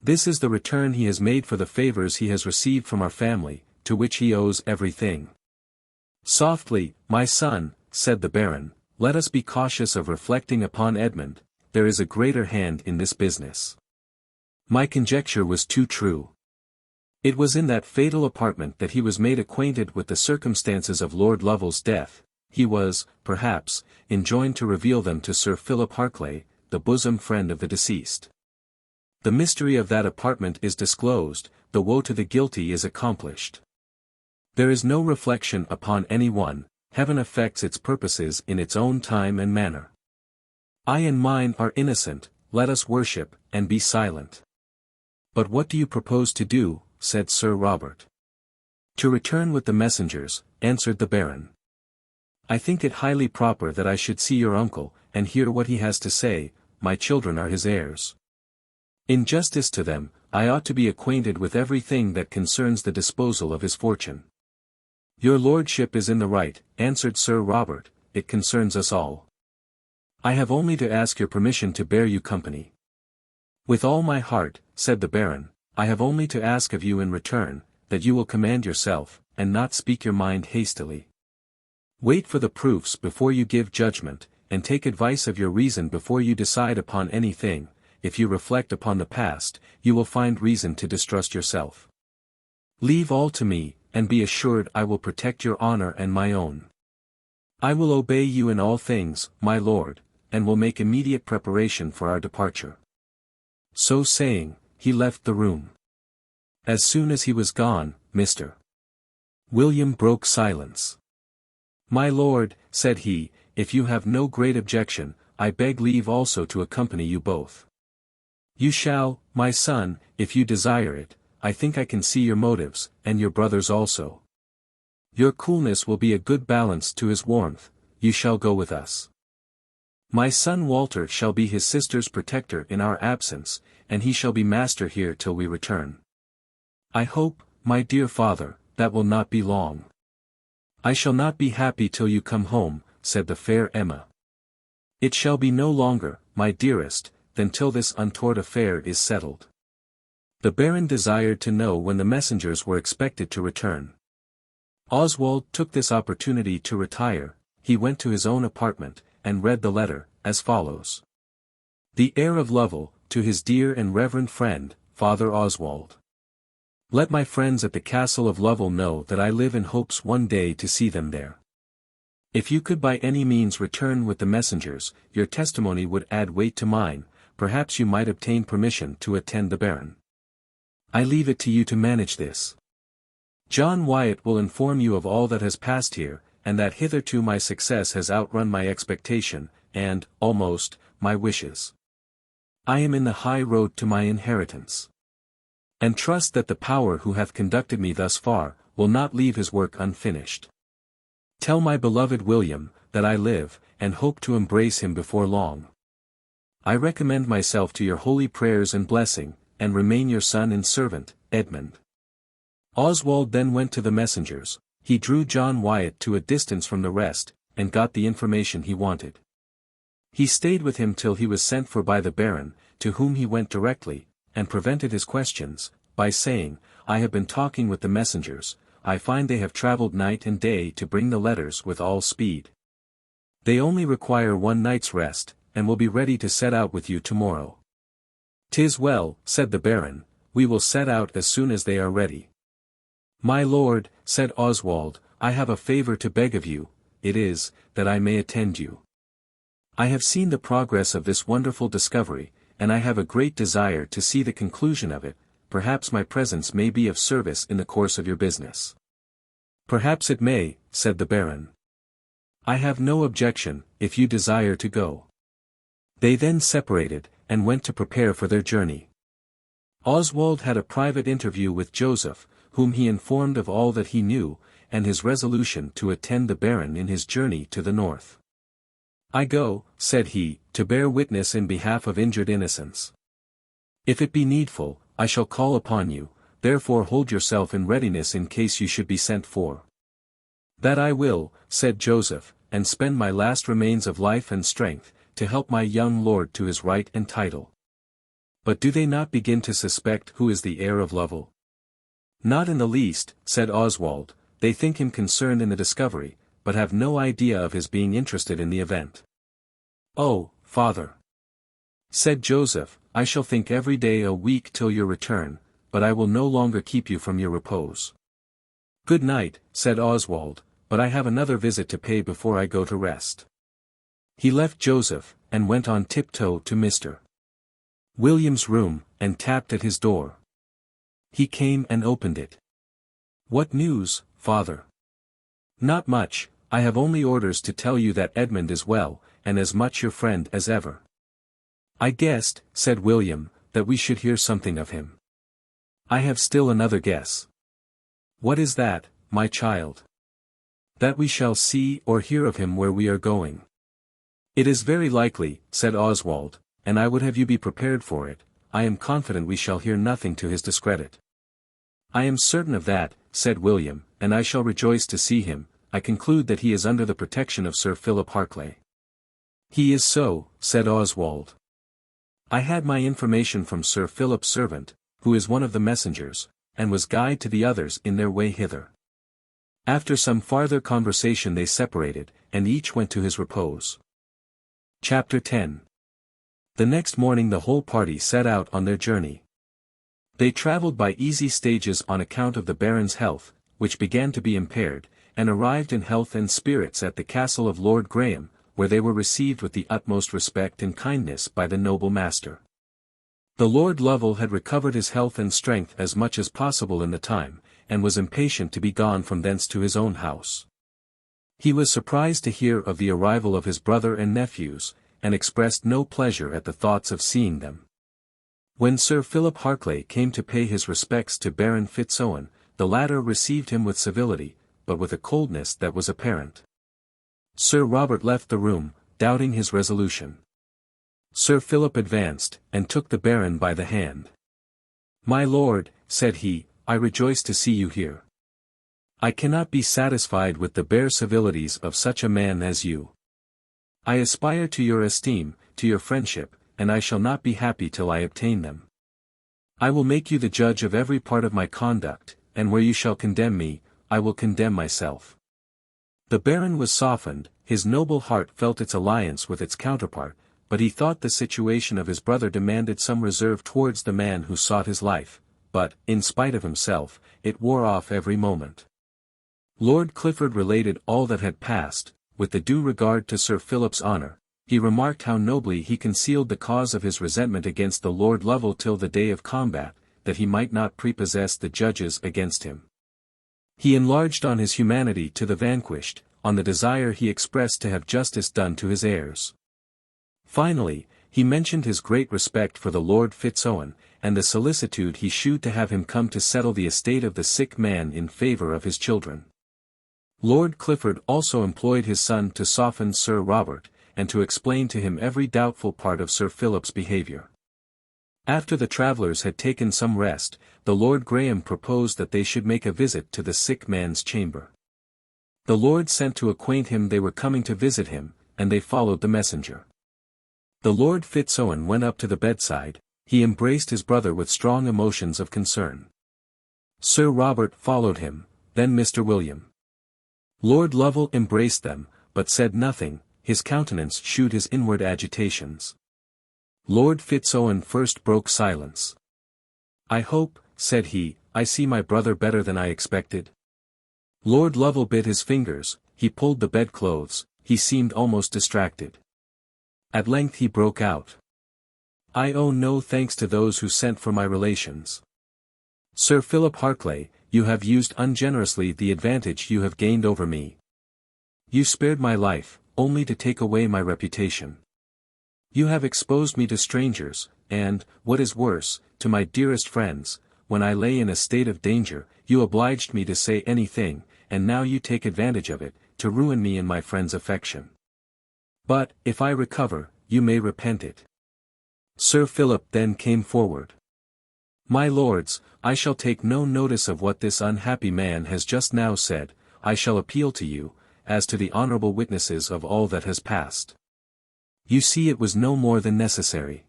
This is the return he has made for the favours he has received from our family, to which he owes everything." "Softly, my son," said the Baron, "let us be cautious of reflecting upon Edmund, there is a greater hand in this business. My conjecture was too true. It was in that fatal apartment that he was made acquainted with the circumstances of Lord Lovel's death. He was, perhaps, enjoined to reveal them to Sir Philip Harclay, the bosom friend of the deceased. The mystery of that apartment is disclosed, the woe to the guilty is accomplished. There is no reflection upon any one, heaven effects its purposes in its own time and manner. I and mine are innocent, let us worship, and be silent." "But what do you propose to do?" said Sir Robert. "To return with the messengers," answered the Baron. "I think it highly proper that I should see your uncle, and hear what he has to say. My children are his heirs. In justice to them, I ought to be acquainted with everything that concerns the disposal of his fortune." "Your lordship is in the right," answered Sir Robert, "it concerns us all. I have only to ask your permission to bear you company." "With all my heart," said the Baron, "I have only to ask of you in return, that you will command yourself, and not speak your mind hastily. Wait for the proofs before you give judgment, and take advice of your reason before you decide upon anything. if you reflect upon the past, you will find reason to distrust yourself. Leave all to me, and be assured I will protect your honor and my own. I will obey you in all things, my lord, and will make immediate preparation for our departure." So saying, he left the room. As soon as he was gone, Mr. William broke silence. "My lord," said he, "if you have no great objection, I beg leave also to accompany you both. You shall, my son, if you desire it. I think I can see your motives, and your brother's also. Your coolness will be a good balance to his warmth. You shall go with us. My son Walter shall be his sister's protector in our absence, and he shall be master here till we return. I hope, my dear father, that will not be long." "I shall not be happy till you come home," said the fair Emma. "It shall be no longer, my dearest, than till this untoward affair is settled." The Baron desired to know when the messengers were expected to return. Oswald took this opportunity to retire. He went to his own apartment, and read the letter, as follows. "The heir of Lovel, to his dear and reverend friend, Father Oswald. Let my friends at the castle of Lovel know that I live in hopes one day to see them there. If you could by any means return with the messengers, your testimony would add weight to mine. Perhaps you might obtain permission to attend the Baron. I leave it to you to manage this. John Wyatt will inform you of all that has passed here, and that hitherto my success has outrun my expectation, and, almost, my wishes. I am in the high road to my inheritance. And trust that the power who hath conducted me thus far, will not leave his work unfinished. Tell my beloved William, that I live, and hope to embrace him before long. I recommend myself to your holy prayers and blessing, and remain your son and servant, Edmund." Oswald then went to the messengers. He drew John Wyatt to a distance from the rest, and got the information he wanted. He stayed with him till he was sent for by the Baron, to whom he went directly, and prevented his questions, by saying, "I have been talking with the messengers. I find they have travelled night and day to bring the letters with all speed. They only require one night's rest, and will be ready to set out with you tomorrow." "'Tis well," said the Baron, "we will set out as soon as they are ready." "My lord," said Oswald, "I have a favour to beg of you. It is, that I may attend you. I have seen the progress of this wonderful discovery, and I have a great desire to see the conclusion of it. Perhaps my presence may be of service in the course of your business." "Perhaps it may," said the Baron. "I have no objection, if you desire to go." They then separated, and went to prepare for their journey. Oswald had a private interview with Joseph, whom he informed of all that he knew, and his resolution to attend the Baron in his journey to the north. "I go," said he, "to bear witness in behalf of injured innocence. If it be needful, I shall call upon you, therefore hold yourself in readiness in case you should be sent for." "That I will," said Joseph, "and spend my last remains of life and strength, to help my young lord to his right and title." "But do they not begin to suspect who is the heir of Lovel?" "Not in the least," said Oswald. "They think him concerned in the discovery, but have no idea of his being interested in the event." "Oh, father," said Joseph, "I shall think every day a week till your return, but I will no longer keep you from your repose." "Good night," said Oswald, "but I have another visit to pay before I go to rest." He left Joseph, and went on tiptoe to Mr. William's room, and tapped at his door. He came and opened it. "What news, father?" "Not much. I have only orders to tell you that Edmund is well, and as much your friend as ever." "I guessed," said William, "that we should hear something of him." "I have still another guess." "What is that, my child?" "That we shall see or hear of him where we are going." "It is very likely," said Oswald, "and I would have you be prepared for it. I am confident we shall hear nothing to his discredit." "I am certain of that," said William, "and I shall rejoice to see him. I conclude that he is under the protection of Sir Philip Harclay." "He is so," said Oswald. "I had my information from Sir Philip's servant, who is one of the messengers, and was guide to the others in their way hither." After some farther conversation they separated, and each went to his repose. Chapter 10. The next morning the whole party set out on their journey. They travelled by easy stages on account of the Baron's health, which began to be impaired, and arrived in health and spirits at the castle of Lord Graham, where they were received with the utmost respect and kindness by the noble master. The Lord Lovel had recovered his health and strength as much as possible in the time, and was impatient to be gone from thence to his own house. He was surprised to hear of the arrival of his brother and nephews, and expressed no pleasure at the thoughts of seeing them. When Sir Philip Harclay came to pay his respects to Baron Fitz-Owen, the latter received him with civility, but with a coldness that was apparent. Sir Robert left the room, doubting his resolution. Sir Philip advanced, and took the Baron by the hand. "My lord," said he, "I rejoice to see you here. I cannot be satisfied with the bare civilities of such a man as you. I aspire to your esteem, to your friendship, and I shall not be happy till I obtain them. I will make you the judge of every part of my conduct, and where you shall condemn me, I will condemn myself." The Baron was softened, his noble heart felt its alliance with its counterpart, but he thought the situation of his brother demanded some reserve towards the man who sought his life, but, in spite of himself, it wore off every moment. Lord Clifford related all that had passed, with the due regard to Sir Philip's honour. He remarked how nobly he concealed the cause of his resentment against the Lord Lovel till the day of combat, that he might not prepossess the judges against him. He enlarged on his humanity to the vanquished, on the desire he expressed to have justice done to his heirs. Finally, he mentioned his great respect for the Lord Fitz-Owen, and the solicitude he shewed to have him come to settle the estate of the sick man in favour of his children. Lord Clifford also employed his son to soften Sir Robert, and to explain to him every doubtful part of Sir Philip's behaviour. After the travellers had taken some rest, the Lord Graham proposed that they should make a visit to the sick man's chamber. The Lord sent to acquaint him they were coming to visit him, and they followed the messenger. The Lord Fitz-Owen went up to the bedside. He embraced his brother with strong emotions of concern. Sir Robert followed him, then Mr. William. Lord Lovel embraced them, but said nothing. His countenance shewed his inward agitations. Lord Fitz-Owen first broke silence. "I hope," said he, "I see my brother better than I expected." Lord Lovel bit his fingers, he pulled the bedclothes, he seemed almost distracted. At length he broke out. "I owe no thanks to those who sent for my relations. Sir Philip Harclay, you have used ungenerously the advantage you have gained over me. You spared my life, only to take away my reputation. You have exposed me to strangers, and, what is worse, to my dearest friends. When I lay in a state of danger, you obliged me to say anything, and now you take advantage of it, to ruin me in my friends' affection. But, if I recover, you may repent it." Sir Philip then came forward. "My lords, I shall take no notice of what this unhappy man has just now said. I shall appeal to you, as to the honourable witnesses of all that has passed. You see it was no more than necessary.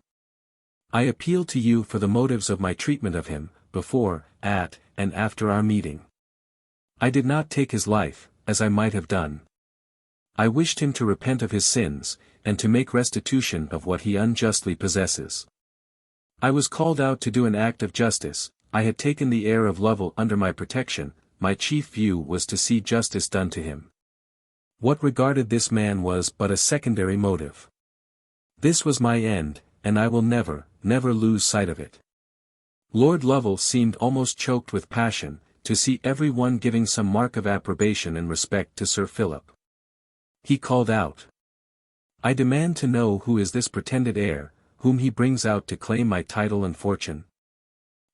I appeal to you for the motives of my treatment of him, before, at, and after our meeting. I did not take his life, as I might have done. I wished him to repent of his sins, and to make restitution of what he unjustly possesses. I was called out to do an act of justice. I had taken the heir of Lovel under my protection. My chief view was to see justice done to him. What regarded this man was but a secondary motive. This was my end, and I will never, never lose sight of it." Lord Lovel seemed almost choked with passion, to see every one giving some mark of approbation and respect to Sir Philip. He called out, "I demand to know who is this pretended heir, whom he brings out to claim my title and fortune."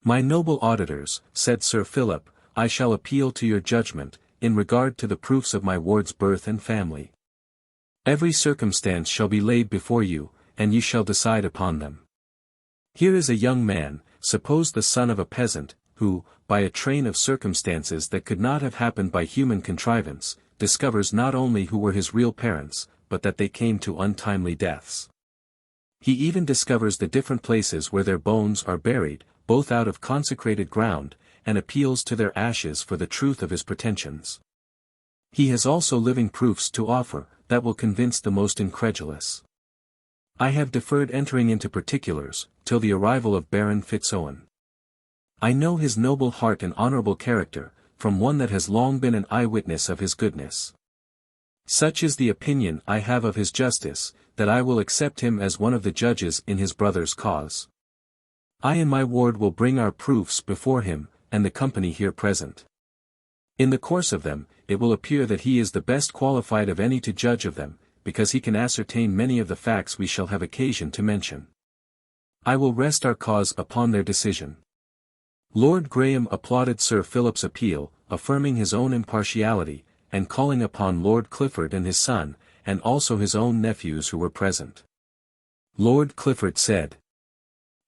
"My noble auditors," said Sir Philip, "I shall appeal to your judgment, in regard to the proofs of my ward's birth and family. Every circumstance shall be laid before you, and you shall decide upon them. Here is a young man, suppose the son of a peasant, who, by a train of circumstances that could not have happened by human contrivance, discovers not only who were his real parents, but that they came to untimely deaths. He even discovers the different places where their bones are buried, both out of consecrated ground, and appeals to their ashes for the truth of his pretensions. He has also living proofs to offer, that will convince the most incredulous. I have deferred entering into particulars, till the arrival of Baron Fitz-Owen. I know his noble heart and honourable character, from one that has long been an eyewitness of his goodness. Such is the opinion I have of his justice, that I will accept him as one of the judges in his brother's cause. I and my ward will bring our proofs before him, and the company here present. In the course of them, it will appear that he is the best qualified of any to judge of them, because he can ascertain many of the facts we shall have occasion to mention. I will rest our cause upon their decision. Lord Graham applauded Sir Philip's appeal, affirming his own impartiality, and calling upon Lord Clifford and his son, and also his own nephews who were present. Lord Clifford said,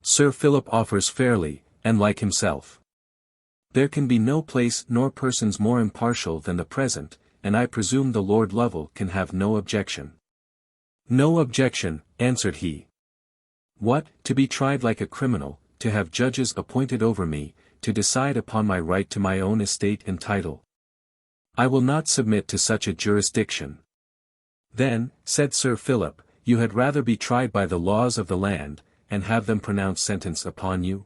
Sir Philip offers fairly, and like himself. There can be no place nor persons more impartial than the present, and I presume the Lord Lovel can have no objection. No objection, answered he. What, to be tried like a criminal, to have judges appointed over me, to decide upon my right to my own estate and title? I will not submit to such a jurisdiction. Then, said Sir Philip, you had rather be tried by the laws of the land, and have them pronounce sentence upon you?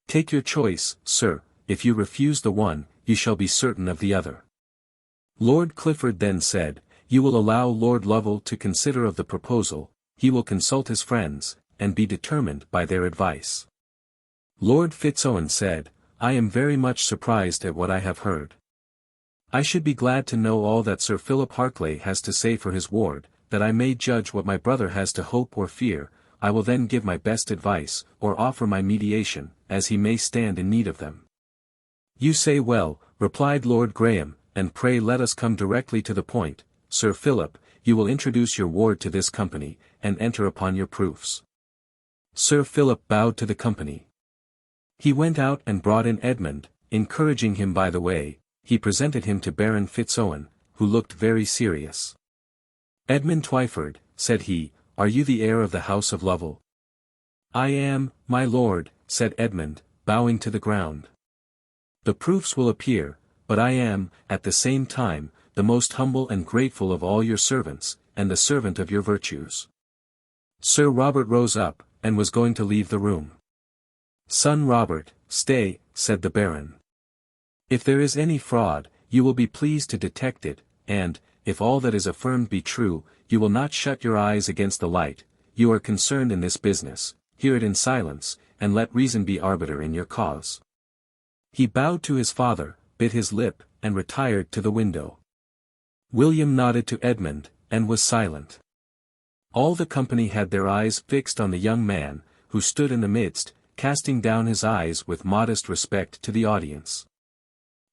Take your choice, sir, if you refuse the one, you shall be certain of the other. Lord Clifford then said, you will allow Lord Lovel to consider of the proposal, he will consult his friends, and be determined by their advice. Lord Fitz-Owen said, I am very much surprised at what I have heard. I should be glad to know all that Sir Philip Harclay has to say for his ward, that I may judge what my brother has to hope or fear. I will then give my best advice, or offer my mediation, as he may stand in need of them. You say well, replied Lord Graham, and pray let us come directly to the point. Sir Philip, you will introduce your ward to this company, and enter upon your proofs. Sir Philip bowed to the company. He went out and brought in Edmund, encouraging him by the way. He presented him to Baron Fitz-Owen, who looked very serious. Edmund Twyford, said he, are you the heir of the house of Lovel? I am, my lord, said Edmund, bowing to the ground. The proofs will appear, but I am, at the same time, the most humble and grateful of all your servants, and the servant of your virtues. Sir Robert rose up, and was going to leave the room. Son Robert, stay, said the Baron. If there is any fraud, you will be pleased to detect it, and, if all that is affirmed be true, you will not shut your eyes against the light. You are concerned in this business, hear it in silence, and let reason be arbiter in your cause. He bowed to his father, bit his lip, and retired to the window. William nodded to Edmund, and was silent. All the company had their eyes fixed on the young man, who stood in the midst, casting down his eyes with modest respect to the audience.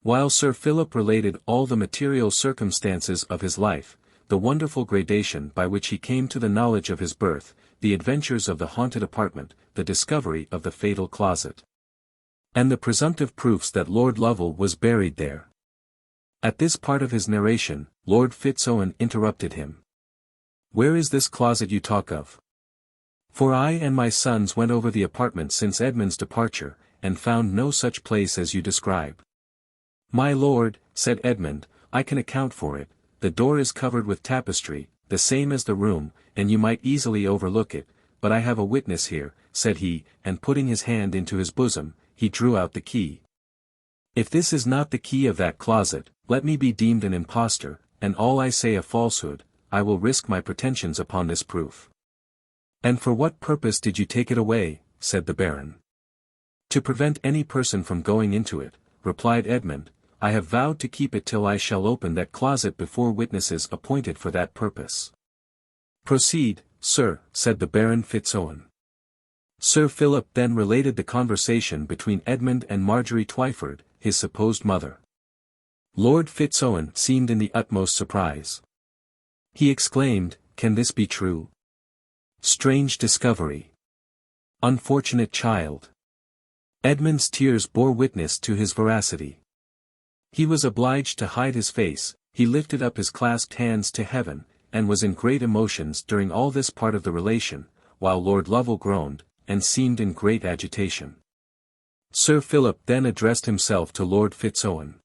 While Sir Philip related all the material circumstances of his life, the wonderful gradation by which he came to the knowledge of his birth, the adventures of the haunted apartment, the discovery of the fatal closet, and the presumptive proofs that Lord Lovel was buried there. At this part of his narration, Lord Fitz-Owen interrupted him. Where is this closet you talk of? For I and my sons went over the apartment since Edmund's departure, and found no such place as you describe. My lord, said Edmund, I can account for it. The door is covered with tapestry, the same as the room, and you might easily overlook it, but I have a witness here, said he, and putting his hand into his bosom, he drew out the key. If this is not the key of that closet, let me be deemed an impostor, and all I say a falsehood. I will risk my pretensions upon this proof. And for what purpose did you take it away? Said the Baron. To prevent any person from going into it, replied Edmund. I have vowed to keep it till I shall open that closet before witnesses appointed for that purpose. Proceed, sir, said the Baron Fitz-Owen. Sir Philip then related the conversation between Edmund and Marjorie Twyford, his supposed mother. Lord Fitz-Owen seemed in the utmost surprise. He exclaimed, can this be true? Strange discovery. Unfortunate child. Edmund's tears bore witness to his veracity. He was obliged to hide his face, he lifted up his clasped hands to heaven, and was in great emotions during all this part of the relation, while Lord Lovel groaned, and seemed in great agitation. Sir Philip then addressed himself to Lord Fitz-Owen.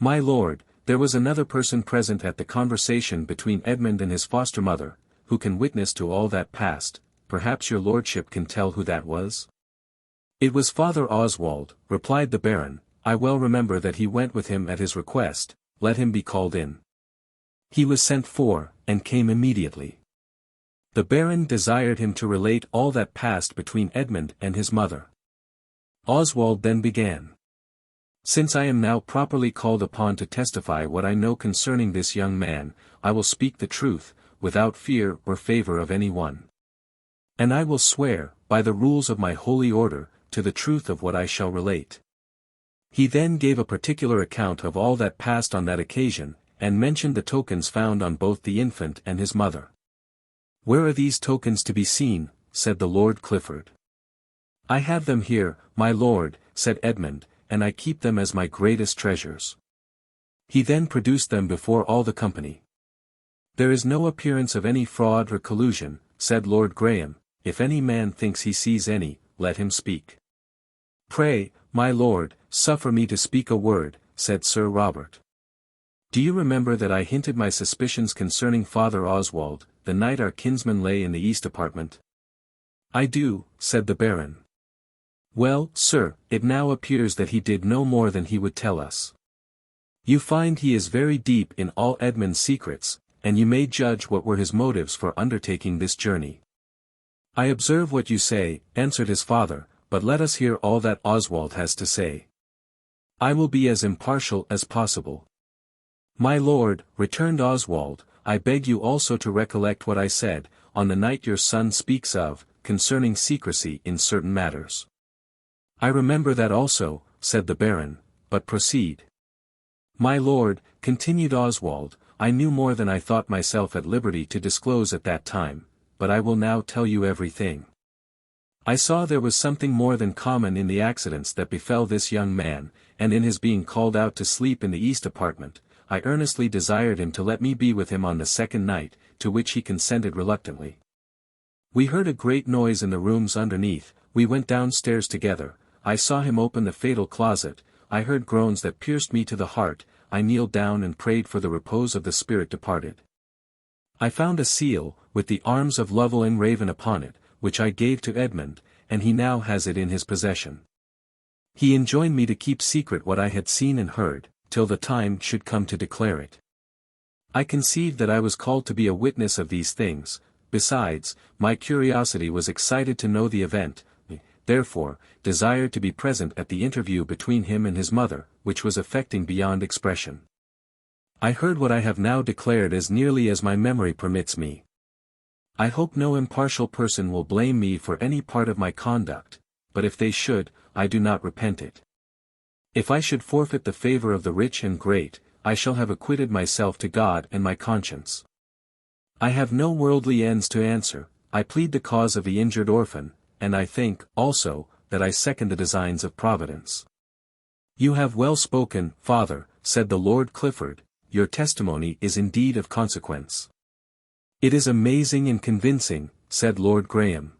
My lord, there was another person present at the conversation between Edmund and his foster mother, who can witness to all that passed. Perhaps your lordship can tell who that was?" "It was Father Oswald," replied the Baron. "I well remember that he went with him at his request. Let him be called in." He was sent for, and came immediately. The Baron desired him to relate all that passed between Edmund and his mother. Oswald then began. "Since I am now properly called upon to testify what I know concerning this young man, I will speak the truth, without fear or favor of any one. And I will swear, by the rules of my holy order, to the truth of what I shall relate." He then gave a particular account of all that passed on that occasion, and mentioned the tokens found on both the infant and his mother. "Where are these tokens to be seen?" said the Lord Clifford. "I have them here, my lord," said Edmund, "and I keep them as my greatest treasures." He then produced them before all the company. "There is no appearance of any fraud or collusion," said Lord Graham. "If any man thinks he sees any, let him speak." "Pray, my lord, suffer me to speak a word," said Sir Robert. "Do you remember that I hinted my suspicions concerning Father Oswald, the night our kinsman lay in the east apartment?" "I do," said the Baron. "Well, sir, it now appears that he did no more than he would tell us. You find he is very deep in all Edmund's secrets, and you may judge what were his motives for undertaking this journey." "I observe what you say," answered his father, "but let us hear all that Oswald has to say." "I will be as impartial as possible." "My lord," returned Oswald, "I beg you also to recollect what I said, on the night your son speaks of, concerning secrecy in certain matters." "I remember that also," said the Baron, "but proceed." "My lord," continued Oswald, "I knew more than I thought myself at liberty to disclose at that time, but I will now tell you everything. I saw there was something more than common in the accidents that befell this young man, and in his being called out to sleep in the east apartment. I earnestly desired him to let me be with him on the second night, to which he consented reluctantly. We heard a great noise in the rooms underneath, we went downstairs together, I saw him open the fatal closet, I heard groans that pierced me to the heart, I kneeled down and prayed for the repose of the spirit departed. I found a seal, with the arms of Lovel engraven upon it, which I gave to Edmund, and he now has it in his possession. He enjoined me to keep secret what I had seen and heard, till the time should come to declare it. I conceived that I was called to be a witness of these things, besides, my curiosity was excited to know the event, therefore, desired to be present at the interview between him and his mother, which was affecting beyond expression. I heard what I have now declared as nearly as my memory permits me. I hope no impartial person will blame me for any part of my conduct, but if they should, I do not repent it. If I should forfeit the favor of the rich and great, I shall have acquitted myself to God and my conscience. I have no worldly ends to answer, I plead the cause of the injured orphan, and I think, also, that I second the designs of Providence. You have well spoken, father, said the Lord Clifford, your testimony is indeed of consequence. It is amazing and convincing, said Lord Graham.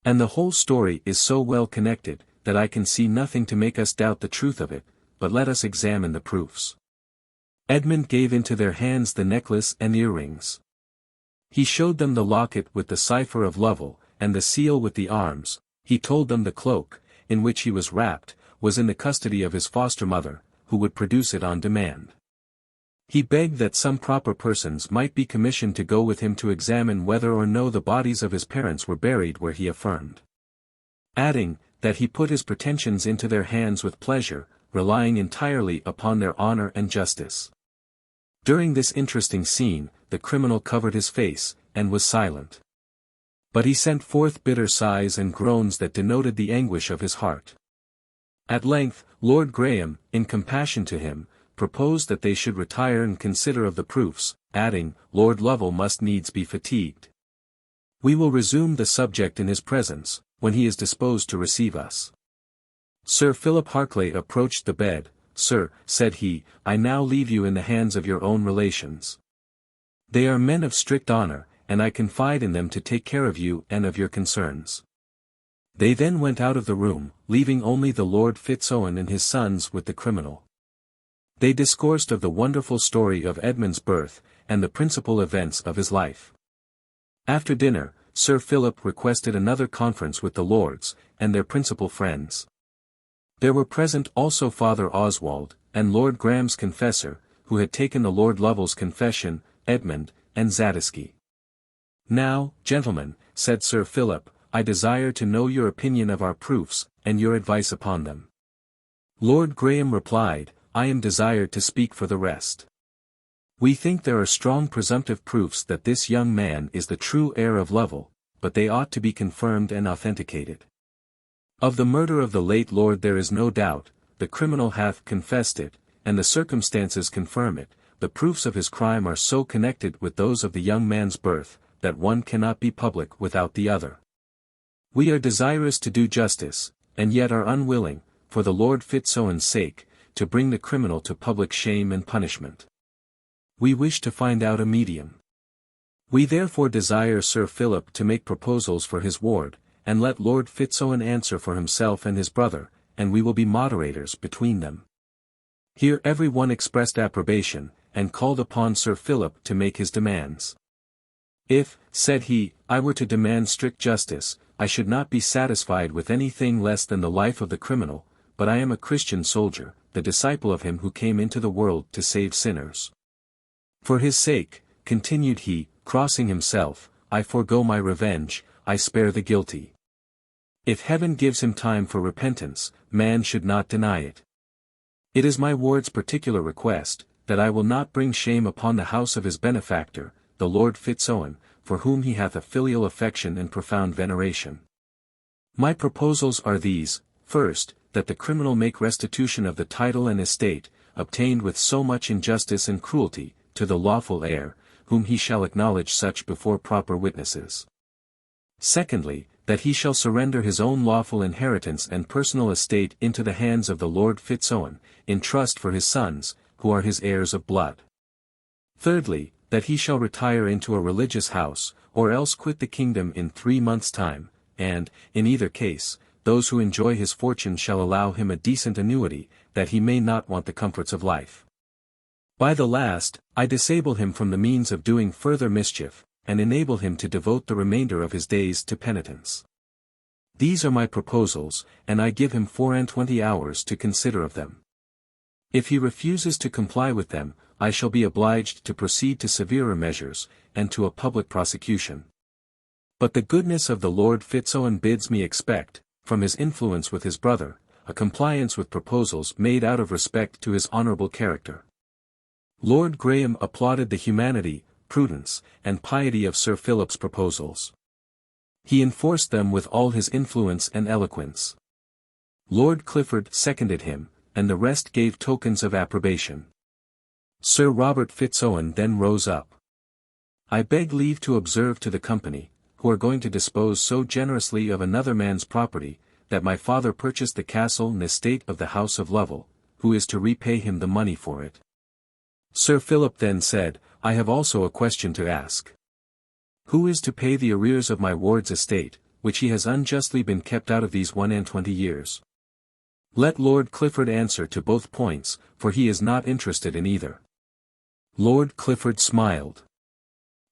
And the whole story is so well connected, that I can see nothing to make us doubt the truth of it, but let us examine the proofs. Edmund gave into their hands the necklace and earrings. He showed them the locket with the cipher of Lovel, and the seal with the arms. He told them the cloak, in which he was wrapped, was in the custody of his foster mother, who would produce it on demand. He begged that some proper persons might be commissioned to go with him to examine whether or no the bodies of his parents were buried where he affirmed. Adding, that he put his pretensions into their hands with pleasure, relying entirely upon their honor and justice. During this interesting scene, the criminal covered his face, and was silent. But he sent forth bitter sighs and groans that denoted the anguish of his heart. At length, Lord Graham, in compassion to him, proposed that they should retire and consider of the proofs, adding, Lord Lovel must needs be fatigued. We will resume the subject in his presence, when he is disposed to receive us. Sir Philip Harclay approached the bed. Sir, said he, I now leave you in the hands of your own relations. They are men of strict honor, and I confide in them to take care of you and of your concerns. They then went out of the room, leaving only the Lord Fitz-Owen and his sons with the criminal. They discoursed of the wonderful story of Edmund's birth, and the principal events of his life. After dinner, Sir Philip requested another conference with the lords, and their principal friends. There were present also Father Oswald, and Lord Graham's confessor, who had taken the Lord Lovel's confession, Edmund, and Zadisky. "Now, gentlemen," said Sir Philip, "I desire to know your opinion of our proofs, and your advice upon them." Lord Graham replied, "I am desired to speak for the rest. We think there are strong presumptive proofs that this young man is the true heir of Lovel, but they ought to be confirmed and authenticated. Of the murder of the late lord there is no doubt, the criminal hath confessed it, and the circumstances confirm it. The proofs of his crime are so connected with those of the young man's birth, that one cannot be public without the other. We are desirous to do justice, and yet are unwilling, for the Lord Fitz-Owen's sake, to bring the criminal to public shame and punishment. We wish to find out a medium. We therefore desire Sir Philip to make proposals for his ward, and let Lord Fitz-Owen answer for himself and his brother, and we will be moderators between them." Here every one expressed approbation, and called upon Sir Philip to make his demands. "If," said he, "I were to demand strict justice, I should not be satisfied with anything less than the life of the criminal, but I am a Christian soldier, the disciple of him who came into the world to save sinners. For his sake," continued he, crossing himself, "I forego my revenge, I spare the guilty. If heaven gives him time for repentance, man should not deny it. It is my ward's particular request, that I will not bring shame upon the house of his benefactor, the Lord Fitz-Owen, for whom he hath a filial affection and profound veneration. My proposals are these: first, that the criminal make restitution of the title and estate, obtained with so much injustice and cruelty, to the lawful heir, whom he shall acknowledge such before proper witnesses. Secondly, that he shall surrender his own lawful inheritance and personal estate into the hands of the Lord Fitz-Owen, in trust for his sons, who are his heirs of blood. Thirdly, that he shall retire into a religious house, or else quit the kingdom in 3 months' time, and, in either case, those who enjoy his fortune shall allow him a decent annuity, that he may not want the comforts of life. By the last, I disable him from the means of doing further mischief, and enable him to devote the remainder of his days to penitence. These are my proposals, and I give him 24 hours to consider of them. If he refuses to comply with them, I shall be obliged to proceed to severer measures, and to a public prosecution. But the goodness of the Lord Fitz-Owen bids me expect, from his influence with his brother, a compliance with proposals made out of respect to his honourable character." Lord Graham applauded the humanity, prudence, and piety of Sir Philip's proposals. He enforced them with all his influence and eloquence. Lord Clifford seconded him, and the rest gave tokens of approbation. Sir Robert Fitz-Owen then rose up. "I beg leave to observe to the company, who are going to dispose so generously of another man's property, that my father purchased the castle and estate of the house of Lovel, who is to repay him the money for it." Sir Philip then said, "I have also a question to ask. Who is to pay the arrears of my ward's estate, which he has unjustly been kept out of these 21 years? Let Lord Clifford answer to both points, for he is not interested in either." Lord Clifford smiled.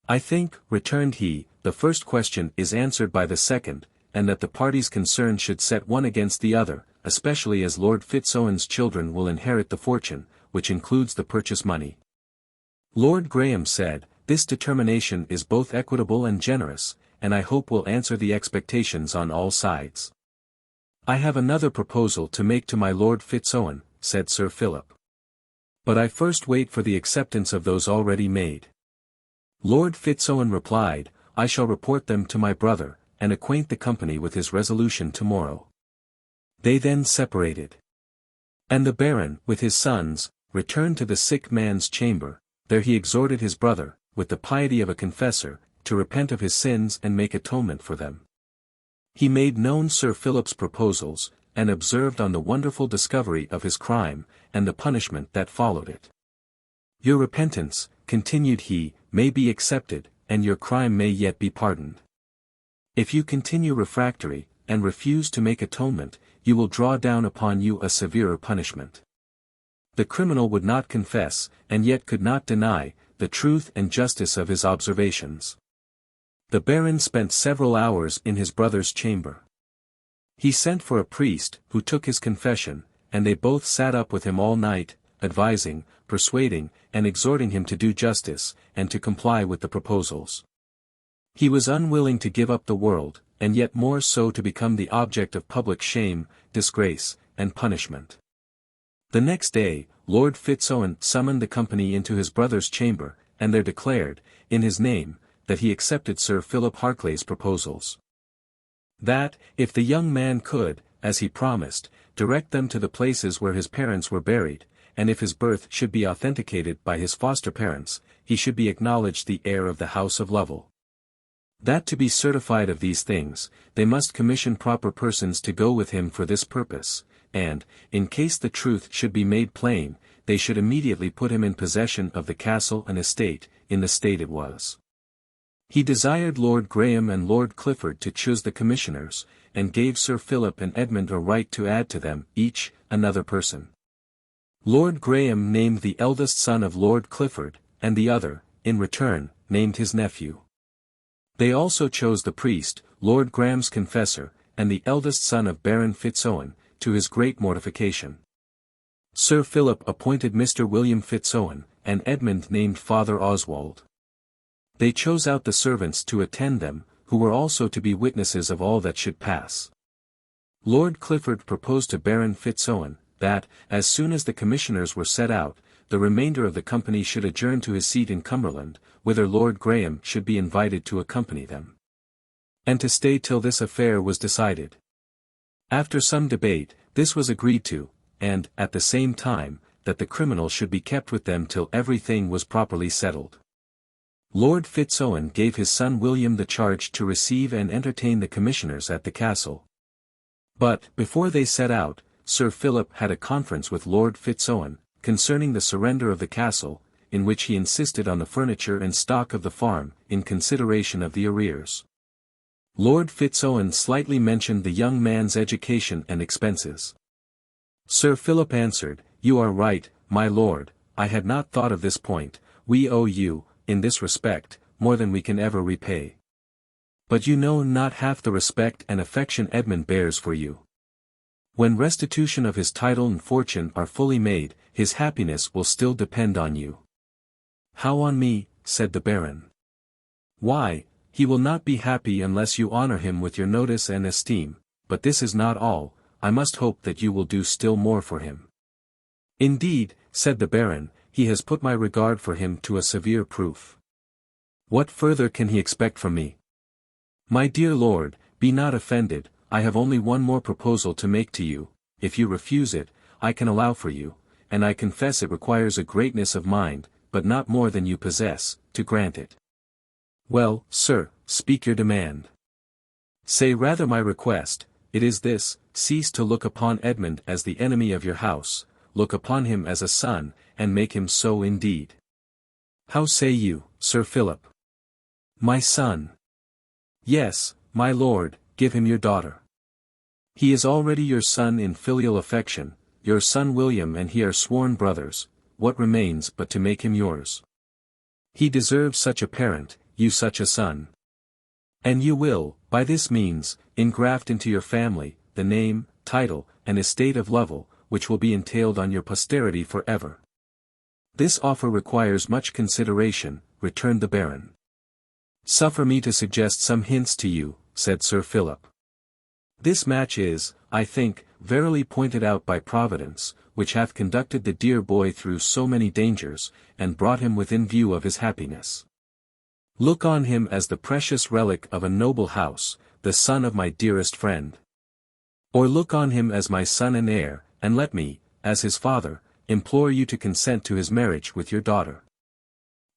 "I think," returned he, "the first question is answered by the second, and that the parties concerned should set one against the other, especially as Lord Fitz-Owen's children will inherit the fortune, which includes the purchase money." Lord Graham said, "This determination is both equitable and generous, and I hope will answer the expectations on all sides." "I have another proposal to make to my Lord Fitz-Owen," said Sir Philip. "But I first wait for the acceptance of those already made." Lord Fitz-Owen replied, "I shall report them to my brother, and acquaint the company with his resolution tomorrow." They then separated. And the Baron, with his sons, returned to the sick man's chamber. There he exhorted his brother, with the piety of a confessor, to repent of his sins and make atonement for them. He made known Sir Philip's proposals, and observed on the wonderful discovery of his crime, and the punishment that followed it. "Your repentance," continued he, "may be accepted, and your crime may yet be pardoned. If you continue refractory, and refuse to make atonement, you will draw down upon you a severer punishment." The criminal would not confess, and yet could not deny, the truth and justice of his observations. The Baron spent several hours in his brother's chamber. He sent for a priest, who took his confession, and they both sat up with him all night, advising, persuading, and exhorting him to do justice, and to comply with the proposals. He was unwilling to give up the world, and yet more so to become the object of public shame, disgrace, and punishment. The next day, Lord Fitz-Owen summoned the company into his brother's chamber, and there declared, in his name, that he accepted Sir Philip Harclay's proposals. That, if the young man could, as he promised, direct them to the places where his parents were buried, and if his birth should be authenticated by his foster parents, he should be acknowledged the heir of the house of Lovel. That to be certified of these things, they must commission proper persons to go with him for this purpose, and, in case the truth should be made plain, they should immediately put him in possession of the castle and estate, in the state it was. He desired Lord Graham and Lord Clifford to choose the commissioners, and gave Sir Philip and Edmund a right to add to them, each, another person. Lord Graham named the eldest son of Lord Clifford, and the other, in return, named his nephew. They also chose the priest, Lord Graham's confessor, and the eldest son of Baron Fitz-Owen, to his great mortification. Sir Philip appointed Mr. William Fitz-Owen, and Edmund named Father Oswald. They chose out the servants to attend them, who were also to be witnesses of all that should pass. Lord Clifford proposed to Baron Fitz-Owen, that, as soon as the commissioners were set out, the remainder of the company should adjourn to his seat in Cumberland, whither Lord Graham should be invited to accompany them. And to stay till this affair was decided. After some debate, this was agreed to, and, at the same time, that the criminal should be kept with them till everything was properly settled. Lord Fitz-Owen gave his son William the charge to receive and entertain the commissioners at the castle. But, before they set out, Sir Philip had a conference with Lord Fitz-Owen, concerning the surrender of the castle, in which he insisted on the furniture and stock of the farm, in consideration of the arrears. Lord Fitz-Owen slightly mentioned the young man's education and expenses. Sir Philip answered, "You are right, my lord, I had not thought of this point. We owe you, in this respect, more than we can ever repay. But you know not half the respect and affection Edmund bears for you. When restitution of his title and fortune are fully made, his happiness will still depend on you." "How on me?" said the Baron. "Why, he will not be happy unless you honor him with your notice and esteem, but this is not all, I must hope that you will do still more for him." "Indeed," said the Baron, "he has put my regard for him to a severe proof. What further can he expect from me? My dear lord, be not offended, I have only one more proposal to make to you. If you refuse it, I can allow for you, and I confess it requires a greatness of mind, but not more than you possess, to grant it." "Well, sir, speak your demand." "Say rather my request, it is this, cease to look upon Edmund as the enemy of your house, look upon him as a son, and make him so indeed." "How say you, Sir Philip?" "My son." "Yes, my lord, give him your daughter. He is already your son in filial affection, your son William and he are sworn brothers, what remains but to make him yours? He deserves such a parent, you such a son. And you will, by this means, engraft into your family, the name, title, and estate of Lovel, which will be entailed on your posterity for ever." "This offer requires much consideration," returned the Baron. "Suffer me to suggest some hints to you," said Sir Philip. "This match is, I think, verily pointed out by Providence, which hath conducted the dear boy through so many dangers, and brought him within view of his happiness. Look on him as the precious relic of a noble house, the son of my dearest friend. Or look on him as my son and heir, and let me, as his father, implore you to consent to his marriage with your daughter."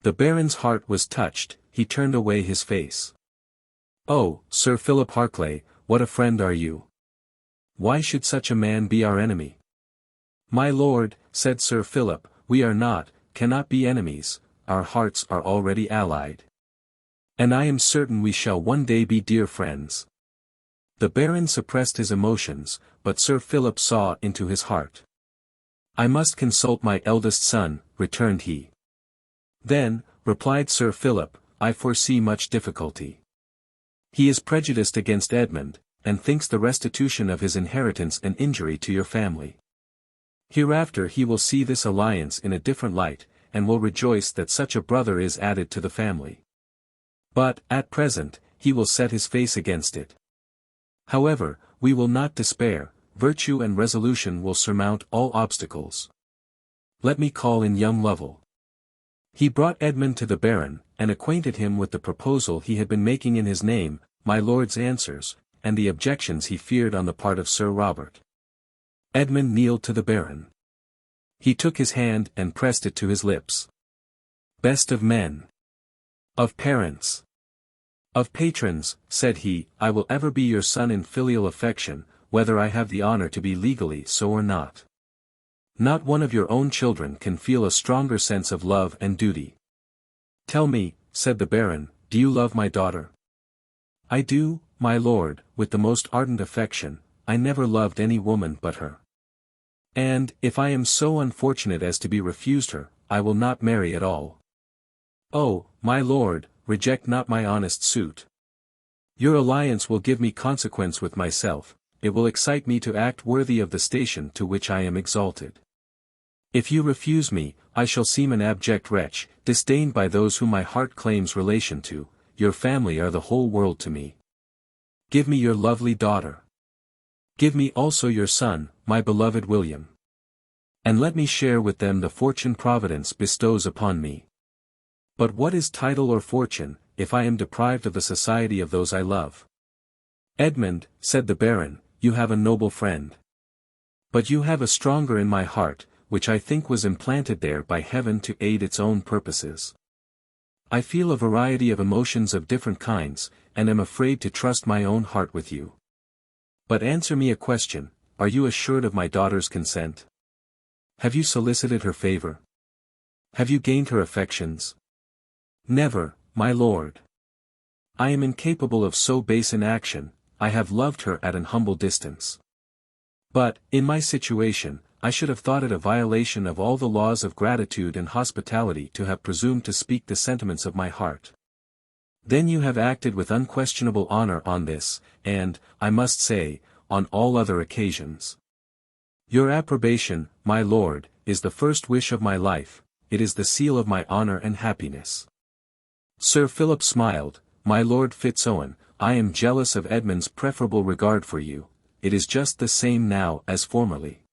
The Baron's heart was touched, he turned away his face. "Oh, Sir Philip Harclay, what a friend are you! Why should such a man be our enemy?" "My lord," said Sir Philip, "we are not, cannot be enemies, our hearts are already allied. And I am certain we shall one day be dear friends." The Baron suppressed his emotions, but Sir Philip saw into his heart. "I must consult my eldest son," returned he. "Then," replied Sir Philip, "I foresee much difficulty. He is prejudiced against Edmund, and thinks the restitution of his inheritance an injury to your family. Hereafter he will see this alliance in a different light, and will rejoice that such a brother is added to the family. But, at present, he will set his face against it. However, we will not despair, virtue and resolution will surmount all obstacles. Let me call in young Lovel. He brought Edmund to the Baron, and acquainted him with the proposal he had been making in his name, my lord's answers, and the objections he feared on the part of Sir Robert. Edmund kneeled to the Baron. He took his hand and pressed it to his lips. Best of men. Of parents. Of patrons, said he, I will ever be your son in filial affection, whether I have the honor to be legally so or not. Not one of your own children can feel a stronger sense of love and duty. Tell me, said the Baron, do you love my daughter? I do, my lord, with the most ardent affection. I never loved any woman but her. And, if I am so unfortunate as to be refused her, I will not marry at all. Oh, my lord, reject not my honest suit. Your alliance will give me consequence with myself, it will excite me to act worthy of the station to which I am exalted. If you refuse me, I shall seem an abject wretch, disdained by those whom my heart claims relation to. Your family are the whole world to me. Give me your lovely daughter. Give me also your son, my beloved William. And let me share with them the fortune Providence bestows upon me. But what is title or fortune, if I am deprived of the society of those I love? Edmund, said the Baron, you have a noble friend. But you have a stronger in my heart, which I think was implanted there by heaven to aid its own purposes. I feel a variety of emotions of different kinds, and am afraid to trust my own heart with you. But answer me a question, are you assured of my daughter's consent? Have you solicited her favor? Have you gained her affections? Never, my lord. I am incapable of so base an action, I have loved her at an humble distance. But, in my situation, I should have thought it a violation of all the laws of gratitude and hospitality to have presumed to speak the sentiments of my heart. Then you have acted with unquestionable honor on this, and, I must say, on all other occasions. Your approbation, my lord, is the first wish of my life, it is the seal of my honor and happiness. Sir Philip smiled, my lord Fitz-Owen, I am jealous of Edmund's preferable regard for you, it is just the same now as formerly.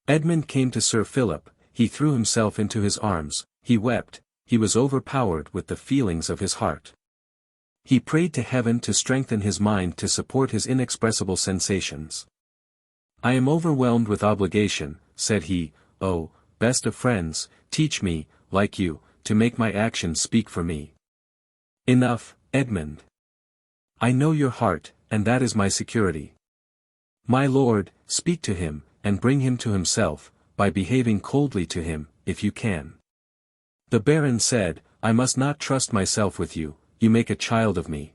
Edmund came to Sir Philip, he threw himself into his arms, he wept, he was overpowered with the feelings of his heart. He prayed to heaven to strengthen his mind to support his inexpressible sensations. I am overwhelmed with obligation, said he, oh, best of friends, teach me, like you, to make my actions speak for me. Enough, Edmund. I know your heart, and that is my security. My lord, speak to him, and bring him to himself, by behaving coldly to him, if you can. The Baron said, I must not trust myself with you, you make a child of me.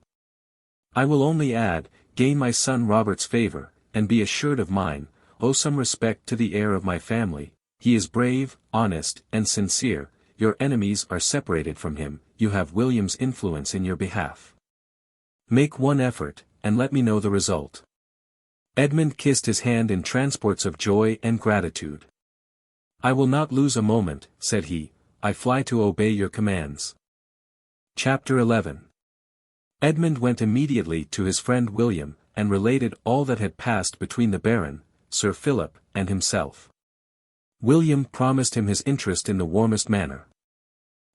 I will only add, gain my son Robert's favor, and be assured of mine, owe some respect to the heir of my family, he is brave, honest, and sincere, your enemies are separated from him, you have William's influence in your behalf. Make one effort, and let me know the result. Edmund kissed his hand in transports of joy and gratitude. I will not lose a moment, said he, I fly to obey your commands. Chapter 11. Edmund went immediately to his friend William, and related all that had passed between the Baron, Sir Philip, and himself. William promised him his interest in the warmest manner.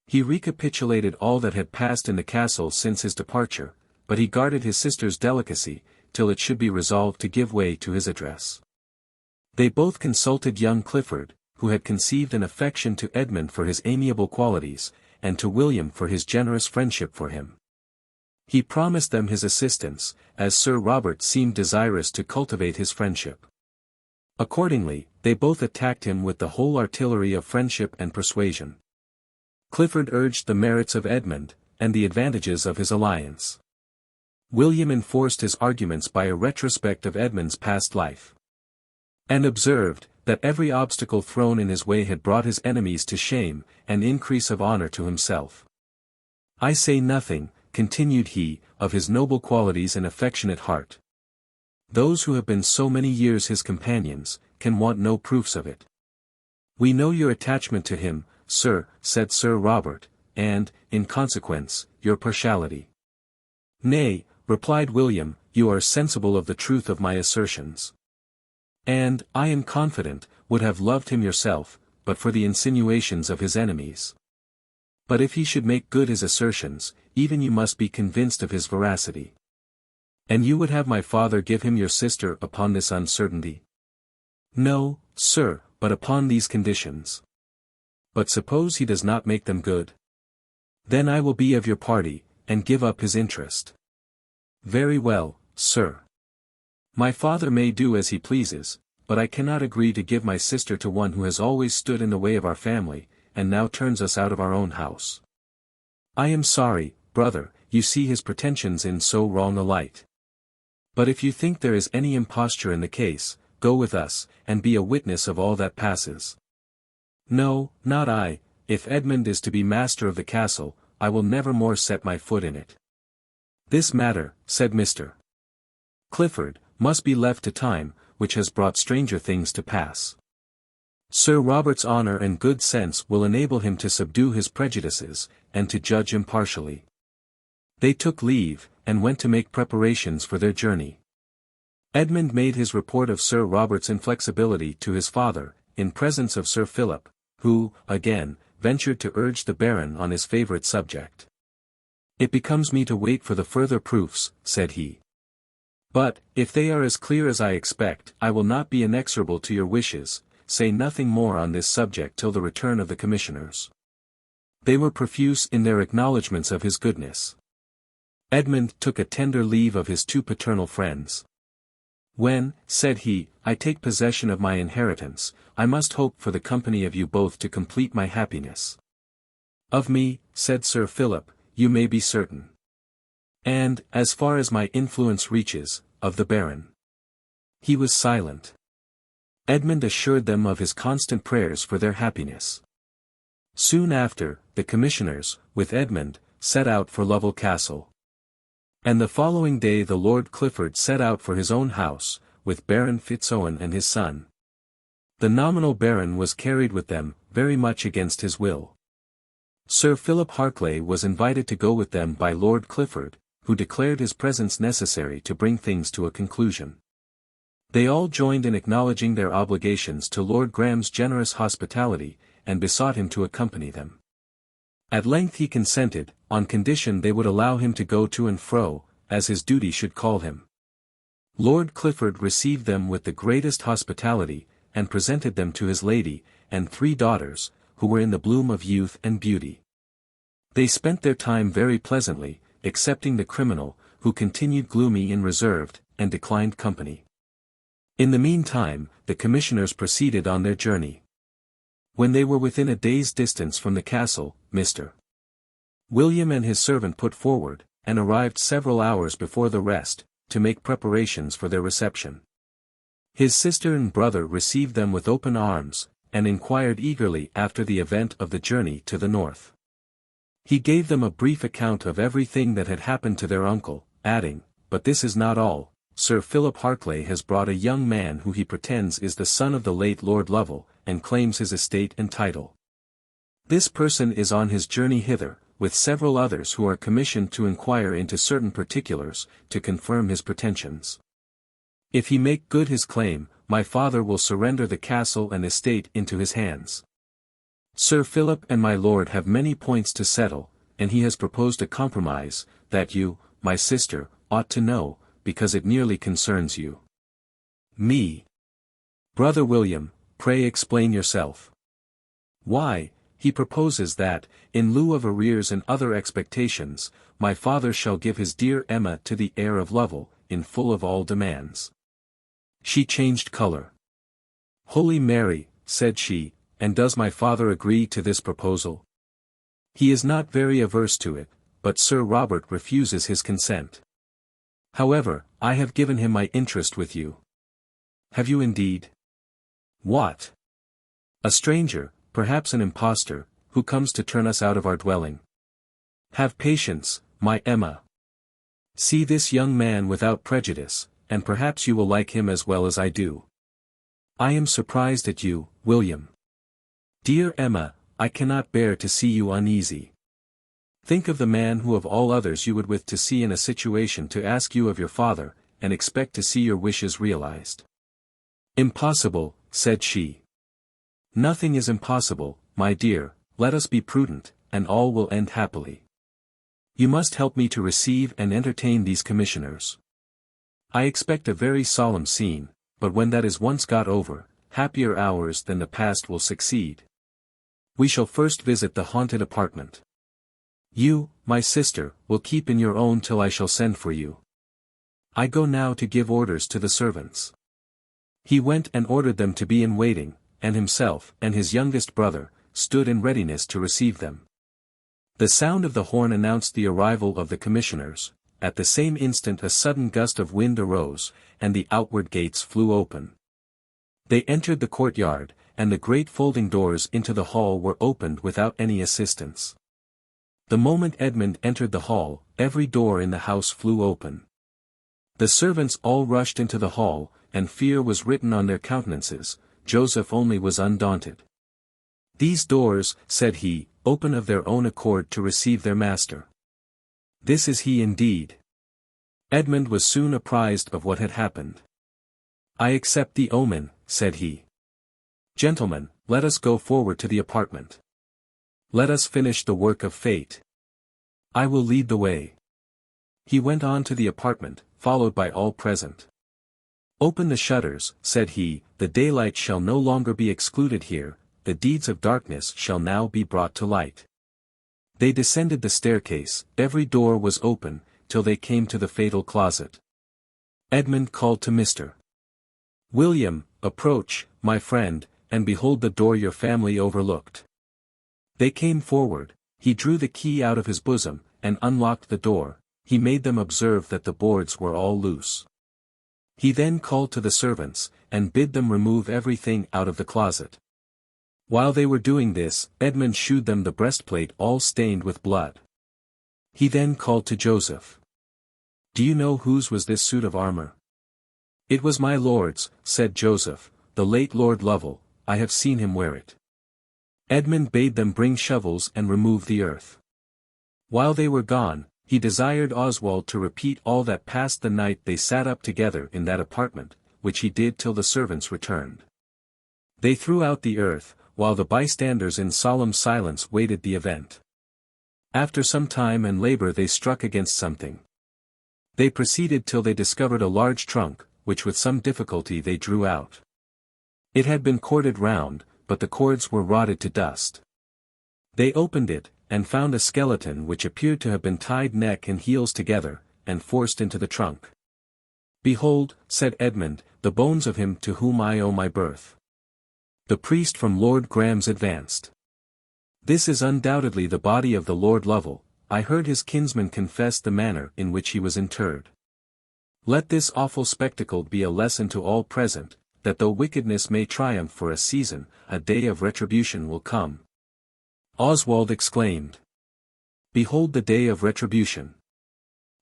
He recapitulated all that had passed in the castle since his departure, but he guarded his sister's delicacy, till it should be resolved to give way to his address. They both consulted young Clifford, who had conceived an affection to Edmund for his amiable qualities, and to William for his generous friendship for him. He promised them his assistance, as Sir Robert seemed desirous to cultivate his friendship. Accordingly, they both attacked him with the whole artillery of friendship and persuasion. Clifford urged the merits of Edmund, and the advantages of his alliance. William enforced his arguments by a retrospect of Edmund's past life. And observed, that every obstacle thrown in his way had brought his enemies to shame, and increase of honor to himself. I say nothing, continued he, of his noble qualities and affectionate heart. Those who have been so many years his companions, can want no proofs of it. We know your attachment to him, sir, said Sir Robert, and, in consequence, your partiality. Nay, replied William, you are sensible of the truth of my assertions. And, I am confident, would have loved him yourself, but for the insinuations of his enemies. But if he should make good his assertions, even you must be convinced of his veracity. And you would have my father give him your sister upon this uncertainty? No, sir, but upon these conditions. But suppose he does not make them good? Then I will be of your party, and give up his interest. Very well, sir. My father may do as he pleases, but I cannot agree to give my sister to one who has always stood in the way of our family, and now turns us out of our own house. I am sorry, brother, you see his pretensions in so wrong a light. But if you think there is any imposture in the case, go with us, and be a witness of all that passes. No, not I, if Edmund is to be master of the castle, I will never more set my foot in it. This matter, said Mr. Clifford, must be left to time, which has brought stranger things to pass. Sir Robert's honour and good sense will enable him to subdue his prejudices, and to judge impartially. They took leave, and went to make preparations for their journey. Edmund made his report of Sir Robert's inflexibility to his father, in presence of Sir Philip, who, again, ventured to urge the Baron on his favourite subject. It becomes me to wait for the further proofs, said he. But, if they are as clear as I expect, I will not be inexorable to your wishes. Say nothing more on this subject till the return of the commissioners. They were profuse in their acknowledgments of his goodness. Edmund took a tender leave of his two paternal friends. When, said he, I take possession of my inheritance, I must hope for the company of you both to complete my happiness. Of me, said Sir Philip, you may be certain. And, as far as my influence reaches, of the Baron. He was silent. Edmund assured them of his constant prayers for their happiness. Soon after, the commissioners, with Edmund, set out for Lovel Castle. And the following day the Lord Clifford set out for his own house, with Baron Fitz-Owen and his son. The nominal Baron was carried with them, very much against his will. Sir Philip Harclay was invited to go with them by Lord Clifford, who declared his presence necessary to bring things to a conclusion. They all joined in acknowledging their obligations to Lord Graham's generous hospitality, and besought him to accompany them. At length he consented, on condition they would allow him to go to and fro, as his duty should call him. Lord Clifford received them with the greatest hospitality, and presented them to his lady, and 3 daughters, who were in the bloom of youth and beauty. They spent their time very pleasantly, excepting the criminal, who continued gloomy and reserved, and declined company. In the meantime, the commissioners proceeded on their journey. When they were within a day's distance from the castle, Mr. William and his servant put forward, and arrived several hours before the rest, to make preparations for their reception. His sister and brother received them with open arms, and inquired eagerly after the event of the journey to the north. He gave them a brief account of everything that had happened to their uncle, adding, "But this is not all. Sir Philip Harclay has brought a young man who he pretends is the son of the late Lord Lovel, and claims his estate and title. This person is on his journey hither, with several others who are commissioned to inquire into certain particulars, to confirm his pretensions. If he make good his claim, my father will surrender the castle and estate into his hands. Sir Philip and my lord have many points to settle, and he has proposed a compromise, that you, my sister, ought to know, because it nearly concerns you." "Me? Brother William, pray explain yourself." "Why, he proposes that, in lieu of arrears and other expectations, my father shall give his dear Emma to the heir of Lovel, in full of all demands." She changed colour. "Holy Mary," said she, "and does my father agree to this proposal?" "He is not very averse to it, but Sir Robert refuses his consent. However, I have given him my interest with you." "Have you indeed?" "What? A stranger, perhaps an impostor, who comes to turn us out of our dwelling. Have patience, my Emma. See this young man without prejudice, and perhaps you will like him as well as I do. I am surprised at you, William. Dear Emma, I cannot bear to see you uneasy. Think of the man who of all others you would with to see in a situation to ask you of your father, and expect to see your wishes realized. Impossible, said she. Nothing is impossible, my dear, let us be prudent, and all will end happily. You must help me to receive and entertain these commissioners. I expect a very solemn scene, but when that is once got over, happier hours than the past will succeed. We shall first visit the haunted apartment. You, my sister, will keep in your own till I shall send for you. I go now to give orders to the servants. He went and ordered them to be in waiting, and himself and his youngest brother stood in readiness to receive them. The sound of the horn announced the arrival of the commissioners. At the same instant a sudden gust of wind arose, and the outward gates flew open. They entered the courtyard, and the great folding doors into the hall were opened without any assistance. The moment Edmund entered the hall, every door in the house flew open. The servants all rushed into the hall, and fear was written on their countenances. Joseph only was undaunted. These doors, said he, open of their own accord to receive their master. This is he indeed. Edmund was soon apprised of what had happened. I accept the omen, said he. Gentlemen, let us go forward to the apartment. Let us finish the work of fate. I will lead the way. He went on to the apartment, followed by all present. Open the shutters, said he, the daylight shall no longer be excluded here, the deeds of darkness shall now be brought to light. They descended the staircase, every door was open, till they came to the fatal closet. Edmund called to Mr. William, approach, my friend, and behold the door your family overlooked. They came forward, he drew the key out of his bosom, and unlocked the door. He made them observe that the boards were all loose. He then called to the servants, and bid them remove everything out of the closet. While they were doing this, Edmund shewed them the breastplate all stained with blood. He then called to Joseph. Do you know whose was this suit of armor? It was my lord's, said Joseph, the late Lord Lovel, I have seen him wear it. Edmund bade them bring shovels and remove the earth. While they were gone, he desired Oswald to repeat all that passed the night they sat up together in that apartment, which he did till the servants returned. They threw out the earth, while the bystanders in solemn silence waited the event. After some time and labor they struck against something. They proceeded till they discovered a large trunk, which with some difficulty they drew out. It had been corded round, but the cords were rotted to dust. They opened it, and found a skeleton which appeared to have been tied neck and heels together, and forced into the trunk. Behold, said Edmund, the bones of him to whom I owe my birth. The priest from Lord Graham's advanced. This is undoubtedly the body of the Lord Lovel. I heard his kinsman confess the manner in which he was interred. Let this awful spectacle be a lesson to all present, that though wickedness may triumph for a season, a day of retribution will come. Oswald exclaimed. Behold the day of retribution.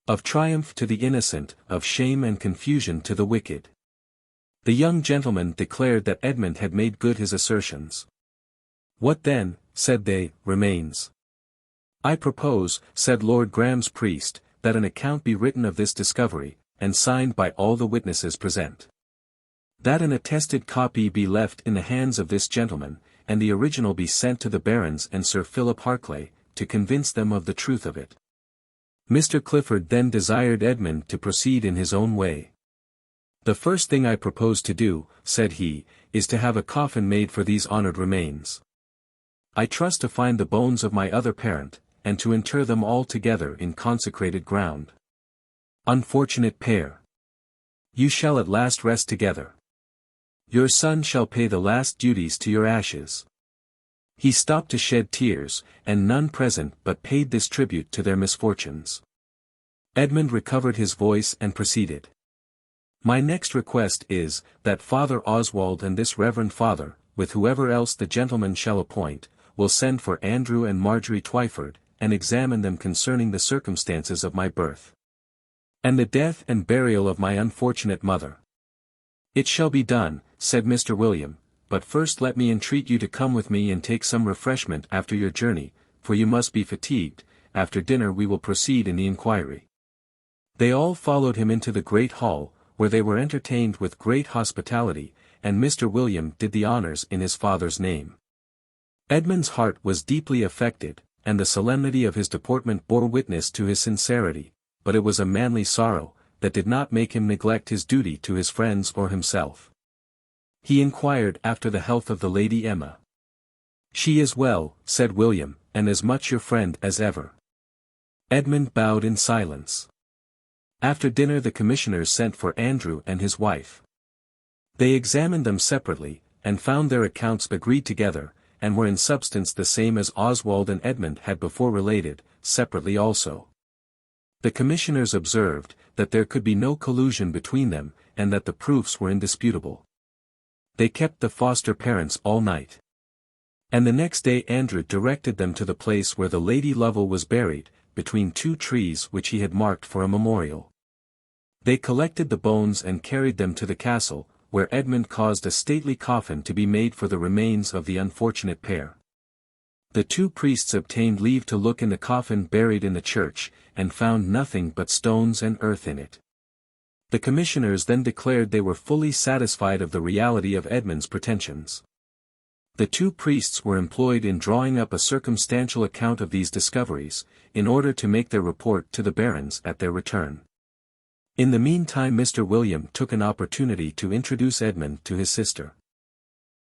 Of triumph to the innocent, of shame and confusion to the wicked. The young gentleman declared that Edmund had made good his assertions. What then, said they, remains? I propose, said Lord Graham's priest, that an account be written of this discovery, and signed by all the witnesses present. That an attested copy be left in the hands of this gentleman, and the original be sent to the barons and Sir Philip Harclay, to convince them of the truth of it. Mr. Clifford then desired Edmund to proceed in his own way. The first thing I propose to do, said he, is to have a coffin made for these honored remains. I trust to find the bones of my other parent, and to inter them all together in consecrated ground. Unfortunate pair! You shall at last rest together. Your son shall pay the last duties to your ashes. He stopped to shed tears, and none present but paid this tribute to their misfortunes. Edmund recovered his voice and proceeded. My next request is, that Father Oswald and this Reverend Father, with whoever else the gentleman shall appoint, will send for Andrew and Marjorie Twyford, and examine them concerning the circumstances of my birth, and the death and burial of my unfortunate mother. It shall be done, said Mr. William, but first let me entreat you to come with me and take some refreshment after your journey, for you must be fatigued. After dinner we will proceed in the inquiry. They all followed him into the great hall, where they were entertained with great hospitality, and Mr. William did the honours in his father's name. Edmund's heart was deeply affected, and the solemnity of his deportment bore witness to his sincerity, but it was a manly sorrow, that did not make him neglect his duty to his friends or himself. He inquired after the health of the Lady Emma. "She is well," said William, "and as much your friend as ever." Edmund bowed in silence. After dinner the commissioners sent for Andrew and his wife. They examined them separately, and found their accounts agreed together, and were in substance the same as Oswald and Edmund had before related, separately also. The commissioners observed, that there could be no collusion between them, and that the proofs were indisputable. They kept the foster parents all night. And the next day Andrew directed them to the place where the Lady Lovel was buried, between two trees which he had marked for a memorial. They collected the bones and carried them to the castle, where Edmund caused a stately coffin to be made for the remains of the unfortunate pair. The two priests obtained leave to look in the coffin buried in the church, and found nothing but stones and earth in it. The commissioners then declared they were fully satisfied of the reality of Edmund's pretensions. The two priests were employed in drawing up a circumstantial account of these discoveries, in order to make their report to the barons at their return. In the meantime Mr. William took an opportunity to introduce Edmund to his sister.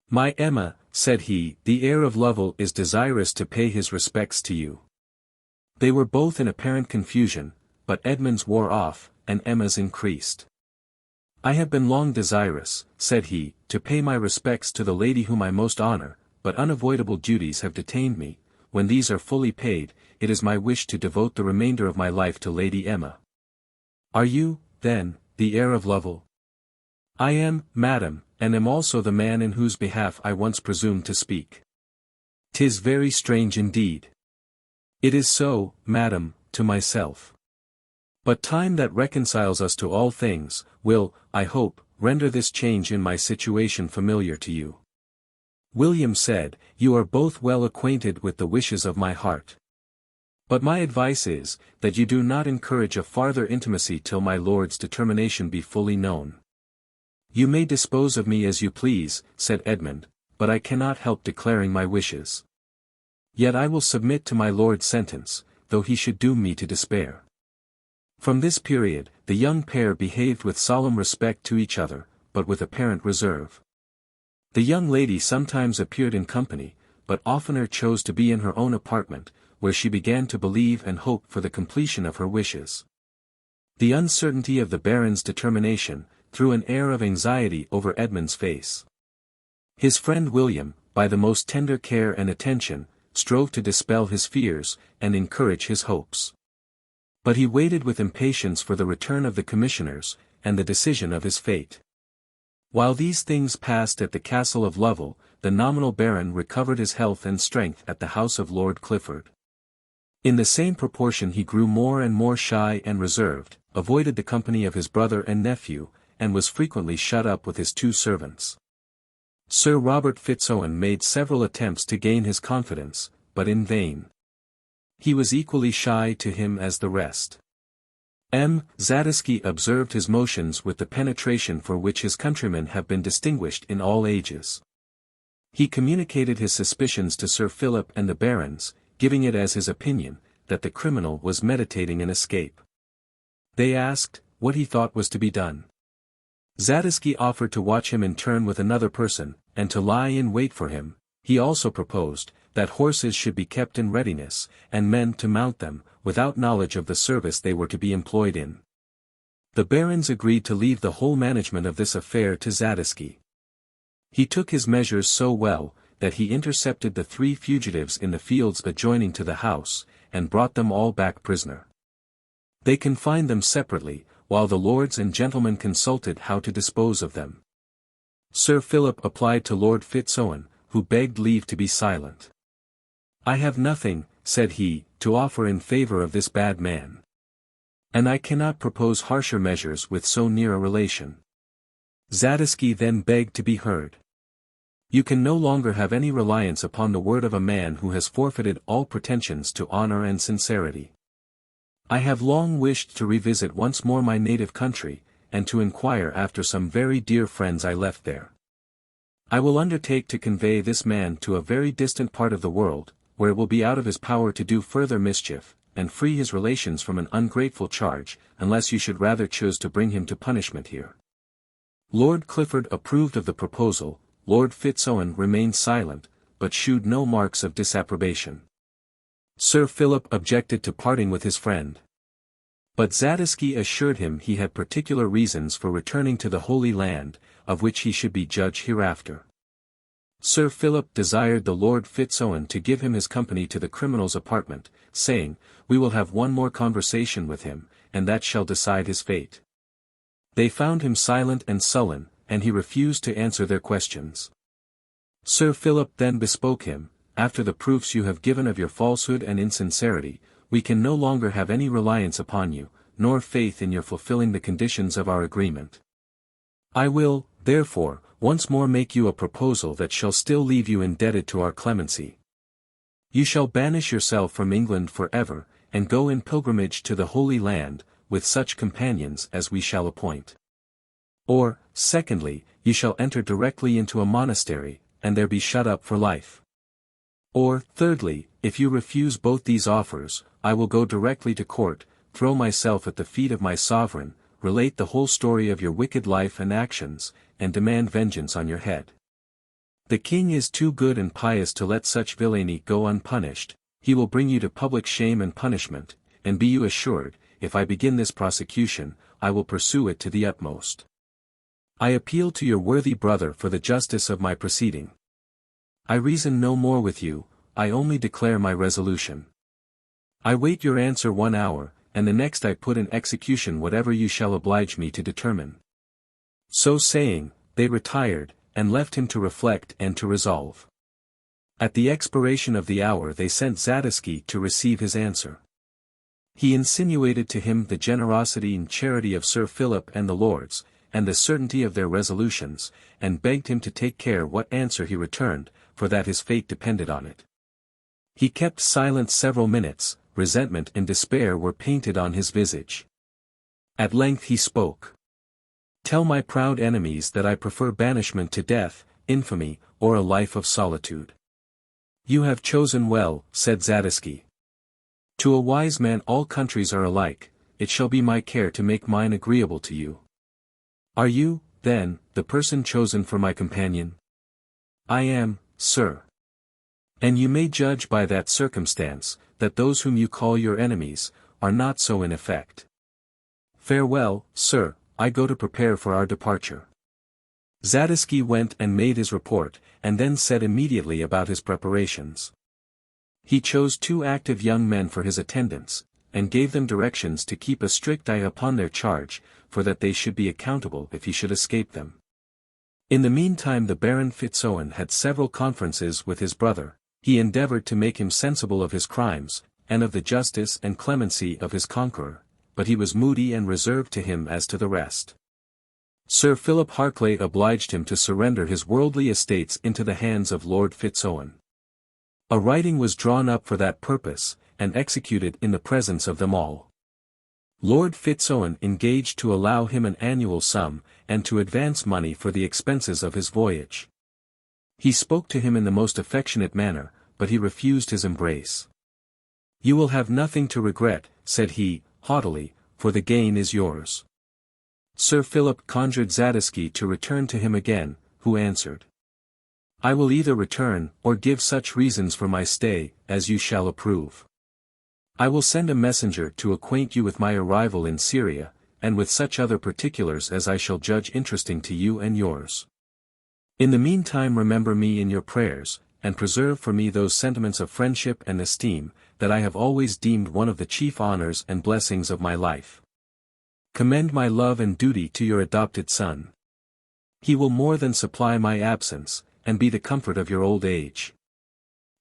"My Emma," said he, "the heir of Lovel is desirous to pay his respects to you." They were both in apparent confusion, but Edmund's wore off, and Emma's increased. "I have been long desirous," said he, "to pay my respects to the lady whom I most honour, but unavoidable duties have detained me. When these are fully paid, it is my wish to devote the remainder of my life to Lady Emma." "Are you, then, the heir of Lovel?" "I am, madam, and am also the man in whose behalf I once presumed to speak." "'Tis very strange indeed." "It is so, madam, to myself. But time that reconciles us to all things, will, I hope, render this change in my situation familiar to you." William said, "You are both well acquainted with the wishes of my heart. But my advice is, that you do not encourage a farther intimacy till my lord's determination be fully known." "You may dispose of me as you please," said Edmund, "but I cannot help declaring my wishes. Yet I will submit to my lord's sentence, though he should doom me to despair." From this period, the young pair behaved with solemn respect to each other, but with apparent reserve. The young lady sometimes appeared in company, but oftener chose to be in her own apartment, where she began to believe and hope for the completion of her wishes. The uncertainty of the baron's determination threw an air of anxiety over Edmund's face. His friend William, by the most tender care and attention, strove to dispel his fears, and encourage his hopes. But he waited with impatience for the return of the commissioners, and the decision of his fate. While these things passed at the castle of Lovel, the nominal baron recovered his health and strength at the house of Lord Clifford. In the same proportion he grew more and more shy and reserved, avoided the company of his brother and nephew, and was frequently shut up with his two servants. Sir Robert Fitz-Owen made several attempts to gain his confidence, but in vain. He was equally shy to him as the rest. Zadisky observed his motions with the penetration for which his countrymen have been distinguished in all ages. He communicated his suspicions to Sir Philip and the barons, giving it as his opinion, that the criminal was meditating an escape. They asked, what he thought was to be done. Zadisky offered to watch him in turn with another person, and to lie in wait for him. He also proposed, that horses should be kept in readiness, and men to mount them, without knowledge of the service they were to be employed in. The barons agreed to leave the whole management of this affair to Zadisky. He took his measures so well, that he intercepted the 3 fugitives in the fields adjoining to the house, and brought them all back prisoner. They confined them separately, while the lords and gentlemen consulted how to dispose of them. Sir Philip applied to Lord Fitz-Owen, who begged leave to be silent. "I have nothing," said he, to offer in favor of this bad man. And I cannot propose harsher measures with so near a relation. Zadisky then begged to be heard. You can no longer have any reliance upon the word of a man who has forfeited all pretensions to honor and sincerity. I have long wished to revisit once more my native country, and to inquire after some very dear friends I left there. I will undertake to convey this man to a very distant part of the world, where it will be out of his power to do further mischief, and free his relations from an ungrateful charge, unless you should rather choose to bring him to punishment here. Lord Clifford approved of the proposal. Lord Fitz-Owen remained silent, but shewed no marks of disapprobation. Sir Philip objected to parting with his friend. But Zadisky assured him he had particular reasons for returning to the Holy Land, of which he should be judge hereafter. Sir Philip desired the Lord Fitz-Owen to give him his company to the criminal's apartment, saying, "We will have one more conversation with him, and that shall decide his fate." They found him silent and sullen, and he refused to answer their questions. Sir Philip then bespoke him, "After the proofs you have given of your falsehood and insincerity, we can no longer have any reliance upon you, nor faith in your fulfilling the conditions of our agreement. I will, therefore, once more make you a proposal that shall still leave you indebted to our clemency. You shall banish yourself from England for ever, and go in pilgrimage to the Holy Land, with such companions as we shall appoint. Or, secondly, you shall enter directly into a monastery, and there be shut up for life. Or, thirdly, if you refuse both these offers, I will go directly to court, throw myself at the feet of my sovereign, relate the whole story of your wicked life and actions, and demand vengeance on your head. The king is too good and pious to let such villainy go unpunished. He will bring you to public shame and punishment, and be you assured, if I begin this prosecution, I will pursue it to the utmost. I appeal to your worthy brother for the justice of my proceeding. I reason no more with you, I only declare my resolution. I wait your answer 1 hour, and the next I put in execution whatever you shall oblige me to determine." So saying, they retired, and left him to reflect and to resolve. At the expiration of the hour they sent Zadisky to receive his answer. He insinuated to him the generosity and charity of Sir Philip and the lords, and the certainty of their resolutions, and begged him to take care what answer he returned, for that his fate depended on it. He kept silent several minutes, resentment and despair were painted on his visage. At length he spoke. "Tell my proud enemies that I prefer banishment to death, infamy, or a life of solitude." "You have chosen well," said Zadisky. "To a wise man all countries are alike, it shall be my care to make mine agreeable to you. Are you, then, the person chosen for my companion?" "I am, sir." "And you may judge by that circumstance, that those whom you call your enemies, are not so in effect. Farewell, sir, I go to prepare for our departure." Zadisky went and made his report, and then set immediately about his preparations. He chose 2 active young men for his attendants, and gave them directions to keep a strict eye upon their charge, for that they should be accountable if he should escape them. In the meantime the Baron Fitz-Owen had several conferences with his brother. He endeavoured to make him sensible of his crimes, and of the justice and clemency of his conqueror, but he was moody and reserved to him as to the rest. Sir Philip Harclay obliged him to surrender his worldly estates into the hands of Lord Fitz-Owen. A writing was drawn up for that purpose, and executed in the presence of them all. Lord Fitz-Owen engaged to allow him an annual sum, and to advance money for the expenses of his voyage. He spoke to him in the most affectionate manner, but he refused his embrace. "You will have nothing to regret," said he, haughtily, "for the gain is yours." Sir Philip conjured Zadisky to return to him again, who answered, "I will either return, or give such reasons for my stay, as you shall approve. I will send a messenger to acquaint you with my arrival in Syria, and with such other particulars as I shall judge interesting to you and yours. In the meantime remember me in your prayers, and preserve for me those sentiments of friendship and esteem, that I have always deemed one of the chief honors and blessings of my life. Commend my love and duty to your adopted son. He will more than supply my absence, and be the comfort of your old age.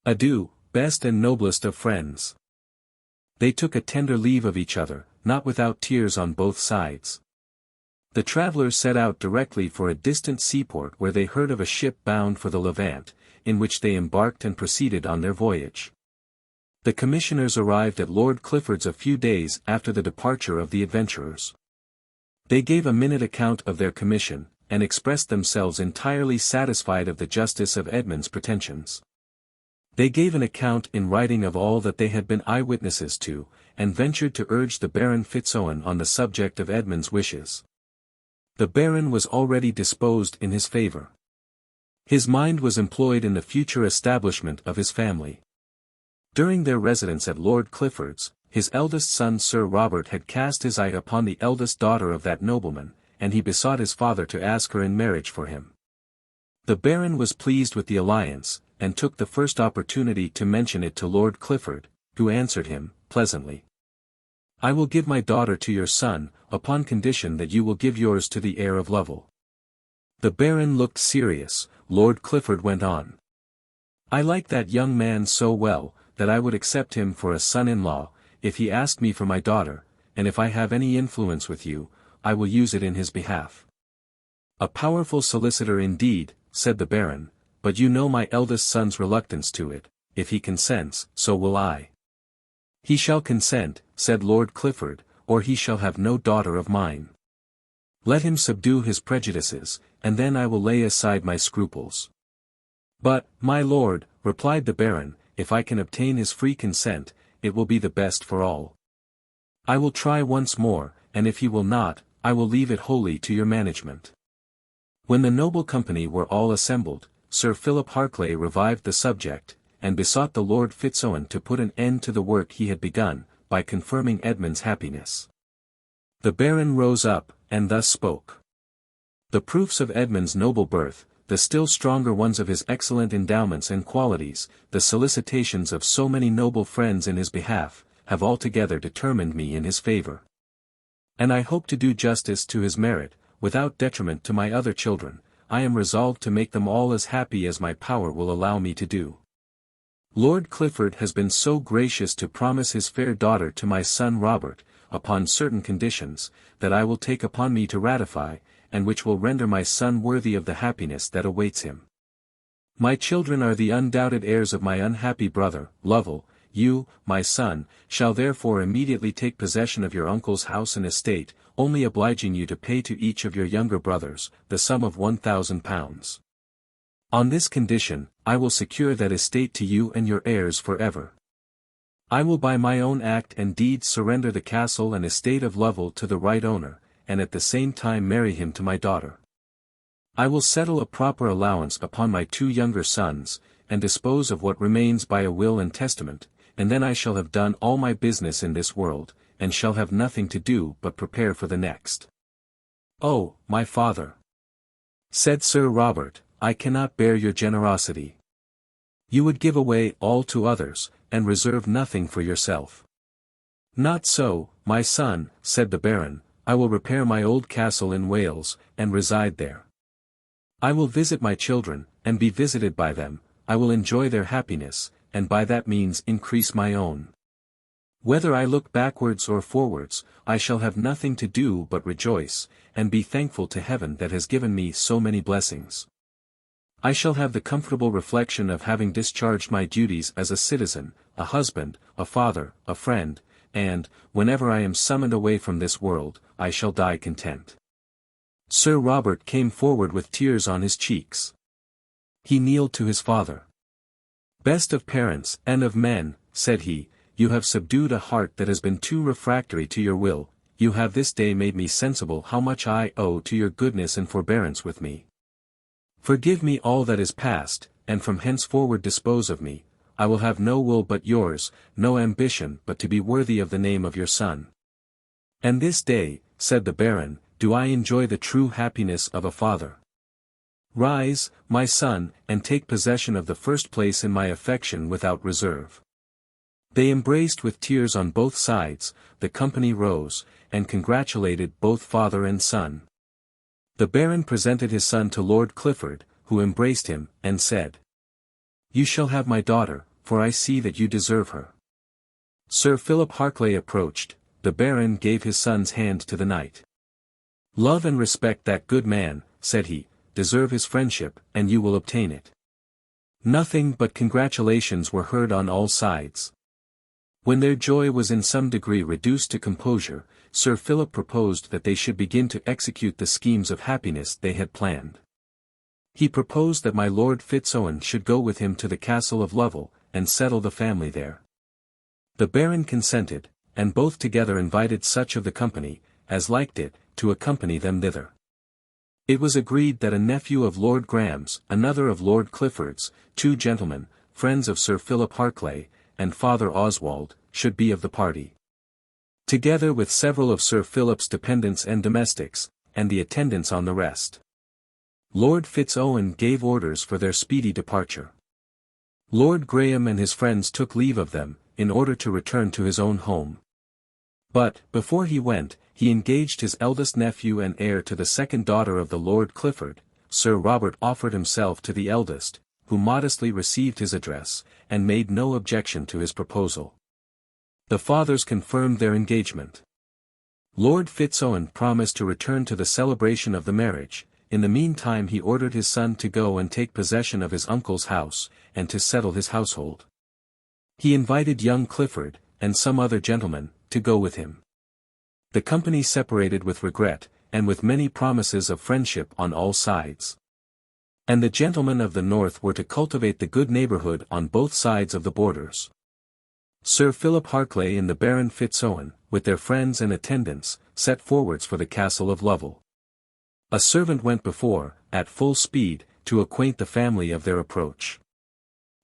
Adieu, best and noblest of friends. They took a tender leave of each other, not without tears on both sides. The travellers set out directly for a distant seaport where they heard of a ship bound for the Levant, in which they embarked and proceeded on their voyage. The commissioners arrived at Lord Clifford's a few days after the departure of the adventurers. They gave a minute account of their commission, and expressed themselves entirely satisfied of the justice of Edmund's pretensions. They gave an account in writing of all that they had been eyewitnesses to, and ventured to urge the Baron Fitz-Owen on the subject of Edmund's wishes. The Baron was already disposed in his favour. His mind was employed in the future establishment of his family. During their residence at Lord Clifford's, his eldest son Sir Robert had cast his eye upon the eldest daughter of that nobleman, and he besought his father to ask her in marriage for him. The Baron was pleased with the alliance, and took the first opportunity to mention it to Lord Clifford, who answered him, pleasantly. "I will give my daughter to your son, upon condition that you will give yours to the heir of Lovel." The Baron looked serious. Lord Clifford went on. "I like that young man so well, that I would accept him for a son-in-law, if he asked me for my daughter, and if I have any influence with you, I will use it in his behalf." "A powerful solicitor indeed," said the Baron, "but you know my eldest son's reluctance to it. If he consents, so will I." "He shall consent," said Lord Clifford, "or he shall have no daughter of mine. Let him subdue his prejudices, and then I will lay aside my scruples." "But, my lord," replied the Baron, "if I can obtain his free consent, it will be the best for all. I will try once more, and if he will not, I will leave it wholly to your management." When the noble company were all assembled, Sir Philip Harclay revived the subject, and besought the Lord Fitz-Owen to put an end to the work he had begun, by confirming Edmund's happiness. The Baron rose up, and thus spoke. "The proofs of Edmund's noble birth, the still stronger ones of his excellent endowments and qualities, the solicitations of so many noble friends in his behalf, have altogether determined me in his favour. And I hope to do justice to his merit, without detriment to my other children. I am resolved to make them all as happy as my power will allow me to do. Lord Clifford has been so gracious to promise his fair daughter to my son Robert, upon certain conditions, that I will take upon me to ratify, and which will render my son worthy of the happiness that awaits him. My children are the undoubted heirs of my unhappy brother, Lovel. You, my son, shall therefore immediately take possession of your uncle's house and estate, only obliging you to pay to each of your younger brothers, the sum of £1,000. On this condition, I will secure that estate to you and your heirs forever. I will by my own act and deed surrender the castle and estate of Lovel to the right owner, and at the same time marry him to my daughter. I will settle a proper allowance upon my 2 younger sons, and dispose of what remains by a will and testament, and then I shall have done all my business in this world, and shall have nothing to do but prepare for the next." "Oh, my father," said Sir Robert, "I cannot bear your generosity. You would give away all to others, and reserve nothing for yourself." "Not so, my son," said the Baron, "I will repair my old castle in Wales, and reside there. I will visit my children, and be visited by them. I will enjoy their happiness, and by that means increase my own. Whether I look backwards or forwards, I shall have nothing to do but rejoice, and be thankful to heaven that has given me so many blessings. I shall have the comfortable reflection of having discharged my duties as a citizen, a husband, a father, a friend, and, whenever I am summoned away from this world, I shall die content." Sir Robert came forward with tears on his cheeks. He kneeled to his father. "Best of parents, and of men," said he, "you have subdued a heart that has been too refractory to your will. You have this day made me sensible how much I owe to your goodness and forbearance with me. Forgive me all that is past, and from henceforward dispose of me. I will have no will but yours, no ambition but to be worthy of the name of your son. And this day," said the Baron, "do I enjoy the true happiness of a father. Rise, my son, and take possession of the first place in my affection without reserve." They embraced with tears on both sides. The company rose, and congratulated both father and son. The Baron presented his son to Lord Clifford, who embraced him, and said, "You shall have my daughter, for I see that you deserve her. Sir Philip Harclay approached. The Baron gave his son's hand to the knight. "Love and respect that good man," said he, "deserve his friendship, and you will obtain it." Nothing but congratulations were heard on all sides. When their joy was in some degree reduced to composure, Sir Philip proposed that they should begin to execute the schemes of happiness they had planned. He proposed that my Lord Fitz-Owen should go with him to the castle of Lovel, and settle the family there. The Baron consented, and both together invited such of the company, as liked it, to accompany them thither. It was agreed that a nephew of Lord Graham's, another of Lord Clifford's, 2 gentlemen, friends of Sir Philip Harclay, and Father Oswald, should be of the party. Together with several of Sir Philip's dependents and domestics, and the attendants on the rest. Lord Fitz-Owen gave orders for their speedy departure. Lord Graham and his friends took leave of them, in order to return to his own home. But, before he went, he engaged his eldest nephew and heir to the second daughter of the Lord Clifford. Sir Robert offered himself to the eldest, who modestly received his address, and made no objection to his proposal. The fathers confirmed their engagement. Lord Fitz-Owen promised to return to the celebration of the marriage. In the meantime he ordered his son to go and take possession of his uncle's house, and to settle his household. He invited young Clifford, and some other gentlemen, to go with him. The company separated with regret, and with many promises of friendship on all sides. And the gentlemen of the north were to cultivate the good neighbourhood on both sides of the borders. Sir Philip Harclay and the Baron Fitz-Owen, with their friends and attendants, set forwards for the castle of Lovel. A servant went before, at full speed, to acquaint the family of their approach.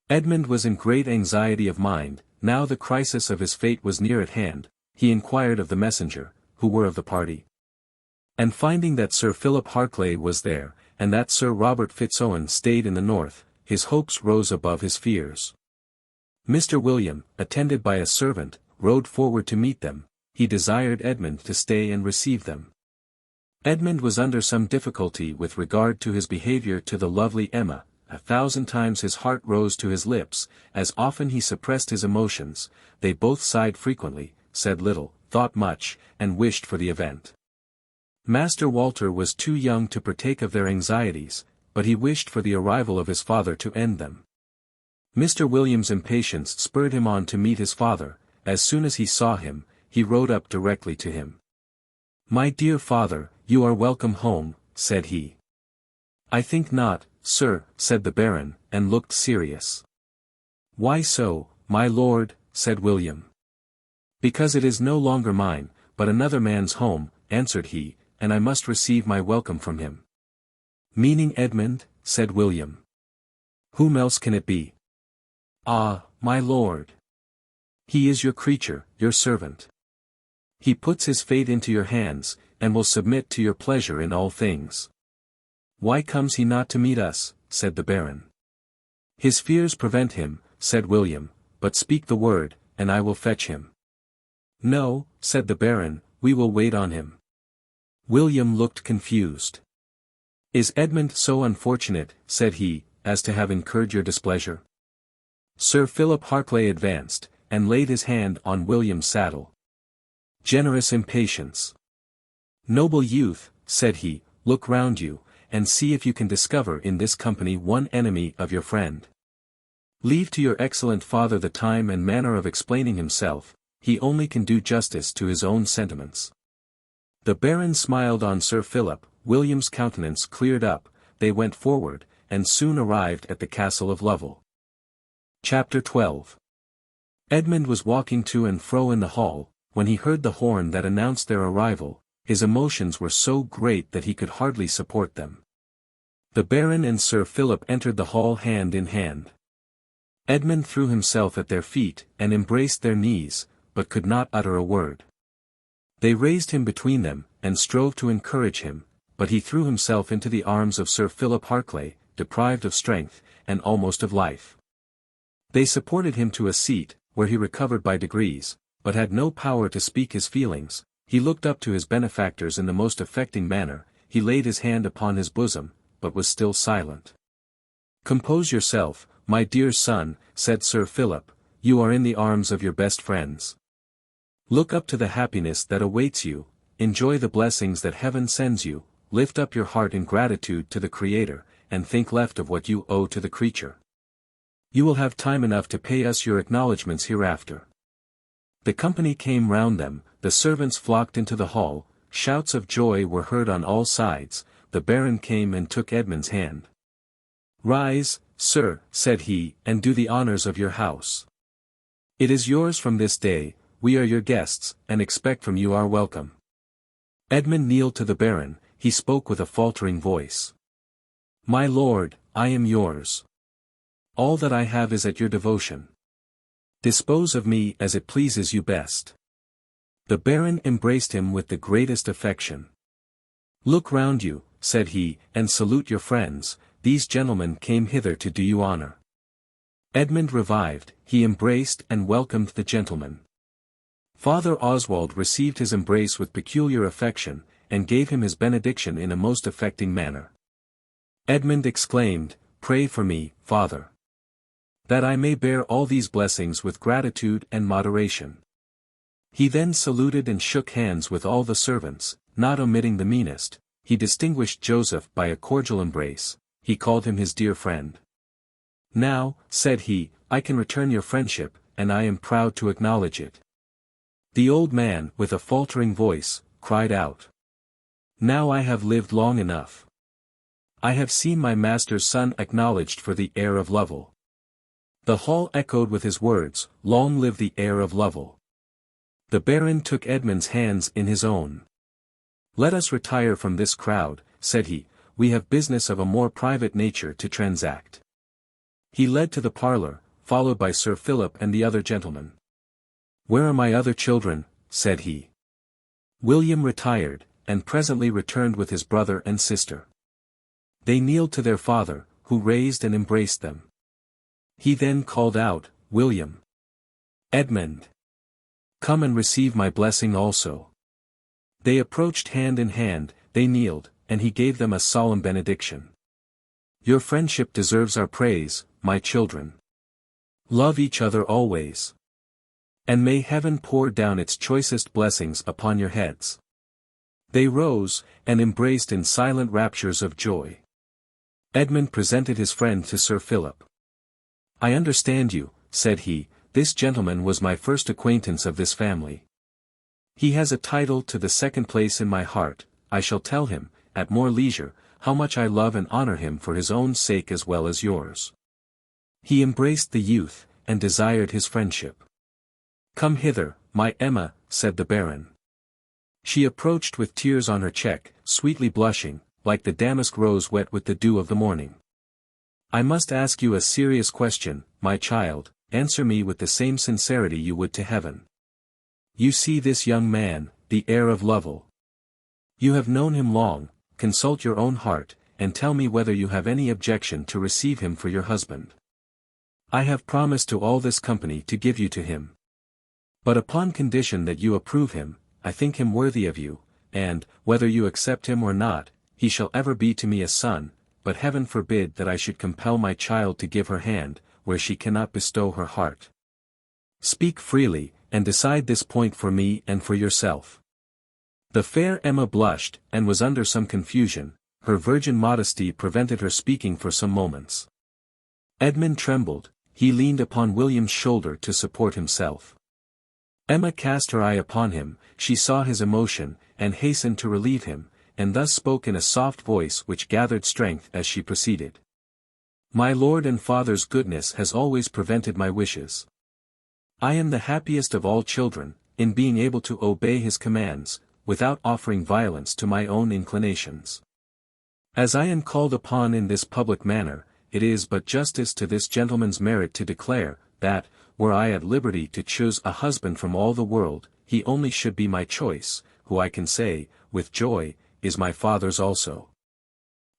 Edmund was in great anxiety of mind. Now the crisis of his fate was near at hand. He inquired of the messenger, who were of the party. And finding that Sir Philip Harclay was there, and that Sir Robert Fitz-Owen stayed in the north, his hopes rose above his fears. Mr. William, attended by a servant, rode forward to meet them. He desired Edmund to stay and receive them. Edmund was under some difficulty with regard to his behaviour to the lovely Emma. 1,000 times his heart rose to his lips, as often he suppressed his emotions. They both sighed frequently, said little, thought much, and wished for the event. Master Walter was too young to partake of their anxieties, but he wished for the arrival of his father to end them. Mr. William's impatience spurred him on to meet his father. As soon as he saw him, he rode up directly to him. "My dear father, you are welcome home," said he. "I think not, sir," said the Baron, and looked serious. "Why so, my lord?" said William. "Because it is no longer mine, but another man's home," answered he, "and I must receive my welcome from him." "Meaning Edmund?" said William. "Whom else can it be?" "Ah, my lord. He is your creature, your servant. He puts his fate into your hands, and will submit to your pleasure in all things." "Why comes he not to meet us?" said the Baron. "His fears prevent him," said William, "but speak the word, and I will fetch him." "No," said the Baron, "we will wait on him." William looked confused. "Is Edmund so unfortunate," said he, "as to have incurred your displeasure?" Sir Philip Harclay advanced, and laid his hand on William's saddle. Generous impatience. "Noble youth," said he, "look round you, and see if you can discover in this company one enemy of your friend. Leave to your excellent father the time and manner of explaining himself. He only can do justice to his own sentiments." The Baron smiled on Sir Philip. William's countenance cleared up. They went forward, and soon arrived at the castle of Lovel. Chapter 12. Edmund was walking to and fro in the hall, when he heard the horn that announced their arrival. His emotions were so great that he could hardly support them. The Baron and Sir Philip entered the hall hand in hand. Edmund threw himself at their feet, and embraced their knees, but could not utter a word. They raised him between them, and strove to encourage him, but he threw himself into the arms of Sir Philip Harclay, deprived of strength, and almost of life. They supported him to a seat, where he recovered by degrees, but had no power to speak his feelings. He looked up to his benefactors in the most affecting manner. He laid his hand upon his bosom, but was still silent. "Compose yourself, my dear son," said Sir Philip, you are in the arms of your best friends. Look up to the happiness that awaits you, enjoy the blessings that heaven sends you, lift up your heart in gratitude to the Creator, and think left of what you owe to the creature. You will have time enough to pay us your acknowledgments hereafter. The company came round them, the servants flocked into the hall, shouts of joy were heard on all sides, the Baron came and took Edmund's hand. Rise, sir, said he, and do the honours of your house. It is yours from this day, we are your guests, and expect from you our welcome. Edmund kneeled to the Baron, he spoke with a faltering voice. My lord, I am yours. All that I have is at your devotion. Dispose of me as it pleases you best. The Baron embraced him with the greatest affection. Look round you, said he, and salute your friends, these gentlemen came hither to do you honour. Edmund revived, he embraced and welcomed the gentlemen. Father Oswald received his embrace with peculiar affection, and gave him his benediction in a most affecting manner. Edmund exclaimed, Pray for me, Father, that I may bear all these blessings with gratitude and moderation. He then saluted and shook hands with all the servants, not omitting the meanest. He distinguished Joseph by a cordial embrace, he called him his dear friend. Now, said he, I can return your friendship, and I am proud to acknowledge it. The old man, with a faltering voice, cried out. Now I have lived long enough. I have seen my master's son acknowledged for the heir of Lovel. The hall echoed with his words, Long live the heir of Lovel. The Baron took Edmund's hands in his own. Let us retire from this crowd, said he, we have business of a more private nature to transact. He led to the parlour, followed by Sir Philip and the other gentlemen. Where are my other children? Said he. William retired, and presently returned with his brother and sister. They kneeled to their father, who raised and embraced them. He then called out, William. Edmund. Come and receive my blessing also. They approached hand in hand, they kneeled, and he gave them a solemn benediction. Your friendship deserves our praise, my children. Love each other always. And may heaven pour down its choicest blessings upon your heads. They rose, and embraced in silent raptures of joy. Edmund presented his friend to Sir Philip. I understand you, said he, this gentleman was my first acquaintance of this family. He has a title to the second place in my heart, I shall tell him, at more leisure, how much I love and honour him for his own sake as well as yours. He embraced the youth, and desired his friendship. Come hither, my Emma, said the Baron. She approached with tears on her cheek, sweetly blushing, like the damask rose wet with the dew of the morning. I must ask you a serious question, my child, answer me with the same sincerity you would to heaven. You see this young man, the heir of Lovel. You have known him long, consult your own heart, and tell me whether you have any objection to receive him for your husband. I have promised to all this company to give you to him. But upon condition that you approve him, I think him worthy of you, and, whether you accept him or not, he shall ever be to me a son, but heaven forbid that I should compel my child to give her hand, where she cannot bestow her heart. Speak freely, and decide this point for me and for yourself. The fair Emma blushed, and was under some confusion, her virgin modesty prevented her speaking for some moments. Edmund trembled, he leaned upon William's shoulder to support himself. Emma cast her eye upon him, she saw his emotion, and hastened to relieve him, and thus spoke in a soft voice which gathered strength as she proceeded. My lord and father's goodness has always prevented my wishes. I am the happiest of all children, in being able to obey his commands, without offering violence to my own inclinations. As I am called upon in this public manner, it is but justice to this gentleman's merit to declare, that, were I at liberty to choose a husband from all the world, he only should be my choice, who I can say, with joy, is my father's also.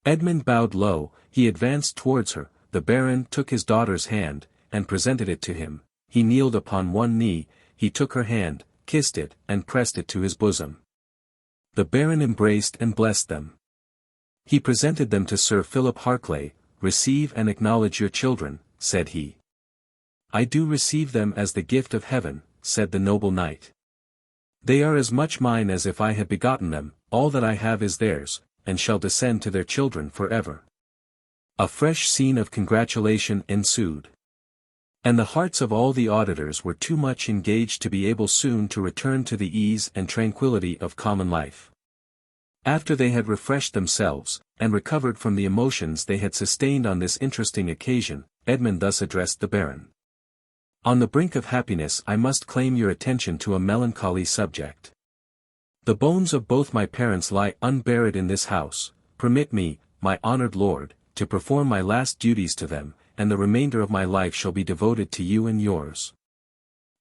Edmund bowed low, he advanced towards her, the Baron took his daughter's hand, and presented it to him, he kneeled upon one knee, he took her hand, kissed it, and pressed it to his bosom. The Baron embraced and blessed them. He presented them to Sir Philip Harclay, receive and acknowledge your children, said he. "I do receive them as the gift of heaven," said the noble knight. "They are as much mine as if I had begotten them, all that I have is theirs, and shall descend to their children for ever." A fresh scene of congratulation ensued. And the hearts of all the auditors were too much engaged to be able soon to return to the ease and tranquillity of common life. After they had refreshed themselves, and recovered from the emotions they had sustained on this interesting occasion, Edmund thus addressed the Baron. "On the brink of happiness I must claim your attention to a melancholy subject. The bones of both my parents lie unburied in this house. Permit me, my honoured lord, to perform my last duties to them, and the remainder of my life shall be devoted to you and yours."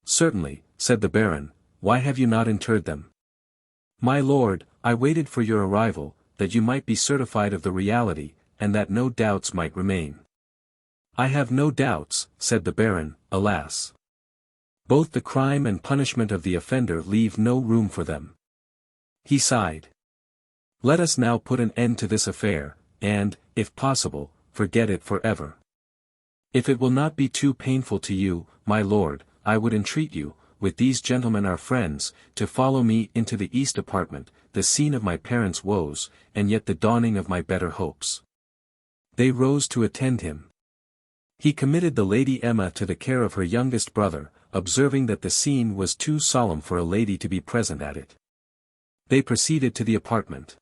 "Certainly," said the Baron. "Why have you not interred them?" "My lord, I waited for your arrival, that you might be certified of the reality, and that no doubts might remain." "I have no doubts," said the Baron, "alas! Both the crime and punishment of the offender leave no room for them." He sighed. "Let us now put an end to this affair, and, if possible, forget it forever. If it will not be too painful to you, my lord, I would entreat you, with these gentlemen our friends, to follow me into the east apartment, the scene of my parents' woes, and yet the dawning of my better hopes." They rose to attend him. He committed the Lady Emma to the care of her youngest brother, observing that the scene was too solemn for a lady to be present at it. They proceeded to the apartment.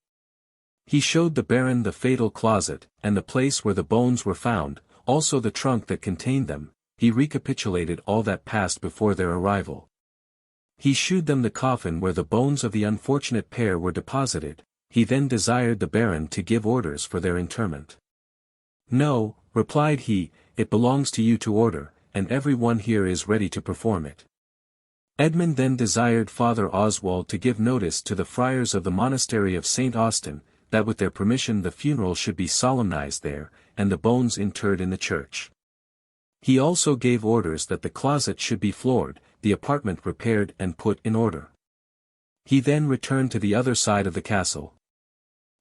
He showed the Baron the fatal closet, and the place where the bones were found, also the trunk that contained them. He recapitulated all that passed before their arrival. He shewed them the coffin where the bones of the unfortunate pair were deposited. He then desired the Baron to give orders for their interment. "No," replied he, "it belongs to you to order, and every one here is ready to perform it." Edmund then desired Father Oswald to give notice to the friars of the monastery of St. Austin, that with their permission the funeral should be solemnized there, and the bones interred in the church. He also gave orders that the closet should be floored, the apartment repaired and put in order. He then returned to the other side of the castle.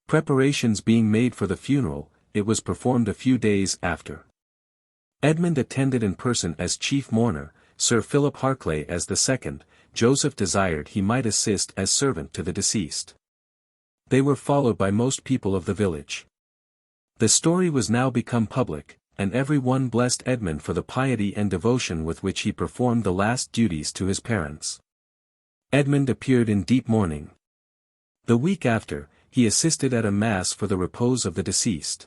Preparations being made for the funeral, it was performed a few days after. Edmund attended in person as chief mourner, Sir Philip Harclay as the second. Joseph desired he might assist as servant to the deceased. They were followed by most people of the village. The story was now become public, and every one blessed Edmund for the piety and devotion with which he performed the last duties to his parents. Edmund appeared in deep mourning. The week after, he assisted at a mass for the repose of the deceased.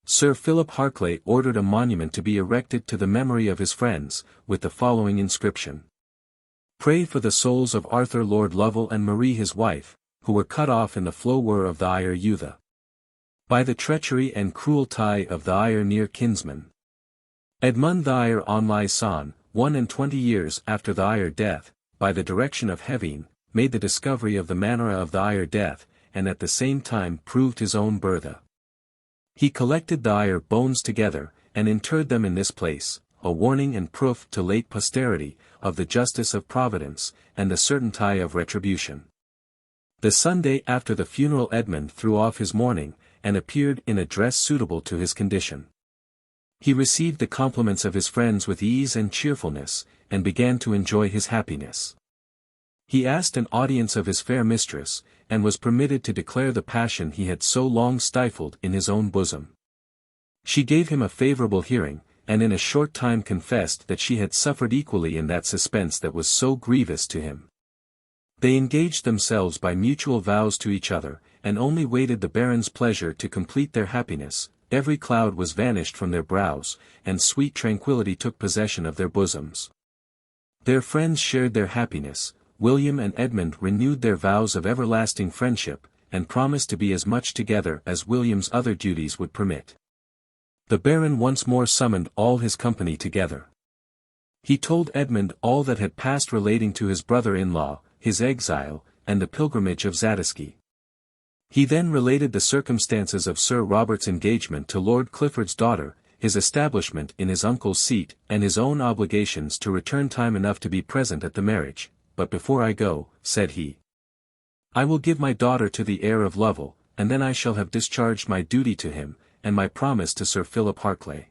Sir Philip Harclay ordered a monument to be erected to the memory of his friends, with the following inscription: "Pray for the souls of Arthur Lord Lovel and Marie his wife, who were cut off in the flower of the ire Eutha, by the treachery and cruel tie of the ire near kinsman. Edmund the ire Only son, 21 years after the ire death, by the direction of Hevine, made the discovery of the manner of the ire death, and at the same time proved his own birtha. He collected the ire bones together, and interred them in this place, a warning and proof to late posterity, of the justice of Providence, and the certainty of retribution." The Sunday after the funeral Edmund threw off his mourning, and appeared in a dress suitable to his condition. He received the compliments of his friends with ease and cheerfulness, and began to enjoy his happiness. He asked an audience of his fair mistress, and was permitted to declare the passion he had so long stifled in his own bosom. She gave him a favourable hearing, and in a short time confessed that she had suffered equally in that suspense that was so grievous to him. They engaged themselves by mutual vows to each other, and only waited the Baron's pleasure to complete their happiness. Every cloud was vanished from their brows, and sweet tranquillity took possession of their bosoms. Their friends shared their happiness. William and Edmund renewed their vows of everlasting friendship, and promised to be as much together as William's other duties would permit. The Baron once more summoned all his company together. He told Edmund all that had passed relating to his brother-in-law, his exile, and the pilgrimage of Zadisky. He then related the circumstances of Sir Robert's engagement to Lord Clifford's daughter, his establishment in his uncle's seat, and his own obligations to return time enough to be present at the marriage. "But before I go," said he, "I will give my daughter to the heir of Lovel, and then I shall have discharged my duty to him, and my promise to Sir Philip Harclay.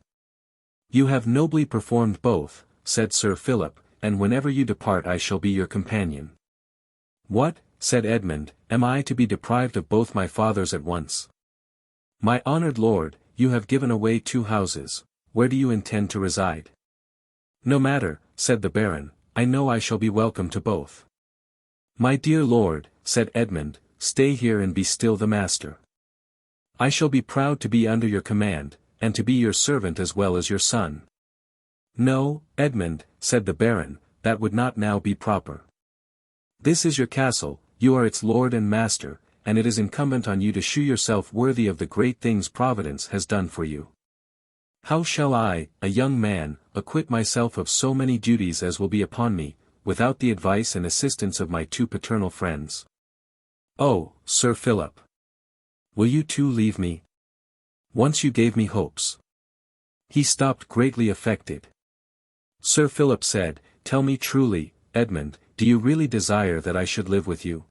You have nobly performed both, said Sir Philip, and whenever you depart I shall be your companion. What, said Edmund, am I to be deprived of both my fathers at once? My honoured lord, you have given away 2 houses, where do you intend to reside? No matter, said the Baron, I know I shall be welcome to both. My dear lord, said Edmund, stay here and be still the master. I shall be proud to be under your command, and to be your servant as well as your son. No, Edmund, said the Baron, that would not now be proper. This is your castle, you are its lord and master, and it is incumbent on you to shew yourself worthy of the great things Providence has done for you. How shall I, a young man, acquit myself of so many duties as will be upon me, without the advice and assistance of my 2 paternal friends? Oh, Sir Philip! Will you too leave me? Once you gave me hopes. He stopped greatly affected. Sir Philip said, Tell me truly, Edmund, do you really desire that I should live with you?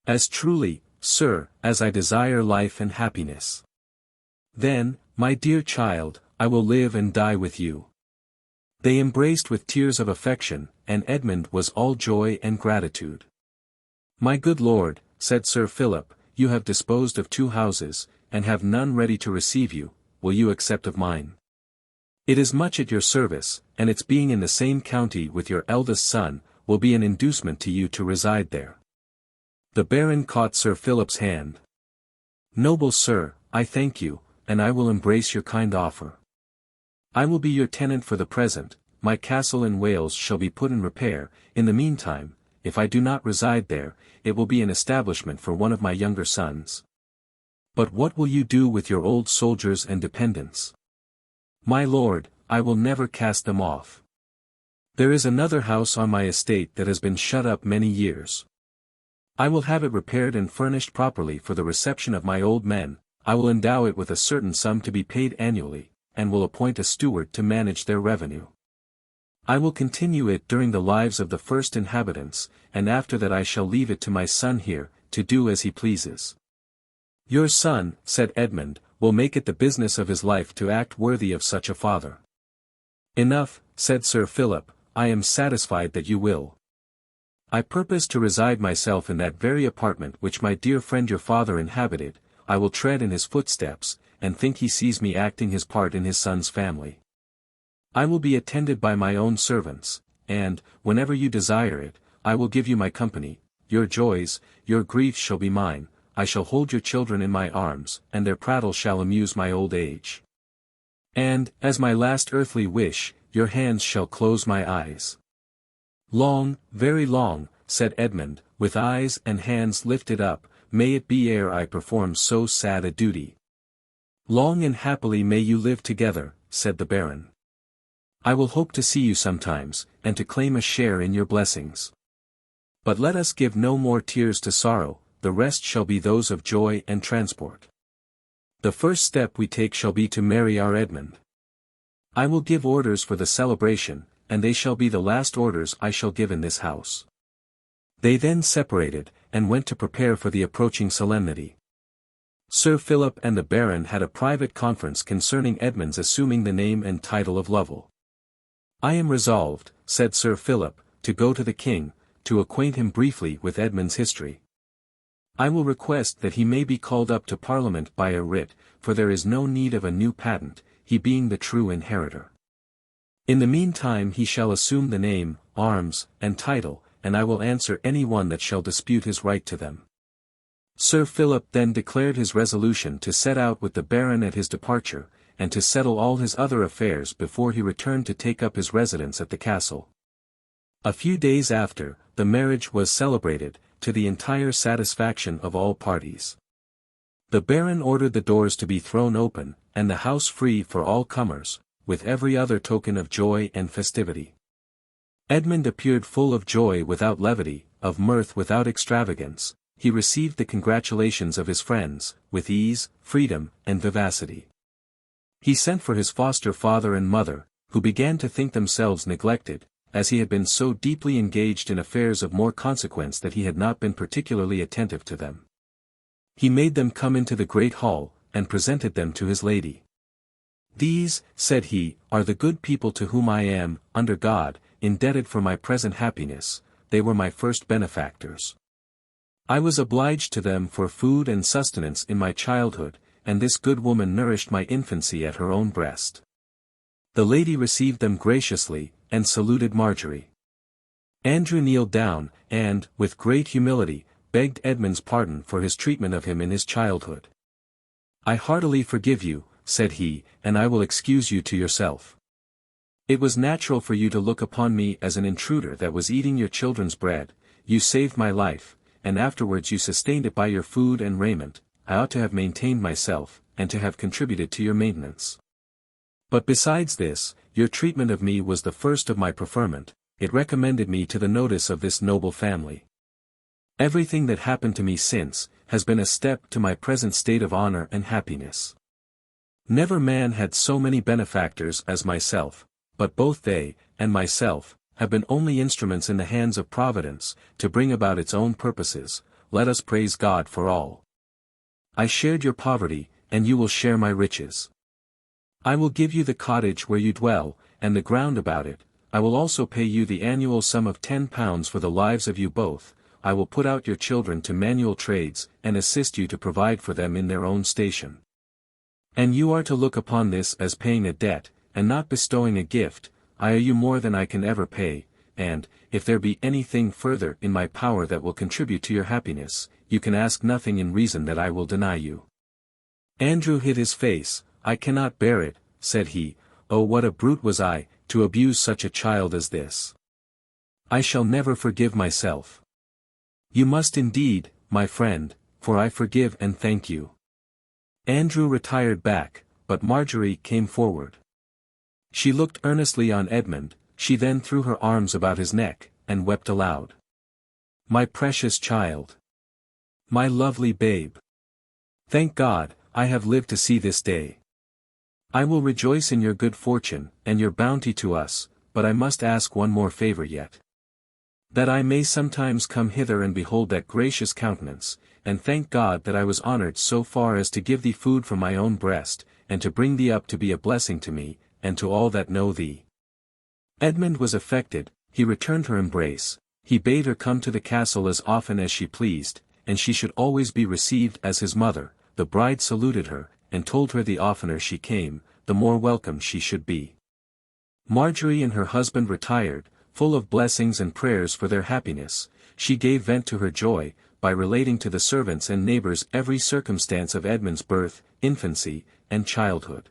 As truly, sir, as I desire life and happiness. Then, my dear child, I will live and die with you. They embraced with tears of affection, and Edmund was all joy and gratitude. My good lord, said Sir Philip, you have disposed of 2 houses, and have none ready to receive you, will you accept of mine? It is much at your service, and its being in the same county with your eldest son, will be an inducement to you to reside there. The Baron caught Sir Philip's hand. Noble sir, I thank you, and I will embrace your kind offer. I will be your tenant for the present, my castle in Wales shall be put in repair, in the meantime, if I do not reside there, it will be an establishment for one of my younger sons. But what will you do with your old soldiers and dependents? My lord, I will never cast them off. There is another house on my estate that has been shut up many years. I will have it repaired and furnished properly for the reception of my old men, I will endow it with a certain sum to be paid annually, and will appoint a steward to manage their revenue. I will continue it during the lives of the first inhabitants, and after that I shall leave it to my son here, to do as he pleases. Your son, said Edmund, will make it the business of his life to act worthy of such a father. Enough, said Sir Philip, I am satisfied that you will. I purpose to reside myself in that very apartment which my dear friend your father inhabited, I will tread in his footsteps, and think he sees me acting his part in his son's family. I will be attended by my own servants, and, whenever you desire it, I will give you my company, your joys, your griefs shall be mine, I shall hold your children in my arms, and their prattle shall amuse my old age. And, as my last earthly wish, your hands shall close my eyes. Long, very long, said Edmund, with eyes and hands lifted up, may it be ere I perform so sad a duty. Long and happily may you live together, said the Baron. I will hope to see you sometimes, and to claim a share in your blessings. But let us give no more tears to sorrow, the rest shall be those of joy and transport. The first step we take shall be to marry our Edmund. I will give orders for the celebration, and they shall be the last orders I shall give in this house. They then separated, and went to prepare for the approaching solemnity. Sir Philip and the Baron had a private conference concerning Edmund's assuming the name and title of Lovel. I am resolved, said Sir Philip, to go to the king, to acquaint him briefly with Edmund's history. I will request that he may be called up to Parliament by a writ, for there is no need of a new patent, he being the true inheritor. In the meantime he shall assume the name, arms, and title, and I will answer any one that shall dispute his right to them. Sir Philip then declared his resolution to set out with the Baron at his departure, and to settle all his other affairs before he returned to take up his residence at the castle. A few days after, the marriage was celebrated, to the entire satisfaction of all parties. The Baron ordered the doors to be thrown open, and the house free for all comers, with every other token of joy and festivity. Edmund appeared full of joy without levity, of mirth without extravagance, he received the congratulations of his friends, with ease, freedom, and vivacity. He sent for his foster father and mother, who began to think themselves neglected, as he had been so deeply engaged in affairs of more consequence that he had not been particularly attentive to them. He made them come into the great hall, and presented them to his lady. These, said he, are the good people to whom I am, under God, indebted for my present happiness. They were my first benefactors. I was obliged to them for food and sustenance in my childhood, and this good woman nourished my infancy at her own breast. The lady received them graciously, and saluted Marjorie. Andrew kneeled down, and, with great humility, begged Edmund's pardon for his treatment of him in his childhood. I heartily forgive you, said he, and I will excuse you to yourself. It was natural for you to look upon me as an intruder that was eating your children's bread. You saved my life, and afterwards you sustained it by your food and raiment. I ought to have maintained myself, and to have contributed to your maintenance. But besides this, your treatment of me was the first of my preferment. It recommended me to the notice of this noble family. Everything that happened to me since, has been a step to my present state of honor and happiness. Never man had so many benefactors as myself, but both they, and myself, have been only instruments in the hands of Providence, to bring about its own purposes. Let us praise God for all. I shared your poverty, and you will share my riches. I will give you the cottage where you dwell, and the ground about it. I will also pay you the annual sum of £10 for the lives of you both. I will put out your children to manual trades, and assist you to provide for them in their own station. And you are to look upon this as paying a debt, and not bestowing a gift. I owe you more than I can ever pay, and, if there be anything further in my power that will contribute to your happiness, you can ask nothing in reason that I will deny you. Andrew hid his face. I cannot bear it, said he. Oh, what a brute was I, to abuse such a child as this. I shall never forgive myself. You must indeed, my friend, for I forgive and thank you. Andrew retired back, but Marjorie came forward. She looked earnestly on Edmund, she then threw her arms about his neck, and wept aloud. My precious child! My lovely babe! Thank God, I have lived to see this day. I will rejoice in your good fortune, and your bounty to us, but I must ask one more favor yet. That I may sometimes come hither and behold that gracious countenance, and thank God that I was honored so far as to give thee food from my own breast, and to bring thee up to be a blessing to me, and to all that know thee. Edmund was affected, he returned her embrace, he bade her come to the castle as often as she pleased, and she should always be received as his mother. The bride saluted her, and told her the oftener she came, the more welcome she should be. Marjorie and her husband retired, full of blessings and prayers for their happiness. She gave vent to her joy, by relating to the servants and neighbors every circumstance of Edmund's birth, infancy, and childhood.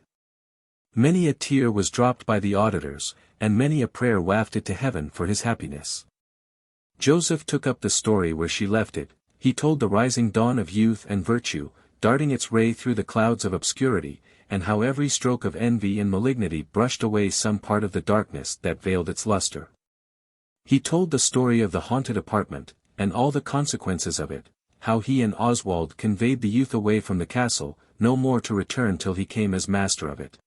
Many a tear was dropped by the auditors, and many a prayer wafted to heaven for his happiness. Joseph took up the story where she left it. He told the rising dawn of youth and virtue, darting its ray through the clouds of obscurity, and how every stroke of envy and malignity brushed away some part of the darkness that veiled its luster. He told the story of the haunted apartment, and all the consequences of it, how he and Oswald conveyed the youth away from the castle, no more to return till he came as master of it.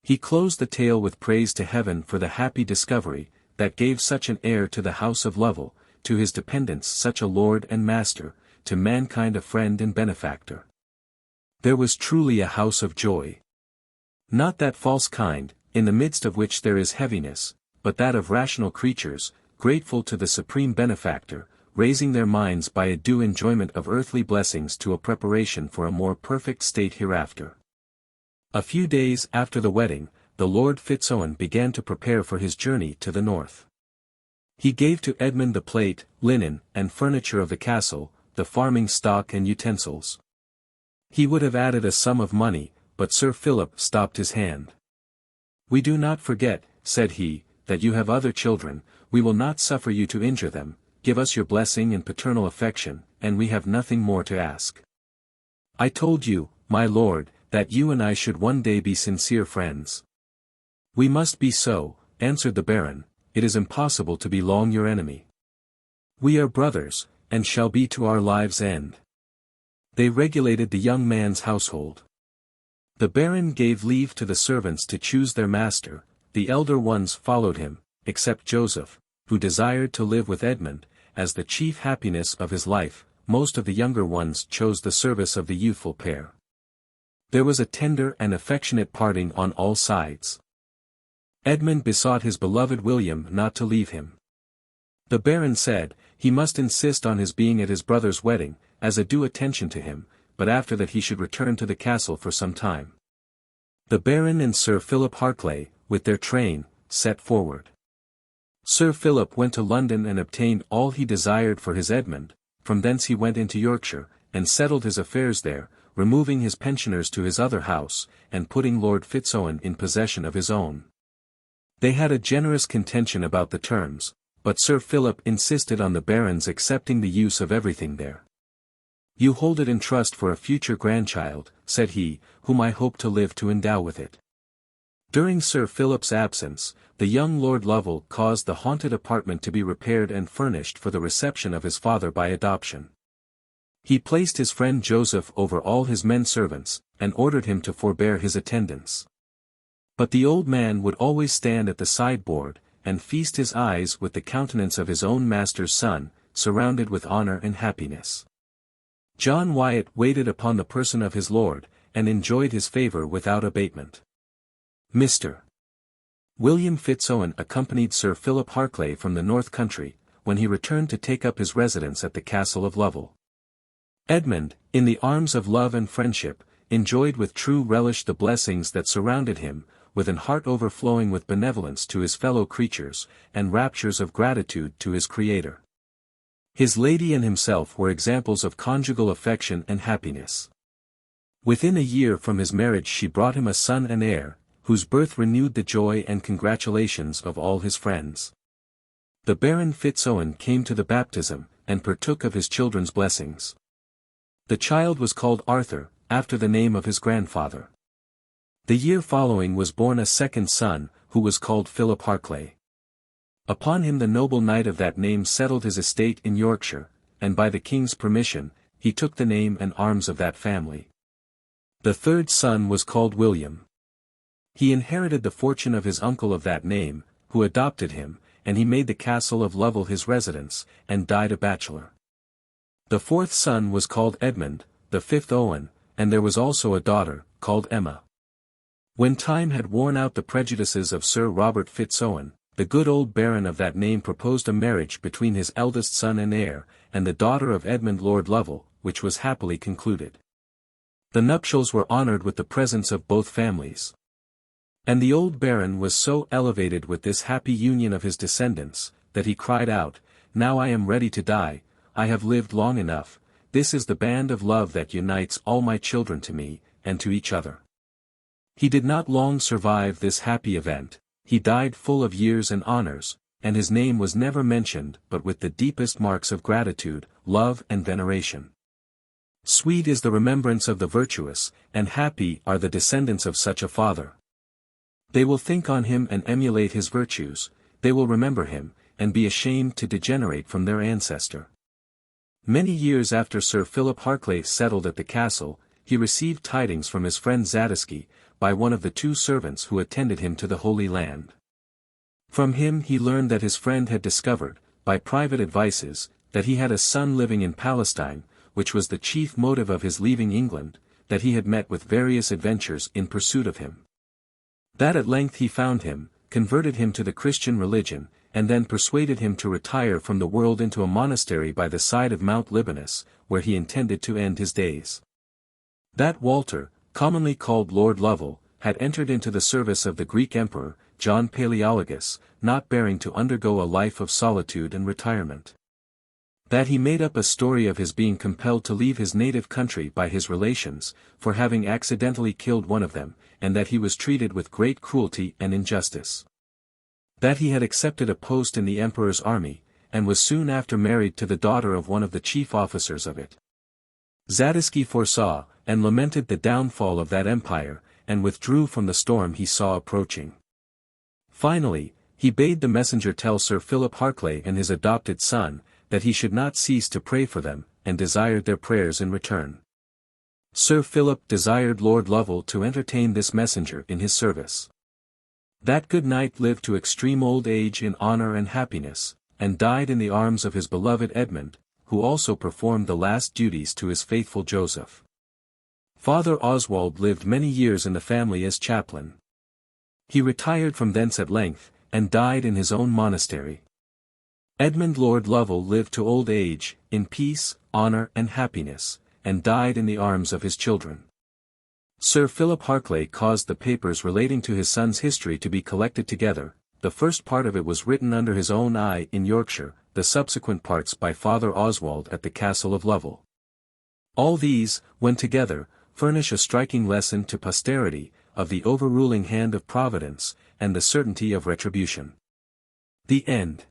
He closed the tale with praise to heaven for the happy discovery, that gave such an heir to the house of Lovel, to his dependents such a lord and master, to mankind a friend and benefactor. There was truly a house of joy. Not that false kind, in the midst of which there is heaviness, but that of rational creatures, grateful to the supreme benefactor, raising their minds by a due enjoyment of earthly blessings to a preparation for a more perfect state hereafter. A few days after the wedding, the Lord Fitz-Owen began to prepare for his journey to the north. He gave to Edmund the plate, linen, and furniture of the castle, the farming stock and utensils. He would have added a sum of money, but Sir Philip stopped his hand. We do not forget, said he, that you have other children. We will not suffer you to injure them. Give us your blessing and paternal affection, and we have nothing more to ask. I told you, my lord, that you and I should one day be sincere friends. We must be so, answered the Baron. It is impossible to be long your enemy. We are brothers, and shall be to our lives' end. They regulated the young man's household. The Baron gave leave to the servants to choose their master. The elder ones followed him, except Joseph, who desired to live with Edmund, as the chief happiness of his life. Most of the younger ones chose the service of the youthful pair. There was a tender and affectionate parting on all sides. Edmund besought his beloved William not to leave him. The Baron said, he must insist on his being at his brother's wedding, as a due attention to him, but after that he should return to the castle for some time. The Baron and Sir Philip Harclay, with their train, set forward. Sir Philip went to London and obtained all he desired for his Edmund. From thence he went into Yorkshire, and settled his affairs there, removing his pensioners to his other house, and putting Lord Fitz-Owen in possession of his own. They had a generous contention about the terms, but Sir Philip insisted on the Baron's accepting the use of everything there. "You hold it in trust for a future grandchild," said he, "whom I hope to live to endow with it." During Sir Philip's absence, the young Lord Lovel caused the haunted apartment to be repaired and furnished for the reception of his father by adoption. He placed his friend Joseph over all his men servants, and ordered him to forbear his attendance. But the old man would always stand at the sideboard, and feast his eyes with the countenance of his own master's son, surrounded with honor and happiness. John Wyatt waited upon the person of his lord, and enjoyed his favor without abatement. Mr. William Fitz-Owen accompanied Sir Philip Harclay from the North Country, when he returned to take up his residence at the castle of Lovel. Edmund, in the arms of love and friendship, enjoyed with true relish the blessings that surrounded him, with an heart overflowing with benevolence to his fellow creatures, and raptures of gratitude to his Creator. His lady and himself were examples of conjugal affection and happiness. Within a year from his marriage she brought him a son and heir, whose birth renewed the joy and congratulations of all his friends. The Baron Fitz-Owen came to the baptism, and partook of his children's blessings. The child was called Arthur, after the name of his grandfather. The year following was born a second son, who was called Philip Harclay. Upon him the noble knight of that name settled his estate in Yorkshire, and by the king's permission, he took the name and arms of that family. The third son was called William. He inherited the fortune of his uncle of that name, who adopted him, and he made the castle of Lovel his residence, and died a bachelor. The fourth son was called Edmund, the fifth Owen, and there was also a daughter, called Emma. When time had worn out the prejudices of Sir Robert Fitz-Owen, the good old Baron of that name proposed a marriage between his eldest son and heir, and the daughter of Edmund Lord Lovel, which was happily concluded. The nuptials were honored with the presence of both families. And the old Baron was so elevated with this happy union of his descendants, that he cried out, "Now I am ready to die, I have lived long enough, this is the band of love that unites all my children to me, and to each other." He did not long survive this happy event, he died full of years and honors, and his name was never mentioned but with the deepest marks of gratitude, love and veneration. Sweet is the remembrance of the virtuous, and happy are the descendants of such a father. They will think on him and emulate his virtues, they will remember him, and be ashamed to degenerate from their ancestor. Many years after Sir Philip Harclay settled at the castle, he received tidings from his friend Zadisky, by one of the two servants who attended him to the Holy Land. From him he learned that his friend had discovered, by private advices, that he had a son living in Palestine, which was the chief motive of his leaving England, that he had met with various adventures in pursuit of him. That at length he found him, converted him to the Christian religion, and then persuaded him to retire from the world into a monastery by the side of Mount Libanus, where he intended to end his days. That Walter, commonly called Lord Lovel, had entered into the service of the Greek Emperor, John Palaeologus, not bearing to undergo a life of solitude and retirement. That he made up a story of his being compelled to leave his native country by his relations, for having accidentally killed one of them, and that he was treated with great cruelty and injustice. That he had accepted a post in the Emperor's army, and was soon after married to the daughter of one of the chief officers of it. Zadisky foresaw, and lamented the downfall of that empire, and withdrew from the storm he saw approaching. Finally, he bade the messenger tell Sir Philip Harclay and his adopted son, that he should not cease to pray for them, and desired their prayers in return. Sir Philip desired Lord Lovel to entertain this messenger in his service. That good knight lived to extreme old age in honor and happiness, and died in the arms of his beloved Edmund, who also performed the last duties to his faithful Joseph. Father Oswald lived many years in the family as chaplain. He retired from thence at length, and died in his own monastery. Edmund Lord Lovel lived to old age, in peace, honour and happiness, and died in the arms of his children. Sir Philip Harclay caused the papers relating to his son's history to be collected together. The first part of it was written under his own eye in Yorkshire, the subsequent parts by Father Oswald at the Castle of Lovel. All these, when together, furnish a striking lesson to posterity, of the overruling hand of Providence, and the certainty of retribution. The End.